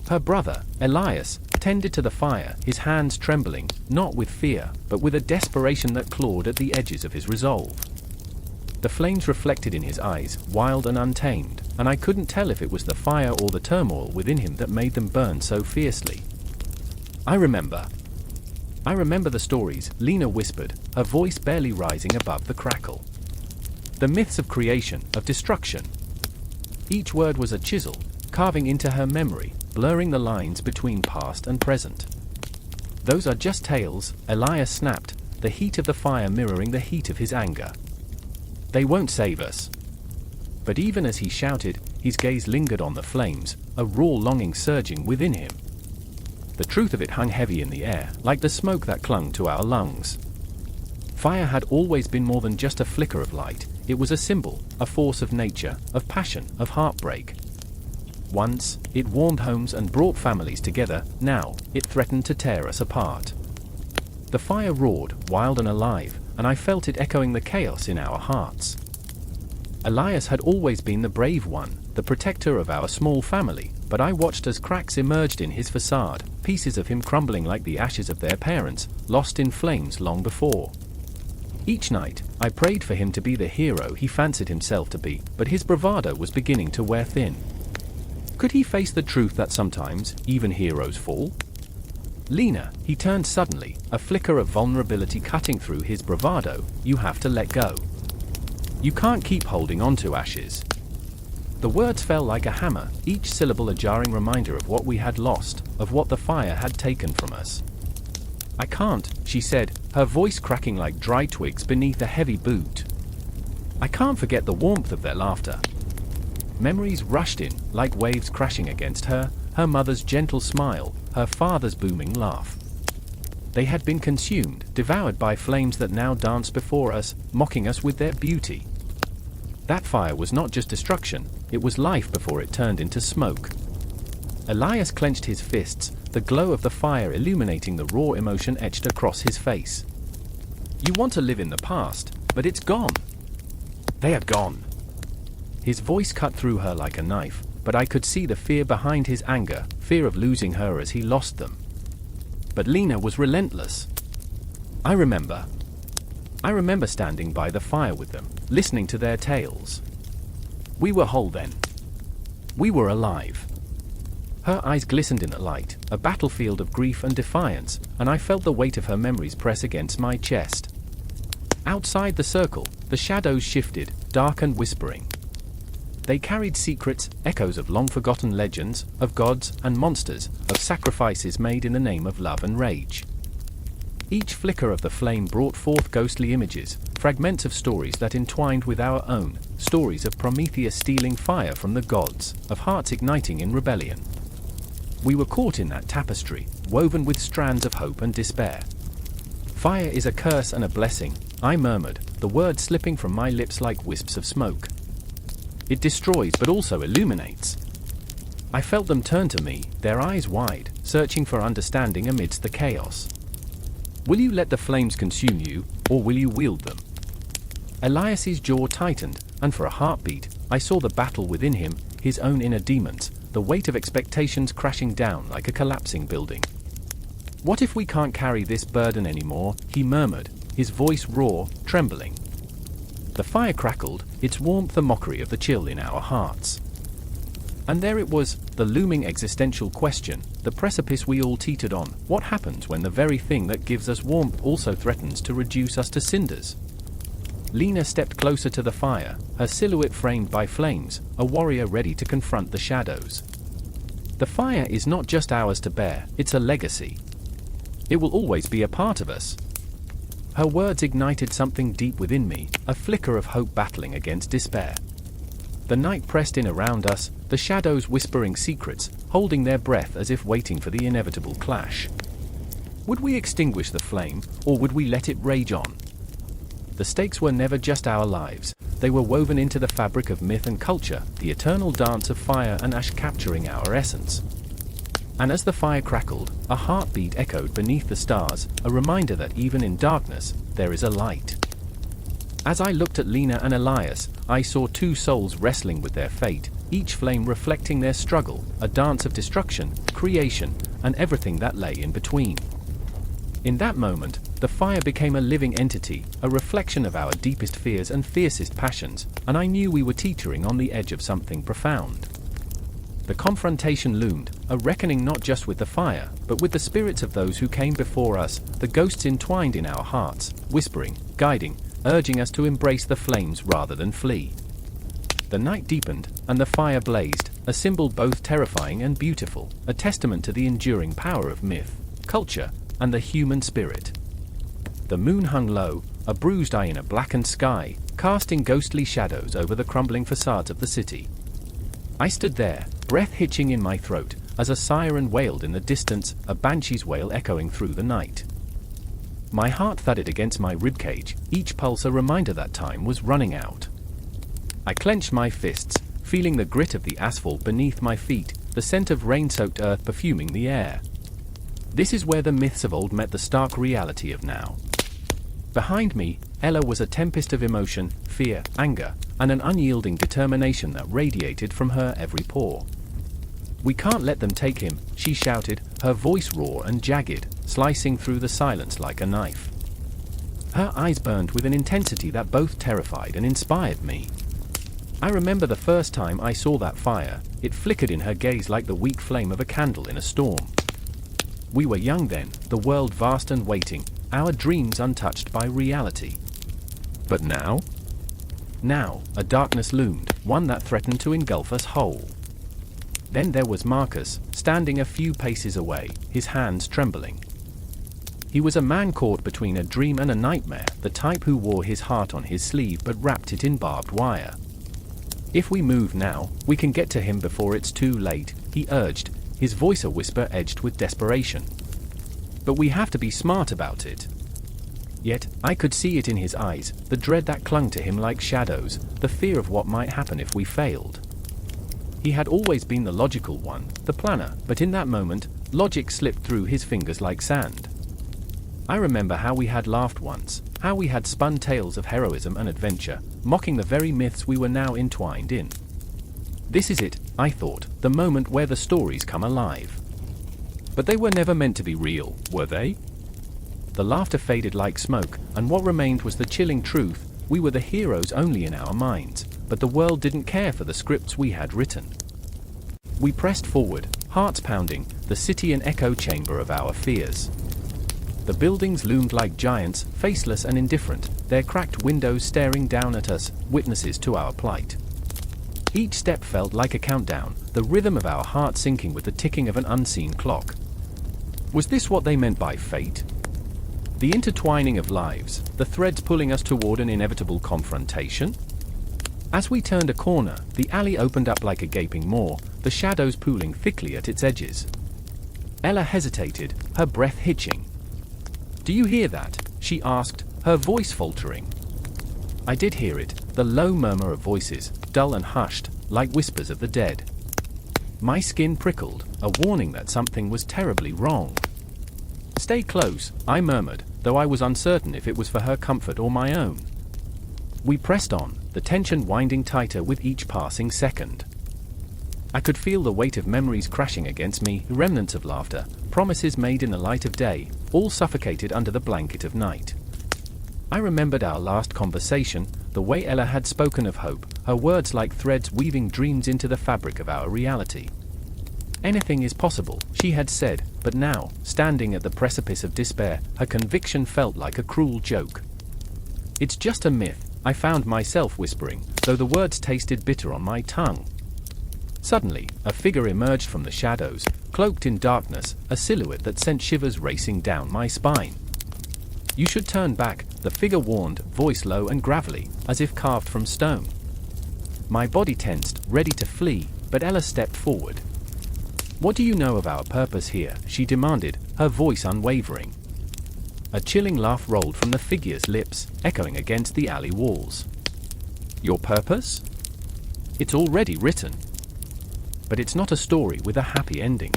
Her brother, Elias, tended to the fire, his hands trembling, not with fear, but with a desperation that clawed at the edges of his resolve. The flames reflected in his eyes, wild and untamed, and I couldn't tell if it was the fire or the turmoil within him that made them burn so fiercely. I remember the stories," Lena whispered, her voice barely rising above the crackle. "The myths of creation, of destruction." Each word was a chisel, carving into her memory, blurring the lines between past and present. "Those are just tales," Elias snapped, the heat of the fire mirroring the heat of his anger. "They won't save us." But even as he shouted, his gaze lingered on the flames, a raw longing surging within him. The truth of it hung heavy in the air, like the smoke that clung to our lungs. Fire had always been more than just a flicker of light. It was a symbol, a force of nature, of passion, of heartbreak. Once, it warmed homes and brought families together. Now, it threatened to tear us apart. The fire roared, wild and alive, and I felt it echoing the chaos in our hearts. Elias had always been the brave one, the protector of our small family, but I watched as cracks emerged in his facade, pieces of him crumbling like the ashes of their parents, lost in flames long before. Each night, I prayed for him to be the hero he fancied himself to be, but his bravado was beginning to wear thin. Could he face the truth that sometimes, even heroes fall? "Lena," he turned suddenly, a flicker of vulnerability cutting through his bravado, "you have to let go. You can't keep holding on to ashes." The words fell like a hammer, each syllable a jarring reminder of what we had lost, of what the fire had taken from us. "I can't," she said, her voice cracking like dry twigs beneath a heavy boot. "I can't forget the warmth of their laughter." Memories rushed in, like waves crashing against her mother's gentle smile, her father's booming laugh. They had been consumed, devoured by flames that now danced before us, mocking us with their beauty. That fire was not just destruction, it was life before it turned into smoke. Elias clenched his fists, the glow of the fire illuminating the raw emotion etched across his face. "You want to live in the past, but it's gone. They are gone." His voice cut through her like a knife, but I could see the fear behind his anger, fear of losing her as he lost them. But Lena was relentless. "I remember. I remember standing by the fire with them, listening to their tales. We were whole then. We were alive. Her eyes glistened in the light, a battlefield of grief and defiance, and I felt the weight of her memories press against my chest. Outside the circle, the shadows shifted, dark and whispering. They carried secrets, echoes of long-forgotten legends, of gods and monsters, of sacrifices made in the name of love and rage. Each flicker of the flame brought forth ghostly images, fragments of stories that entwined with our own, stories of Prometheus stealing fire from the gods, of hearts igniting in rebellion. We were caught in that tapestry, woven with strands of hope and despair. Fire is a curse and a blessing, I murmured, the words slipping from my lips like wisps of smoke. It destroys but also illuminates. I felt them turn to me, their eyes wide, searching for understanding amidst the chaos. Will you let the flames consume you, or will you wield them? Elias's jaw tightened, and for a heartbeat, I saw the battle within him, his own inner demons, the weight of expectations crashing down like a collapsing building. What if we can't carry this burden anymore? He murmured, his voice raw, trembling. The fire crackled, its warmth a mockery of the chill in our hearts. And there it was, the looming existential question, the precipice we all teetered on. What happens when the very thing that gives us warmth also threatens to reduce us to cinders? Lena stepped closer to the fire, her silhouette framed by flames, a warrior ready to confront the shadows. The fire is not just ours to bear, it's a legacy. It will always be a part of us. Her words ignited something deep within me, a flicker of hope battling against despair. The night pressed in around us, the shadows whispering secrets, holding their breath as if waiting for the inevitable clash. Would we extinguish the flame, or would we let it rage on? The stakes were never just our lives, they were woven into the fabric of myth and culture, the eternal dance of fire and ash capturing our essence. And as the fire crackled, a heartbeat echoed beneath the stars, a reminder that even in darkness, there is a light. As I looked at Lena and Elias, I saw two souls wrestling with their fate, each flame reflecting their struggle, a dance of destruction, creation, and everything that lay in between. In that moment, the fire became a living entity, a reflection of our deepest fears and fiercest passions, and I knew we were teetering on the edge of something profound. The confrontation loomed, a reckoning not just with the fire, but with the spirits of those who came before us, the ghosts entwined in our hearts, whispering, guiding, urging us to embrace the flames rather than flee. The night deepened, and the fire blazed, a symbol both terrifying and beautiful, a testament to the enduring power of myth, culture, and the human spirit. The moon hung low, a bruised eye in a blackened sky, casting ghostly shadows over the crumbling facades of the city. I stood there, breath hitching in my throat, as a siren wailed in the distance, a banshee's wail echoing through the night. My heart thudded against my ribcage, each pulse a reminder that time was running out. I clenched my fists, feeling the grit of the asphalt beneath my feet, the scent of rain-soaked earth perfuming the air. This is where the myths of old met the stark reality of now. Behind me, Ella was a tempest of emotion, fear, anger, and an unyielding determination that radiated from her every pore. "We can't let them take him," she shouted, her voice raw and jagged, slicing through the silence like a knife. Her eyes burned with an intensity that both terrified and inspired me. I remember the first time I saw that fire, it flickered in her gaze like the weak flame of a candle in a storm. We were young then, the world vast and waiting, our dreams untouched by reality. But now? Now, a darkness loomed, one that threatened to engulf us whole. Then there was Marcus, standing a few paces away, his hands trembling. He was a man caught between a dream and a nightmare, the type who wore his heart on his sleeve but wrapped it in barbed wire. "If we move now, we can get to him before it's too late," he urged, his voice a whisper edged with desperation. "But we have to be smart about it." Yet, I could see it in his eyes, the dread that clung to him like shadows, the fear of what might happen if we failed. He had always been the logical one, the planner, but in that moment, logic slipped through his fingers like sand. I remember how we had laughed once, how we had spun tales of heroism and adventure, mocking the very myths we were now entwined in. This is it, I thought, the moment where the stories come alive. But they were never meant to be real, were they? The laughter faded like smoke, and what remained was the chilling truth: we were the heroes only in our minds, but the world didn't care for the scripts we had written. We pressed forward, hearts pounding, the city an echo chamber of our fears. The buildings loomed like giants, faceless and indifferent, their cracked windows staring down at us, witnesses to our plight. Each step felt like a countdown, the rhythm of our heart syncing with the ticking of an unseen clock. Was this what they meant by fate? The intertwining of lives, the threads pulling us toward an inevitable confrontation? As we turned a corner, the alley opened up like a gaping maw, the shadows pooling thickly at its edges. Ella hesitated, her breath hitching. "Do you hear that?" she asked, her voice faltering. I did hear it, the low murmur of voices, dull and hushed, like whispers of the dead. My skin prickled, a warning that something was terribly wrong. "Stay close," I murmured, though I was uncertain if it was for her comfort or my own. We pressed on, the tension winding tighter with each passing second. I could feel the weight of memories crashing against me, remnants of laughter, promises made in the light of day, all suffocated under the blanket of night. I remembered our last conversation, the way Ella had spoken of hope, her words like threads weaving dreams into the fabric of our reality. Anything is possible, she had said, but now, standing at the precipice of despair, her conviction felt like a cruel joke. "It's just a myth," I found myself whispering, though the words tasted bitter on my tongue. Suddenly, a figure emerged from the shadows, cloaked in darkness, a silhouette that sent shivers racing down my spine. "You should turn back," the figure warned, voice low and gravelly, as if carved from stone. My body tensed, ready to flee, but Ella stepped forward. "What do you know of our purpose here?" she demanded, her voice unwavering. A chilling laugh rolled from the figure's lips, echoing against the alley walls. "Your purpose? It's already written. But it's not a story with a happy ending."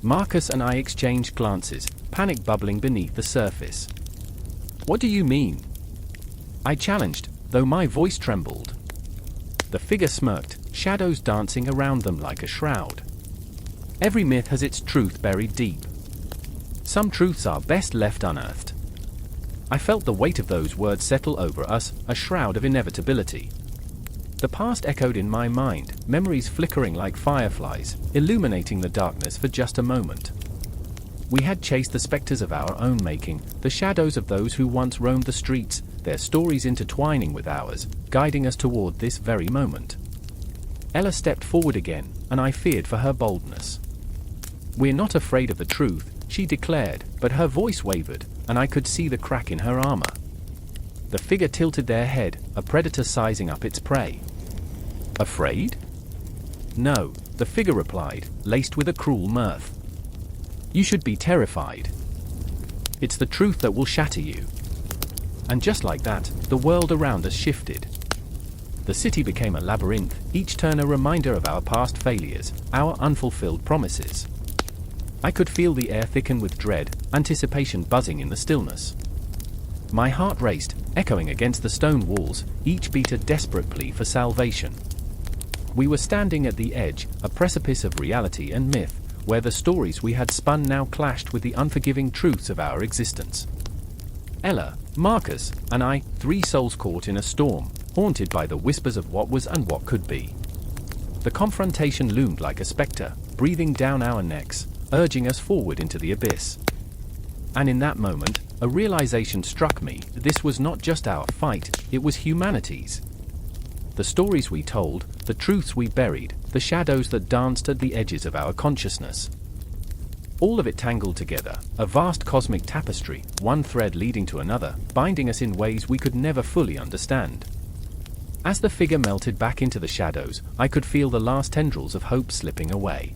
Marcus and I exchanged glances, panic bubbling beneath the surface. "What do you mean?" I challenged, though my voice trembled. The figure smirked, shadows dancing around them like a shroud. "Every myth has its truth buried deep. Some truths are best left unearthed." I felt the weight of those words settle over us, a shroud of inevitability. The past echoed in my mind, memories flickering like fireflies, illuminating the darkness for just a moment. We had chased the specters of our own making, the shadows of those who once roamed the streets, their stories intertwining with ours, guiding us toward this very moment. Ella stepped forward again, and I feared for her boldness. "We're not afraid of the truth," she declared, but her voice wavered, and I could see the crack in her armor. The figure tilted their head, a predator sizing up its prey. "Afraid?" "No," the figure replied, laced with a cruel mirth. "You should be terrified. It's the truth that will shatter you." And just like that, the world around us shifted. The city became a labyrinth, each turn a reminder of our past failures, our unfulfilled promises. I could feel the air thicken with dread, anticipation buzzing in the stillness. My heart raced, echoing against the stone walls, each beat a desperate plea for salvation. We were standing at the edge, a precipice of reality and myth, where the stories we had spun now clashed with the unforgiving truths of our existence. Ella, Marcus, and I, three souls caught in a storm, haunted by the whispers of what was and what could be. The confrontation loomed like a spectre, breathing down our necks, urging us forward into the abyss. And in that moment, a realization struck me: this was not just our fight, it was humanity's. The stories we told, the truths we buried, the shadows that danced at the edges of our consciousness. All of it tangled together, a vast cosmic tapestry, one thread leading to another, binding us in ways we could never fully understand. As the figure melted back into the shadows, I could feel the last tendrils of hope slipping away.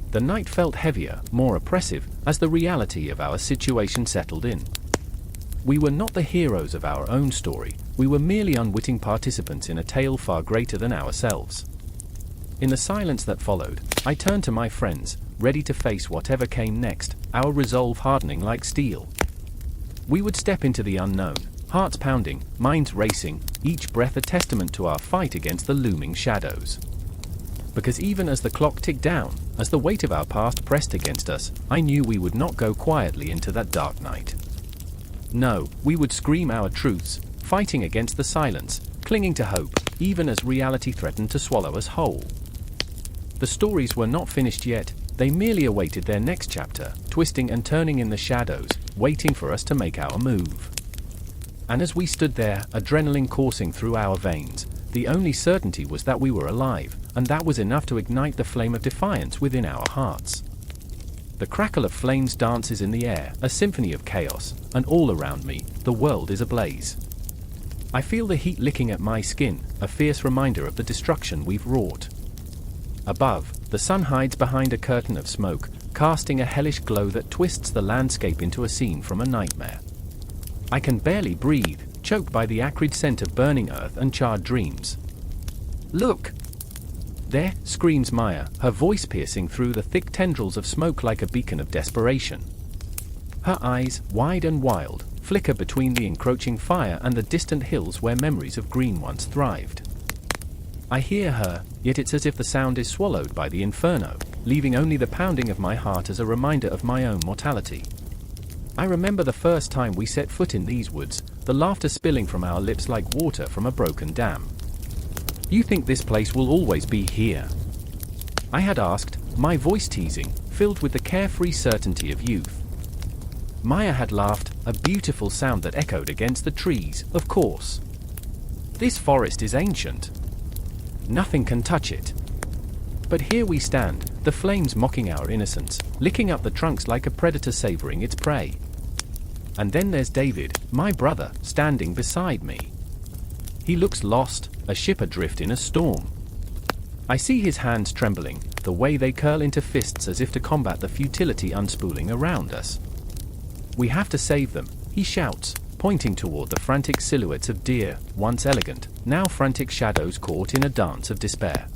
The night felt heavier, more oppressive, as the reality of our situation settled in. We were not the heroes of our own story, we were merely unwitting participants in a tale far greater than ourselves. In the silence that followed, I turned to my friends, ready to face whatever came next, our resolve hardening like steel. We would step into the unknown, hearts pounding, minds racing, each breath a testament to our fight against the looming shadows. because even as the clock ticked down, as the weight of our past pressed against us, I knew we would not go quietly into that dark night. No, we would scream our truths, fighting against the silence, clinging to hope, even as reality threatened to swallow us whole. The stories were not finished yet, they merely awaited their next chapter, twisting and turning in the shadows, waiting for us to make our move. And as we stood there, adrenaline coursing through our veins, the only certainty was that we were alive, and that was enough to ignite the flame of defiance within our hearts. The crackle of flames dances in the air, a symphony of chaos, and all around me, the world is ablaze. I feel the heat licking at my skin, a fierce reminder of the destruction we've wrought. Above, the sun hides behind a curtain of smoke, casting a hellish glow that twists the landscape into a scene from a nightmare. I can barely breathe, choked by the acrid scent of burning earth and charred dreams. "Look!" "There," screams Maya, her voice piercing through the thick tendrils of smoke like a beacon of desperation. Her eyes, wide and wild, flicker between the encroaching fire and the distant hills where memories of green once thrived. I hear her, yet it's as if the sound is swallowed by the inferno, leaving only the pounding of my heart as a reminder of my own mortality. I remember the first time we set foot in these woods, the laughter spilling from our lips like water from a broken dam. "You think this place will always be here?" I had asked, my voice teasing, filled with the carefree certainty of youth. Maya had laughed, a beautiful sound that echoed against the trees, of course. "This forest is ancient. Nothing can touch it." But here we stand, the flames mocking our innocence, licking up the trunks like a predator savoring its prey. And then there's David, my brother, standing beside me. He looks lost, a ship adrift in a storm. I see his hands trembling, the way they curl into fists as if to combat the futility unspooling around us. "We have to save them," he shouts, pointing toward the frantic silhouettes of deer, once elegant, now frantic shadows caught in a dance of despair.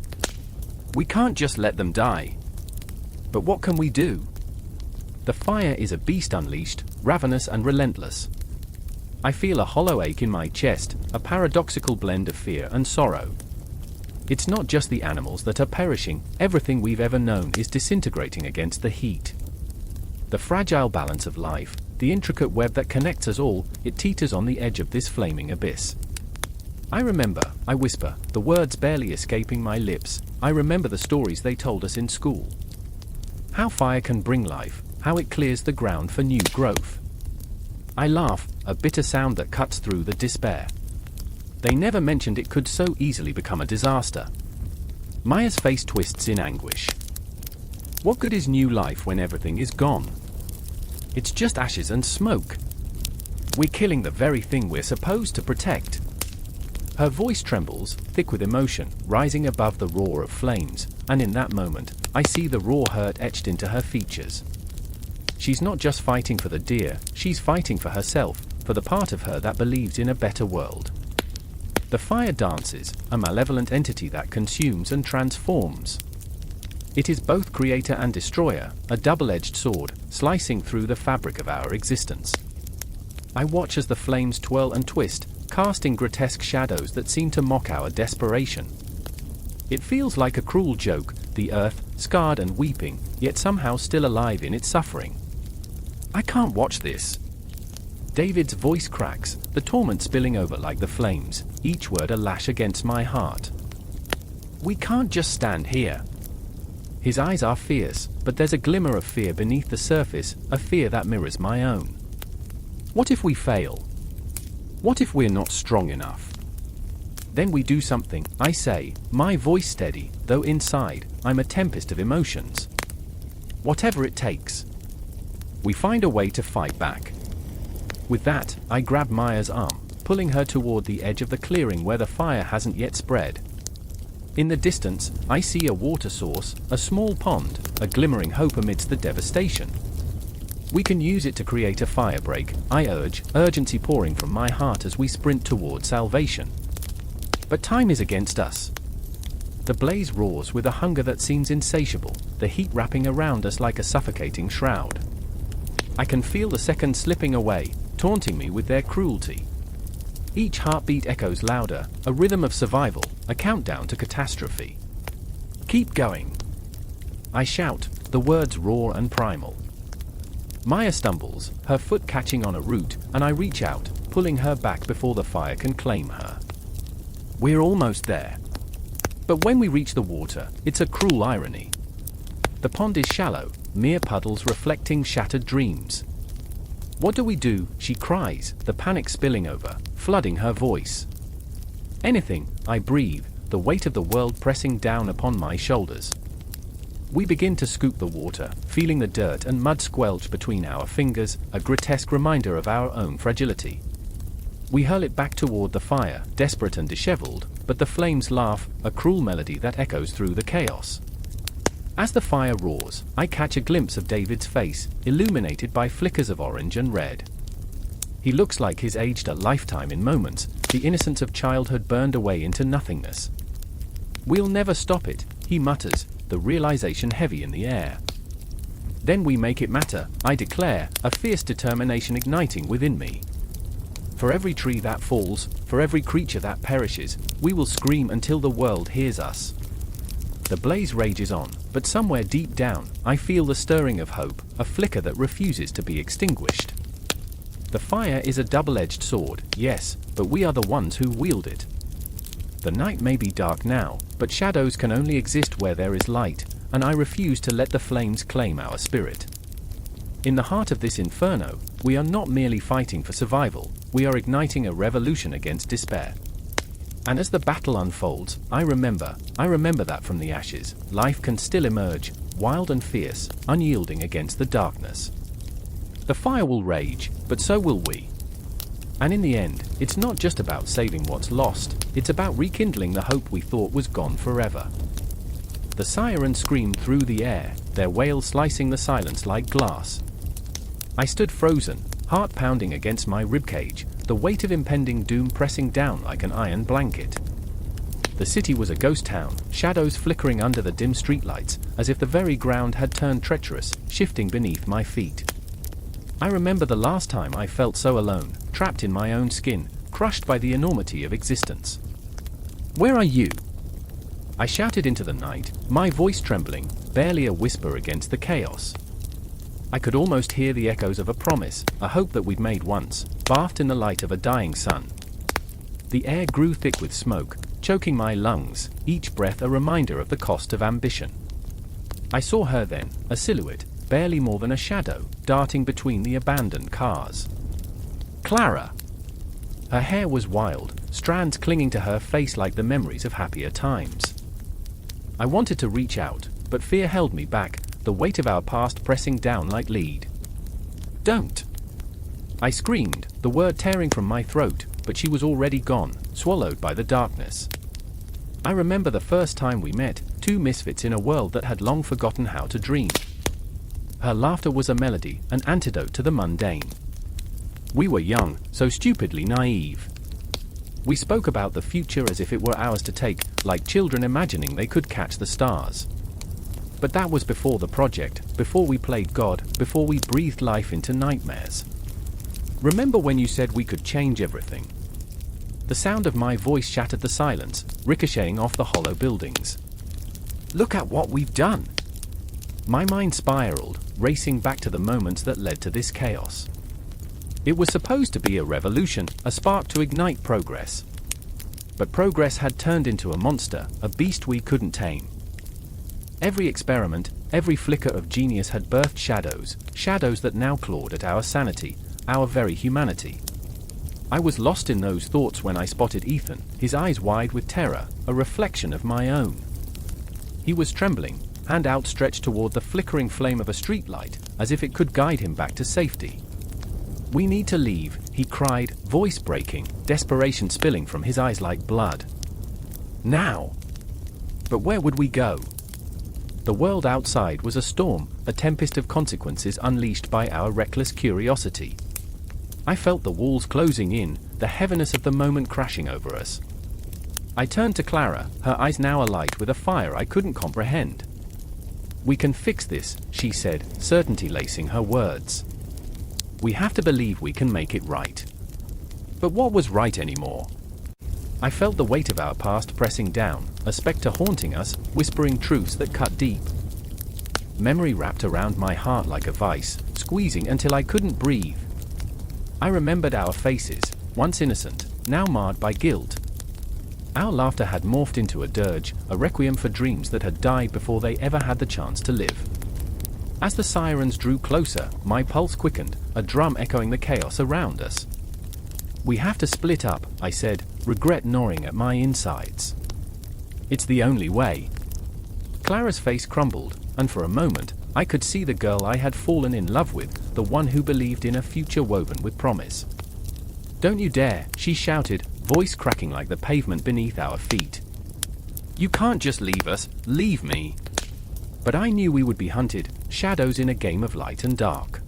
"We can't just let them die." "But what can we do?" The fire is a beast unleashed, ravenous and relentless. I feel a hollow ache in my chest, a paradoxical blend of fear and sorrow. It's not just the animals that are perishing, everything we've ever known is disintegrating against the heat. The fragile balance of life, the intricate web that connects us all, it teeters on the edge of this flaming abyss. I remember, I whisper, the words barely escaping my lips. I remember the stories they told us in school. How fire can bring life, how it clears the ground for new growth. I laugh, a bitter sound that cuts through the despair. They never mentioned it could so easily become a disaster. Maya's face twists in anguish. What good is new life when everything is gone? It's just ashes and smoke. We're killing the very thing we're supposed to protect. Her voice trembles, thick with emotion, rising above the roar of flames, and in that moment, I see the raw hurt etched into her features. She's not just fighting for the deer, she's fighting for herself, for the part of her that believes in a better world. The fire dances, a malevolent entity that consumes and transforms. It is both creator and destroyer, a double-edged sword, slicing through the fabric of our existence. I watch as the flames twirl and twist, casting grotesque shadows that seem to mock our desperation. It feels like a cruel joke, the earth, scarred and weeping, yet somehow still alive in its suffering. I can't watch this. David's voice cracks, the torment spilling over like the flames, each word a lash against my heart. "We can't just stand here." His eyes are fierce, but there's a glimmer of fear beneath the surface, a fear that mirrors my own. What if we fail? What if we're not strong enough? Then we do something, I say, my voice steady, though inside, I'm a tempest of emotions. Whatever it takes. We find a way to fight back. With that, I grab Maya's arm, pulling her toward the edge of the clearing where the fire hasn't yet spread. In the distance, I see a water source, a small pond, a glimmering hope amidst the devastation. We can use it to create a fire break, I urge, urgency pouring from my heart as we sprint toward salvation. But time is against us. The blaze roars with a hunger that seems insatiable, the heat wrapping around us like a suffocating shroud. I can feel the seconds slipping away, taunting me with their cruelty. Each heartbeat echoes louder, a rhythm of survival, a countdown to catastrophe. Keep going. I shout, the words raw and primal. Maya stumbles, her foot catching on a root, and I reach out, pulling her back before the fire can claim her. We're almost there. But when we reach the water, it's a cruel irony. The pond is shallow, mere puddles reflecting shattered dreams. What do? She cries, the panic spilling over, flooding her voice. Anything, I breathe, the weight of the world pressing down upon my shoulders. We begin to scoop the water, feeling the dirt and mud squelch between our fingers, a grotesque reminder of our own fragility. We hurl it back toward the fire, desperate and disheveled, but the flames laugh, a cruel melody that echoes through the chaos. As the fire roars, I catch a glimpse of David's face, illuminated by flickers of orange and red. He looks like he's aged a lifetime in moments, the innocence of childhood burned away into nothingness. We'll never stop it, he mutters, the realization heavy in the air. Then we make it matter, I declare, a fierce determination igniting within me. For every tree that falls, for every creature that perishes, we will scream until the world hears us. The blaze rages on, but somewhere deep down, I feel the stirring of hope, a flicker that refuses to be extinguished. The fire is a double-edged sword, yes, but we are the ones who wield it. The night may be dark now, but shadows can only exist where there is light, and I refuse to let the flames claim our spirit. In the heart of this inferno, we are not merely fighting for survival, we are igniting a revolution against despair. And as the battle unfolds, I remember that from the ashes, life can still emerge, wild and fierce, unyielding against the darkness. The fire will rage, but so will we. And in the end, it's not just about saving what's lost, it's about rekindling the hope we thought was gone forever. The sirens screamed through the air, their wails slicing the silence like glass. I stood frozen, heart pounding against my ribcage, the weight of impending doom pressing down like an iron blanket. The city was a ghost town, shadows flickering under the dim streetlights, as if the very ground had turned treacherous, shifting beneath my feet. I remember the last time I felt so alone, trapped in my own skin, crushed by the enormity of existence. "Where are you?" I shouted into the night, my voice trembling, barely a whisper against the chaos. I could almost hear the echoes of a promise, a hope that we'd made once, bathed in the light of a dying sun. The air grew thick with smoke, choking my lungs, each breath a reminder of the cost of ambition. I saw her then, a silhouette, barely more than a shadow, darting between the abandoned cars. Clara! Her hair was wild, strands clinging to her face like the memories of happier times. I wanted to reach out, but fear held me back, the weight of our past pressing down like lead. "Don't!" I screamed, the word tearing from my throat, but she was already gone, swallowed by the darkness. I remember the first time we met, two misfits in a world that had long forgotten how to dream. Her laughter was a melody, an antidote to the mundane. We were young, so stupidly naive. We spoke about the future as if it were ours to take, like children imagining they could catch the stars. But that was before the project, before we played God, before we breathed life into nightmares. Remember when you said we could change everything? The sound of my voice shattered the silence, ricocheting off the hollow buildings. Look at what we've done! My mind spiraled, racing back to the moments that led to this chaos. It was supposed to be a revolution, a spark to ignite progress. But progress had turned into a monster, a beast we couldn't tame. Every experiment, every flicker of genius had birthed shadows, shadows that now clawed at our sanity, our very humanity. I was lost in those thoughts when I spotted Ethan, his eyes wide with terror, a reflection of my own. He was trembling, hand outstretched toward the flickering flame of a streetlight, as if it could guide him back to safety. "We need to leave," he cried, voice breaking, desperation spilling from his eyes like blood. "Now!" But where would we go? The world outside was a storm, a tempest of consequences unleashed by our reckless curiosity. I felt the walls closing in, the heaviness of the moment crashing over us. I turned to Clara, her eyes now alight with a fire I couldn't comprehend. "We can fix this," she said, certainty lacing her words. "We have to believe we can make it right." But what was right anymore? I felt the weight of our past pressing down, a spectre haunting us, whispering truths that cut deep. Memory wrapped around my heart like a vice, squeezing until I couldn't breathe. I remembered our faces, once innocent, now marred by guilt. Our laughter had morphed into a dirge, a requiem for dreams that had died before they ever had the chance to live. As the sirens drew closer, my pulse quickened, a drum echoing the chaos around us. "We have to split up," I said, regret gnawing at my insides. "It's the only way." Clara's face crumbled, and for a moment, I could see the girl I had fallen in love with, the one who believed in a future woven with promise. "Don't you dare," she shouted, voice cracking like the pavement beneath our feet. "You can't just leave us, leave me." But I knew we would be hunted, shadows in a game of light and dark.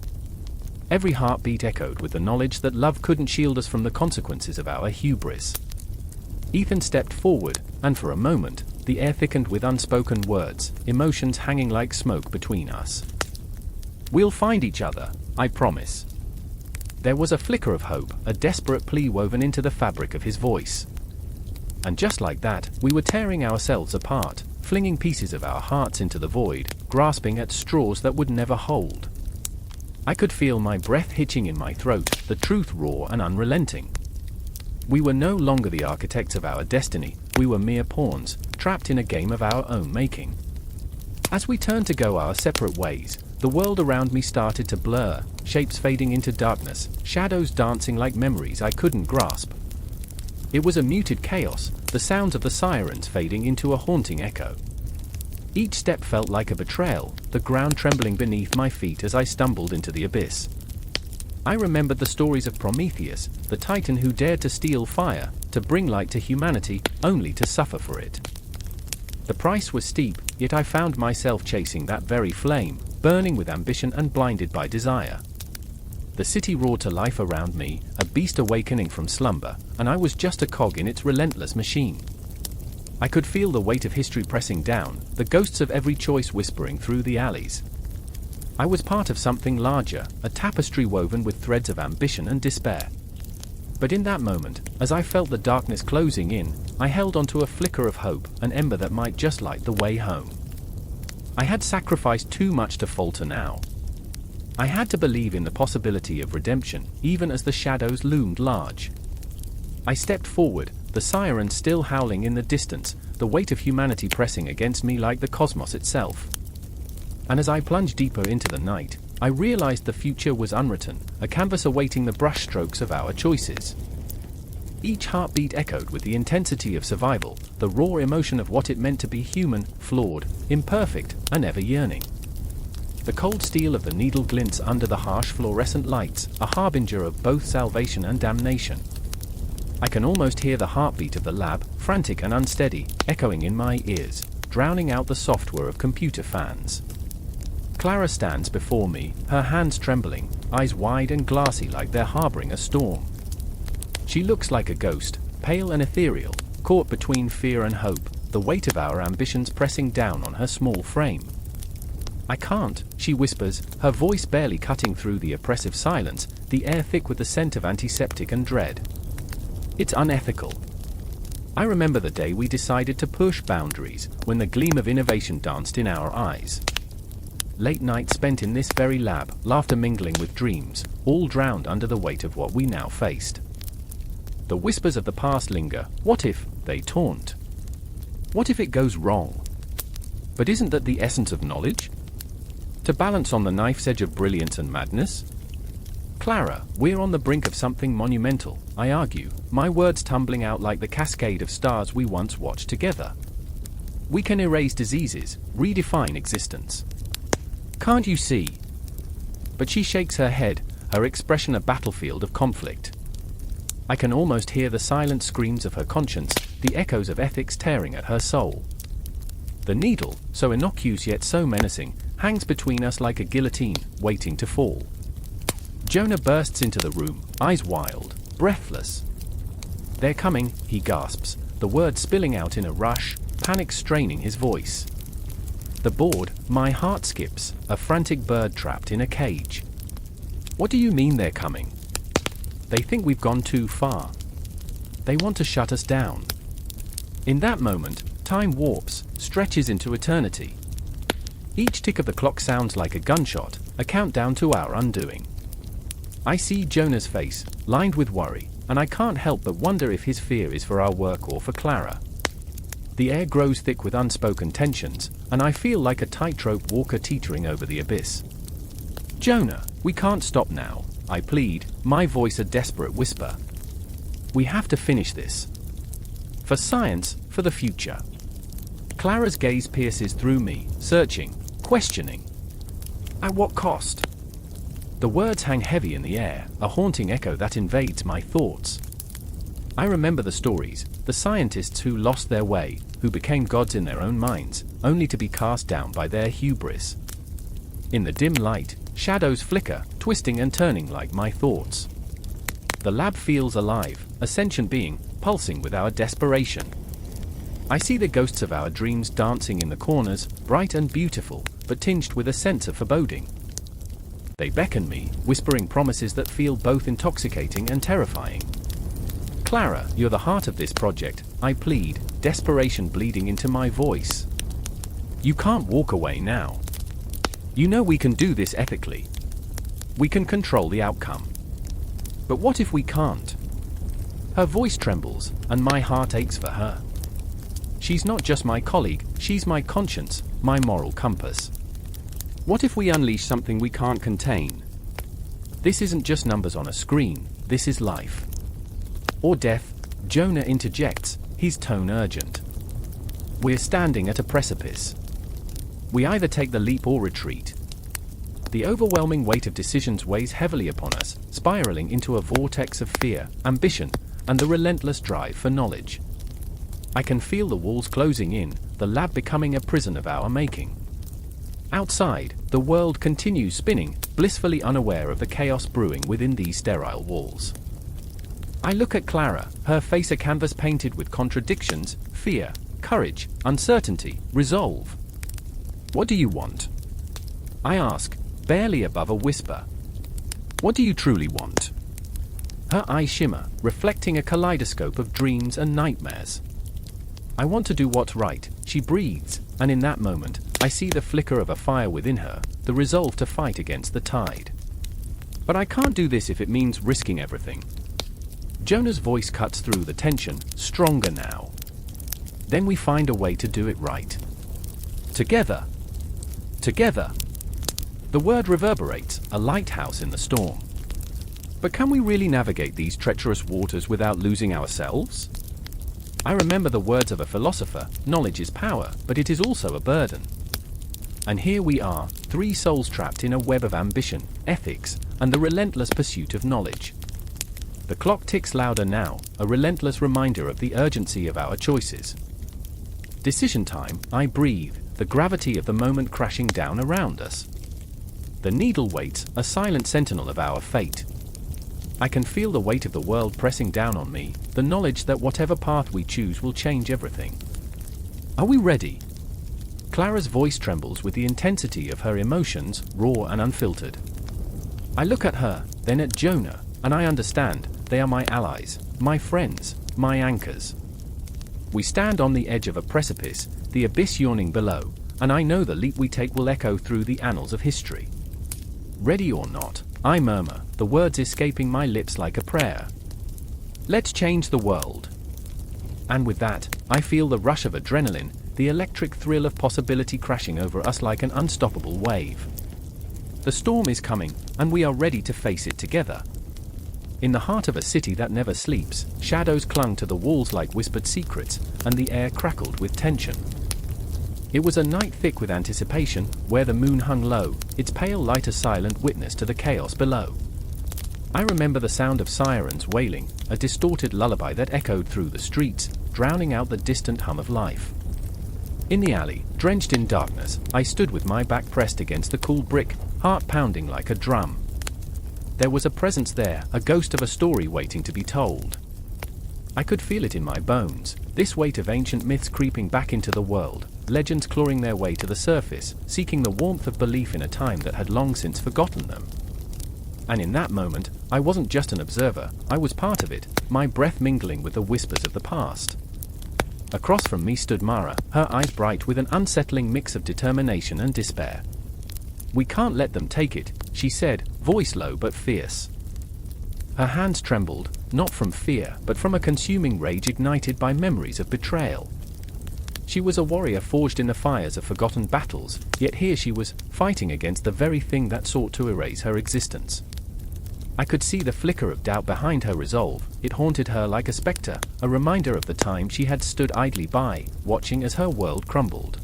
Every heartbeat echoed with the knowledge that love couldn't shield us from the consequences of our hubris. Ethan stepped forward, and for a moment, the air thickened with unspoken words, emotions hanging like smoke between us. "We'll find each other, I promise." There was a flicker of hope, a desperate plea woven into the fabric of his voice. And just like that, we were tearing ourselves apart, flinging pieces of our hearts into the void, grasping at straws that would never hold. I could feel my breath hitching in my throat, the truth raw and unrelenting. We were no longer the architects of our destiny, we were mere pawns, trapped in a game of our own making. As we turned to go our separate ways, the world around me started to blur, shapes fading into darkness, shadows dancing like memories I couldn't grasp. It was a muted chaos, the sounds of the sirens fading into a haunting echo. Each step felt like a betrayal, the ground trembling beneath my feet as I stumbled into the abyss. I remembered the stories of Prometheus, the titan who dared to steal fire, to bring light to humanity, only to suffer for it. The price was steep, yet I found myself chasing that very flame, burning with ambition and blinded by desire. The city roared to life around me, a beast awakening from slumber, and I was just a cog in its relentless machine. I could feel the weight of history pressing down, the ghosts of every choice whispering through the alleys. I was part of something larger, a tapestry woven with threads of ambition and despair. But in that moment, as I felt the darkness closing in, I held onto a flicker of hope, an ember that might just light the way home. I had sacrificed too much to falter now. I had to believe in the possibility of redemption, even as the shadows loomed large. I stepped forward, the sirens still howling in the distance, the weight of humanity pressing against me like the cosmos itself. And as I plunged deeper into the night, I realized the future was unwritten, a canvas awaiting the brushstrokes of our choices. Each heartbeat echoed with the intensity of survival, the raw emotion of what it meant to be human, flawed, imperfect, and ever yearning. The cold steel of the needle glints under the harsh fluorescent lights, a harbinger of both salvation and damnation. I can almost hear the heartbeat of the lab, frantic and unsteady, echoing in my ears, drowning out the software of computer fans. Clara stands before me, her hands trembling, eyes wide and glassy like they're harboring a storm. She looks like a ghost, pale and ethereal, caught between fear and hope, the weight of our ambitions pressing down on her small frame. "I can't," she whispers, her voice barely cutting through the oppressive silence, the air thick with the scent of antiseptic and dread. "It's unethical." I remember the day we decided to push boundaries, when the gleam of innovation danced in our eyes. Late nights spent in this very lab, laughter mingling with dreams, all drowned under the weight of what we now faced. The whispers of the past linger. What if, they taunt? What if it goes wrong? But isn't that the essence of knowledge? To balance on the knife's edge of brilliance and madness? "Clara, we're on the brink of something monumental," I argue, my words tumbling out like the cascade of stars we once watched together. "We can erase diseases, redefine existence. Can't you see?" But she shakes her head, her expression a battlefield of conflict. I can almost hear the silent screams of her conscience, the echoes of ethics tearing at her soul. The needle, so innocuous yet so menacing, hangs between us like a guillotine, waiting to fall. Jonah bursts into the room, eyes wild, breathless. "They're coming," he gasps, the words spilling out in a rush, panic straining his voice. The board, my heart skips, a frantic bird trapped in a cage. "What do you mean they're coming?" "They think we've gone too far. They want to shut us down. In that moment, time warps, stretches into eternity. Each tick of the clock sounds like a gunshot, a countdown to our undoing. I see Jonah's face, lined with worry, and I can't help but wonder if his fear is for our work or for Clara. The air grows thick with unspoken tensions, and I feel like a tightrope walker teetering over the abyss. Jonah, we can't stop now, I plead, my voice a desperate whisper. We have to finish this. For science, for the future. Clara's gaze pierces through me, searching, questioning. At what cost? The words hang heavy in the air, a haunting echo that invades my thoughts. I remember the stories, the scientists who lost their way, who became gods in their own minds, only to be cast down by their hubris. In the dim light, shadows flicker, twisting and turning like my thoughts. The lab feels alive, a sentient being, pulsing with our desperation. I see the ghosts of our dreams dancing in the corners, bright and beautiful, but tinged with a sense of foreboding. They beckon me, whispering promises that feel both intoxicating and terrifying. Clara, you're the heart of this project, I plead, desperation bleeding into my voice. You can't walk away now. You know we can do this ethically. We can control the outcome. But what if we can't? Her voice trembles, and my heart aches for her. She's not just my colleague, she's my conscience, my moral compass. What if we unleash something we can't contain? This isn't just numbers on a screen, this is life. Or death, Jonah interjects, his tone urgent. We're standing at a precipice. We either take the leap or retreat. The overwhelming weight of decisions weighs heavily upon us, spiraling into a vortex of fear, ambition, and the relentless drive for knowledge. I can feel the walls closing in, the lab becoming a prison of our making. Outside, the world continues spinning, blissfully unaware of the chaos brewing within these sterile walls. I look at Clara, her face a canvas painted with contradictions, fear, courage, uncertainty, resolve. What do you want? I ask, barely above a whisper. What do you truly want? Her eyes shimmer, reflecting a kaleidoscope of dreams and nightmares. I want to do what's right, she breathes, and in that moment, I see the flicker of a fire within her, the resolve to fight against the tide. But I can't do this if it means risking everything. Jonah's voice cuts through the tension, stronger now. Then we find a way to do it right. Together. Together. The word reverberates, a lighthouse in the storm. But can we really navigate these treacherous waters without losing ourselves? I remember the words of a philosopher, knowledge is power, but it is also a burden. And here we are, three souls trapped in a web of ambition, ethics, and the relentless pursuit of knowledge. The clock ticks louder now, a relentless reminder of the urgency of our choices. Decision time, I breathe, the gravity of the moment crashing down around us. The needle waits, a silent sentinel of our fate. I can feel the weight of the world pressing down on me, the knowledge that whatever path we choose will change everything. Are we ready? Clara's voice trembles with the intensity of her emotions, raw and unfiltered. I look at her, then at Jonah, and I understand, they are my allies, my friends, my anchors. We stand on the edge of a precipice, the abyss yawning below, and I know the leap we take will echo through the annals of history. Ready or not, I murmur, the words escaping my lips like a prayer. Let's change the world. And with that, I feel the rush of adrenaline, the electric thrill of possibility crashing over us like an unstoppable wave. The storm is coming, and we are ready to face it together. In the heart of a city that never sleeps, shadows clung to the walls like whispered secrets, and the air crackled with tension. It was a night thick with anticipation, where the moon hung low, its pale light a silent witness to the chaos below. I remember the sound of sirens wailing, a distorted lullaby that echoed through the streets, drowning out the distant hum of life. In the alley, drenched in darkness, I stood with my back pressed against the cool brick, heart pounding like a drum. There was a presence there, a ghost of a story waiting to be told. I could feel it in my bones, this weight of ancient myths creeping back into the world, legends clawing their way to the surface, seeking the warmth of belief in a time that had long since forgotten them. And in that moment, I wasn't just an observer, I was part of it, my breath mingling with the whispers of the past. Across from me stood Mara, her eyes bright with an unsettling mix of determination and despair. "We can't let them take it," she said, voice low but fierce. Her hands trembled, not from fear, but from a consuming rage ignited by memories of betrayal. She was a warrior forged in the fires of forgotten battles, yet here she was, fighting against the very thing that sought to erase her existence. I could see the flicker of doubt behind her resolve. It haunted her like a specter, a reminder of the time she had stood idly by, watching as her world crumbled.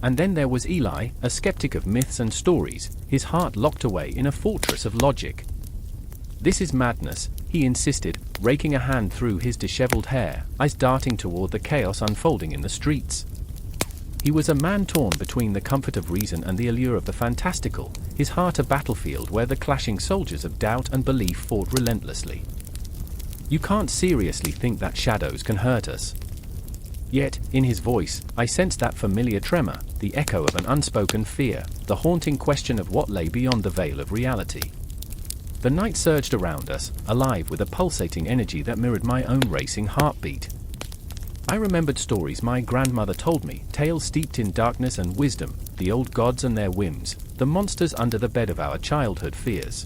And then there was Eli, a skeptic of myths and stories, his heart locked away in a fortress of logic. "This is madness," he insisted, raking a hand through his disheveled hair, eyes darting toward the chaos unfolding in the streets. He was a man torn between the comfort of reason and the allure of the fantastical, his heart a battlefield where the clashing soldiers of doubt and belief fought relentlessly. "You can't seriously think that shadows can hurt us." Yet, in his voice, I sensed that familiar tremor, the echo of an unspoken fear, the haunting question of what lay beyond the veil of reality. The night surged around us, alive with a pulsating energy that mirrored my own racing heartbeat. I remembered stories my grandmother told me, tales steeped in darkness and wisdom, the old gods and their whims, the monsters under the bed of our childhood fears.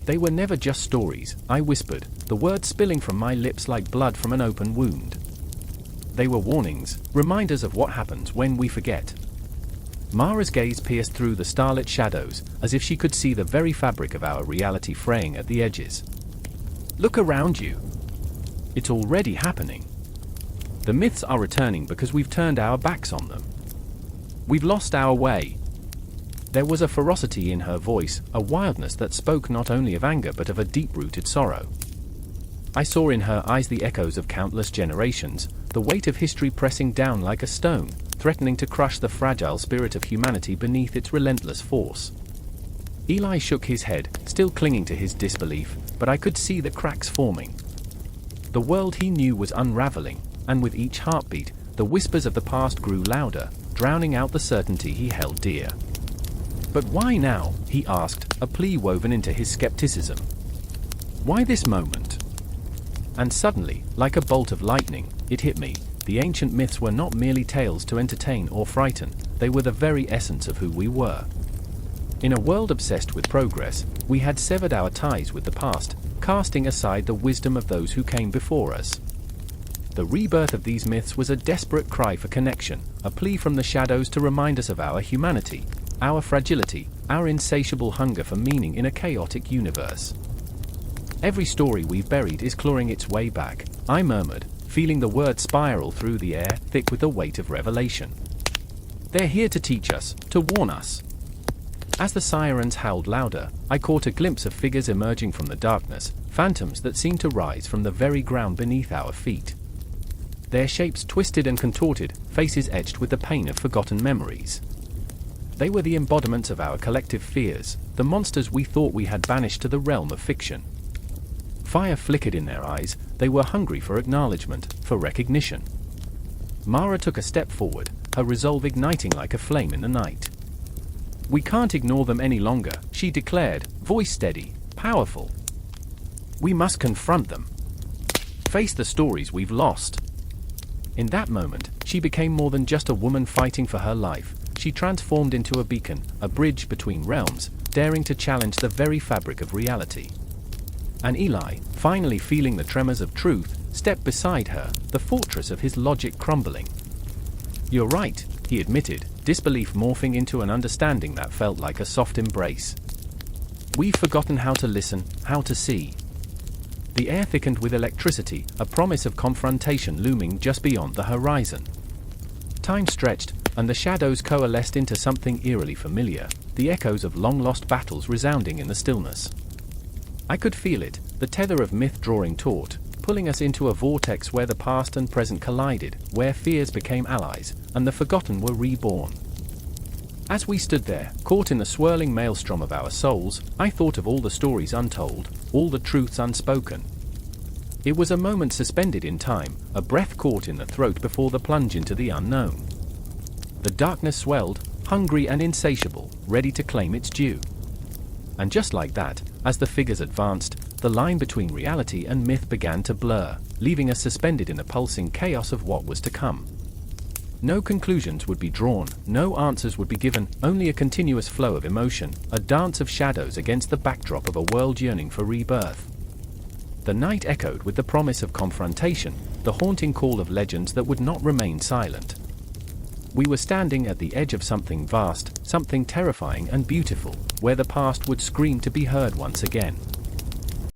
They were never just stories, I whispered, the words spilling from my lips like blood from an open wound. They were warnings, reminders of what happens when we forget. Mara's gaze pierced through the starlit shadows, as if she could see the very fabric of our reality fraying at the edges. "Look around you. It's already happening. The myths are returning because we've turned our backs on them. We've lost our way." There was a ferocity in her voice, a wildness that spoke not only of anger but of a deep-rooted sorrow. I saw in her eyes the echoes of countless generations, the weight of history pressing down like a stone, threatening to crush the fragile spirit of humanity beneath its relentless force. Eli shook his head, still clinging to his disbelief, but I could see the cracks forming. The world he knew was unraveling, and with each heartbeat, the whispers of the past grew louder, drowning out the certainty he held dear. "But why now?" he asked, a plea woven into his skepticism. "Why this moment?" And suddenly, like a bolt of lightning, it hit me. The ancient myths were not merely tales to entertain or frighten, they were the very essence of who we were. In a world obsessed with progress, we had severed our ties with the past, casting aside the wisdom of those who came before us. The rebirth of these myths was a desperate cry for connection, a plea from the shadows to remind us of our humanity, our fragility, our insatiable hunger for meaning in a chaotic universe. "Every story we've buried is clawing its way back," I murmured, feeling the words spiral through the air, thick with the weight of revelation. "They're here to teach us, to warn us." As the sirens howled louder, I caught a glimpse of figures emerging from the darkness, phantoms that seemed to rise from the very ground beneath our feet. Their shapes twisted and contorted, faces etched with the pain of forgotten memories. They were the embodiments of our collective fears, the monsters we thought we had banished to the realm of fiction. Fire flickered in their eyes, they were hungry for acknowledgement, for recognition. Mara took a step forward, her resolve igniting like a flame in the night. "We can't ignore them any longer," she declared, voice steady, powerful. "We must confront them. Face the stories we've lost." In that moment, she became more than just a woman fighting for her life. She transformed into a beacon, a bridge between realms, daring to challenge the very fabric of reality. And Eli, finally feeling the tremors of truth, stepped beside her, the fortress of his logic crumbling. "You're right," he admitted, disbelief morphing into an understanding that felt like a soft embrace. "We've forgotten how to listen, how to see." The air thickened with electricity, a promise of confrontation looming just beyond the horizon. Time stretched, and the shadows coalesced into something eerily familiar, the echoes of long-lost battles resounding in the stillness. I could feel it, the tether of myth drawing taut, pulling us into a vortex where the past and present collided, where fears became allies, and the forgotten were reborn. As we stood there, caught in the swirling maelstrom of our souls, I thought of all the stories untold, all the truths unspoken. It was a moment suspended in time, a breath caught in the throat before the plunge into the unknown. The darkness swelled, hungry and insatiable, ready to claim its due. And just like that, as the figures advanced, the line between reality and myth began to blur, leaving us suspended in a pulsing chaos of what was to come. No conclusions would be drawn, no answers would be given, only a continuous flow of emotion, a dance of shadows against the backdrop of a world yearning for rebirth. The night echoed with the promise of confrontation, the haunting call of legends that would not remain silent. We were standing at the edge of something vast, something terrifying and beautiful, where the past would scream to be heard once again.